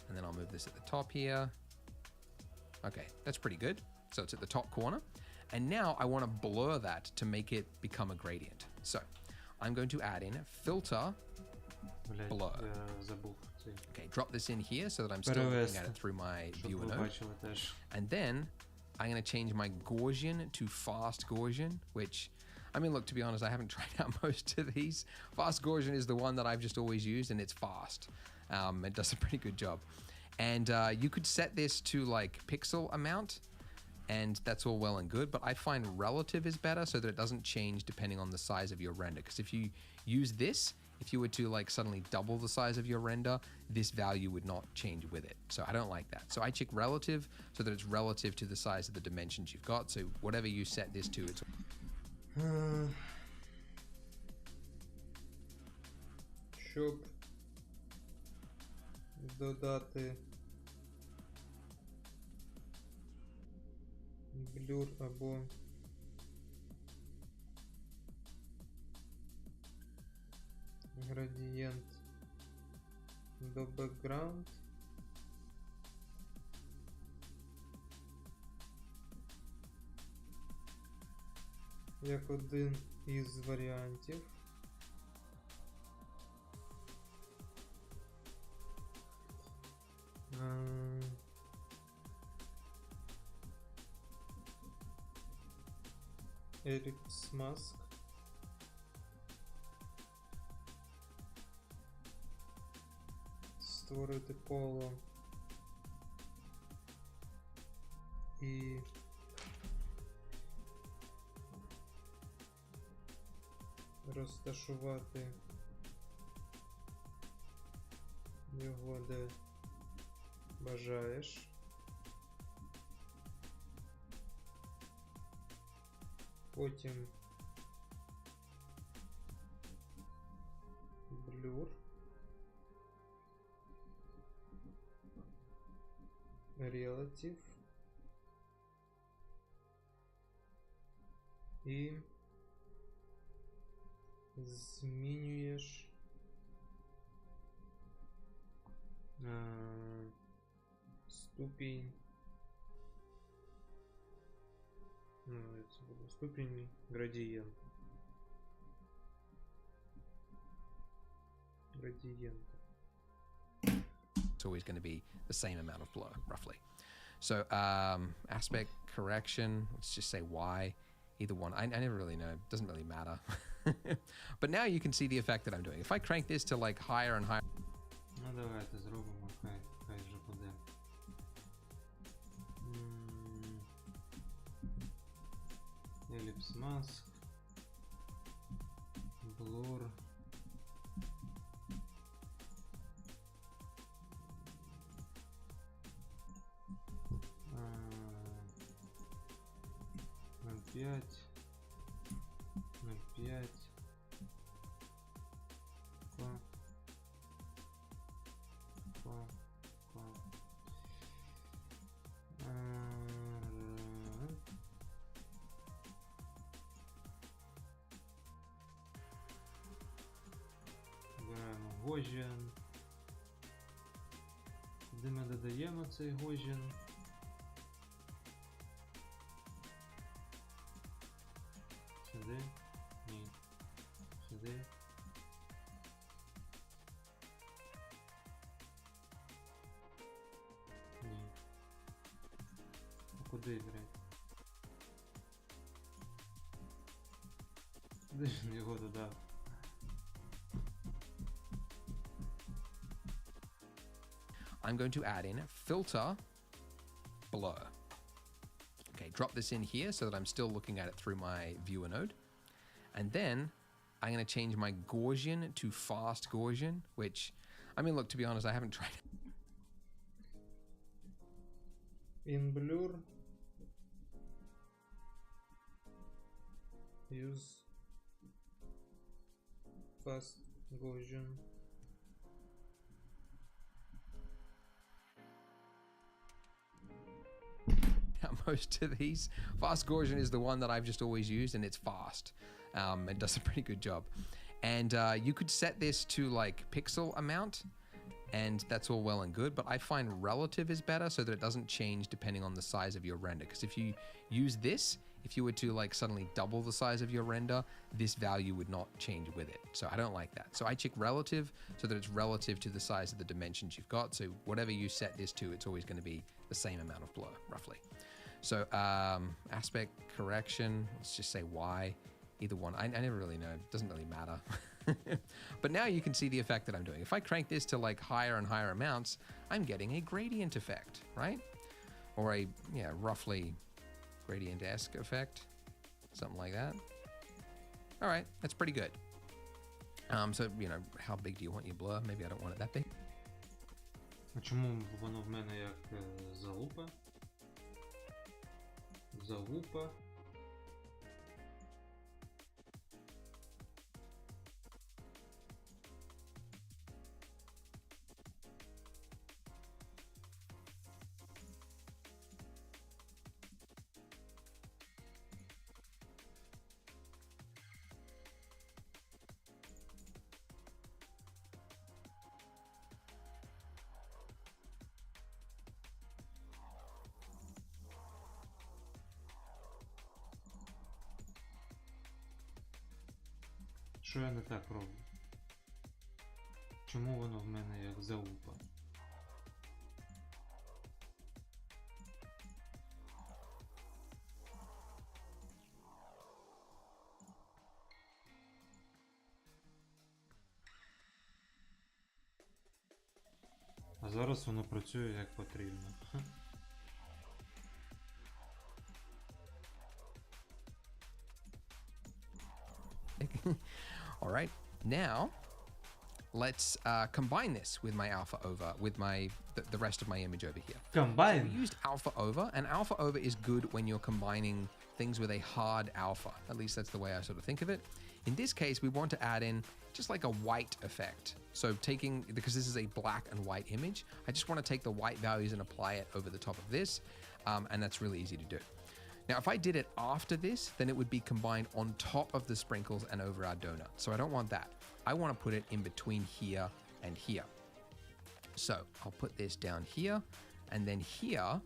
Speaker 2: And then I'll move this at the top here. Okay, that's pretty good. So it's at the top corner. And now I wanna blur that to make it become a gradient. So I'm going to add in filter.
Speaker 4: Блять,
Speaker 2: Blur.
Speaker 4: я забув цей.
Speaker 2: Okay, drop this in here so that I'm still looking at
Speaker 4: Перевести.
Speaker 2: it through my
Speaker 4: Щоб
Speaker 2: viewer
Speaker 4: ви
Speaker 2: node.
Speaker 4: бачили теж.
Speaker 2: And then I'm going to change my Gaussian to fast Gaussian, which, I mean, look, to be honest, I haven't tried out most of these. Fast Gaussian is the one that I've just always used, and it's fast. It does a pretty good job. And you could set this to like pixel amount, and that's all well and good, but I find relative is better so that it doesn't change depending on the size of your render. Because if you use this, if you were to like suddenly double the size of your render, this value would not change with it. So I don't like that. So I check relative so that it's relative to the size of the dimensions you've got. So whatever you set this to, it's
Speaker 4: Щоб додати блюр або градієнт до background, як один із варіантів. Ellipse mask. Створити коло і розташувати його де бажаєш. Потім blur, relative і змінюєш ступінь. Це буде ступінь градієнта.
Speaker 2: it's always going to be the same amount of blur, roughly. So aspect correction, let's just say Y, either one. I never really know, it doesn't really matter. But now you can see the effect that I'm doing. If I crank this to like higher and higher,
Speaker 4: Ну давайте зробимо, хай вже буде. Ellipse mask, blur, ноль пять, 0,5, Беремо Gaussian. Де ми додаємо цей Gaussian? Сюди? Ні. Сюди. Ні. А куди, блядь? Куди ж він його додав?
Speaker 2: I'm going to add in filter blur. Okay, drop this in here so that I'm still looking at it through my viewer node. And then I'm going to change my Gaussian to fast Gaussian, which, I mean, look, to be honest, I haven't tried it.
Speaker 4: In blur, use fast Gaussian.
Speaker 2: That most of these. Fast Gaussian is the one that I've just always used, and it's fast. It does a pretty good job. And you could set this to like pixel amount, and that's all well and good, but I find relative is better so that it doesn't change depending on the size of your render. Because if you use this, if you were to like suddenly double the size of your render, this value would not change with it. So I don't like that. So I check relative so that it's relative to the size of the dimensions you've got. So whatever you set this to, it's always going to be the same amount of blur, roughly. So aspect correction, let's just say Y. Either one, I never really know. It doesn't really matter. But now you can see the effect that I'm doing. If I crank this to like higher and higher amounts, I'm getting a gradient effect, right? Or a, yeah, roughly gradient-esque effect, something like that. All right, that's pretty good. So, you know, how big do you want your blur? Maybe I don't want it that big.
Speaker 4: А чому воно в мене як залупа? Залупа. Що я не так роблю? Чому воно в мене як залупа? А зараз воно працює як потрібно.
Speaker 2: All right, now let's combine this with my alpha over, with my the rest of my image over here.
Speaker 4: Комбайн!
Speaker 2: We used alpha over, and alpha over is good when you're combining things with a hard alpha. At least that's the way I sort of think of it. In this case, we want to add in just like a white effect. So taking, because this is a black and white image, I just want to take the white values and apply it over the top of this, and that's really easy to do. Now, if I did it after this, then it would be combined on top of the sprinkles and over our donut. So I don't want that. I want to put it in between here and here. So I'll put this down here, and then here,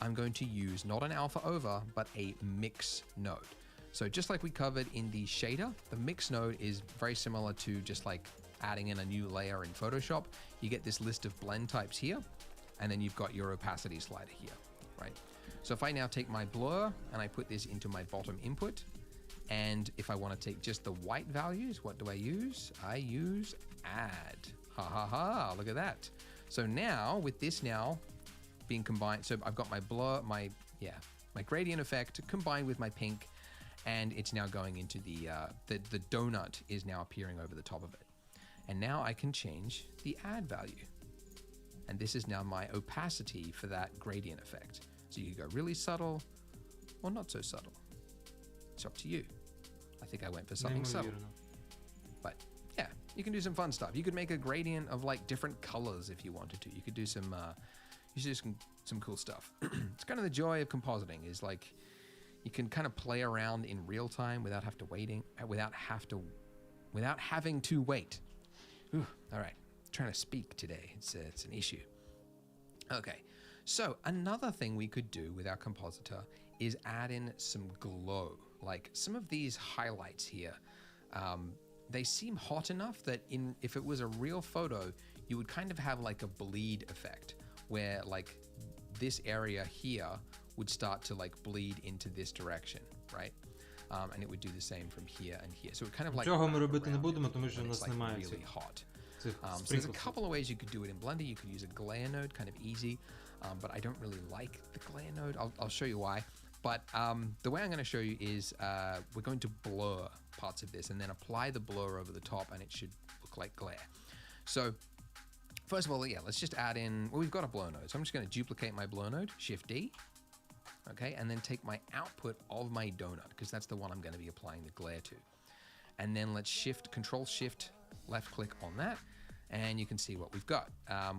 Speaker 2: I'm going to use not an alpha over, but a mix node. So just like we covered in the shader, the mix node is very similar to just like adding in a new layer in Photoshop. You get this list of blend types here, and then you've got your opacity slider here, right? So if I now take my blur and I put this into my bottom input, and if I want to take just the white values, what do I use? I use add. Ha ha ha, look at that. So now with this now being combined, so I've got my blur, my gradient effect combined with my pink, and it's now going into the donut is now appearing over the top of it. And now I can change the add value. And this is now my opacity for that gradient effect. So you can go really subtle or not so subtle. It's up to you. I think I went for something subtle. But yeah, you can do some fun stuff. You could make a gradient of like different colors if you wanted to. You could do some some cool stuff. It's kind of the joy of compositing, is like you can kind of play around in real time without having to wait. Whew, all right, I'm trying to speak today. It's an issue. Okay. So another thing we could do with our compositor is add in some glow. Like some of these highlights here, they seem hot enough that if it was a real photo, you would kind of have like a bleed effect where like this area here would start to like bleed into this direction, right? And it would do the same from here and here. So it kind of like
Speaker 4: Цього ми робити не будемо, тому
Speaker 2: when
Speaker 4: що у
Speaker 2: it's
Speaker 4: нас
Speaker 2: like
Speaker 4: немає
Speaker 2: really
Speaker 4: цих
Speaker 2: hot. So there's a couple of ways you could do it in Blender. You could use a glare node, kind of easy, but I don't really like the glare node. I'll show you why. But the way I'm going to show you is we're going to blur parts of this and then apply the blur over the top, and it should look like glare. So first of all, yeah, let's just add in, well, we've got a blur node. So I'm just going to duplicate my blur node, Shift D, okay, and then take my output of my donut, because that's the one I'm going to be applying the glare to. And then let's Control Shift, left click on that, and you can see what we've got.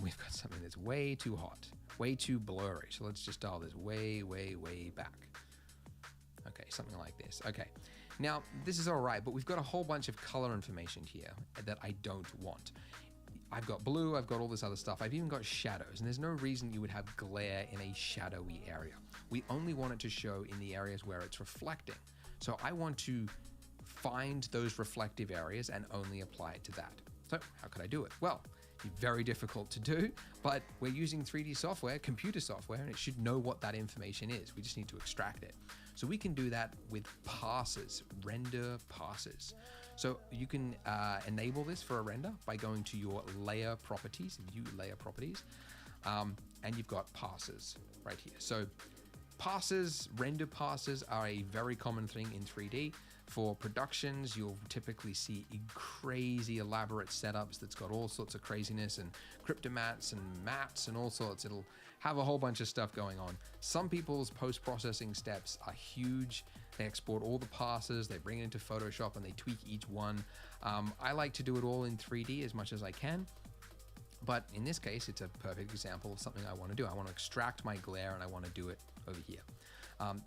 Speaker 2: We've got something that's way too hot, way too blurry. So let's just dial this way, way, way back. Okay, something like this. Okay, now this is all right, but we've got a whole bunch of color information here that I don't want. I've got blue, I've got all this other stuff. I've even got shadows, and there's no reason you would have glare in a shadowy area. We only want it to show in the areas where it's reflecting. So I want to find those reflective areas and only apply it to that. So how could I do it? Well, it'd be very difficult to do, but we're using 3D software, computer software, and it should know what that information is. We just need to extract it. So we can do that with parsers, render parsers. So you can enable this for a render by going to your layer properties, view layer properties, and you've got parsers right here. So parsers, render parsers are a very common thing in 3D. For productions, you'll typically see crazy elaborate setups that's got all sorts of craziness and cryptomats and mats and all sorts. It'll have a whole bunch of stuff going on. Some people's post-processing steps are huge. They export all the parsers, they bring it into Photoshop, and they tweak each one. I like to do it all in 3D as much as I can. But in this case, it's a perfect example of something I want to do. I want to extract my glare, and I want to do it over here.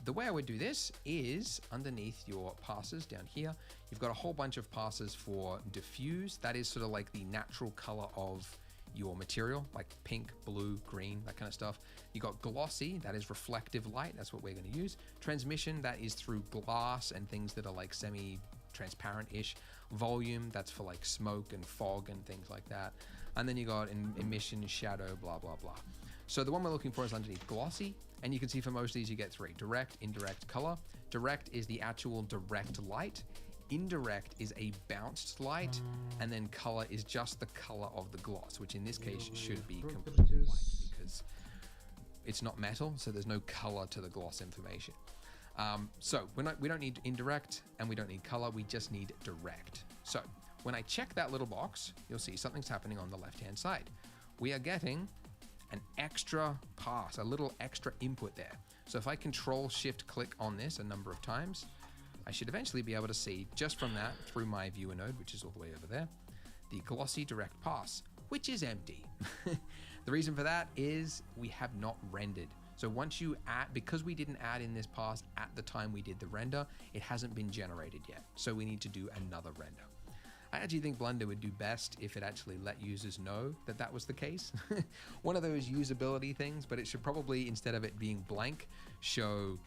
Speaker 2: The way I would do this is underneath your parsers down here. You've got a whole bunch of parsers for diffuse. That is sort of like the natural color of your material, like pink, blue, green, that kind of stuff. You got glossy, that is reflective light. That's what we're going to use. Transmission, that is through glass and things that are like semi-transparent-ish. Volume, that's for like smoke and fog and things like that. And then you got emission, shadow, blah, blah, blah. So the one we're looking for is underneath glossy. And you can see for most of these, you get three: direct, indirect, color. Direct is the actual direct light. Indirect is a bounced light. And then color is just the color of the gloss, which in this case should be completely white because it's not metal, so there's no color to the gloss information. So we don't need indirect and we don't need color, we just need direct. So when I check that little box, you'll see something's happening on the left-hand side. We are getting an extra pass, a little extra input there. So if I Control-Shift-Click on this a number of times, I should eventually be able to see just from that through my viewer node, which is all the way over there, the glossy direct pass, which is empty. The reason for that is we have not rendered. So once you add, because we didn't add in this pass at the time we did the render, it hasn't been generated yet. So we need to do another render. I actually think Blender would do best if it actually let users know that that was the case. One of those usability things, but it should probably, instead of it being blank, show,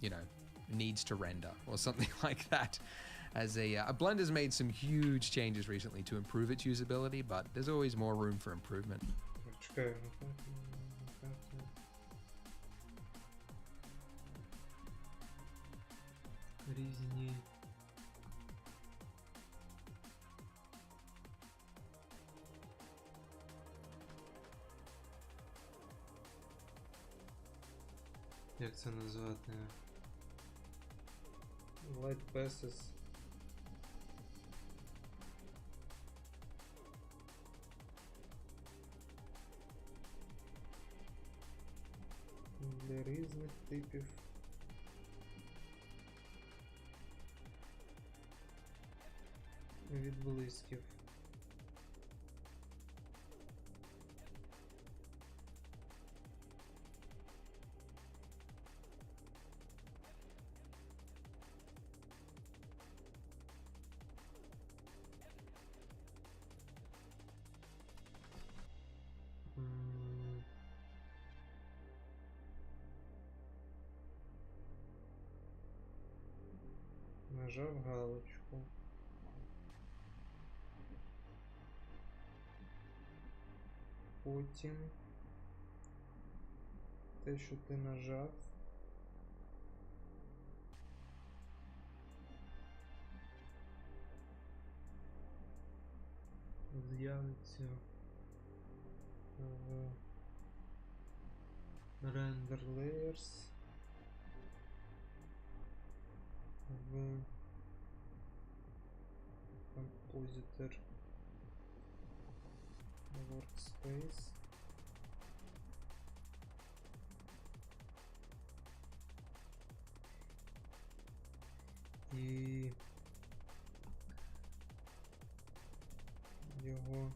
Speaker 2: you know, needs to render or something like that. As Blender's made some huge changes recently to improve its usability, but there's always more room for improvement.
Speaker 4: Чекай. Різні. Як це назвати? Light passes. Для різних типів. Відблисків. Нажав галочку. Потім те, що ти нажав, з'явиться в Render Layers, в Compositor Workspace. І його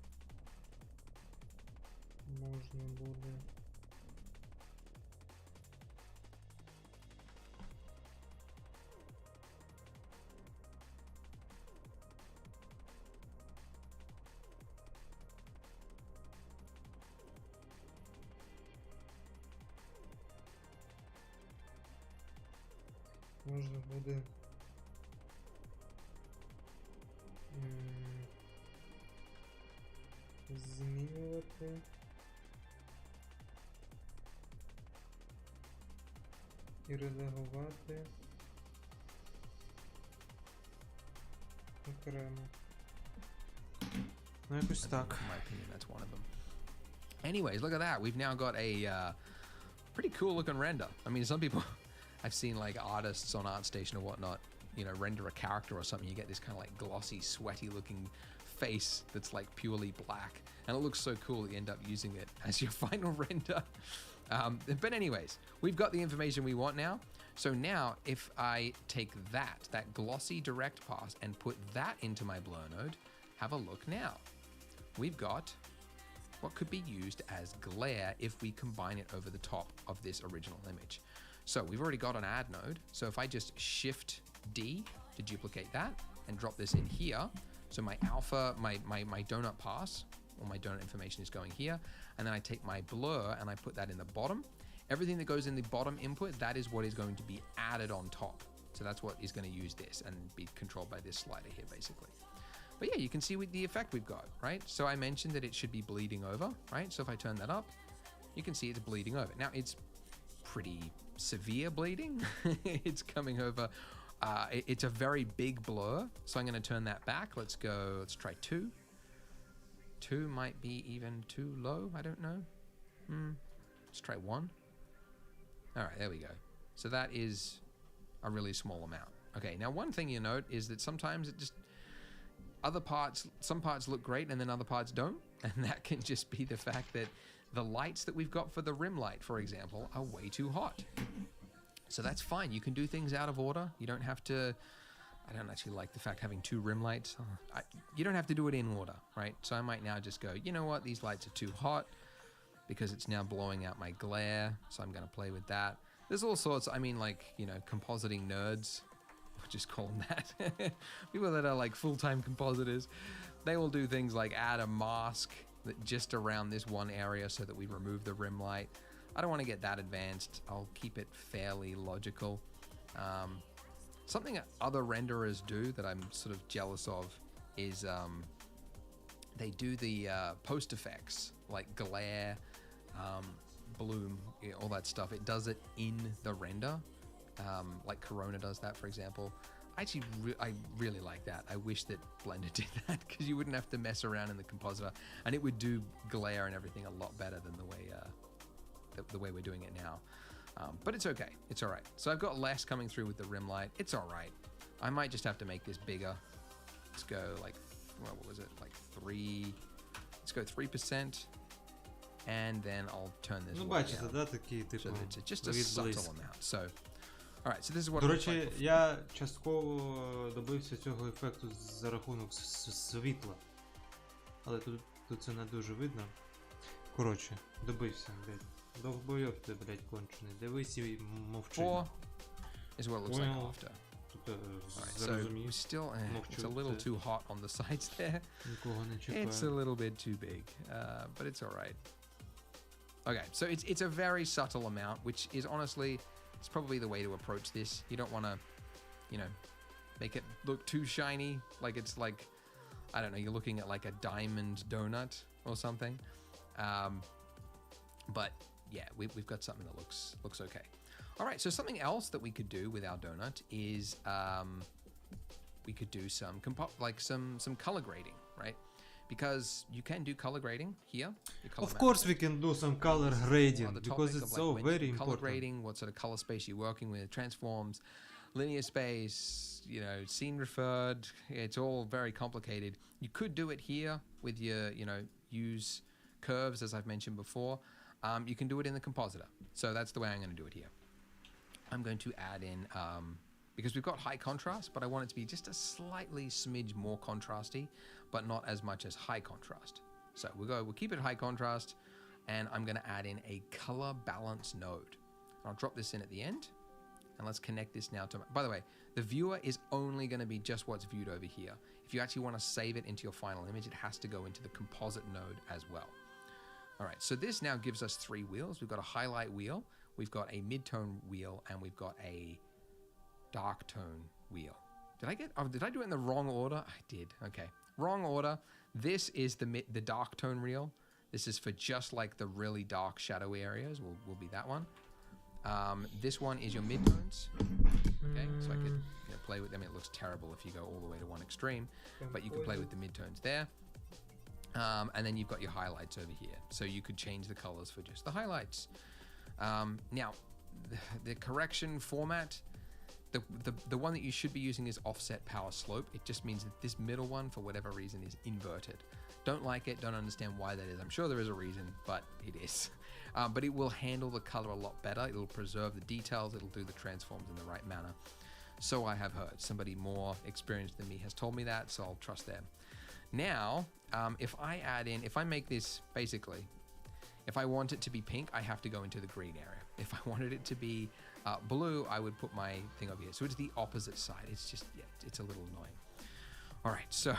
Speaker 4: можна буде. Можна буде змінювати і редагувати окремо.
Speaker 1: Ну, якось так.
Speaker 2: In my opinion, that's one of them. Anyways, look at that. We've now got a pretty cool looking render. I mean, some people, I've seen like artists on ArtStation or whatnot, you know, render a character or something. You get this kind of like glossy, sweaty looking face that's like purely black. And it looks so cool that you end up using it as your final render. But anyways, we've got the information we want now. So now if I take that glossy direct pass and put that into my blur node, have a look now. We've got what could be used as glare if we combine it over the top of this original image. So we've already got an add node. So if I just shift D to duplicate that and drop this in here, so my alpha, my donut pass, or my donut information is going here, and then I take my blur and I put that in the bottom. Everything that goes in the bottom input, that is what is going to be added on top. So that's what is going to use this and be controlled by this slider here, basically. But yeah, you can see with the effect we've got, right? So I mentioned that it should be bleeding over, right? So if I turn that up, you can see it's bleeding over. Now it's pretty severe bleeding. It's coming over. It's a very big blur. So I'm going to turn that back. Let's try 2. 2 might be even too low. I don't know. Let's try 1. All right, there we go. So that is a really small amount. Okay, now one thing you note is that sometimes it just, some parts look great and then other parts don't. And that can just be the fact that the lights that we've got for the rim light, for example, are way too hot. So that's fine. You can do things out of order. You don't have to, I don't actually like the fact having 2 rim lights. You don't have to do it in order, right? So I might now just go, you know what? These lights are too hot because it's now blowing out my glare. So I'm going to play with that. There's all sorts, I mean, like, you know, compositing nerds. Just call them that. People that are like full-time compositors, they will do things like add a mask that just around this one area so that we remove the rim light. I don't want to get that advanced. I'll keep it fairly logical. Something that other renderers do that I'm sort of jealous of is they do the post effects like glare, bloom, all that stuff. It does it in the render. Like Corona does that, for example. Actually, I really like that. I wish that Blender did that because you wouldn't have to mess around in the compositor, and it would do glare and everything a lot better than the way we're doing it now. But it's okay. It's all right. So I've got less coming through with the rim light. It's all right. I might just have to make this bigger. Let's go like, what was it? Like 3. Let's go 3%. And then I'll turn this
Speaker 4: Ну,
Speaker 2: way
Speaker 4: бачите,
Speaker 2: down
Speaker 4: да, такі,
Speaker 2: so
Speaker 4: типу,
Speaker 2: that it's just a
Speaker 4: відблиск.
Speaker 2: subtle amount. So, all right. So this is what
Speaker 1: До
Speaker 2: it looks like
Speaker 1: речі,
Speaker 2: before.
Speaker 1: я частково добився цього ефекту за рахунок світла. Але тут це не дуже видно. Коротше, добився, блядь. Довбойоб ти, блядь, кончений. Дивись і мовчи.
Speaker 2: 4 is what it looks like
Speaker 1: Well,
Speaker 2: after.
Speaker 1: Тут
Speaker 2: All right, so
Speaker 1: зрозумів.
Speaker 2: we still, it's a
Speaker 1: Мовчу,
Speaker 2: little
Speaker 1: це
Speaker 2: too hot on the sides there.
Speaker 1: нікого не
Speaker 2: It's a
Speaker 1: чіпає.
Speaker 2: little bit too big, but it's all right. Okay, so it's a very subtle amount, which is honestly, it's probably the way to approach this. You don't want to, you know, make it look too shiny, like it's like, I don't know, you're looking at like a diamond donut or something. But yeah, we've got something that looks okay. All right, so something else that we could do with our donut is we could do some color grading, right? Because you can do color grading here. your color
Speaker 1: Of
Speaker 2: map.
Speaker 1: course we can do some color grading,
Speaker 2: On the
Speaker 1: because
Speaker 2: topic
Speaker 1: it's
Speaker 2: of,
Speaker 1: so
Speaker 2: like, when
Speaker 1: very
Speaker 2: color
Speaker 1: important.
Speaker 2: grading, what sort of color space you're working with, transforms, linear space, you know, scene referred. It's all very complicated. You could do it here with your, you know, use curves, as I've mentioned before. You can do it in the compositor. So that's the way I'm going to do it here. I'm going to add in, because we've got high contrast, but I want it to be just a slightly smidge more contrasty, but not as much as high contrast. So we'll keep it high contrast, and I'm going to add in a color balance node. I'll drop this in at the end, and let's connect this now to, by the way, the viewer is only going to be just what's viewed over here. If you actually want to save it into your final image, it has to go into the composite node as well. All right, so this now gives us 3 wheels. We've got a highlight wheel, we've got a mid-tone wheel, and we've got a dark tone wheel. Did I do it in the wrong order? I did. Okay, wrong order. This is the dark tone wheel. This is for just like the really dark shadowy areas. Will be that one. This one is your mid-tones. Okay, so I could play with them. It looks terrible if you go all the way to one extreme, but you can play with the mid-tones there. And then you've got your highlights over here. So you could change the colors for just the highlights. Now, the correction format, the one that you should be using is offset power slope. It just means that this middle one, for whatever reason, is inverted. Don't like it, don't understand why that is. I'm sure there is a reason, but it is. But it will handle the color a lot better. It'll preserve the details. It'll do the transforms in the right manner. So I have heard. Somebody more experienced than me has told me that, so I'll trust them. Now, if I make this, basically, if I want it to be pink, I have to go into the green area. If I wanted it to be blue, I would put my thing over here. So it's the opposite side. It's just, yeah, it's a little annoying. All right, so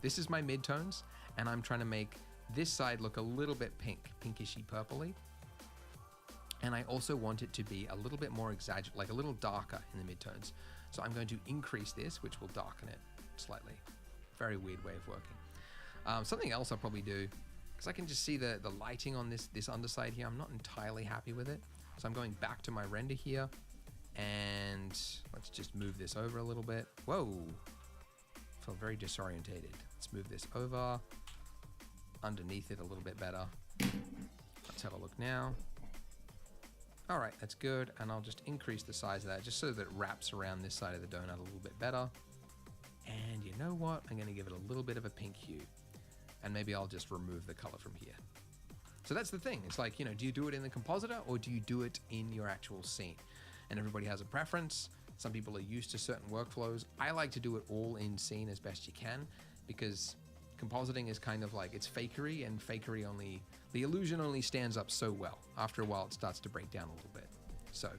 Speaker 2: this is my midtones, and I'm trying to make this side look a little bit pinkishy purpley. And I also want it to be a little bit more exaggerated, like a little darker in the midtones. So I'm going to increase this, which will darken it slightly. Very weird way of working. Something else I'll probably do, because I can just see the lighting on this underside here. I'm not entirely happy with it. So I'm going back to my render here, and let's just move this over a little bit. Whoa, feel very disorientated. Let's move this over, underneath it a little bit better. Let's have a look now. All right, that's good. And I'll just increase the size of that just so that it wraps around this side of the donut a little bit better. And you know what? I'm gonna give it a little bit of a pink hue, and maybe I'll just remove the color from here. So that's the thing. It's like, do you do it in the compositor or do you do it in your actual scene? And everybody has a preference. Some people are used to certain workflows. I like to do it all in scene as best you can, because compositing is kind of like, it's fakery, and fakery only, the illusion only stands up so well. After a while, it starts to break down a little bit. So,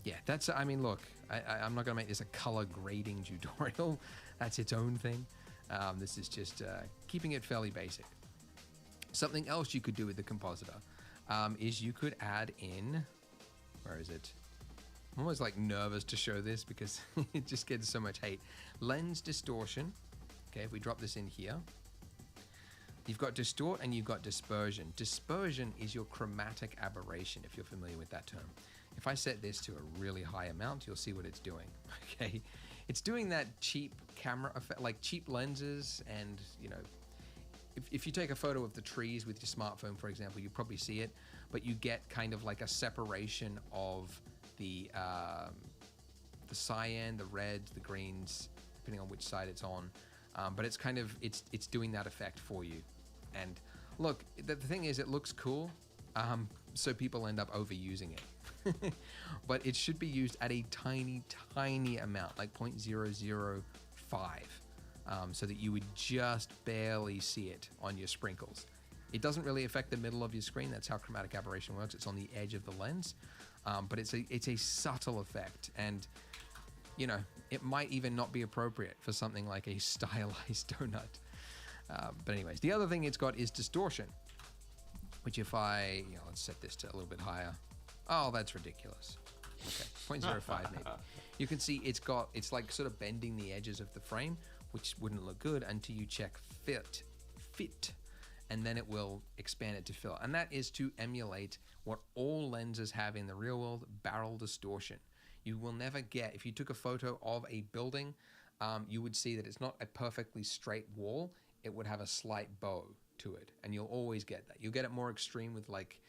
Speaker 2: yeah, that's, I mean, look, I'm not gonna make this a color grading tutorial. That's its own thing. This is just keeping it fairly basic. Something else you could do with the compositor is you could add in, where is it? I'm always like nervous to show this because it just gets so much hate. Lens distortion. Okay, if we drop this in here, you've got distort and you've got dispersion. Dispersion is your chromatic aberration, if you're familiar with that term. If I set this to a really high amount, you'll see what it's doing. Okay, it's doing that cheap camera effect, like cheap lenses, and if you take a photo of the trees with your smartphone, for example, you probably see it, but you get kind of like a separation of the cyan, the reds, the greens, depending on which side it's on. But it's kind of, it's doing that effect for you. And look, the thing is, it looks cool, so people end up overusing it. But it should be used at a tiny, tiny amount, like 0.005. So that you would just barely see it on your sprinkles. It doesn't really affect the middle of your screen. That's how chromatic aberration works. It's on the edge of the lens, but it's a subtle effect, and it might even not be appropriate for something like a stylized donut. But anyways, the other thing it's got is distortion, which if I, let's set this to a little bit higher. Oh, that's ridiculous. Okay, 0.05 maybe. You can see it's like sort of bending the edges of the frame, which wouldn't look good until you check fit, and then it will expand it to fill. And that is to emulate what all lenses have in the real world, barrel distortion. You will never get, if you took a photo of a building, you would see that it's not a perfectly straight wall. It would have a slight bow to it, and you'll always get that. You'll get it more extreme with like,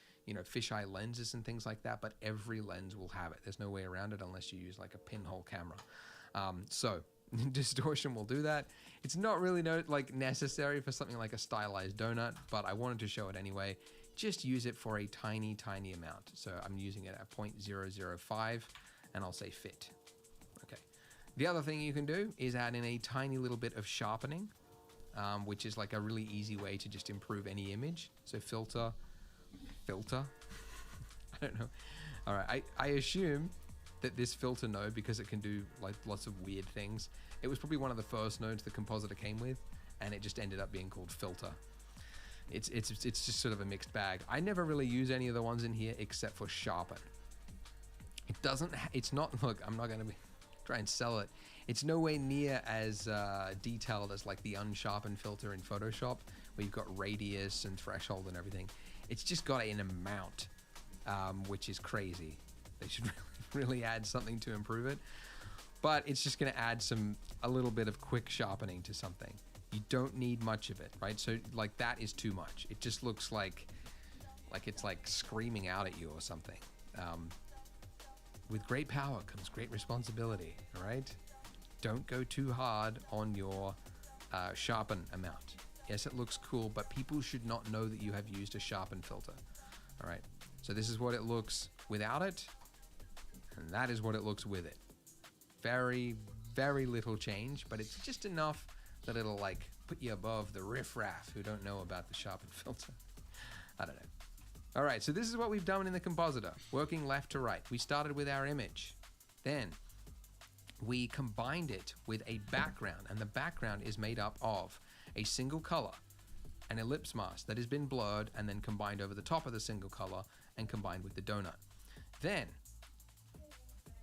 Speaker 2: fisheye lenses and things like that, but every lens will have it. There's no way around it unless you use like a pinhole camera. So distortion will do that. It's not really necessary for something like a stylized donut, but I wanted to show it anyway. Just use it for a tiny, tiny amount. So I'm using it at 0.005, and I'll say fit. Okay. The other thing you can do is add in a tiny little bit of sharpening. which is like a really easy way to just improve any image. So filter. I don't know. All right, I assume that this filter node, because it can do like lots of weird things, it was probably one of the first nodes the compositor came with, and it just ended up being called filter. It's just sort of a mixed bag. I never really use any of the ones in here except for sharpen. It's not, look, I'm not going to try and sell it. It's no way near as detailed as like the unsharpened filter in Photoshop, where you've got radius and threshold and everything. It's just got an amount, which is crazy. They should really add something to improve it. But it's just going to add a little bit of quick sharpening to something. You don't need much of it, right? So like that is too much. It just looks like it's like screaming out at you or something. With great power comes great responsibility, all right? Don't go too hard on your sharpen amount. Yes, it looks cool, but people should not know that you have used a sharpen filter, all right? So this is what it looks without it, and that is what it looks with it. Very, very little change, but it's just enough that it'll like put you above the riffraff who don't know about the sharpen filter. I don't know. All right, so this is what we've done in the compositor, working left to right. We started with our image. Then we combined it with a background, and the background is made up of a single color, an ellipse mask that has been blurred and then combined over the top of the single color and combined with the donut. Then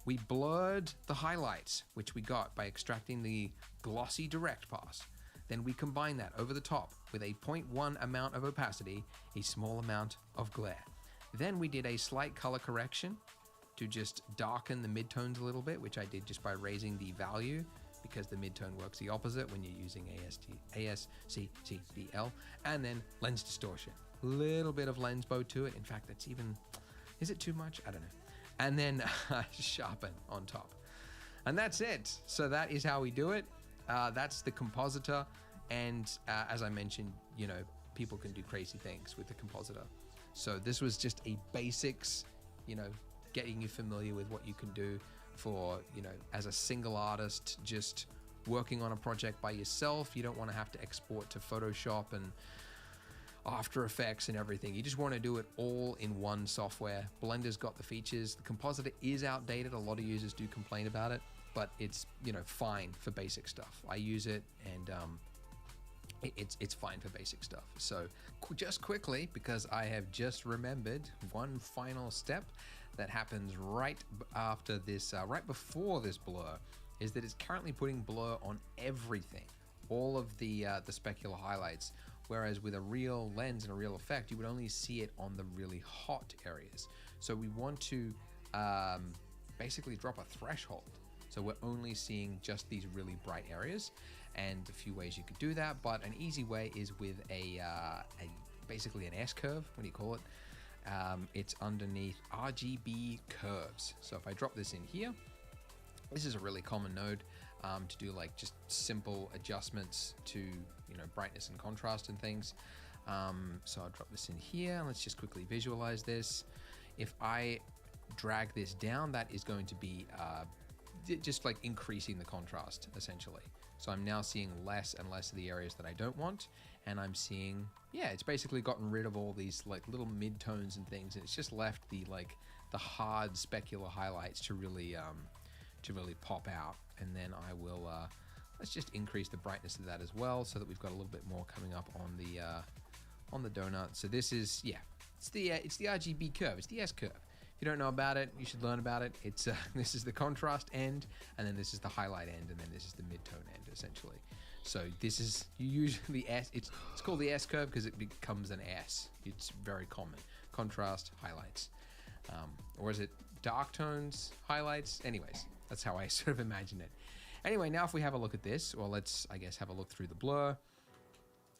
Speaker 2: we blurred the highlights, which we got by extracting the glossy direct pass. Then we combine that over the top with a 0.1 amount of opacity, a small amount of glare. Then we did a slight color correction to just darken the midtones a little bit, which I did just by raising the value, because the midtone works the opposite when you're using ASCCBL. And then lens distortion. Little bit of lens bow to it. In fact, that's even, is it too much? I don't know. And then sharpen on top. And that's it. So that is how we do it. That's the compositor. And as I mentioned, you know, people can do crazy things with the compositor. So this was just a basics, you know, getting you familiar with what you can do for, you know, as a single artist, just working on a project by yourself. You don't want to have to export to Photoshop and After Effects and everything. You just want to do it all in one software. Blender's got the features. The compositor is outdated. A lot of users do complain about it, but it's, you know, fine for basic stuff. I use it, and it's fine for basic stuff. So just quickly, because I have just remembered one final step that happens right after this, right before this blur, is that it's currently putting blur on everything, all of the specular highlights. Whereas with a real lens and a real effect, you would only see it on the really hot areas. So we want to basically drop a threshold. So we're only seeing just these really bright areas, and a few ways you could do that. But an easy way is with basically an S-curve. What do you call it? It's underneath RGB curves. So if I drop this in here, this is a really common node to do like just simple adjustments to, you know, brightness and contrast and things. So I'll drop this in here. Let's just quickly visualize this. If I drag this down, that is going to be just like increasing the contrast essentially. So I'm now seeing less and less of the areas that I don't want, and I'm seeing, yeah, it's basically gotten rid of all these like little midtones and things, and it's just left the hard specular highlights to really pop out. And then I will let's just increase the brightness of that as well, so that we've got a little bit more coming up on the donut. So this is, yeah, it's the RGB curve, it's the S curve. If you don't know about it, you should learn about it. It's this is the contrast end, and then this is the highlight end, and then this is the midtone end essentially. So this is, you use the S, it's called the S curve because it becomes an S. It's very common. Contrast, highlights. Or is it dark tones, highlights? Anyways, that's how I sort of imagine it. Anyway, now if we have a look at this, or let's, I guess, have a look through the blur.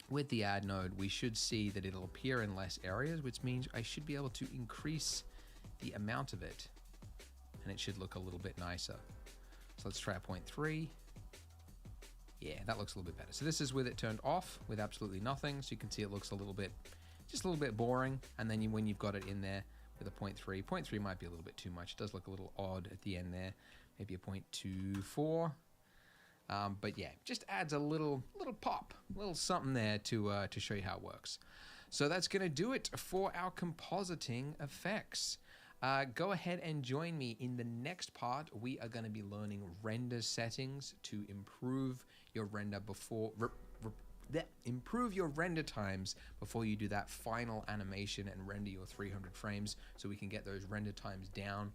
Speaker 2: With the add node, we should see that it'll appear in less areas, which means I should be able to increase the amount of it, and it should look a little bit nicer. So let's try a 0.3. Yeah, that looks a little bit better. So this is with it turned off, with absolutely nothing. So you can see it looks a little bit, just a little bit boring. And then when you've got it in there with a 0.3, 0.3 might be a little bit too much. It does look a little odd at the end there. Maybe a 0.24. But yeah, just adds a little pop, a little something there to show you how it works. So that's going to do it for our compositing effects. Go ahead and join me in the next part. We are going to be learning render settings to improve your render improve your render times before you do that final animation and render your 300 frames, so we can get those render times down.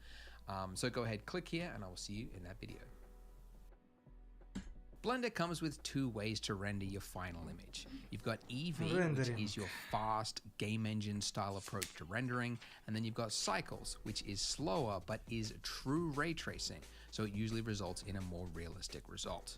Speaker 2: So go ahead, click here, and I will see you in that video. Blender comes with two ways to render your final image. You've got Eevee, which
Speaker 4: Rendering.
Speaker 2: is your fast game engine style approach to rendering, and then you've got Cycles, which is slower but is true ray tracing, so it usually results in a more realistic result.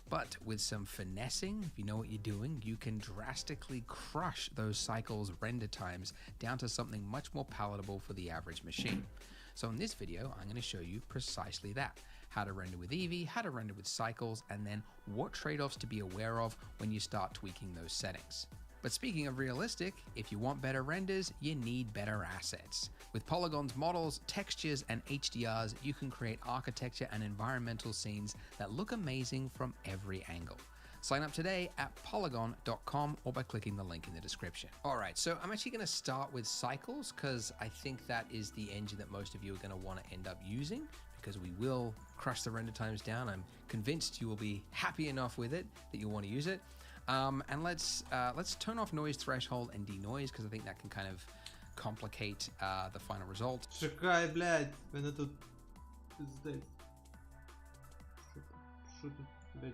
Speaker 2: But with some finessing, if you know what you're doing, you can drastically crush those Cycles render times down to something much more palatable for the average machine. So in this video, I'm going to show you precisely that. How to render with Eevee, how to render with Cycles, and then what trade-offs to be aware of when you start tweaking those settings. But speaking of realistic, if you want better renders, you need better assets. With Polygon's models, textures, and HDRs, you can create architecture and environmental scenes that look amazing from every angle. Sign up today at polygon.com or by clicking the link in the description. All right, so I'm actually going to start with Cycles because I think that is the engine that most of you are going to want to end up using, because we will crush the render times down. I'm convinced you will be happy enough with it that you'll want to use it. And let's turn off noise threshold and denoise, because I think that can kind of complicate the final result.
Speaker 4: Чекай, блядь, мене тут пиздець. Що тут, блядь?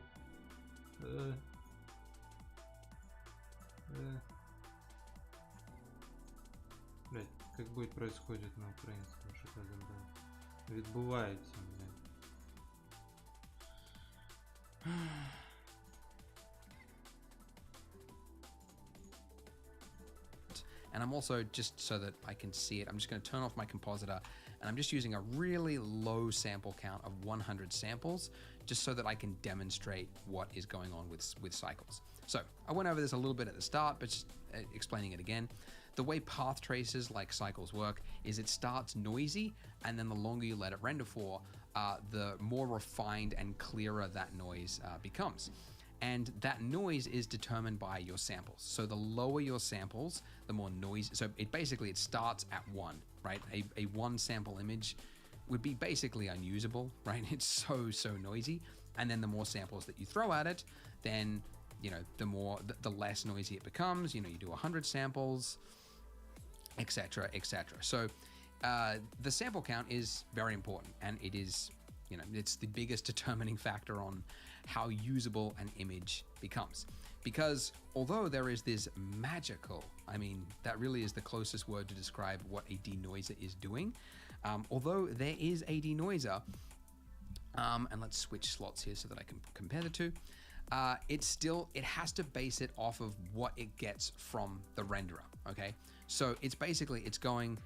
Speaker 4: Блядь, как будет происходит на украинском, что там, да? Відбувається, блядь.
Speaker 2: And I'm also, just so that I can see it, I'm just going to turn off my compositor, and I'm just using a really low sample count of 100 samples, just so that I can demonstrate what is going on with Cycles. So I went over this a little bit at the start, but just explaining it again. The way path traces like Cycles work is it starts noisy, and then the longer you let it render for, the more refined and clearer that noise becomes. And that noise is determined by your samples. So the lower your samples, the more noise. So it starts at 1, right? A one sample image would be basically unusable, right? It's so noisy. And then the more samples that you throw at it, then, you know, the less noisy it becomes. You know, you do 100 samples, etc., etc. So the sample count is very important, and it is, you know, it's the biggest determining factor on how usable an image becomes. Because although there is this magical, I mean, that really is the closest word to describe what a denoiser is doing. Although there is a denoiser, and let's switch slots here so that I can compare the two. It has to base it off of what it gets from the renderer, okay? So it's going,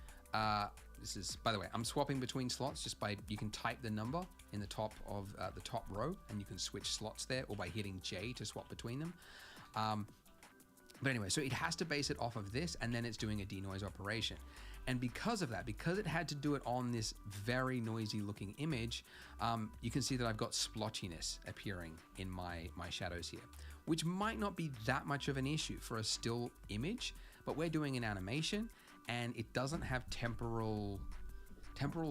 Speaker 2: this is, by the way, I'm swapping between slots just by, you can type the number in the top of the top row, and you can switch slots there, or by hitting J to swap between them. But anyway, so it has to base it off of this, and then it's doing a denoise operation. And because of that, because it had to do it on this very noisy looking image, you can see that I've got splotchiness appearing in my shadows here, which might not be that much of an issue for a still image, but we're doing an animation, and it doesn't have temporal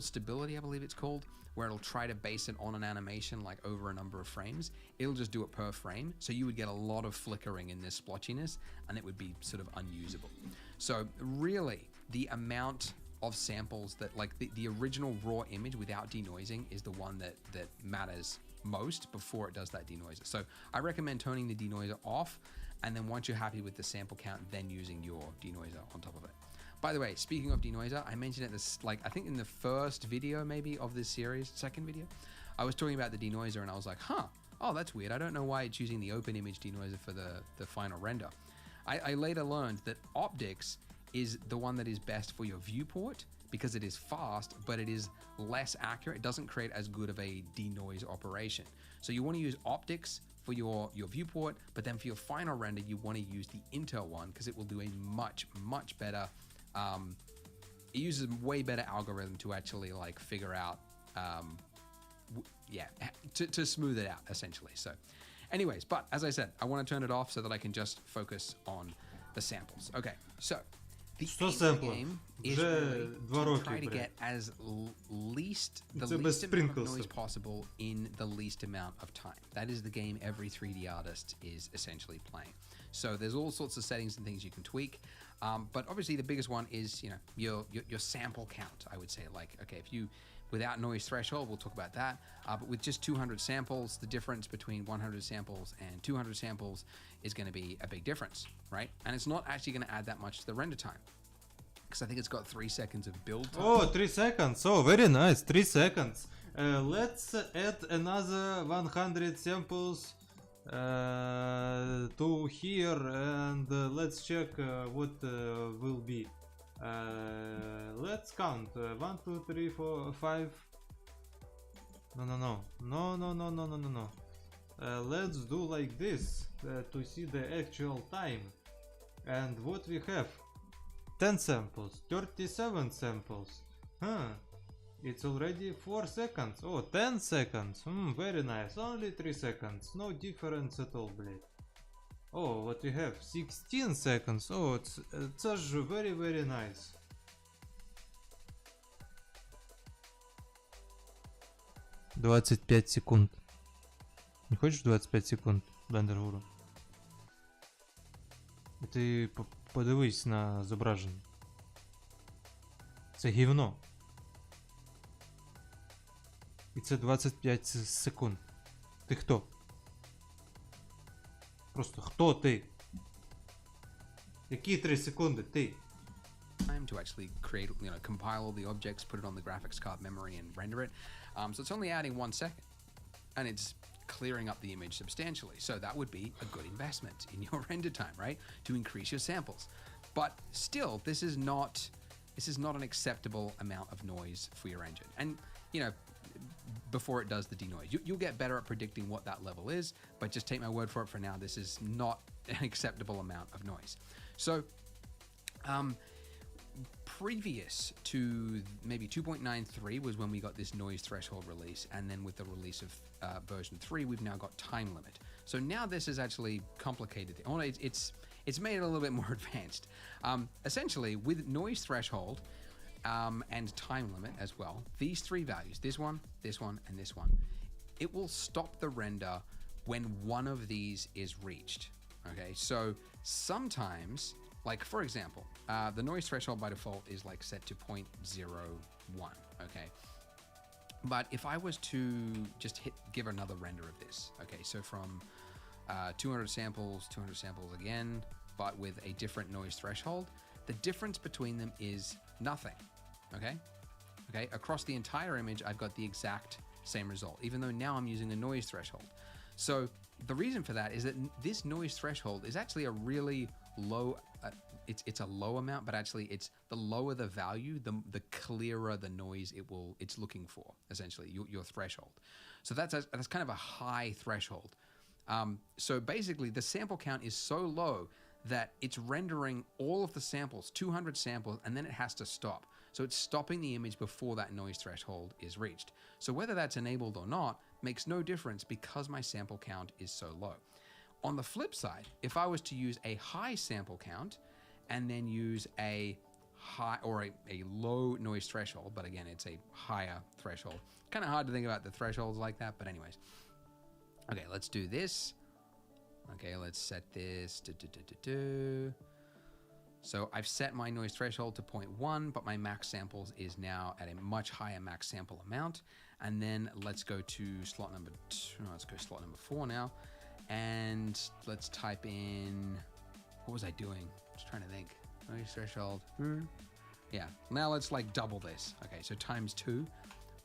Speaker 2: stability, I believe it's called, where it'll try to base it on an animation like over a number of frames. It'll just do it per frame, so you would get a lot of flickering in this splotchiness, and it would be sort of unusable. So really, the amount of samples that, like the original raw image without denoising is the one that matters most before it does that denoiser. So I recommend turning the denoiser off, and then once you're happy with the sample count, then using your denoiser on top of it. By the way, speaking of denoiser, I mentioned it this, like, I think in the first video maybe of this series, second video, I was talking about the denoiser, and I was like, oh, that's weird. I don't know why it's using the open image denoiser for the final render. I later learned that optics is the one that is best for your viewport, because it is fast, but it is less accurate. It doesn't create as good of a denoise operation. So you want to use optics for your viewport, but then for your final render, you want to use the Intel one, because it will do a much better, it uses a way better algorithm to actually like figure out to smooth it out essentially. So anyways, but as I said, I want to turn it off so that I can just focus on the samples. Okay, so the
Speaker 4: Що
Speaker 2: aim of the
Speaker 4: семпли?
Speaker 2: game is
Speaker 4: Вже
Speaker 2: really
Speaker 4: 2
Speaker 2: to
Speaker 4: роки,
Speaker 2: try to
Speaker 4: бля.
Speaker 2: get as least the
Speaker 4: Це без
Speaker 2: least amount of
Speaker 4: спринклсів.
Speaker 2: noise possible in the least amount of time. That is the game every 3D artist is essentially playing. So there's all sorts of settings and things you can tweak. But obviously the biggest one is, you know, your sample count, I would say. Like, okay, if you, without noise threshold, we'll talk about that. But with just 200 samples, the difference between 100 samples and 200 samples is going to be a big difference, right? And it's not actually going to add that much to the render time. Because I think it's got 3 seconds of build time.
Speaker 1: Oh, 3 seconds. Oh, very nice. 3 seconds. Let's add another 100 samples to here, and let's check what will be. Let's count. 1, 2, 3, 4, 5. No. Let's do like this to see the actual time. And what we have? 10 samples, 37 samples. Huh. It's already 4 seconds. Oh, 10 seconds. Very nice. Only 3 seconds. No difference at all, blade. Oh, what we have? 16 seconds. Oh, it's very, very nice. «25 секунд. Не хочешь 25 секунд, Blender Guru? І ти подивись на зображення. Це гівно. І це 25 секунд. Ти хто? Просто хто ти? Які 3 секунди ти?
Speaker 2: Time to actually create, you know, compile all the objects, put it on the graphics card memory and render it. So it's only adding 1 second, and it's clearing up the image substantially. So that would be a good investment in your render time, right? To increase your samples. But still, this is not an acceptable amount of noise for your engine. And, you know, before it does the denoise, you'll get better at predicting what that level is, but just take my word for it for now. This is not an acceptable amount of noise. So, previous to maybe 2.93 was when we got this noise threshold release, and then with the release of version 3, we've now got time limit. So now this is actually complicated. Oh, it's made it a little bit more advanced. Essentially, with noise threshold and time limit as well, these 3 values, this one, and this one, it will stop the render when one of these is reached. Okay, so sometimes, like for example, the noise threshold by default is like set to 0.01. Okay, but if I was to just give another render of this, okay, so from 200 samples again, but with a different noise threshold, the difference between them is nothing. Okay, across the entire image, I've got the exact same result, even though now I'm using a noise threshold. So the reason for that is that this noise threshold is actually a really low, it's a low amount, but actually it's the lower the value, the clearer the noise it's looking for, essentially, your threshold. So that's kind of a high threshold. So basically the sample count is so low that it's rendering all of the samples, 200 samples, and then it has to stop. So it's stopping the image before that noise threshold is reached. So whether that's enabled or not makes no difference because my sample count is so low. On the flip side, if I was to use a high sample count and then use a high or a low noise threshold, but again, it's a higher threshold. Kind of hard to think about the thresholds like that, but anyways. Okay, let's do this. Okay, let's set this. So I've set my noise threshold to 0.1, but my max samples is now at a much higher max sample amount. And then let's go to slot number 2. Let's go slot number 4 now. And let's type in, what was I doing? Just trying to think. Noise threshold. Yeah, now let's like double this. Okay, so times 2.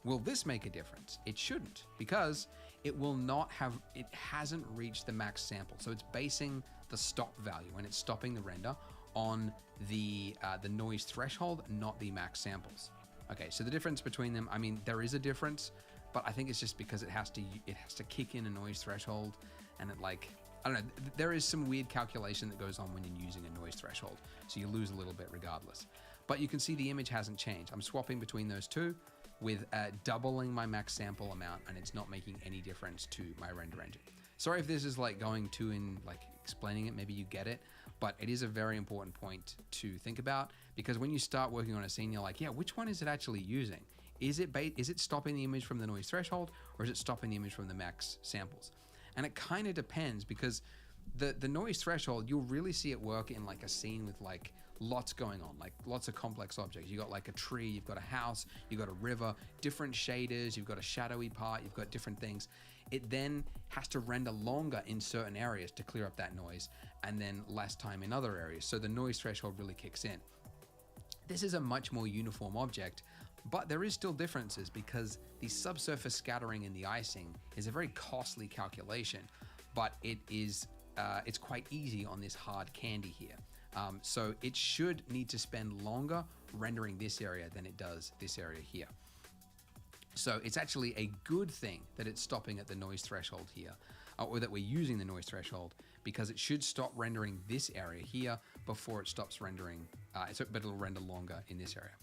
Speaker 2: Will this make a difference? It shouldn't, because it will not have, it hasn't reached the max sample. So it's basing the stop value, and it's stopping the render on the noise threshold, not the max samples. Okay, so the difference between them, I mean, there is a difference, but I think it's just because it has to kick in a noise threshold, and it like, I don't know, there is some weird calculation that goes on when you're using a noise threshold, so you lose a little bit regardless. But you can see the image hasn't changed. I'm swapping between those 2. with doubling my max sample amount, and it's not making any difference to my render engine. Sorry if this is like going too in like explaining it, maybe you get it, but it is a very important point to think about, because when you start working on a scene, you're like, yeah, which one is it actually using? Is it stopping the image from the noise threshold, or is it stopping the image from the max samples? And it kind of depends, because the noise threshold, you'll really see it work in like a scene with like lots going on, like lots of complex objects. You got like a tree, you've got a house, you've got a river, different shaders, you've got a shadowy part, you've got different things. It then has to render longer in certain areas to clear up that noise, and then less time in other areas. So the noise threshold really kicks in. This is a much more uniform object, but there is still differences, because the subsurface scattering in the icing is a very costly calculation, but it is it's quite easy on this hard candy here. So it should need to spend longer rendering this area than it does this area here. So it's actually a good thing that it's stopping at the noise threshold here, or that we're using the noise threshold, because it should stop rendering this area here before it stops rendering, but it'll render longer in this area.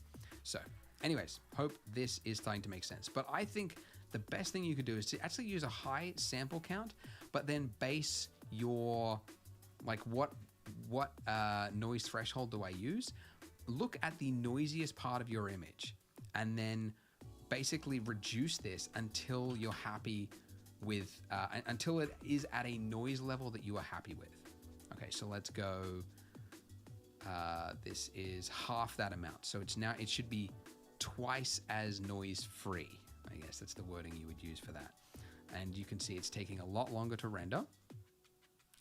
Speaker 2: So anyways, hope this is starting to make sense. But I think the best thing you could do is to actually use a high sample count, but then base your, like, what noise threshold do I use? Look at the noisiest part of your image, and then basically reduce this until you're happy with, until it is at a noise level that you are happy with. Okay, so let's go, this is half that amount. So it should be twice as noise free. I guess that's the wording you would use for that. And you can see it's taking a lot longer to render,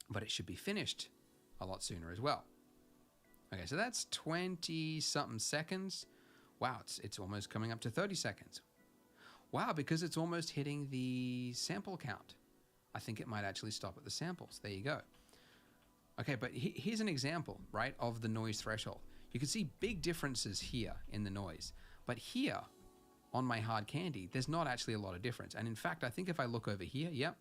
Speaker 2: but it should be finished a lot sooner as well. Okay, so that's 20 something seconds. Wow, it's almost coming up to 30 seconds. Wow, because it's almost hitting the sample count. I think it might actually stop at the samples. There you go. Okay, but here's an example, right, of the noise threshold. You can see big differences here in the noise, but here on my hard candy, there's not actually a lot of difference. And in fact, I think if I look over here, yep,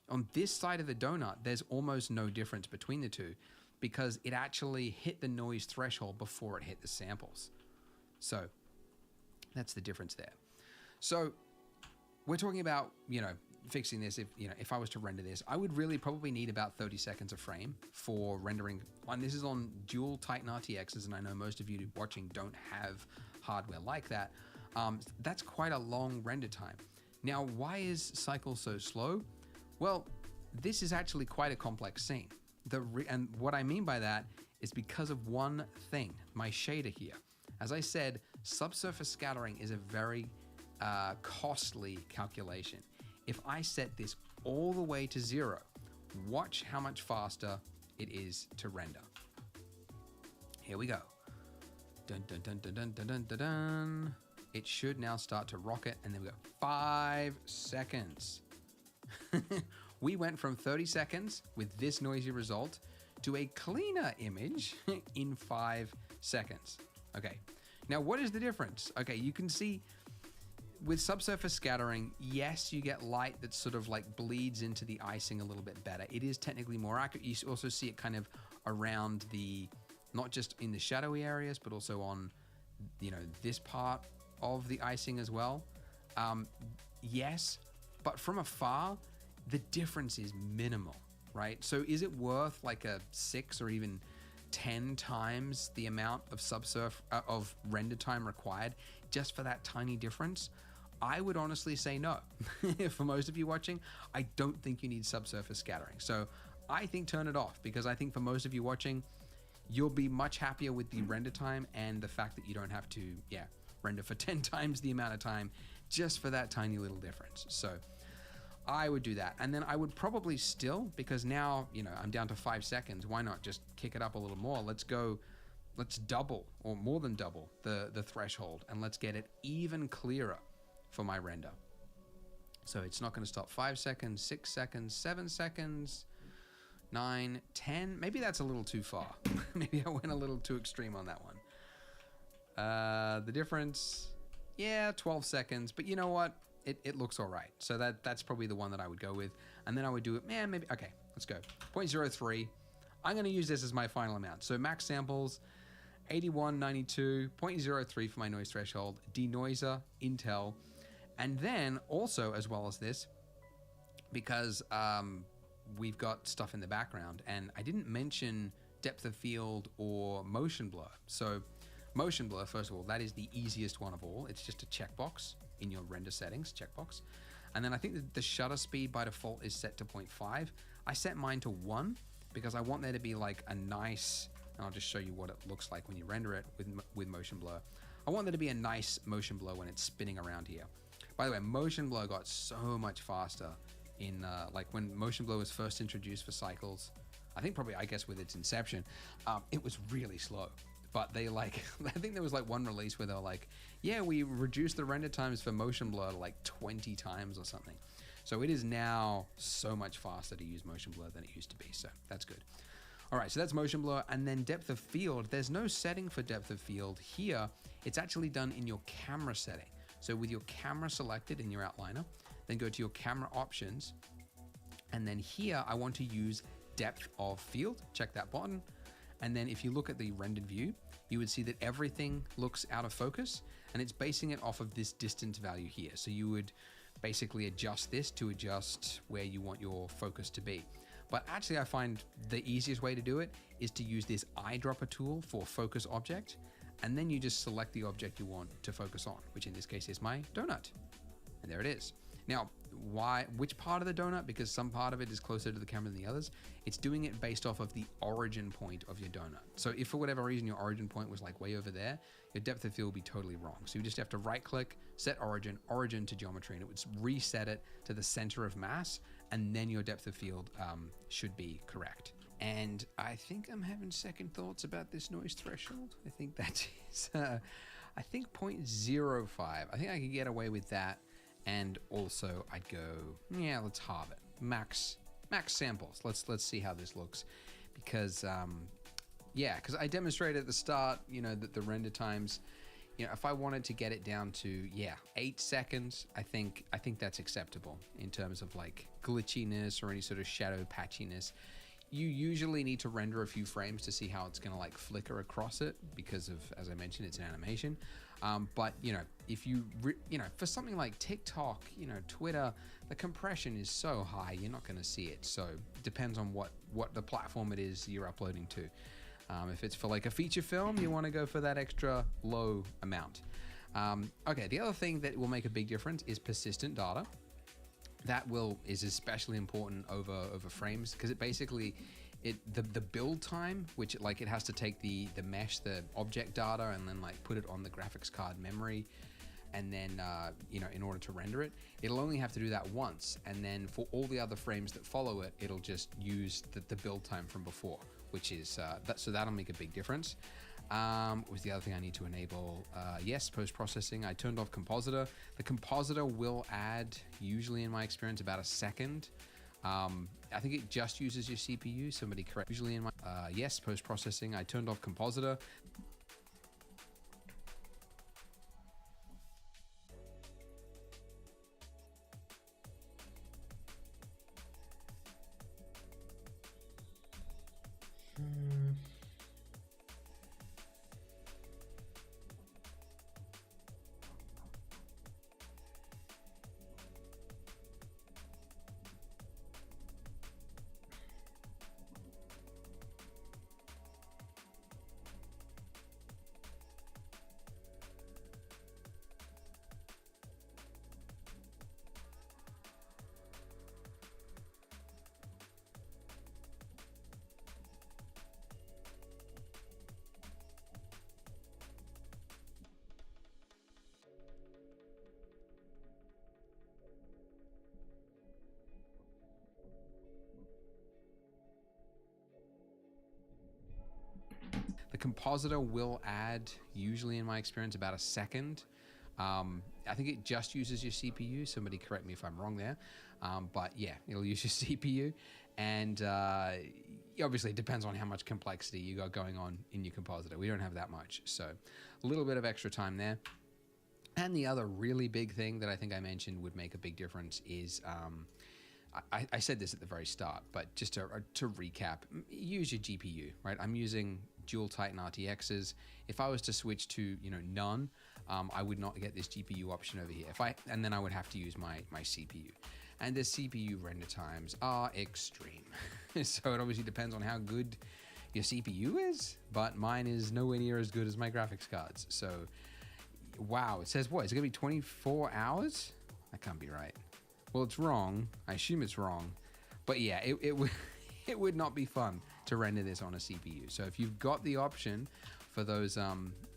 Speaker 2: on this side of the donut, there's almost no difference between the two, because it actually hit the noise threshold before it hit the samples. So that's the difference there. So we're talking about, fixing this. If I was to render this, I would really probably need about 30 seconds a frame for rendering. And this is on dual Titan RTXs, and I know most of you watching don't have hardware like that. That's quite a long render time. Now, why is Cycle so slow? Well, this is actually quite a complex scene. And what I mean by that is because of one thing, my shader here. As I said, subsurface scattering is a very costly calculation. If I set this all the way to 0, watch how much faster it is to render. Here we go. Dun, dun, dun, dun, dun, dun, dun, dun, dun. It should now start to rocket, and then we go 5 seconds. We went from 30 seconds with this noisy result to a cleaner image in 5 seconds. Okay, now what is the difference? Okay, you can see with subsurface scattering, yes, you get light that sort of like bleeds into the icing a little bit better. It is technically more accurate. You also see it kind of around the, not just in the shadowy areas, but also on, this part of the icing as well. Yes, but from afar, the difference is minimal, right? So is it worth like a 6 or even 10 times the amount of of render time required just for that tiny difference? I would honestly say no. For most of you watching, I don't think you need subsurface scattering. So I think turn it off, because I think for most of you watching, you'll be much happier with the render time and the fact that you don't have to, render for 10 times the amount of time just for that tiny little difference. So I would do that. And then I would probably still, because now, I'm down to 5 seconds, why not just kick it up a little more? Let's double or more than double the threshold, and let's get it even clearer for my render. So it's not going to stop 5 seconds, 6 seconds, 7 seconds, 9, 10. Maybe that's a little too far. Maybe I went a little too extreme on that one. The difference, 12 seconds, but you know what? It looks all right. So that's probably the one that I would go with. And then I would do it, okay, let's go. 0.03. I'm going to use this as my final amount. So max samples, 8192, 0.03 for my noise threshold, denoiser, Intel, and then also, as well as this, because we've got stuff in the background, and I didn't mention depth of field or motion blur. So motion blur, first of all, that is the easiest one of all. It's just a checkbox in your render settings, checkbox. And then I think that the shutter speed by default is set to 0.5. I set mine to 1 because I want there to be like a nice, and I'll just show you what it looks like when you render it with motion blur. I want there to be a nice motion blur when it's spinning around here. By the way, motion blur got so much faster in like when motion blur was first introduced for Cycles. I think probably, I guess with its inception, it was really slow. But they like, I think there was like one release where they were like, yeah, we reduced the render times for motion blur to like 20 times or something. So it is now so much faster to use motion blur than it used to be. So that's good. All right, so that's motion blur. And then depth of field, there's no setting for depth of field here. It's actually done in your camera setting. So with your camera selected in your outliner, then go to your camera options. And then here, I want to use depth of field. Check that button. And then if you look at the rendered view, you would see that everything looks out of focus, and it's basing it off of this distance value here. So you would basically adjust this to adjust where you want your focus to be. But actually I find the easiest way to do it is to use this eyedropper tool for focus object, and then you just select the object you want to focus on, which in this case is my donut. And there it is. Now, which part of the donut? Because some part of it is closer to the camera than the others. It's doing it based off of the origin point of your donut. So if for whatever reason your origin point was like way over there, your depth of field would be totally wrong. So you just have to right click, set origin to geometry, and it would reset it to the center of mass, and then your depth of field should be correct. And I think I'm having second thoughts about this noise threshold. I think that is, I think 0.05. I think I could get away with that. And also I'd go, yeah, let's halve it. Max samples. Let's see how this looks. Because, yeah, because I demonstrated at the start, you know, that the render times, you know, if I wanted to get it down to, yeah, 8 seconds, I think that's acceptable in terms of like glitchiness or any sort of shadow patchiness. You usually need to render a few frames to see how it's going to like flicker across it because of, as I mentioned, it's an animation. But you know, if you for something like TikTok, you know, Twitter, the compression is so high you're not going to see it. So it depends on what the platform it is you're uploading to. If it's for like a feature film, you want to go for that extra low amount. Okay, the other thing that will make a big difference is persistent data. That is especially important over frames because it basically the build time, which like it has to take the mesh, the object data, and then like put it on the graphics card memory, and then you know, in order to render it, it'll only have to do that once, and then for all the other frames that follow it, it'll just use the build time from before, which is so that'll make a big difference. What was the other thing I need to enable? Yes, post-processing. I turned off compositor. The compositor will add, usually in my experience, about a second. I think it just uses your CPU. Somebody correct. Usually in my, yes, post-processing. I turned off compositor. The compositor will add, usually in my experience, about a second. I think it just uses your CPU. Somebody correct me if I'm wrong there. But yeah, it'll use your CPU. And obviously it depends on how much complexity you got going on in your compositor. We don't have that much. So a little bit of extra time there. And the other really big thing that I think I mentioned would make a big difference is, I said this at the very start, but just to recap, use your GPU, right? I'm using dual Titan RTXs. If I was to switch to, you know, none, I would not get this GPU option over here. And then I would have to use my CPU. And the CPU render times are extreme. So it obviously depends on how good your CPU is, but mine is nowhere near as good as my graphics cards. So, wow, it says what? Is it gonna be 24 hours? That can't be right. Well, it's wrong. I assume it's wrong. But yeah, it would it would not be fun to render this on a CPU. So if you've got the option for those,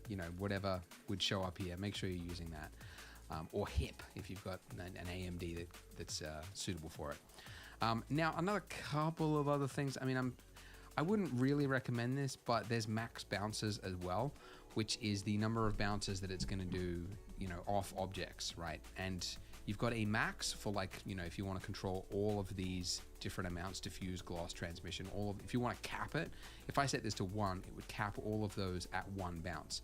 Speaker 2: you know, whatever would show up here, make sure you're using that. Or HIP if you've got an AMD that's suitable for it. Now, another couple of other things. I mean, I wouldn't really recommend this, but there's max bounces as well, which is the number of bounces that it's going to do, you know, off objects, right? And you've got a max for, like, you know, if you want to control all of these different amounts, diffuse, gloss, transmission, if you want to cap it, if I set this to 1, it would cap all of those at 1 bounce.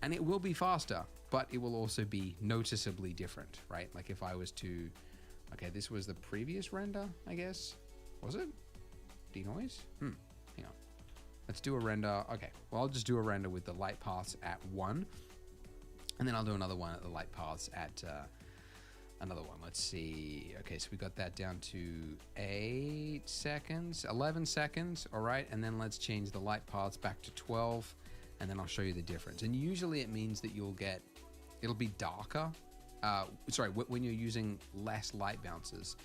Speaker 2: And it will be faster, but it will also be noticeably different, right? Like if I was to, okay, this was the previous render, I guess. Was it? Denoise? Hang on. Let's do a render. Okay, well, I'll just do a render with the light paths at 1. And then I'll do another one at the light paths at another one. Let's see. Okay, so we got that down to 8 seconds, 11 seconds. All right, and then let's change the light paths back to 12. And then I'll show you the difference. And usually it means that it'll be darker. When you're using less light bounces,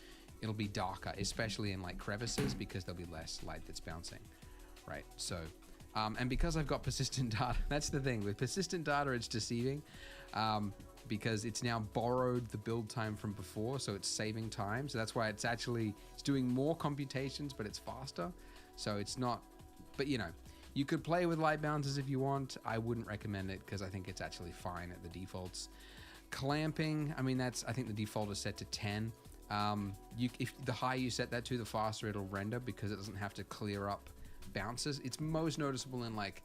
Speaker 2: it'll be darker, especially in like crevices, because there'll be less light that's bouncing, right? So, and because I've got persistent data, that's the thing. With persistent data, it's deceiving because it's now borrowed the build time from before, so it's saving time. So that's why it's doing more computations, but it's faster. So it's not, but you know, you could play with light bounces if you want. I wouldn't recommend it because I think it's actually fine at the defaults. Clamping, I mean, I think the default is set to 10. If the higher you set that to, the faster it'll render because it doesn't have to clear up bounces. It's most noticeable in, like,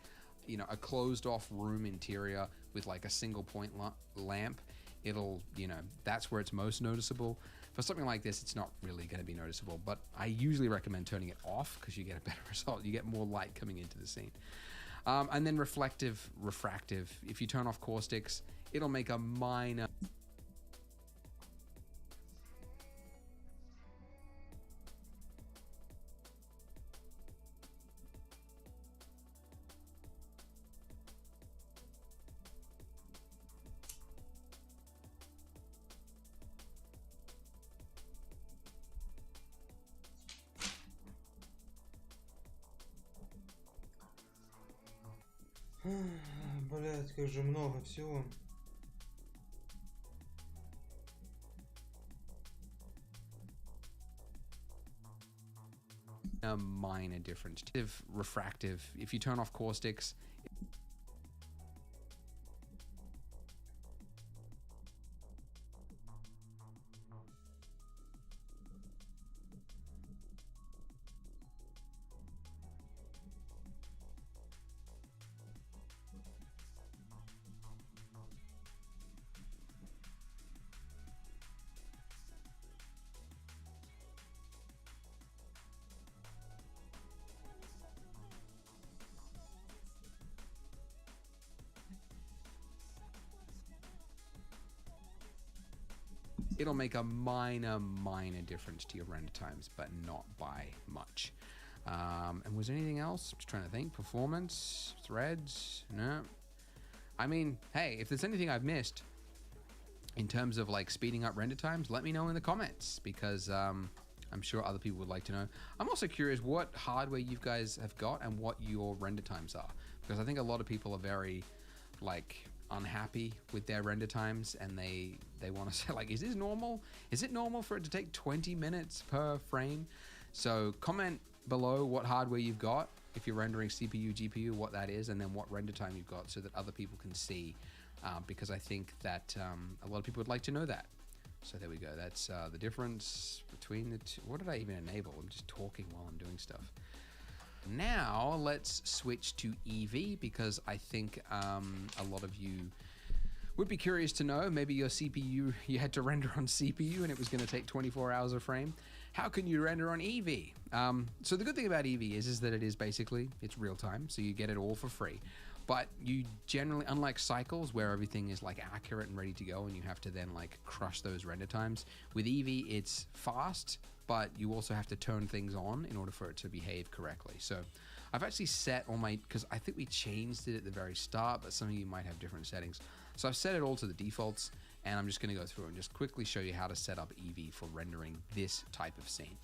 Speaker 2: you know, a closed off room interior with like a single point lamp. It'll, you know, that's where it's most noticeable. For something like this, it's not really going to be noticeable, but I usually recommend turning it off because you get a better result. You get more light coming into the scene. And then reflective, refractive. If you turn off caustics, it'll make a minor...
Speaker 4: Блять, как же много всего.
Speaker 2: A minor difference. Refractive. If you turn off caustics, it'll make a minor difference to your render times, but not by much. And was there anything else? I'm just trying to think. Performance, threads, no. I mean, hey, if there's anything I've missed in terms of like speeding up render times, let me know in the comments because I'm sure other people would like to know. I'm also curious what hardware you guys have got and what your render times are, because I think a lot of people are very like unhappy with their render times and they want to say like, is this normal? Is it normal for it to take 20 minutes per frame? So comment below what hardware you've got, if you're rendering CPU, GPU, what that is, and then what render time you've got so that other people can see, because I think that a lot of people would like to know that. So there we go. That's the difference between the two. What did I even enable? I'm just talking while I'm doing stuff. Now let's switch to Eevee because I think a lot of you would be curious to know, maybe your CPU, you had to render on CPU and it was going to take 24 hours a frame. how can you render on Eevee? So the good thing about Eevee is that it is basically, it's real time, so you get it all for free. But you generally, unlike Cycles, where everything is like accurate and ready to go and you have to then like crush those render times, with Eevee it's fast, but you also have to turn things on in order for it to behave correctly. So I've actually set all my, because I think we changed it at the very start, but some of you might have different settings. So I've set it all to the defaults, and I'm just going to go through and just quickly show you how to set up Eevee for rendering this type of scene.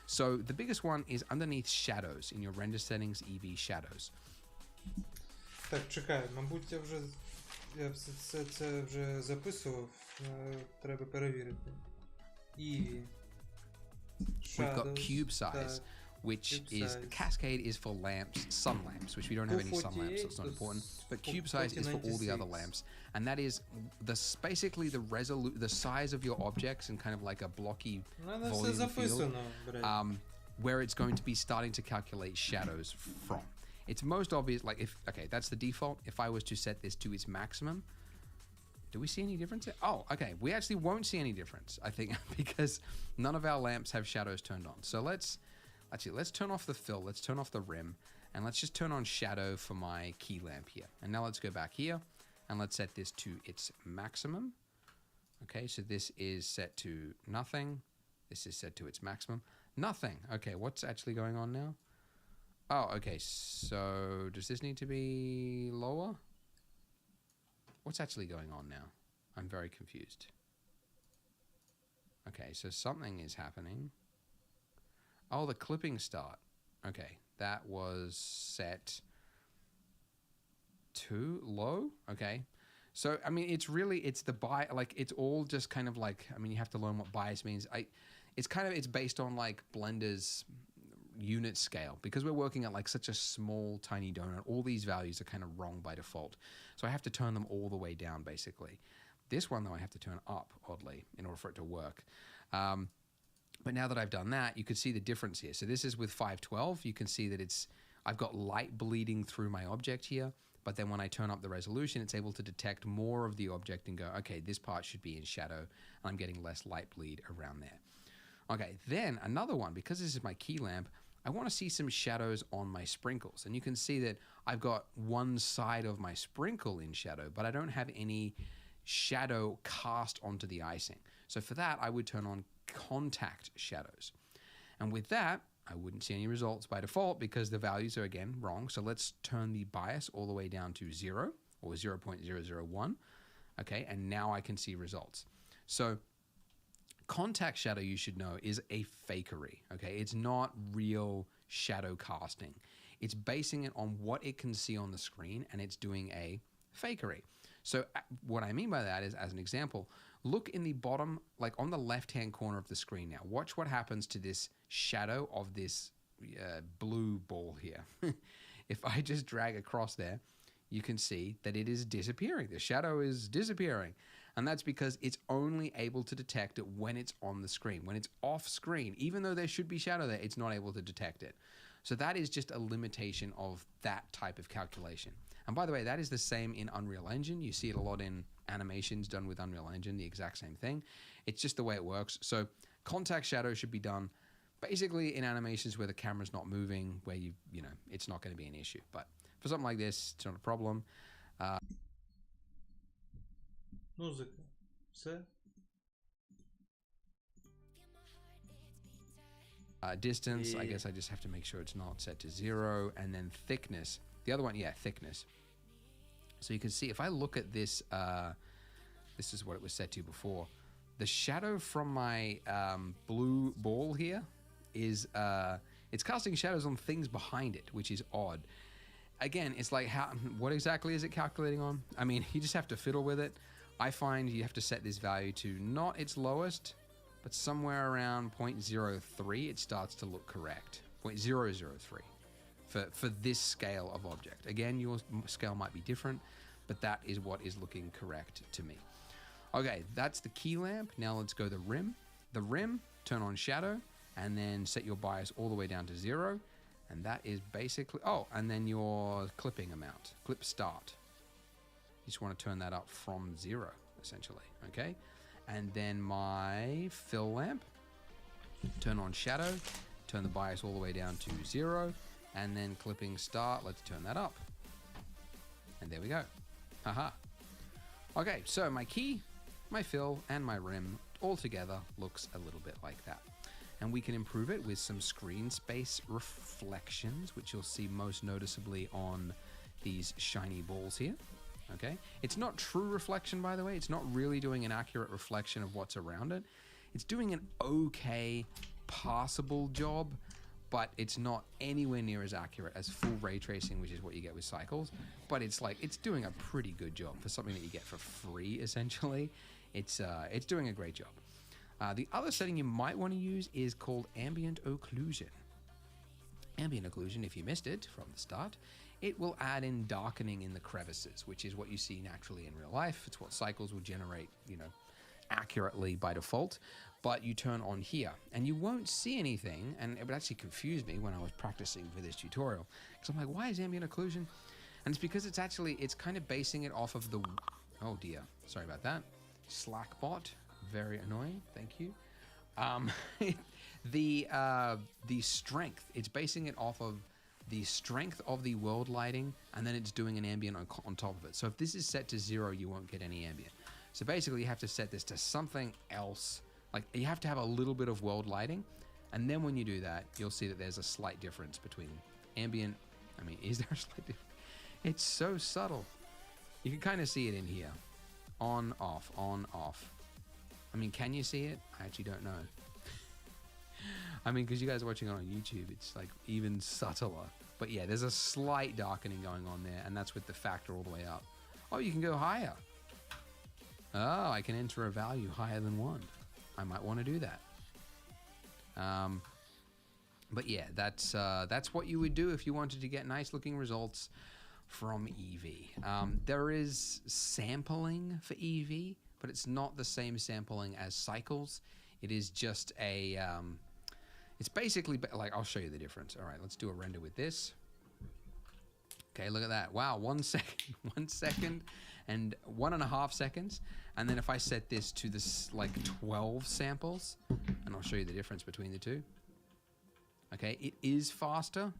Speaker 2: So the biggest one is underneath shadows, in your render settings, Eevee shadows.
Speaker 4: Так, чекай, мабуть, я все це вже записував, треба перевірити. Eevee.
Speaker 2: We've got
Speaker 4: Shadows,
Speaker 2: cube size,
Speaker 4: так.
Speaker 2: which
Speaker 4: Cube
Speaker 2: is
Speaker 4: size.
Speaker 2: Cascade is for lamps, sun lamps, which we don't have any sun lamps, so it's not important. But cube size is for all the other
Speaker 4: 4096.
Speaker 2: lamps, and that is basically the size of your objects and kind of like a blocky
Speaker 4: У мене все
Speaker 2: volume field,
Speaker 4: записано, блядь.
Speaker 2: where it's going to be starting to calculate shadows from. It's most obvious, like if, okay, that's the default. If I was to set this to its maximum, do we see any difference? Oh, okay, we actually won't see any difference, I think, because none of our lamps have shadows turned on. So let's turn off the fill, let's turn off the rim, and let's just turn on shadow for my key lamp here. And now let's go back here, and let's set this to its maximum. Okay, so this is set to nothing. This is set to its maximum. Nothing. Okay, what's actually going on now? Oh, okay, so does this need to be lower? What's actually going on now? I'm very confused. Okay, so something is happening. Oh, the clipping start. Okay, that was set too low. Okay. So, I mean, it's the bias, like, it's all just kind of like, I mean, you have to learn what bias means. It's based on like Blender's unit scale, because we're working at like such a small, tiny donut. All these values are kind of wrong by default. So I have to turn them all the way down, basically. This one, though, I have to turn up, oddly, in order for it to work. But now that I've done that, you can see the difference here. So this is with 512. You can see that I've got light bleeding through my object here. But then when I turn up the resolution, it's able to detect more of the object and go, okay, this part should be in shadow. And I'm getting less light bleed around there. Okay, then another one, because this is my key lamp, I want to see some shadows on my sprinkles. And you can see that I've got one side of my sprinkle in shadow, but I don't have any shadow cast onto the icing. So for that, I would turn on contact shadows. And with that, I wouldn't see any results by default because the values are, again, wrong. So let's turn the bias all the way down to 0 or 0.001. Okay, and now I can see results. So contact shadow, you should know, is a fakery. Okay, it's not real shadow casting. It's basing it on what it can see on the screen, and it's doing a fakery. So what I mean by that is, as an example, look in the bottom, like on the left-hand corner of the screen now. Watch what happens to this shadow of this blue ball here. If I just drag across there, you can see that it is disappearing. The shadow is disappearing. And that's because it's only able to detect it when it's on the screen. When it's off screen, even though there should be shadow there, it's not able to detect it. So that is just a limitation of that type of calculation. And by the way, that is the same in Unreal Engine. You see it a lot in animations done with Unreal Engine, the exact same thing. It's just the way it works. So contact shadow should be done basically in animations where the camera's not moving, where you know, it's not going to be an issue. But for something like this, it's not a problem.
Speaker 4: Музика. Все?
Speaker 2: Distance, I
Speaker 4: Yeah.
Speaker 2: guess I just have to make sure it's not set to 0. And then thickness. The other one, yeah, thickness. So you can see if I look at this, this is what it was set to before. The shadow from my blue ball here is, it's casting shadows on things behind it, which is odd. Again, it's like, what exactly is it calculating on? I mean, you just have to fiddle with it. I find you have to set this value to not its lowest, but somewhere around 0.03, it starts to look correct. 0.003 for this scale of object. Again, your scale might be different, but that is what is looking correct to me. Okay, that's the key lamp. Now let's go the rim. The rim, turn on shadow, and then set your bias all the way down to 0. And that is basically, oh, and then your clipping amount, clip start. You just want to turn that up from 0, essentially, okay? And then my fill lamp. turn on shadow, turn the bias all the way down to 0, and then clipping start, let's turn that up. And there we go. Haha. Okay, so my key, my fill, and my rim all together looks a little bit like that. And we can improve it with some screen space reflections, which you'll see most noticeably on these shiny balls here. Okay, it's not true reflection, by the way. It's not really doing an accurate reflection of what's around it. It's doing an okay, passable job, but it's not anywhere near as accurate as full ray tracing, which is what you get with Cycles. But it's like, it's doing a pretty good job for something that you get for free, essentially. It's doing a great job. The other setting you might want to use is called ambient occlusion. Ambient occlusion, if you missed it from the start, it will add in darkening in the crevices, which is what you see naturally in real life. It's what Cycles will generate, you know, accurately by default. But you turn on here and you won't see anything, and it would actually confuse me when I was practicing for this tutorial, because I'm like, why is ambient occlusion? And it's because it's kind of basing it off of the, oh dear, sorry about that, Slackbot, very annoying, thank you. The strength, it's basing it off of the strength of the world lighting, and then it's doing an ambient on top of it. So if this is set to 0, you won't get any ambient. So basically you have to set this to something else. Like, you have to have a little bit of world lighting, and then when you do that, you'll see that there's a slight difference between ambient. I mean, is there a slight difference? It's so subtle. You can kind of see it in here. On, off, on, off. I mean, can you see it? I actually don't know. I mean, because you guys are watching it on YouTube, it's like even subtler. But yeah, there's a slight darkening going on there, and that's with the factor all the way up. Oh, you can go higher. Oh, I can enter a value higher than 1. I might want to do that. But yeah, that's what you would do if you wanted to get nice looking results from Eevee. There is sampling for Eevee, but it's not the same sampling as Cycles. It is just a, it's basically like, I'll show you the difference. All right, let's do a render with this. Okay, look at that. Wow, 1 second, 1 second and 1.5 seconds. And then if I set this to this like 12 samples, and I'll show you the difference between the two. Okay, it is faster.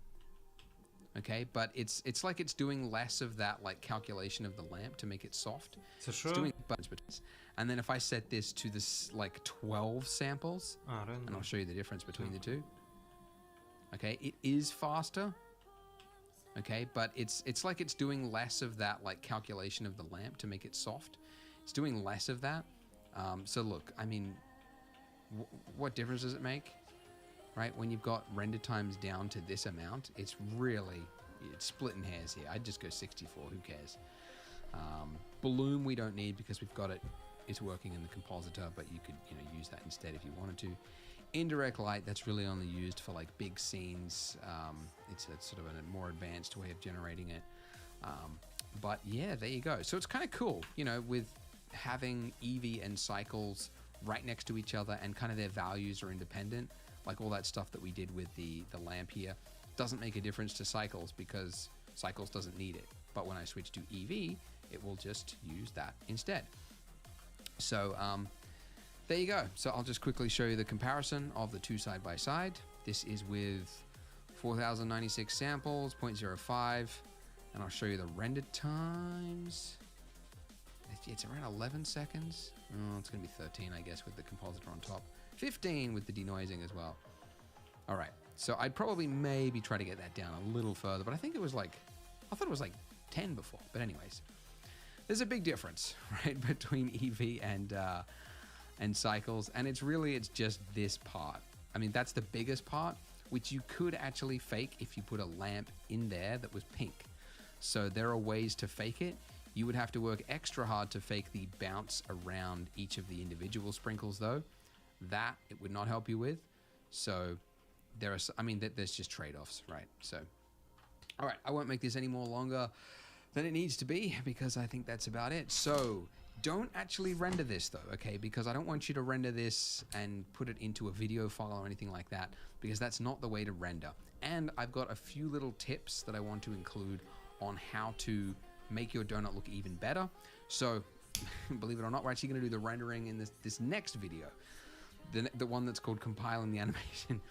Speaker 2: Okay, but it's like it's doing less of that like calculation of the lamp to make it soft.
Speaker 4: Це
Speaker 2: It's
Speaker 4: що?
Speaker 2: doing buttons between. And then if I set this to this like 12 samples,
Speaker 4: А,
Speaker 2: and
Speaker 4: рендер.
Speaker 2: I'll show you the difference between the two. Okay, it is faster. Okay, but it's like it's doing less of that like calculation of the lamp to make it soft. It's doing less of that. So look, I mean, what difference does it make? Right, when you've got render times down to this amount, it's splitting hairs here. I'd just go 64, who cares? Bloom we don't need because we've got it, it's working in the compositor, but you could use that instead if you wanted to. Indirect light, that's really only used for like big scenes. It's sort of a more advanced way of generating it. But yeah, there you go. So it's kind of cool, with having Eevee and Cycles right next to each other, and kind of their values are independent. Like all that stuff that we did with the lamp here doesn't make a difference to Cycles because Cycles doesn't need it. But when I switch to Eevee, it will just use that instead. So there you go. So I'll just quickly show you the comparison of the two side by side. This is with 4096 samples, 0.05, and I'll show you the render times. It's around 11 seconds. Oh, it's going to be 13, I guess, with the compositor on top. 15 with the denoising as well. All right, so I'd probably maybe try to get that down a little further, but I think it was like, I thought it was like 10 before. But anyways, there's a big difference, right, between Eevee and Cycles, and it's just this part. I mean, that's the biggest part, which you could actually fake if you put a lamp in there that was pink. So there are ways to fake it. You would have to work extra hard to fake the bounce around each of the individual sprinkles, though. That it would not help you with. So there's just trade-offs, right? So, all right, I won't make this any more longer than it needs to be because I think that's about it. So don't actually render this though, okay? Because I don't want you to render this and put it into a video file or anything like that, because that's not the way to render. And I've got a few little tips that I want to include on how to make your donut look even better. So believe it or not, we're actually going to do the rendering in this next video. the one that's called compiling the animation.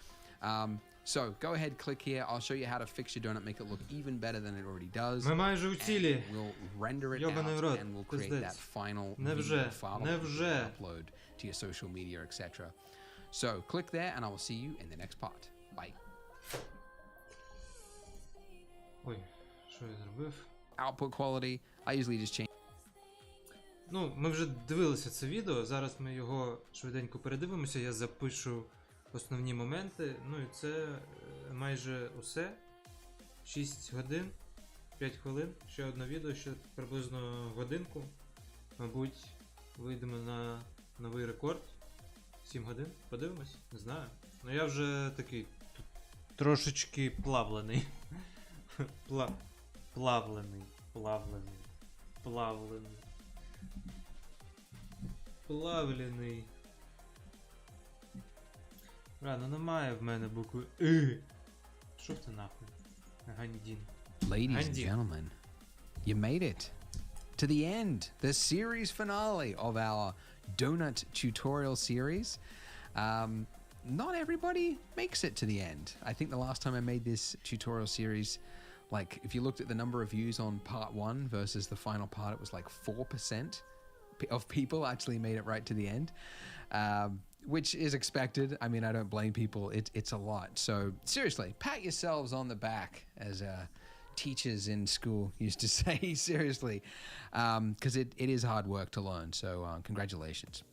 Speaker 2: So go ahead, click here. I'll show you how to fix your donut, make it look even better than it already does.
Speaker 4: Ми майже у
Speaker 2: And
Speaker 4: цілі.
Speaker 2: we'll render it
Speaker 4: Йобаний
Speaker 2: out
Speaker 4: рот,
Speaker 2: and we'll create
Speaker 4: пиздець.
Speaker 2: that final
Speaker 4: Невже?
Speaker 2: video file that you can
Speaker 4: Невже?
Speaker 2: upload to your social media, etc. So click there and I will see you in the next part. Bye.
Speaker 4: Ой, що я зробив?
Speaker 2: Output quality, I usually just change.
Speaker 4: Ну, ми вже дивилися це відео, зараз ми його швиденько передивимося, я запишу основні моменти. Ну і це майже усе. 6 годин, 5 хвилин, ще одне відео, ще приблизно годинку. Мабуть, вийдемо на новий рекорд. 7 годин, подивимось, не знаю. Ну я вже такий трошечки плавлений. Плавлений. Бля, ну немає в мене букви И. Що ти нахуй? Гандін.
Speaker 2: Ladies and
Speaker 4: Andy.
Speaker 2: gentlemen, you made it to the end, the series finale of our donut tutorial series. Not everybody makes it to the end. I think the last time I made this tutorial series, like if you looked at the number of views on part 1 versus the final part, it was like 4% of people actually made it right to the end. Which is expected. I mean, I don't blame people. It's a lot. So seriously, pat yourselves on the back, as teachers in school used to say. Seriously, because it is hard work to learn. So congratulations.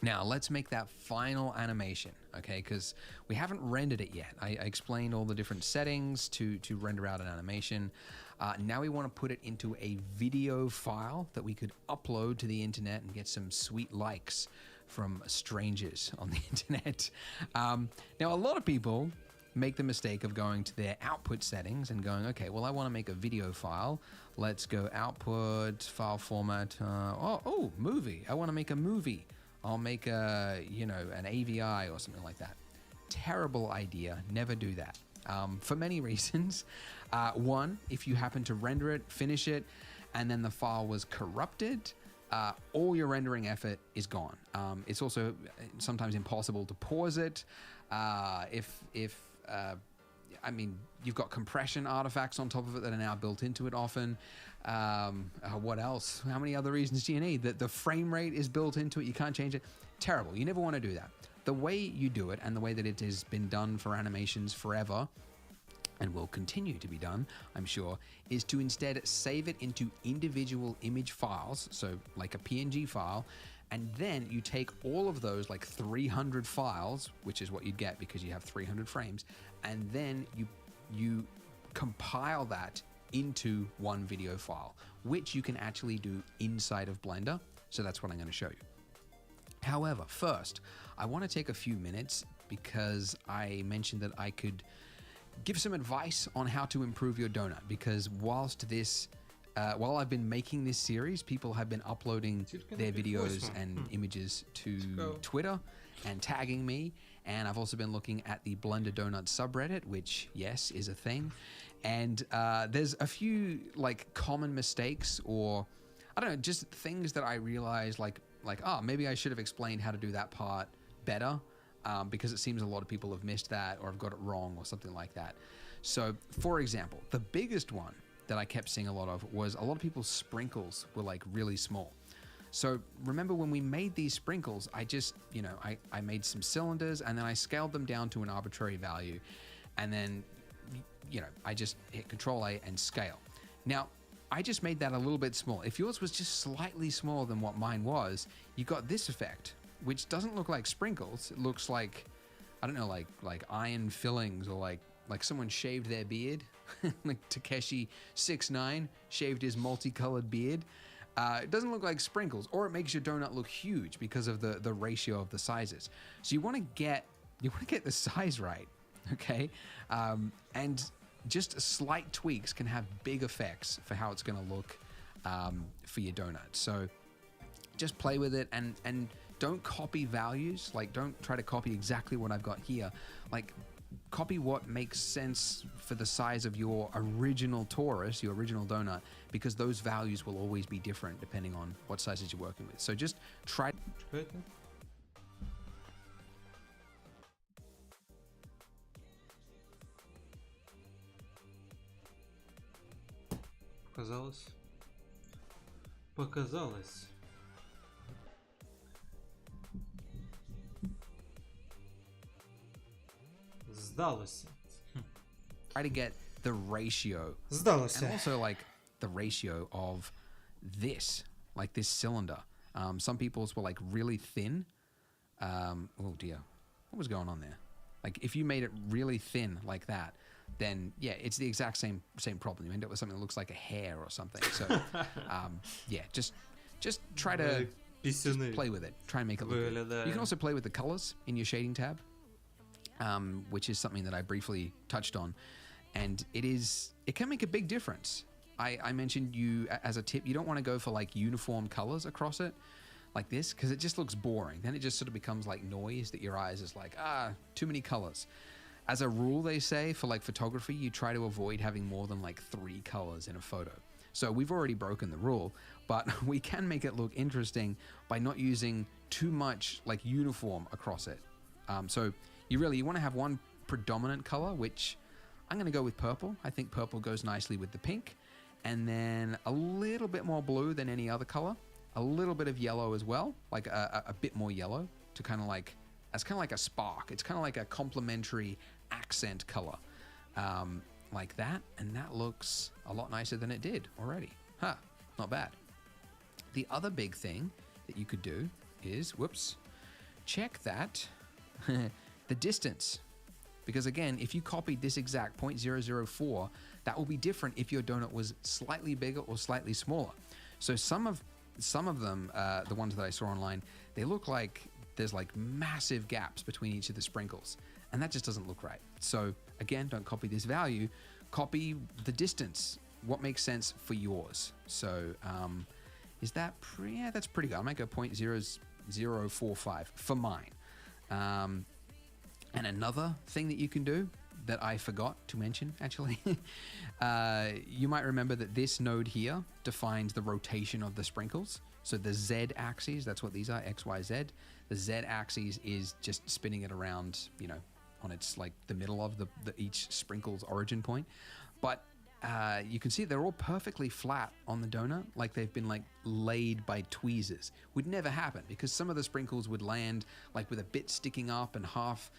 Speaker 2: Now let's make that final animation, okay? Because we haven't rendered it yet. I explained all the different settings to render out an animation. Now we want to put it into a video file that we could upload to the internet and get some sweet likes from strangers on the internet. Now, a lot of people make the mistake of going to their output settings and going, okay, well, I want to make a video file. Let's go output, file format. Movie. I want to make a movie. I'll make an AVI or something like that. Terrible idea. Never do that. For many reasons. One, if you happen to render it, finish it, and then the file was corrupted, all your rendering effort is gone. It's also sometimes impossible to pause it. You've got compression artifacts on top of it that are now built into it often. What else? How many other reasons do you need? That the frame rate is built into it, you can't change it. Terrible. You never want to do that. The way you do it, and the way that it has been done for animations forever, and will continue to be done, I'm sure, is to instead save it into individual image files, so like a PNG file, and then you take all of those, like 300 files, which is what you'd get because you have 300 frames, and then you compile that into one video file, which you can actually do inside of Blender. So that's what I'm going to show you. However, first, I want to take a few minutes because I mentioned that I could give some advice on how to improve your donut, because while I've been making this series, people have been uploading their videos and images to Twitter and tagging me, and I've also been looking at the Blender Donut subreddit, which, yes, is a thing, and there's a few like common mistakes, or I don't know, just things that I realized maybe I should have explained how to do that part better. Because it seems a lot of people have missed that or have got it wrong or something like that. So, for example, the biggest one that I kept seeing a lot of was a lot of people's sprinkles were like really small. So remember when we made these sprinkles, I made some cylinders and then I scaled them down to an arbitrary value. And then, I just hit Control A and scale. Now, I just made that a little bit small. If yours was just slightly smaller than what mine was, you got this effect, which doesn't look like sprinkles. It looks like, I don't know, like iron fillings, or like someone shaved their beard. Like Takeshi 6ix9ine shaved his multicolored beard. It doesn't look like sprinkles, or it makes your donut look huge because of the ratio of the sizes. So you want to get the size right, okay? And just slight tweaks can have big effects for how it's going to look for your donut. So just play with it and don't copy values. Like, don't try to copy exactly what I've got here. Like, copy what makes sense for the size of your original torus, your original donut, because those values will always be different depending on what sizes you're working with. So just try.
Speaker 4: Чекайте. Показалось. Показалось. Здалося.
Speaker 2: Try to get the ratio and
Speaker 1: Здалося.
Speaker 2: also like the ratio of this, like this cylinder. Some people's were like really thin. Oh dear, what was going on there? Like if you made it really thin like that, then yeah, it's the exact same problem. You end up with something that looks like a hair or something. So yeah, just try to
Speaker 4: Пісюни.
Speaker 2: play with it. Try and make it look good.
Speaker 4: Виглядає.
Speaker 2: You can also play with the colors in your shading tab, which is something that I briefly touched on. And it can make a big difference. I mentioned you as a tip, you don't want to go for like uniform colors across it like this, because it just looks boring. Then it just sort of becomes like noise that your eyes is like, too many colors. As a rule, they say for like photography, you try to avoid having more than like 3 colors in a photo. So we've already broken the rule, but we can make it look interesting by not using too much like uniform across it. So you want to have one predominant color, which I'm going to go with purple. I think purple goes nicely with the pink. And then a little bit more blue than any other color. A little bit of yellow as well, like a bit more yellow to kind of like, as kind of like a spark. It's kind of like a complementary accent color, like that. And that looks a lot nicer than it did already. Not bad. The other big thing that you could do is, check that, the distance. Because again, if you copied this exact 0.004, that will be different if your donut was slightly bigger or slightly smaller. So some of them, the ones that I saw online, they look like there's like massive gaps between each of the sprinkles, and that just doesn't look right. So again, don't copy this value, copy the distance, what makes sense for yours. So is that that's pretty good. I might go 0.0045 for mine. And another thing that you can do that I forgot to mention, actually, you might remember that this node here defines the rotation of the sprinkles. So the Z axis, that's what these are, X, Y, Z. The Z axis is just spinning it around, on its like the middle of the each sprinkle's origin point. But you can see they're all perfectly flat on the donut, like they've been like laid by tweezers. Would never happen because some of the sprinkles would land like with a bit sticking up and half,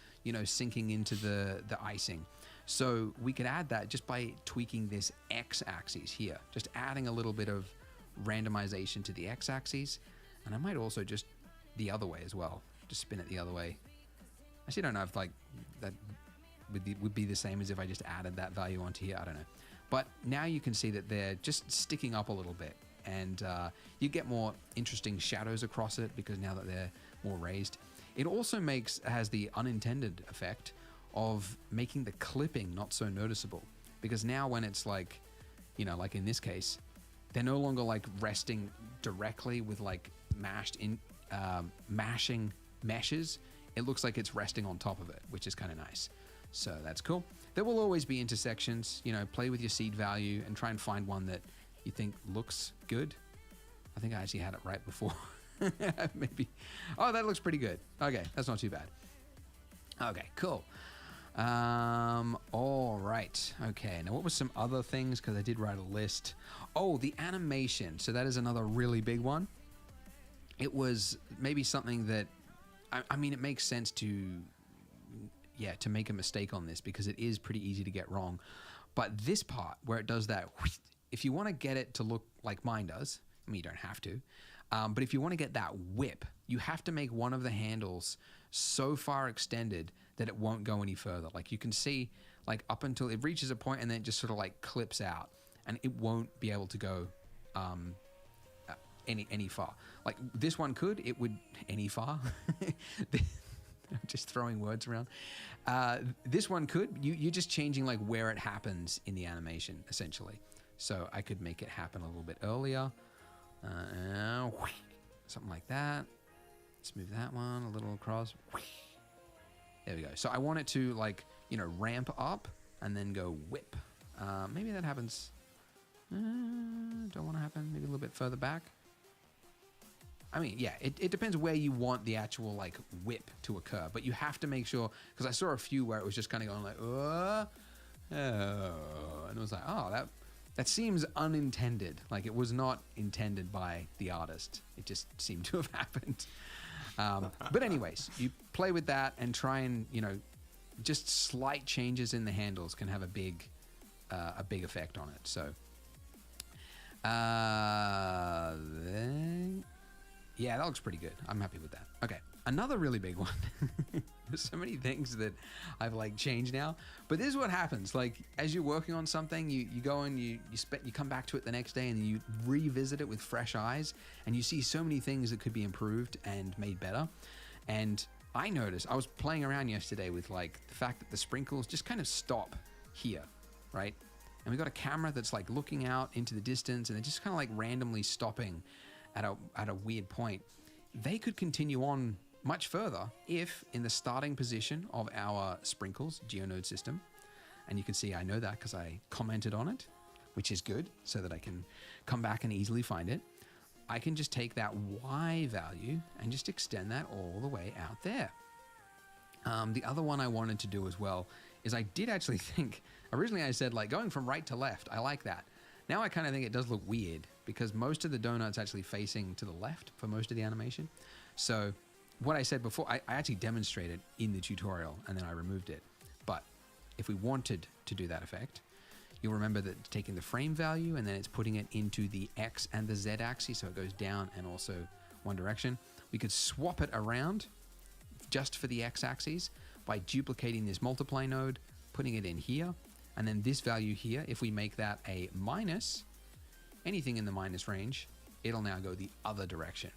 Speaker 2: sinking into the icing. So we could add that just by tweaking this X-axis here, just adding a little bit of randomization to the X-axis. And I might also just the other way as well, just spin it the other way. I actually don't know if like that would be the same as if I just added that value onto here. I don't know. But now you can see that they're just sticking up a little bit, and you get more interesting shadows across it because now that they're more raised. It also has the unintended effect of making the clipping not so noticeable, because now when it's like, like in this case, they're no longer like resting directly with like mashing meshes. It looks like it's resting on top of it, which is kind of nice. So that's cool. There will always be intersections, play with your seed value and try and find one that you think looks good. I think I actually had it right before. Maybe. Oh, that looks pretty good. Okay, that's not too bad. Okay, cool. All right. Okay, now what were some other things? Because I did write a list. Oh, the animation. So that is another really big one. It was maybe something that, I mean, it makes sense to make a mistake on this because it is pretty easy to get wrong. But this part where it does that, if you want to get it to look like mine does, I mean, you don't have to, but if you want to get that whip, you have to make one of the handles so far extended that it won't go any further. Like you can see, like up until it reaches a point and then it just sort of like clips out and it won't be able to go any far. Like this one could, it would any far. Just throwing words around. This one could, you're just changing like where it happens in the animation essentially. So I could make it happen a little bit earlier. Something like that. Let's move that one a little across. There we go. So I want it to like, ramp up and then go whip. Maybe that happens. Don't want to happen. Maybe a little bit further back. I mean, yeah, it depends where you want the actual like whip to occur, but you have to make sure, because I saw a few where it was just kind of going like, and it was like, oh, that seems unintended. Like it was not intended by the artist. It just seemed to have happened. But anyways, you play with that and try and, you know, just slight changes in the handles can have a big effect on it. So, then, yeah, that looks pretty good. I'm happy with that. Okay, another really big one. There's so many things that I've like changed now, but this is what happens. Like as you're working on something, you go and you come back to it the next day and you revisit it with fresh eyes, and you see so many things that could be improved and made better. And I noticed, I was playing around yesterday with like the fact that the sprinkles just kind of stop here, right? And we've got a camera that's like looking out into the distance and they're just kind of like randomly stopping at a weird point. They could continue on much further if in the starting position of our sprinkles GeoNode system, and you can see I know that because I commented on it, which is good so that I can come back and easily find it. I can just take that Y value and just extend that all the way out there. The other one I wanted to do as well is I did actually think, originally I said like going from right to left, I like that. Now I kind of think it does look weird because most of the donut's actually facing to the left for most of the animation. So what I said before, I actually demonstrated in the tutorial and then I removed it. But if we wanted to do that effect, you'll remember that it's taking the frame value and then it's putting it into the X and the Z axis, so it goes down and also one direction. We could swap it around just for the X axis by duplicating this multiply node, putting it in here, and then this value here, if we make that a minus, anything in the minus range, it'll now go the other direction.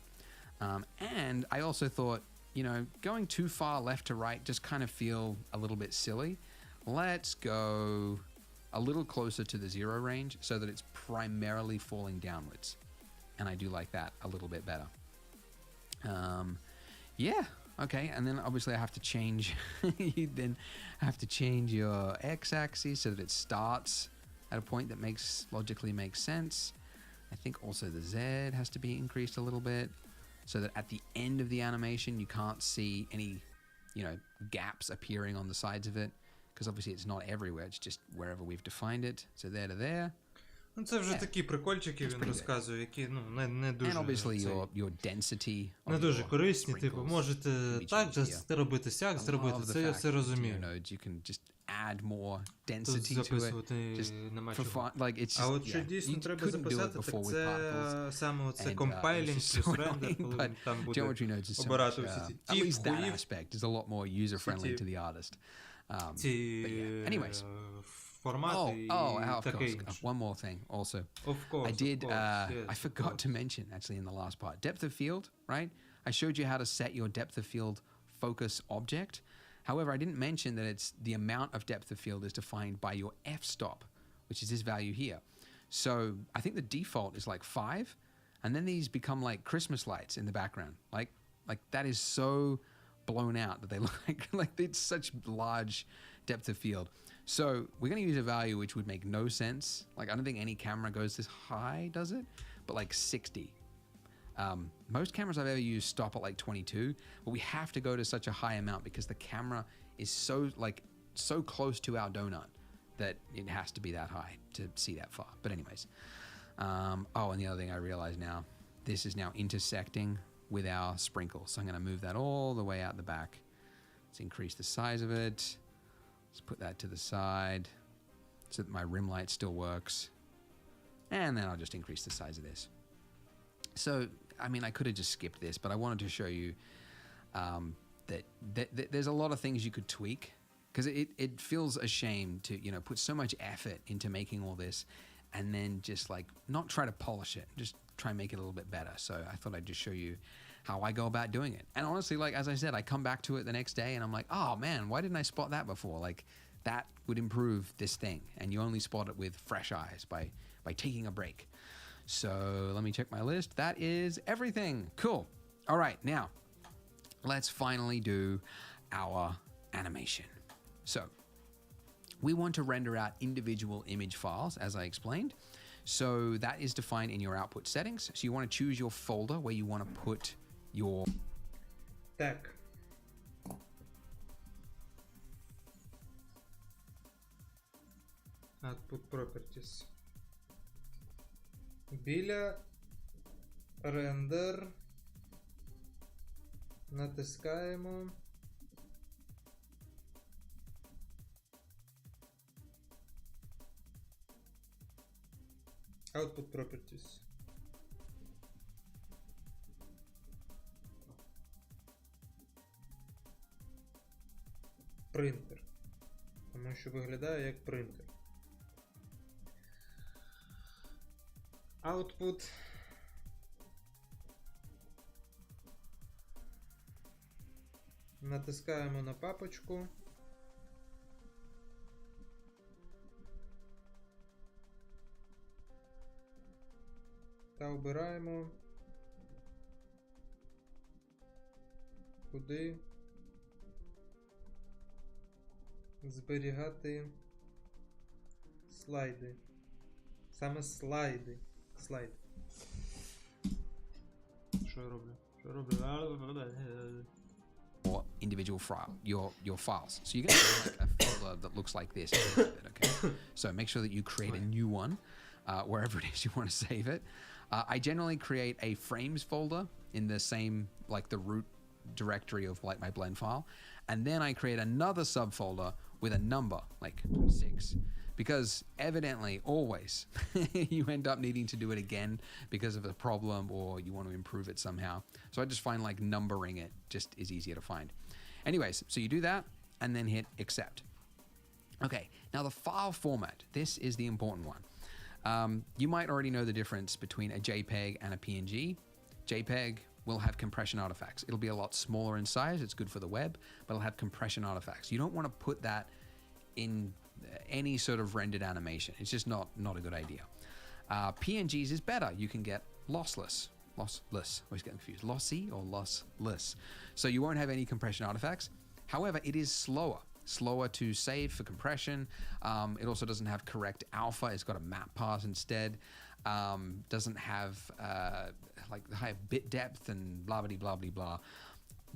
Speaker 2: And I also thought, you know, going too far left to right just kind of feel a little bit silly. Let's go a little closer to the 0 range so that it's primarily falling downwards. And I do like that a little bit better. Yeah, okay. And then obviously I have to change, you then have to change your x-axis so that it starts at a point that logically makes sense. I think also the Z has to be increased a little bit so that at the end of the animation you can't see any, you know, gaps appearing on the sides of it, because obviously it's not everywhere, it's just wherever we've defined it. So there to there.
Speaker 4: Ну це вже
Speaker 2: Yeah.
Speaker 4: такі прикольчики
Speaker 2: That's
Speaker 4: він
Speaker 2: pretty good.
Speaker 4: розказує, які не дуже
Speaker 2: And obviously
Speaker 4: цей,
Speaker 2: your density of
Speaker 4: не дуже
Speaker 2: your
Speaker 4: корисні. Типу,
Speaker 2: sprinkles
Speaker 4: можете
Speaker 2: can be
Speaker 4: так
Speaker 2: changed here.
Speaker 4: робити, сяк
Speaker 2: I
Speaker 4: зробити.
Speaker 2: love the
Speaker 4: Це я
Speaker 2: fact
Speaker 4: все
Speaker 2: that
Speaker 4: розумію.
Speaker 2: GeoNodes, you can just add more
Speaker 4: Тут
Speaker 2: density to it.
Speaker 4: записувати
Speaker 2: just
Speaker 4: нема
Speaker 2: For
Speaker 4: чого.
Speaker 2: fun, like it's
Speaker 4: А
Speaker 2: just,
Speaker 4: от що
Speaker 2: yeah,
Speaker 4: дійсно
Speaker 2: you
Speaker 4: треба
Speaker 2: couldn't do it
Speaker 4: записати,
Speaker 2: before
Speaker 4: так
Speaker 2: with particles.
Speaker 4: це саме оце
Speaker 2: And,
Speaker 4: компайлінг
Speaker 2: it's just
Speaker 4: плюс
Speaker 2: so
Speaker 4: рендер,
Speaker 2: annoying,
Speaker 4: коли
Speaker 2: but
Speaker 4: там буде
Speaker 2: Geometry Nodes is so
Speaker 4: обирати
Speaker 2: much,
Speaker 4: всі ці
Speaker 2: at least that
Speaker 4: хуїв,
Speaker 2: aspect is a lot more user friendly
Speaker 4: ті-
Speaker 2: to the artist.
Speaker 4: ці
Speaker 2: But yeah. Anyways.
Speaker 4: формати і
Speaker 2: Of
Speaker 4: таке
Speaker 2: course.
Speaker 4: інше.
Speaker 2: One more thing also.
Speaker 4: Of course,
Speaker 2: I did,
Speaker 4: of course, yes,
Speaker 2: I
Speaker 4: of
Speaker 2: forgot
Speaker 4: course.
Speaker 2: to mention actually in the last part, depth of field, right? I showed you how to set your depth of field focus object. However, I didn't mention that it's the amount of depth of field is defined by your f-stop, which is this value here. So I think the default is like 5, and then these become like Christmas lights in the background. Like that is so blown out that they look like it's such large depth of field. So we're going to use a value which would make no sense. Like I don't think any camera goes this high, does it? But like 60. Most cameras I've ever used stop at like 22, but we have to go to such a high amount because the camera is so close to our donut that it has to be that high to see that far. But anyways, and the other thing I realize now, this is now intersecting with our sprinkle. So I'm going to move that all the way out the back. Let's increase the size of it. Let's put that to the side so that my rim light still works. And then I'll just increase the size of this. So, I mean, I could have just skipped this, but I wanted to show you that there's a lot of things you could tweak, because it feels a shame to, you know, put so much effort into making all this and then just like not try to polish it, just try and make it a little bit better. So I thought I'd just show you how I go about doing it. And honestly, like, as I said, I come back to it the next day and I'm like, oh man, why didn't I spot that before? Like that would improve this thing. And you only spot it with fresh eyes by taking a break. So let me check my list. That is everything. Cool. All right, now let's finally do our animation. So we want to render out individual image files, as I explained. So that is defined in your output settings. So you want to choose your folder where you want to put your...
Speaker 4: Так. Output properties. Біля рендер натискаємо. Output Properties. Принтер. Тому що виглядає як принтер. Output. Натискаємо на папочку. Та обираємо, куди зберігати слайди. Саме слайди. Слайд. Що я роблю? Що я роблю?
Speaker 2: Or individual file, your files. So you're going to have like a folder that looks like this. Okay. So make sure that you create a new one wherever it is you want to save it. I generally create a frames folder in the same, like the root directory of like my blend file. And then I create another subfolder with a number, like 6. Because evidently, always, you end up needing to do it again because of a problem or you want to improve it somehow. So I just find like numbering it just is easier to find. Anyways, so you do that and then hit accept. Okay, now the file format. This is the important one. You might already know the difference between a JPEG and a PNG. JPEG will have compression artifacts. It'll be a lot smaller in size. It's good for the web, but it'll have compression artifacts. You don't want to put that in any sort of rendered animation. It's just not a good idea. PNGs is better. You can get lossless. Always get confused. Lossy or lossless. So you won't have any compression artifacts. However, it is slower to save for compression. It also doesn't have correct alpha. It's got a map path instead. Doesn't have like the higher bit depth and blah blah blah blah blah.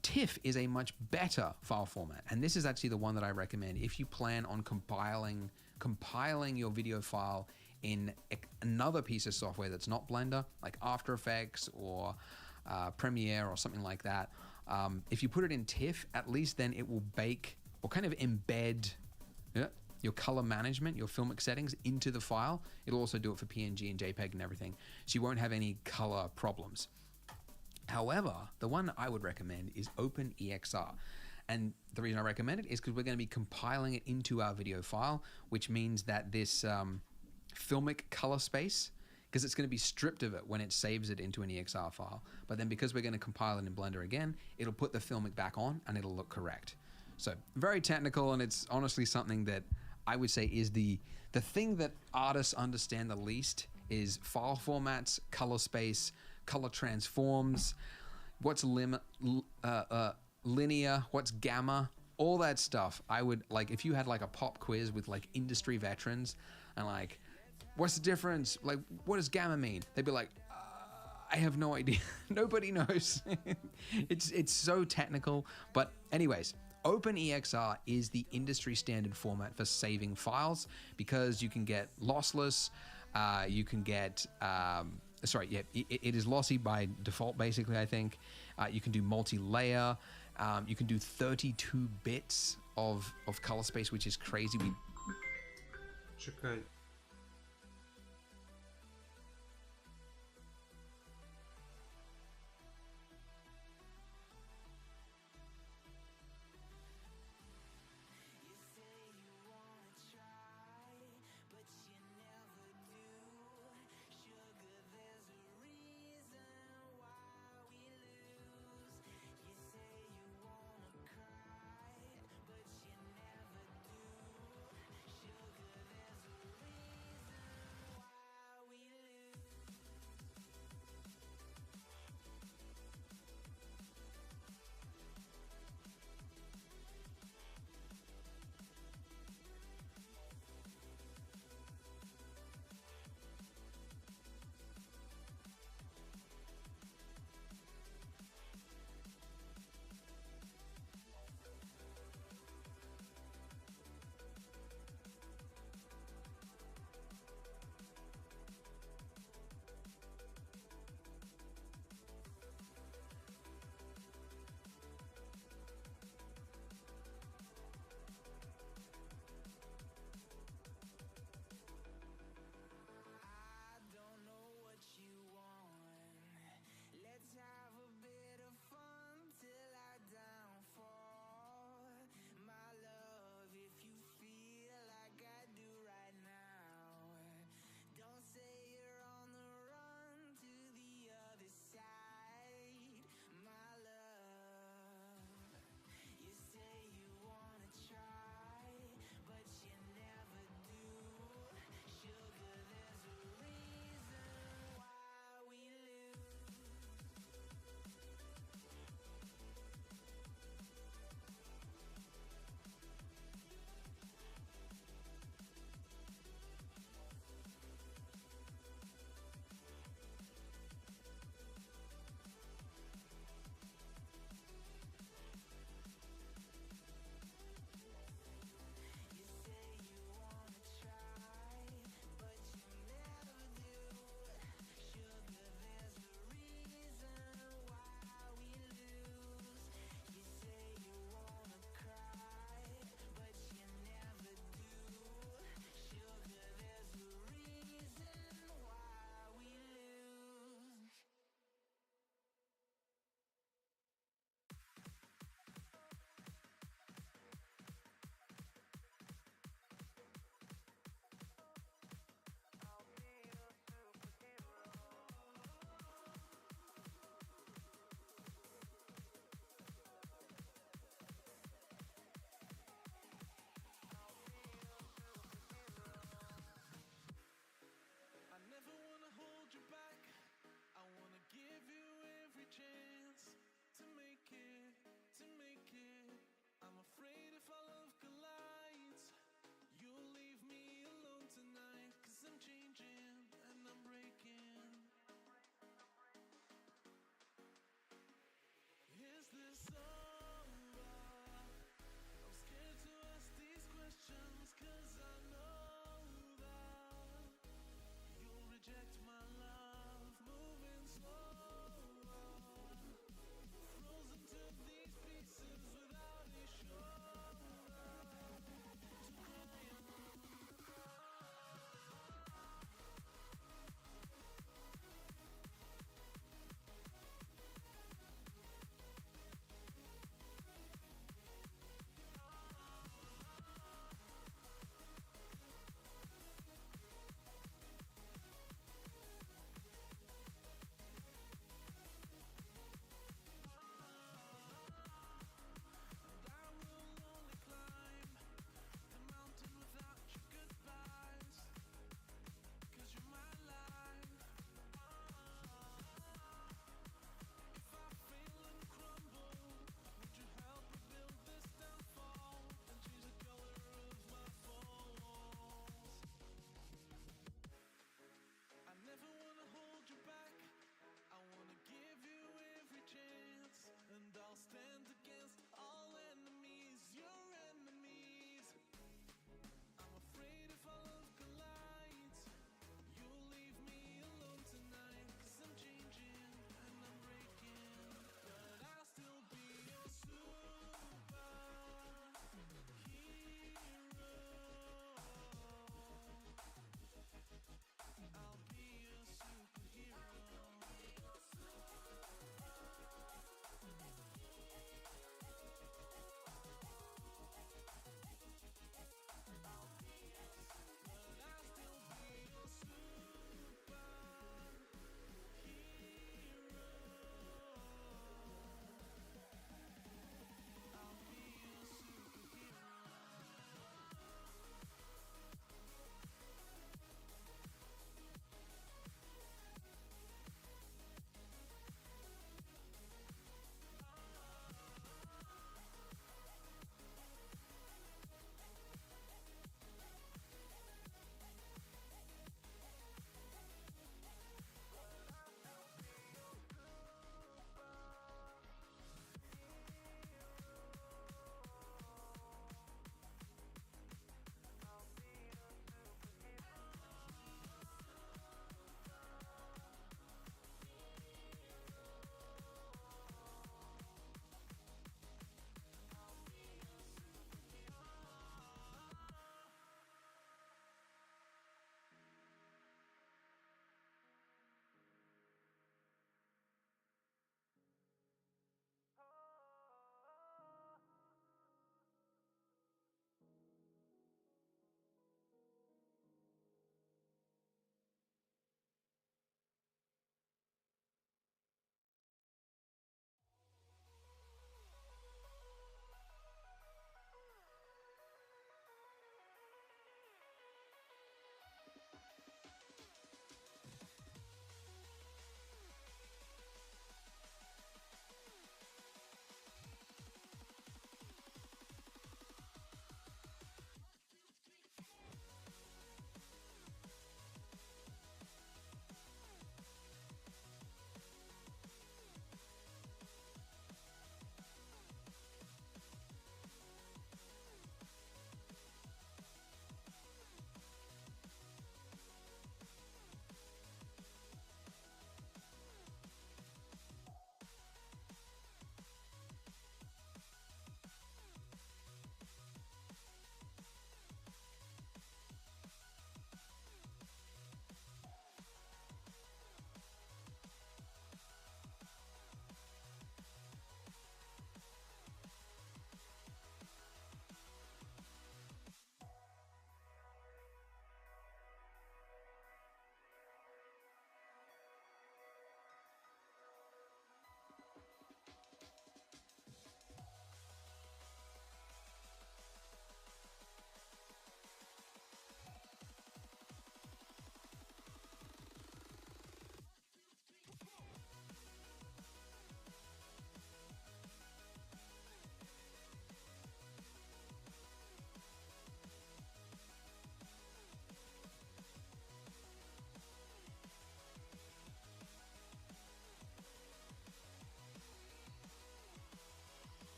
Speaker 2: TIFF is a much better file format, and this is actually the one that I recommend if you plan on compiling your video file in another piece of software that's not Blender, like After Effects or Premiere or something like that. If you put it in TIFF, at least then it will bake or kind of embed your color management, your filmic settings into the file. It'll also do it for PNG and JPEG and everything, so you won't have any color problems. However, the one I would recommend is OpenEXR. And the reason I recommend it is because we're going to be compiling it into our video file, which means that this filmic color space, because it's going to be stripped of it when it saves it into an EXR file. But then because we're going to compile it in Blender again, it'll put the filmic back on and it'll look correct. So very technical, and it's honestly something that I would say is the thing that artists understand the least is file formats, color space, color transforms, what's linear, what's gamma, all that stuff. I would like if you had like a pop quiz with like industry veterans and like, what's the difference? Like, what does gamma mean? They'd be like, I have no idea. Nobody knows. It's so technical. But anyways, OpenEXR is the industry standard format for saving files because you can get lossless. You can get it is lossy by default, basically, I think. You can do multi-layer. You can do 32 bits of color space, which is crazy.
Speaker 4: Чекай.
Speaker 7: I'm changing and I'm breaking. Is this over? I'm scared to ask these questions, 'cause I know that you'll reject my love. Moving slower, frozen to these pieces without a shoulder to cry on.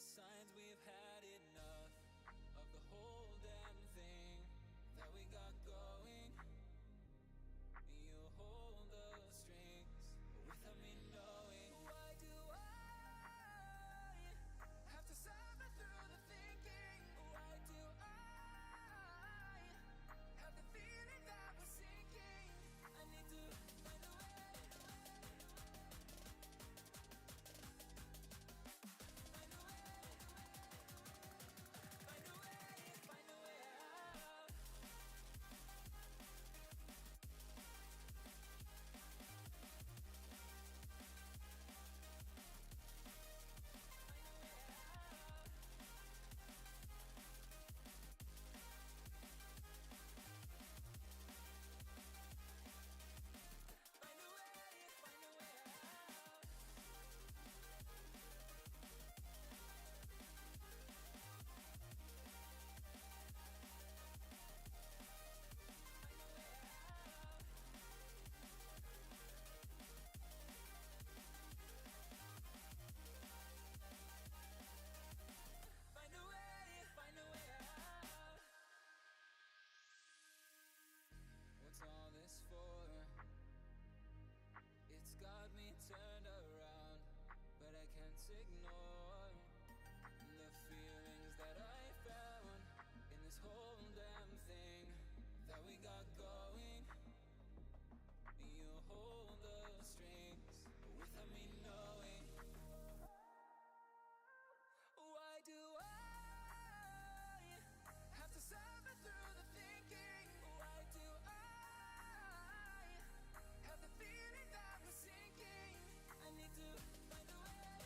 Speaker 7: signs we've had enough of the whole damn thing that we got going. You hold the strings without me knowing. Why do I have to suffer through the thinking? Why do I have the feeling that we're sinking? I need to find a way. Find a way. Find a way. Find a way out. Find a way, find a way out. Find a way out. Find a way, find a way out. What's all this for? It's got me turned around, but I can't ignore the feelings that I found in this whole damn thing that we got going. You hold the strings without me knowing. Why do I have to suffer through the thinking? Why do I have the feeling that we're sinking? I need to find a way.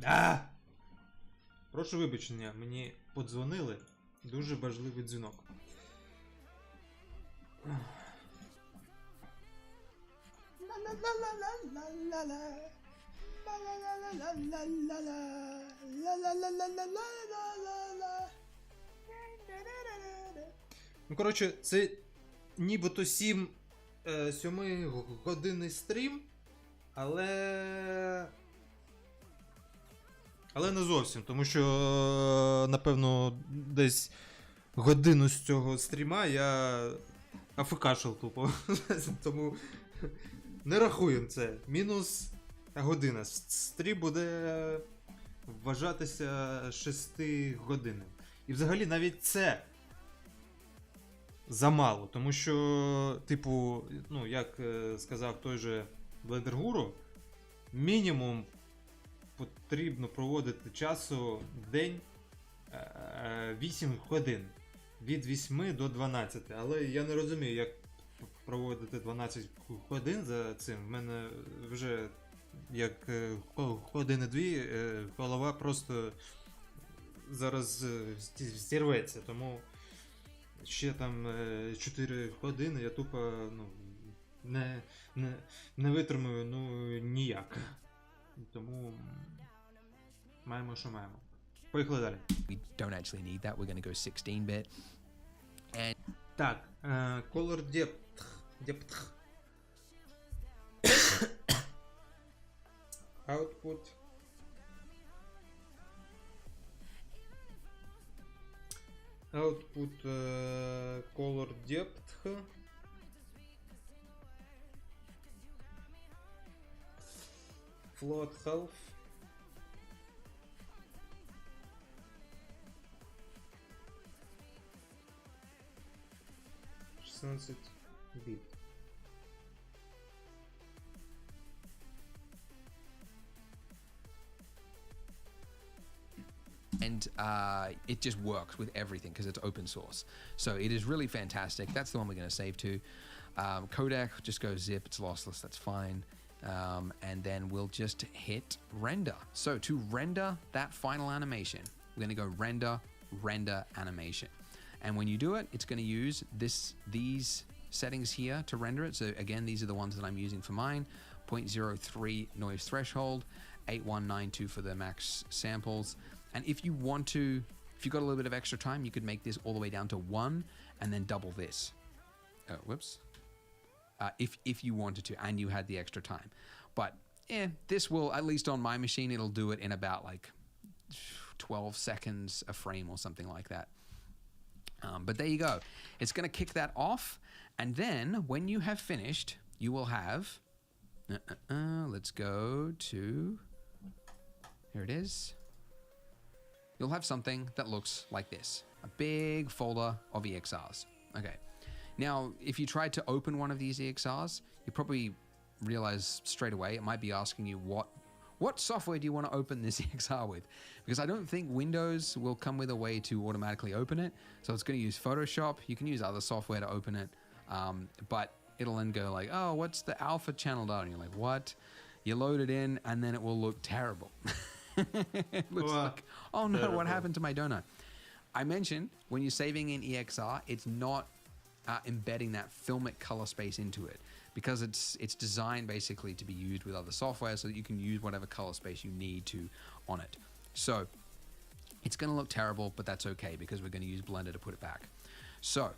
Speaker 1: А! Прошу вибачення, мені подзвонили. Дуже важливий дзвінок. Ну, коротше, це нібито 7 годинний стрім, але не зовсім, тому що, напевно, десь годину з цього стріма я афекашив тупо. Тому не рахуємо це. Мінус година. Стрім буде вважатися 6 годинним. І взагалі навіть це замало, тому що, типу, ну, як сказав той же Blender Guru, мінімум потрібно проводити часу в день 8 годин. Від 8 до 12. Але я не розумію, як проводити 12 годин за цим. В мене вже як години-дві голова просто зараз зірветься. Тому ще там 4 години я тупо не витримую ніяк. Тому маємо, що маємо. Поїхали далі.
Speaker 2: We don't actually need that. We're going to go 16-bit. And
Speaker 1: Так, Color Depth. Output. Output Color Depth. Float half. Bit.
Speaker 2: and it just works with everything because it's open source. So it is really fantastic. That's the one we're going to save to. Codec, just go zip, it's lossless, that's fine. And then we'll just hit render. So to render that final animation, we're going to go render animation. And when you do it, it's going to use these settings here to render it. So again, these are the ones that I'm using for mine. 0.03 noise threshold, 8192 for the max samples. And if you want to, if you've got a little bit of extra time, you could make this all the way down to 1 and then double this. Oh, whoops. If you wanted to and you had the extra time. But this will, at least on my machine, it'll do it in about like 12 seconds a frame or something like that. But there you go. It's going to kick that off. And then when you have finished, you will have, let's go to, here it is. You'll have something that looks like this. A big folder of EXRs. Okay. Now, if you tried to open one of these EXRs, you probably realize straight away it might be asking you what software do you want to open this EXR with? Because I don't think Windows will come with a way to automatically open it. So it's going to use Photoshop. You can use other software to open it. But it'll then go like, oh, what's the alpha channel data? And you're like, what? You load it in and then it will look terrible. It looks like, oh no,
Speaker 1: terrible.
Speaker 2: What happened to my donut? I mentioned when you're saving in EXR, it's not embedding that filmic color space into it because it's designed basically to be used with other software so that you can use whatever color space you need to on it. So it's going to look terrible, but that's okay because we're going to use Blender to put it back. So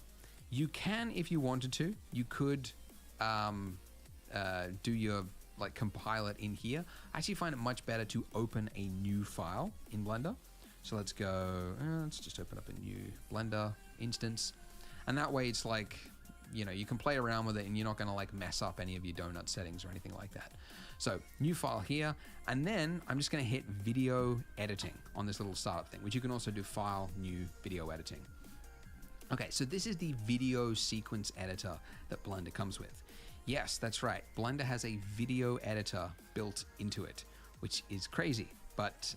Speaker 2: you can, if you wanted to, you could do your compile it in here. I actually find it much better to open a new file in Blender. So let's go, let's just open up a new Blender instance. And that way it's like, you know, you can play around with it and you're not going to mess up any of your donut settings or anything like that. So new file here. And then I'm just going to hit video editing on this little startup thing, which you can also do file, new video editing. Okay, so this is the video sequence editor that Blender comes with. Yes, that's right. Blender has a video editor built into it, which is crazy, but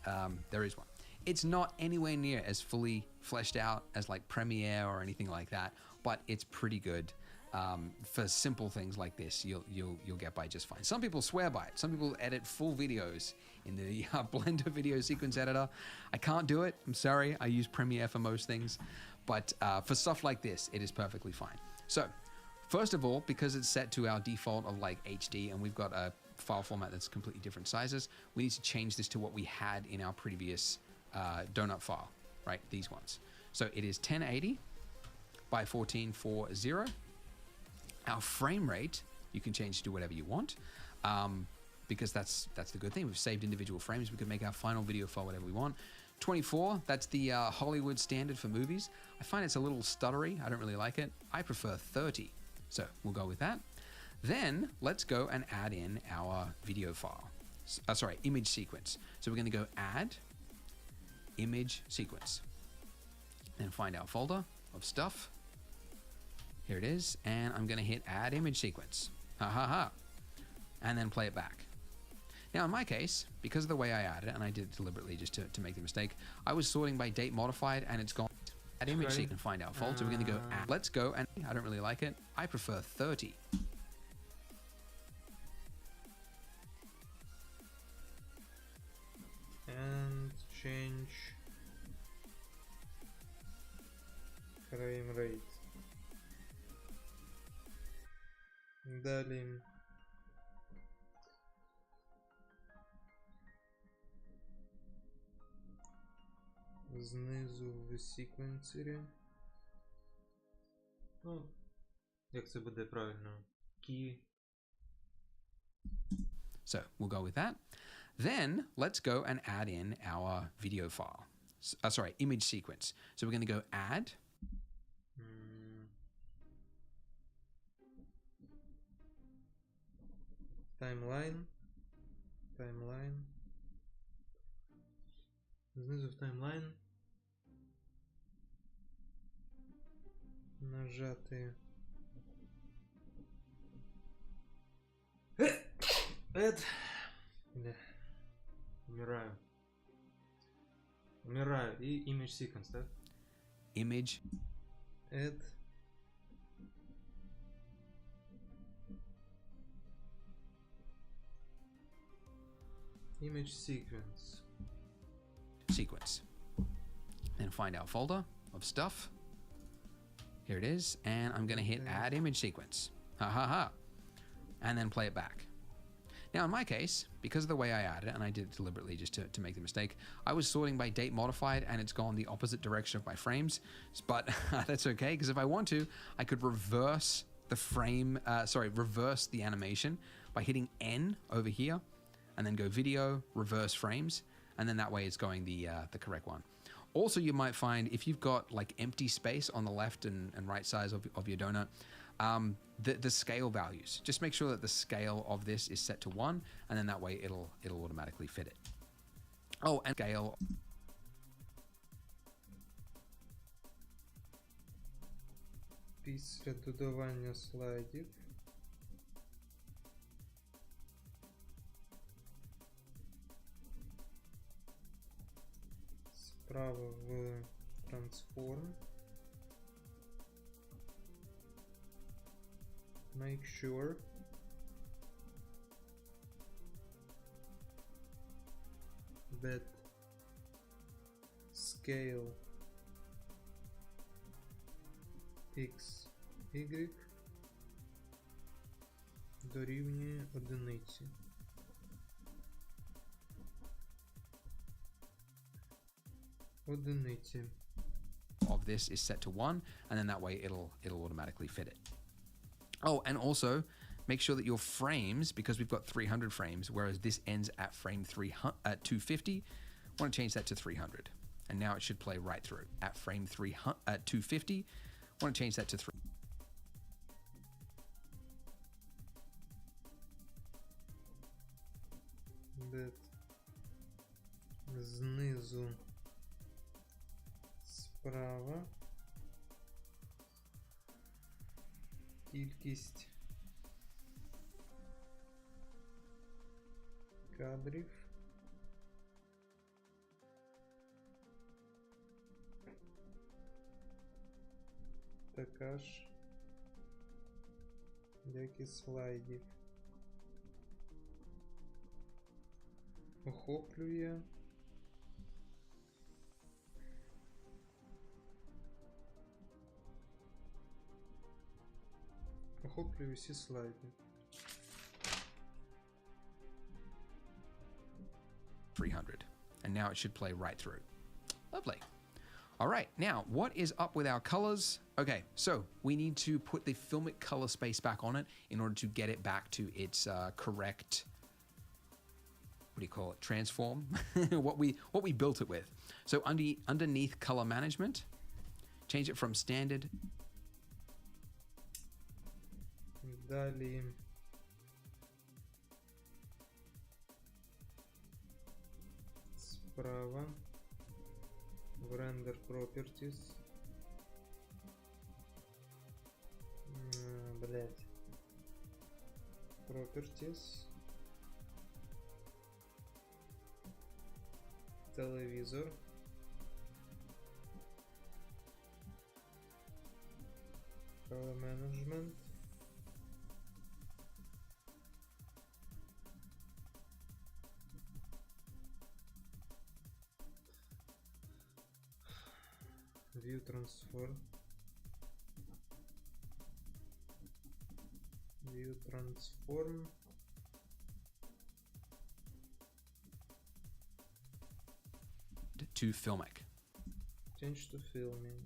Speaker 2: there is one. It's not anywhere near as fully fleshed out as Premiere or anything like that, but it's pretty good. For simple things like this, you'll get by just fine. Some people swear by it. Some people edit full videos in the Blender video sequence editor. I can't do it. I'm sorry. I use Premiere for most things, but for stuff like this, it is perfectly fine. So, first of all, because it's set to our default of like HD, and we've got a file format that's completely different sizes, we need to change this to what we had in our previous donut file, right? These ones. So it is 1080 by 1440. Our frame rate, you can change to whatever you want, because that's the good thing. We've saved individual frames. We can make our final video file whatever we want. 24, that's the Hollywood standard for movies. I find it's a little stuttery. I don't really like it. I prefer 30. So we'll go with that. Then let's go and add in our video file. Image sequence. So we're going to go add image sequence. Then find our folder of stuff. Here it is. And I'm going to hit add image sequence. And then play it back. Now in my case, because of the way I added it, and I did it deliberately just to make the mistake, I was sorting by date modified, and it's gone add image sequence and find our folder. So we're going to go add. Let's go, and I don't really like it. I prefer 30.
Speaker 4: And change frame rate. Далі знизу в секвенсері. Ну, як це буде правильно? Key.
Speaker 2: So we'll go with that. Then let's go and add in our video file. Image sequence. So we're going to go add.
Speaker 4: Timeline. Знизу в таймлайн. Нажати. Add. Умираю. И image sequence, да?
Speaker 2: Image.
Speaker 4: Add. Image sequence.
Speaker 2: Then find our folder of stuff. Here it is. And I'm going to hit add image sequence. And then play it back. Now in my case, because of the way I added it, and I did it deliberately just to make the mistake, I was sorting by date modified, and it's gone the opposite direction of my frames. But that's okay, because if I want to, I could reverse the reverse the animation by hitting N over here, and then go video, reverse frames, and then that way it's going the correct one. Also, you might find if you've got like empty space on the left and right sides of your donut, the scale values. Just make sure that the scale of this is set to 1, and then that way it'll automatically fit it. Oh, and scale.
Speaker 4: Після додавання слайдів справа в Transform. Make sure that scale x, y дорівнює одиниці. Одиниці.
Speaker 2: Of this is set to 1, and then that way it'll automatically fit it. Oh, and also make sure that your frames, because we've got 300 frames, whereas this ends at frame 250, I want to change that to 300. And now it should play right through at frame 250. I want to change that to 3.
Speaker 4: That знизу справа кількість кадрів така ж Деякі слайдів. Охоплює. Охоплює всі слайди.
Speaker 2: 300. And now it should play right through. Lovely. All right, now what is up with our colors? Okay, so we need to put the Filmic color space back on it in order to get it back to its correct, what do you call it, transform? what we built it with. So underneath color management, change it from standard.
Speaker 4: Далі. Справа. В Render Properties. Блять. Properties. Телевізор. Color Management. View Transform. View Transform.
Speaker 2: To Filmic.
Speaker 4: Change to filming.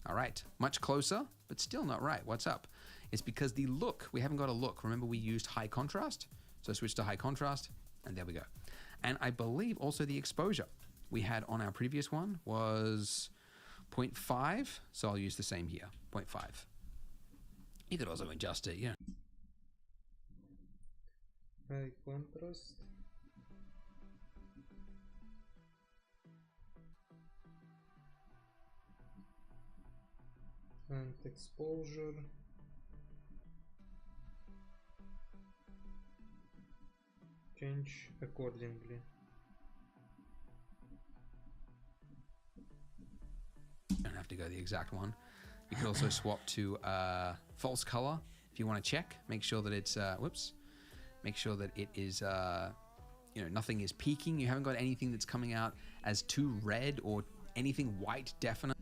Speaker 2: All right, much closer, but still not right. What's up? It's because the look, we haven't got a look. Remember we used high contrast? So switch to high contrast, and there we go. And I believe also the exposure we had on our previous one was 0.5, so I'll use the same here, 0.5. You could also adjust it,
Speaker 4: High contrast. And exposure. Change accordingly.
Speaker 2: Don't have to go the exact one. You could also swap to false color if you want to check. Make sure that it's make sure that it is nothing is peaking. You haven't got anything that's coming out as too red or anything white definite.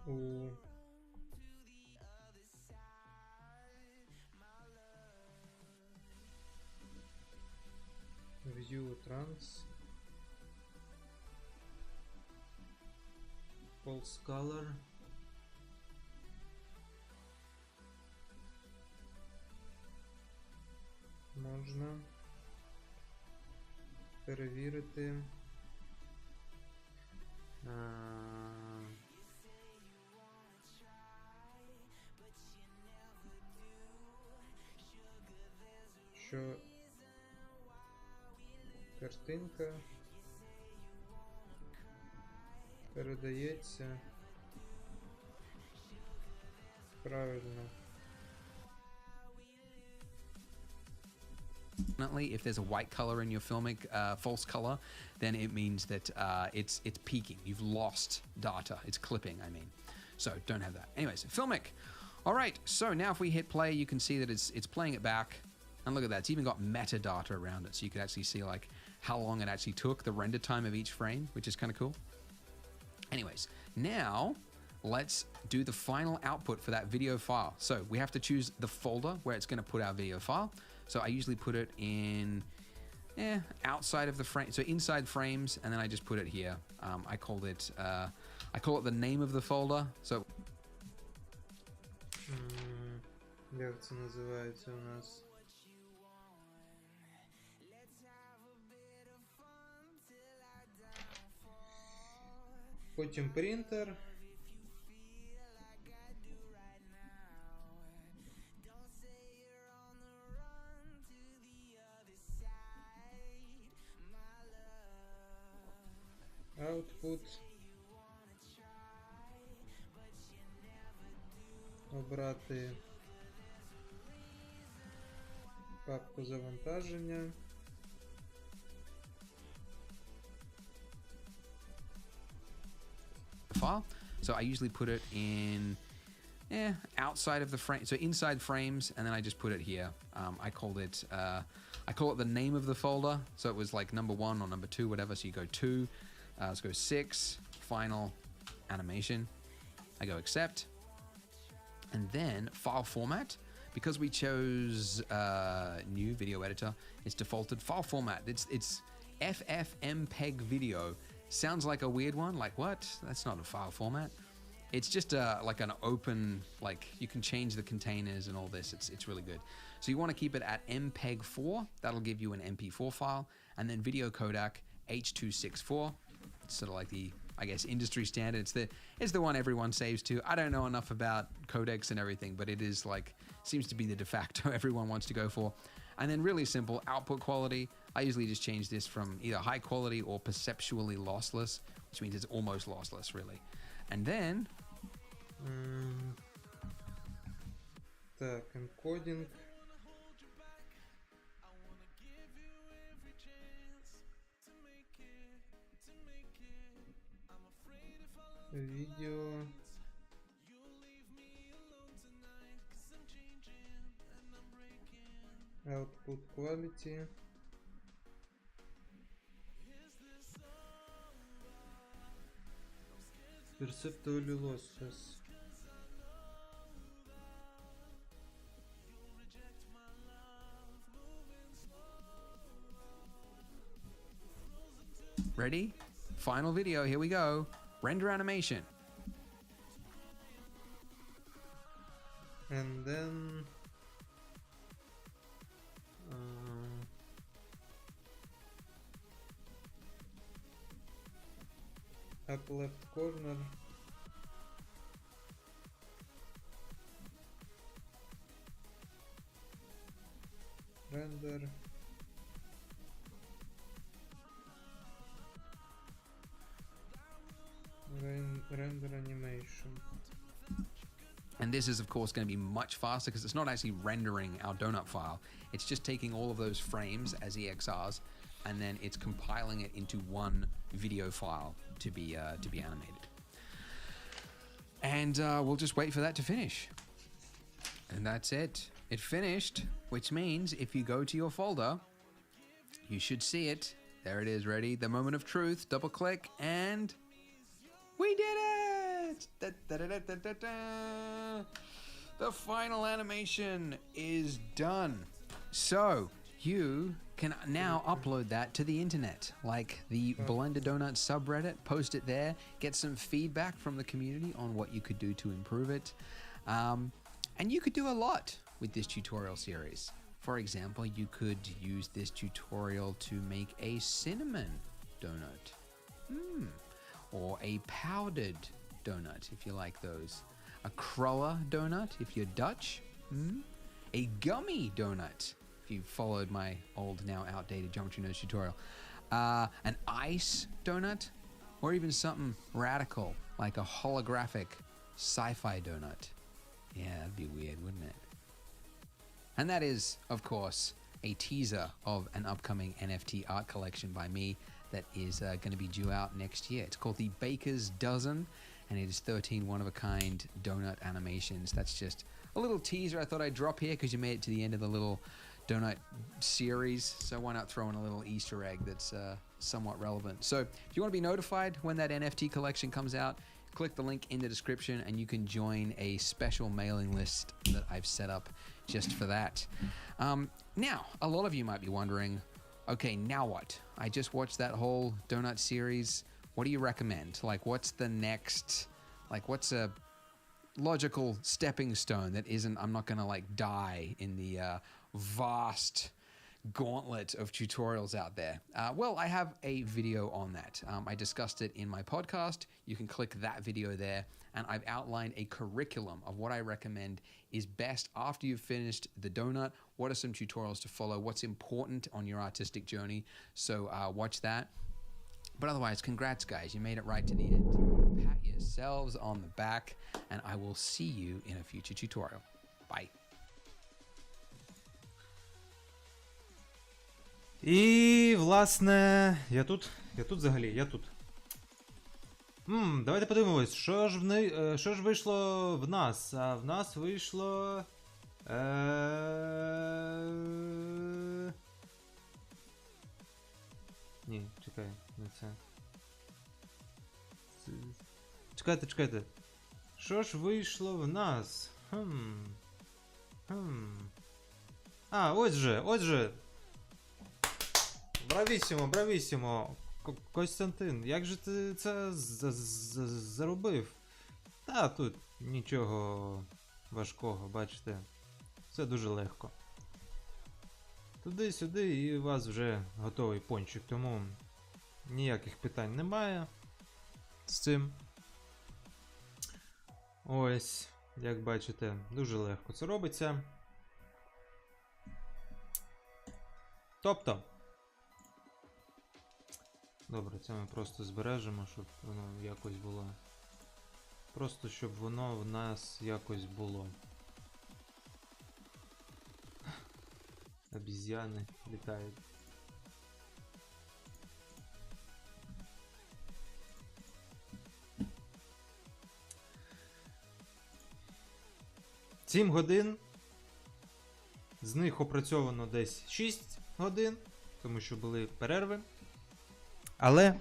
Speaker 4: Ooh. View trans. False color. Можна перевірити. Що картинка передається правильно.
Speaker 2: If there's a white color in your Filmic false color, then it means that it's peaking. You've lost data. It's clipping, I mean. So don't have that. Anyways, Filmic. All right. So now if we hit play, you can see that it's playing it back. And look at that. It's even got metadata around it. So you can actually see like how long it actually took, the render time of each frame, which is kind of cool. Anyways, now let's do the final output for that video file. So we have to choose the folder where it's going to put our video file. So I usually put it in outside of the frame, so inside frames, and then I just put it here. I call it the name of the folder. So
Speaker 4: Як це називається у нас? Потім принтер. Output. Обрати папку завантаження.
Speaker 2: file. So I usually put it in outside of the frame, so inside frames, and then I just put it here. I call it the name of the folder, so it was like number 1 or number 2, whatever. So you go 2, let's go 6, final animation. I go accept, and then file format. Because we chose new video editor, it's defaulted file format. It's FFmpeg video. Sounds like a weird one. Like what? That's not a file format. It's just like an open, like you can change the containers and all this. It's really good. So you want to keep it at MPEG-4. That'll give you an MP4 file, and then video codec H.264. It's sort of like the, I guess, industry standard. It's the one everyone saves to. I don't know enough about codecs and everything, but it is like, seems to be the de facto everyone wants to go for. And then really simple output quality. I usually just change this from either high quality or perceptually lossless, which means it's almost lossless really. And then
Speaker 4: Так, encoding. Video. Output quality. Perceptually lossless.
Speaker 2: ready? Final video, here we go. Render animation.
Speaker 4: And then up left corner, render, render animation.
Speaker 2: And this is of course going to be much faster because it's not actually rendering our donut file. It's just taking all of those frames as EXRs and then it's compiling it into one video file to be animated. And we'll just wait for that to finish. And that's it. It finished, which means if you go to your folder, you should see it. There it is, ready? The moment of truth. Double click and we did it! Da, da, da, da, da, da. The final animation is done. So you can now upload that to the internet, like the Blender Donut subreddit, post it there, get some feedback from the community on what you could do to improve it. And you could do a lot with this tutorial series. For example, you could use this tutorial to make a cinnamon donut. Or a powdered donut, if you like those. A cruller donut, if you're Dutch. A gummy donut, if you followed my old, now outdated Geometry Nodes tutorial. An ice donut, or even something radical, like a holographic sci-fi donut. Yeah, that'd be weird, wouldn't it? And that is, of course, a teaser of an upcoming NFT art collection by me that is going to be due out next year. It's called the Baker's Dozen, and it is 13 one-of-a-kind donut animations. That's just a little teaser I thought I'd drop here because you made it to the end of the little donut series, so why not throw in a little Easter egg that's somewhat relevant. So if you want to be notified when that NFT collection comes out, click the link in the description and you can join a special mailing list that I've set up just for that. Now, a lot of you might be wondering, okay, now what? I just watched that whole donut series. What do you recommend? Like, what's the next, like, what's a logical stepping stone that isn't, I'm not gonna like die in the vast gauntlet of tutorials out there? Well, I have a video on that. I discussed it in my podcast. You can click that video there, and I've outlined a curriculum of what I recommend is best after you've finished the donut. What are some tutorials to follow? What's important on your artistic journey? So watch that. But otherwise, congrats guys, you made it right to the end. Pat yourselves on the back, and I will see you in a future tutorial. Bye.
Speaker 1: І, власне, я тут взагалі, я тут. Давайте подивимось, що ж вийшло в нас? А в нас вийшло. Ні, чекай, не це. Чекайте. Що ж вийшло в нас? А, ось же. Бравісімо. Костянтин, як же ти це заробив? Та тут нічого важкого, бачите. Все дуже легко. Туди-сюди і у вас вже готовий пончик, тому ніяких питань немає з цим. Ось, як бачите, дуже легко це робиться. Тобто. Добре, це ми просто збережемо, щоб воно якось було. Просто щоб воно в нас якось було. Обіз'яни літають. Сім годин. З них опрацьовано десь 6 годин, тому що були перерви. Але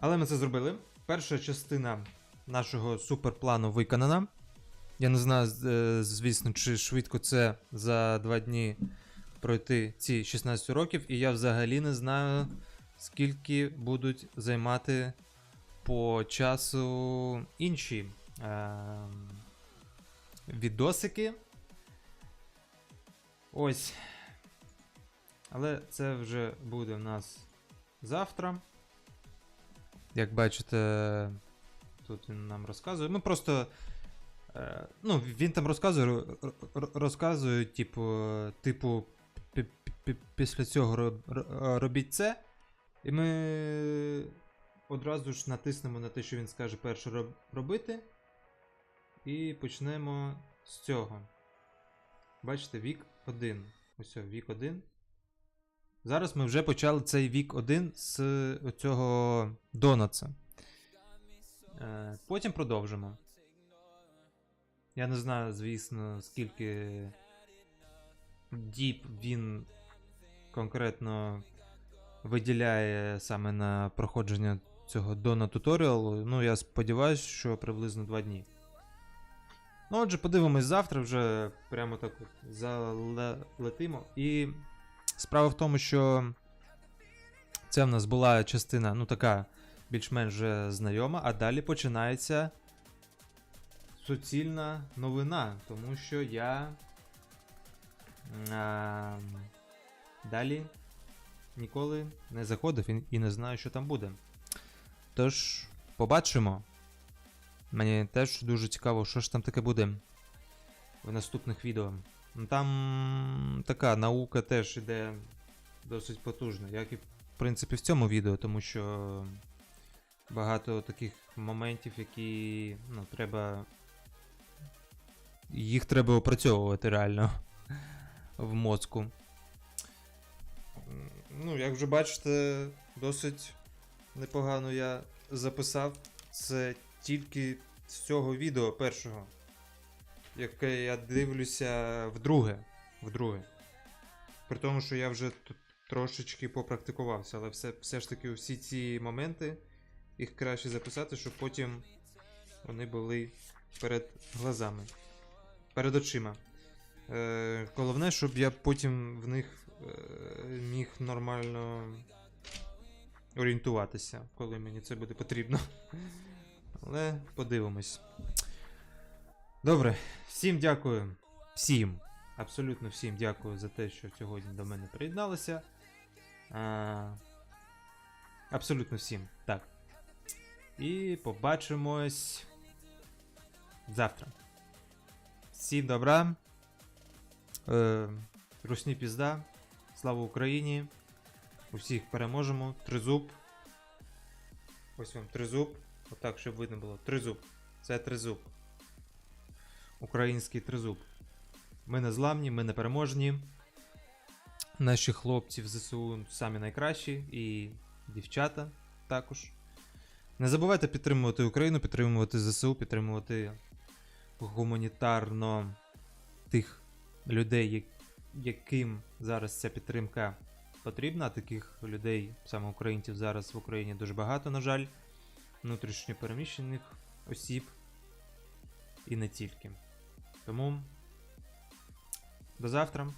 Speaker 1: ми це зробили. Перша частина нашого суперплану виконана. Я не знаю, звісно, чи швидко це за 2 дні пройти ці 16 років. І я взагалі не знаю, скільки будуть займати по часу інші відосики. Ось. Але це вже буде в нас завтра. Як бачите, тут він нам розказує. Ми просто. Він там розказує, типу, після цього робіть це. І ми одразу ж натиснемо на те, що він скаже перше робити. І почнемо з цього. Бачите, вік 1. Ось, вік 1. Зараз ми вже почали цей вік 1 з цього донатса. Потім продовжимо. Я не знаю, звісно, скільки діб він конкретно виділяє саме на проходження цього донат-туторіалу. Ну, я сподіваюся, що приблизно 2 дні. Ну, отже, подивимось завтра, вже прямо так залетимо. І справа в тому, що це в нас була частина, ну така, більш-менш вже знайома, а далі починається суцільна новина, тому що я далі ніколи не заходив і не знаю, що там буде. Тож, побачимо. Мені теж дуже цікаво, що ж там таке буде в наступних відео. Там така наука теж іде досить потужно, як і в принципі в цьому відео, тому що багато таких моментів, які їх треба опрацьовувати реально в мозку. Ну, як вже бачите, досить непогано я записав. Це тільки з цього відео першого, яке я дивлюся вдруге. При тому, що я вже тут трошечки попрактикувався, але все ж таки всі ці моменти, їх краще записати, щоб потім вони були перед глазами, перед очима. Головне, щоб я потім в них міг нормально орієнтуватися, коли мені це буде потрібно. Але подивимось. Добре, всім дякую. Всім, абсолютно всім дякую за те, що сьогодні до мене приєдналися. Абсолютно всім, так. І побачимось завтра. Всім добра. Русні пізда. Слава Україні. Усіх переможемо. Тризуб. Ось вам тризуб. Отак, щоб видно було. Тризуб. Це тризуб. Український тризуб. Ми не зламні, ми не переможні. Наші хлопці в ЗСУ самі найкращі. І дівчата також. Не забувайте підтримувати Україну, підтримувати ЗСУ, підтримувати гуманітарно тих людей, яким зараз ця підтримка потрібна. А таких людей, саме українців, зараз в Україні дуже багато, на жаль. Внутрішньо переміщених осіб і не тільки. Тому до завтра.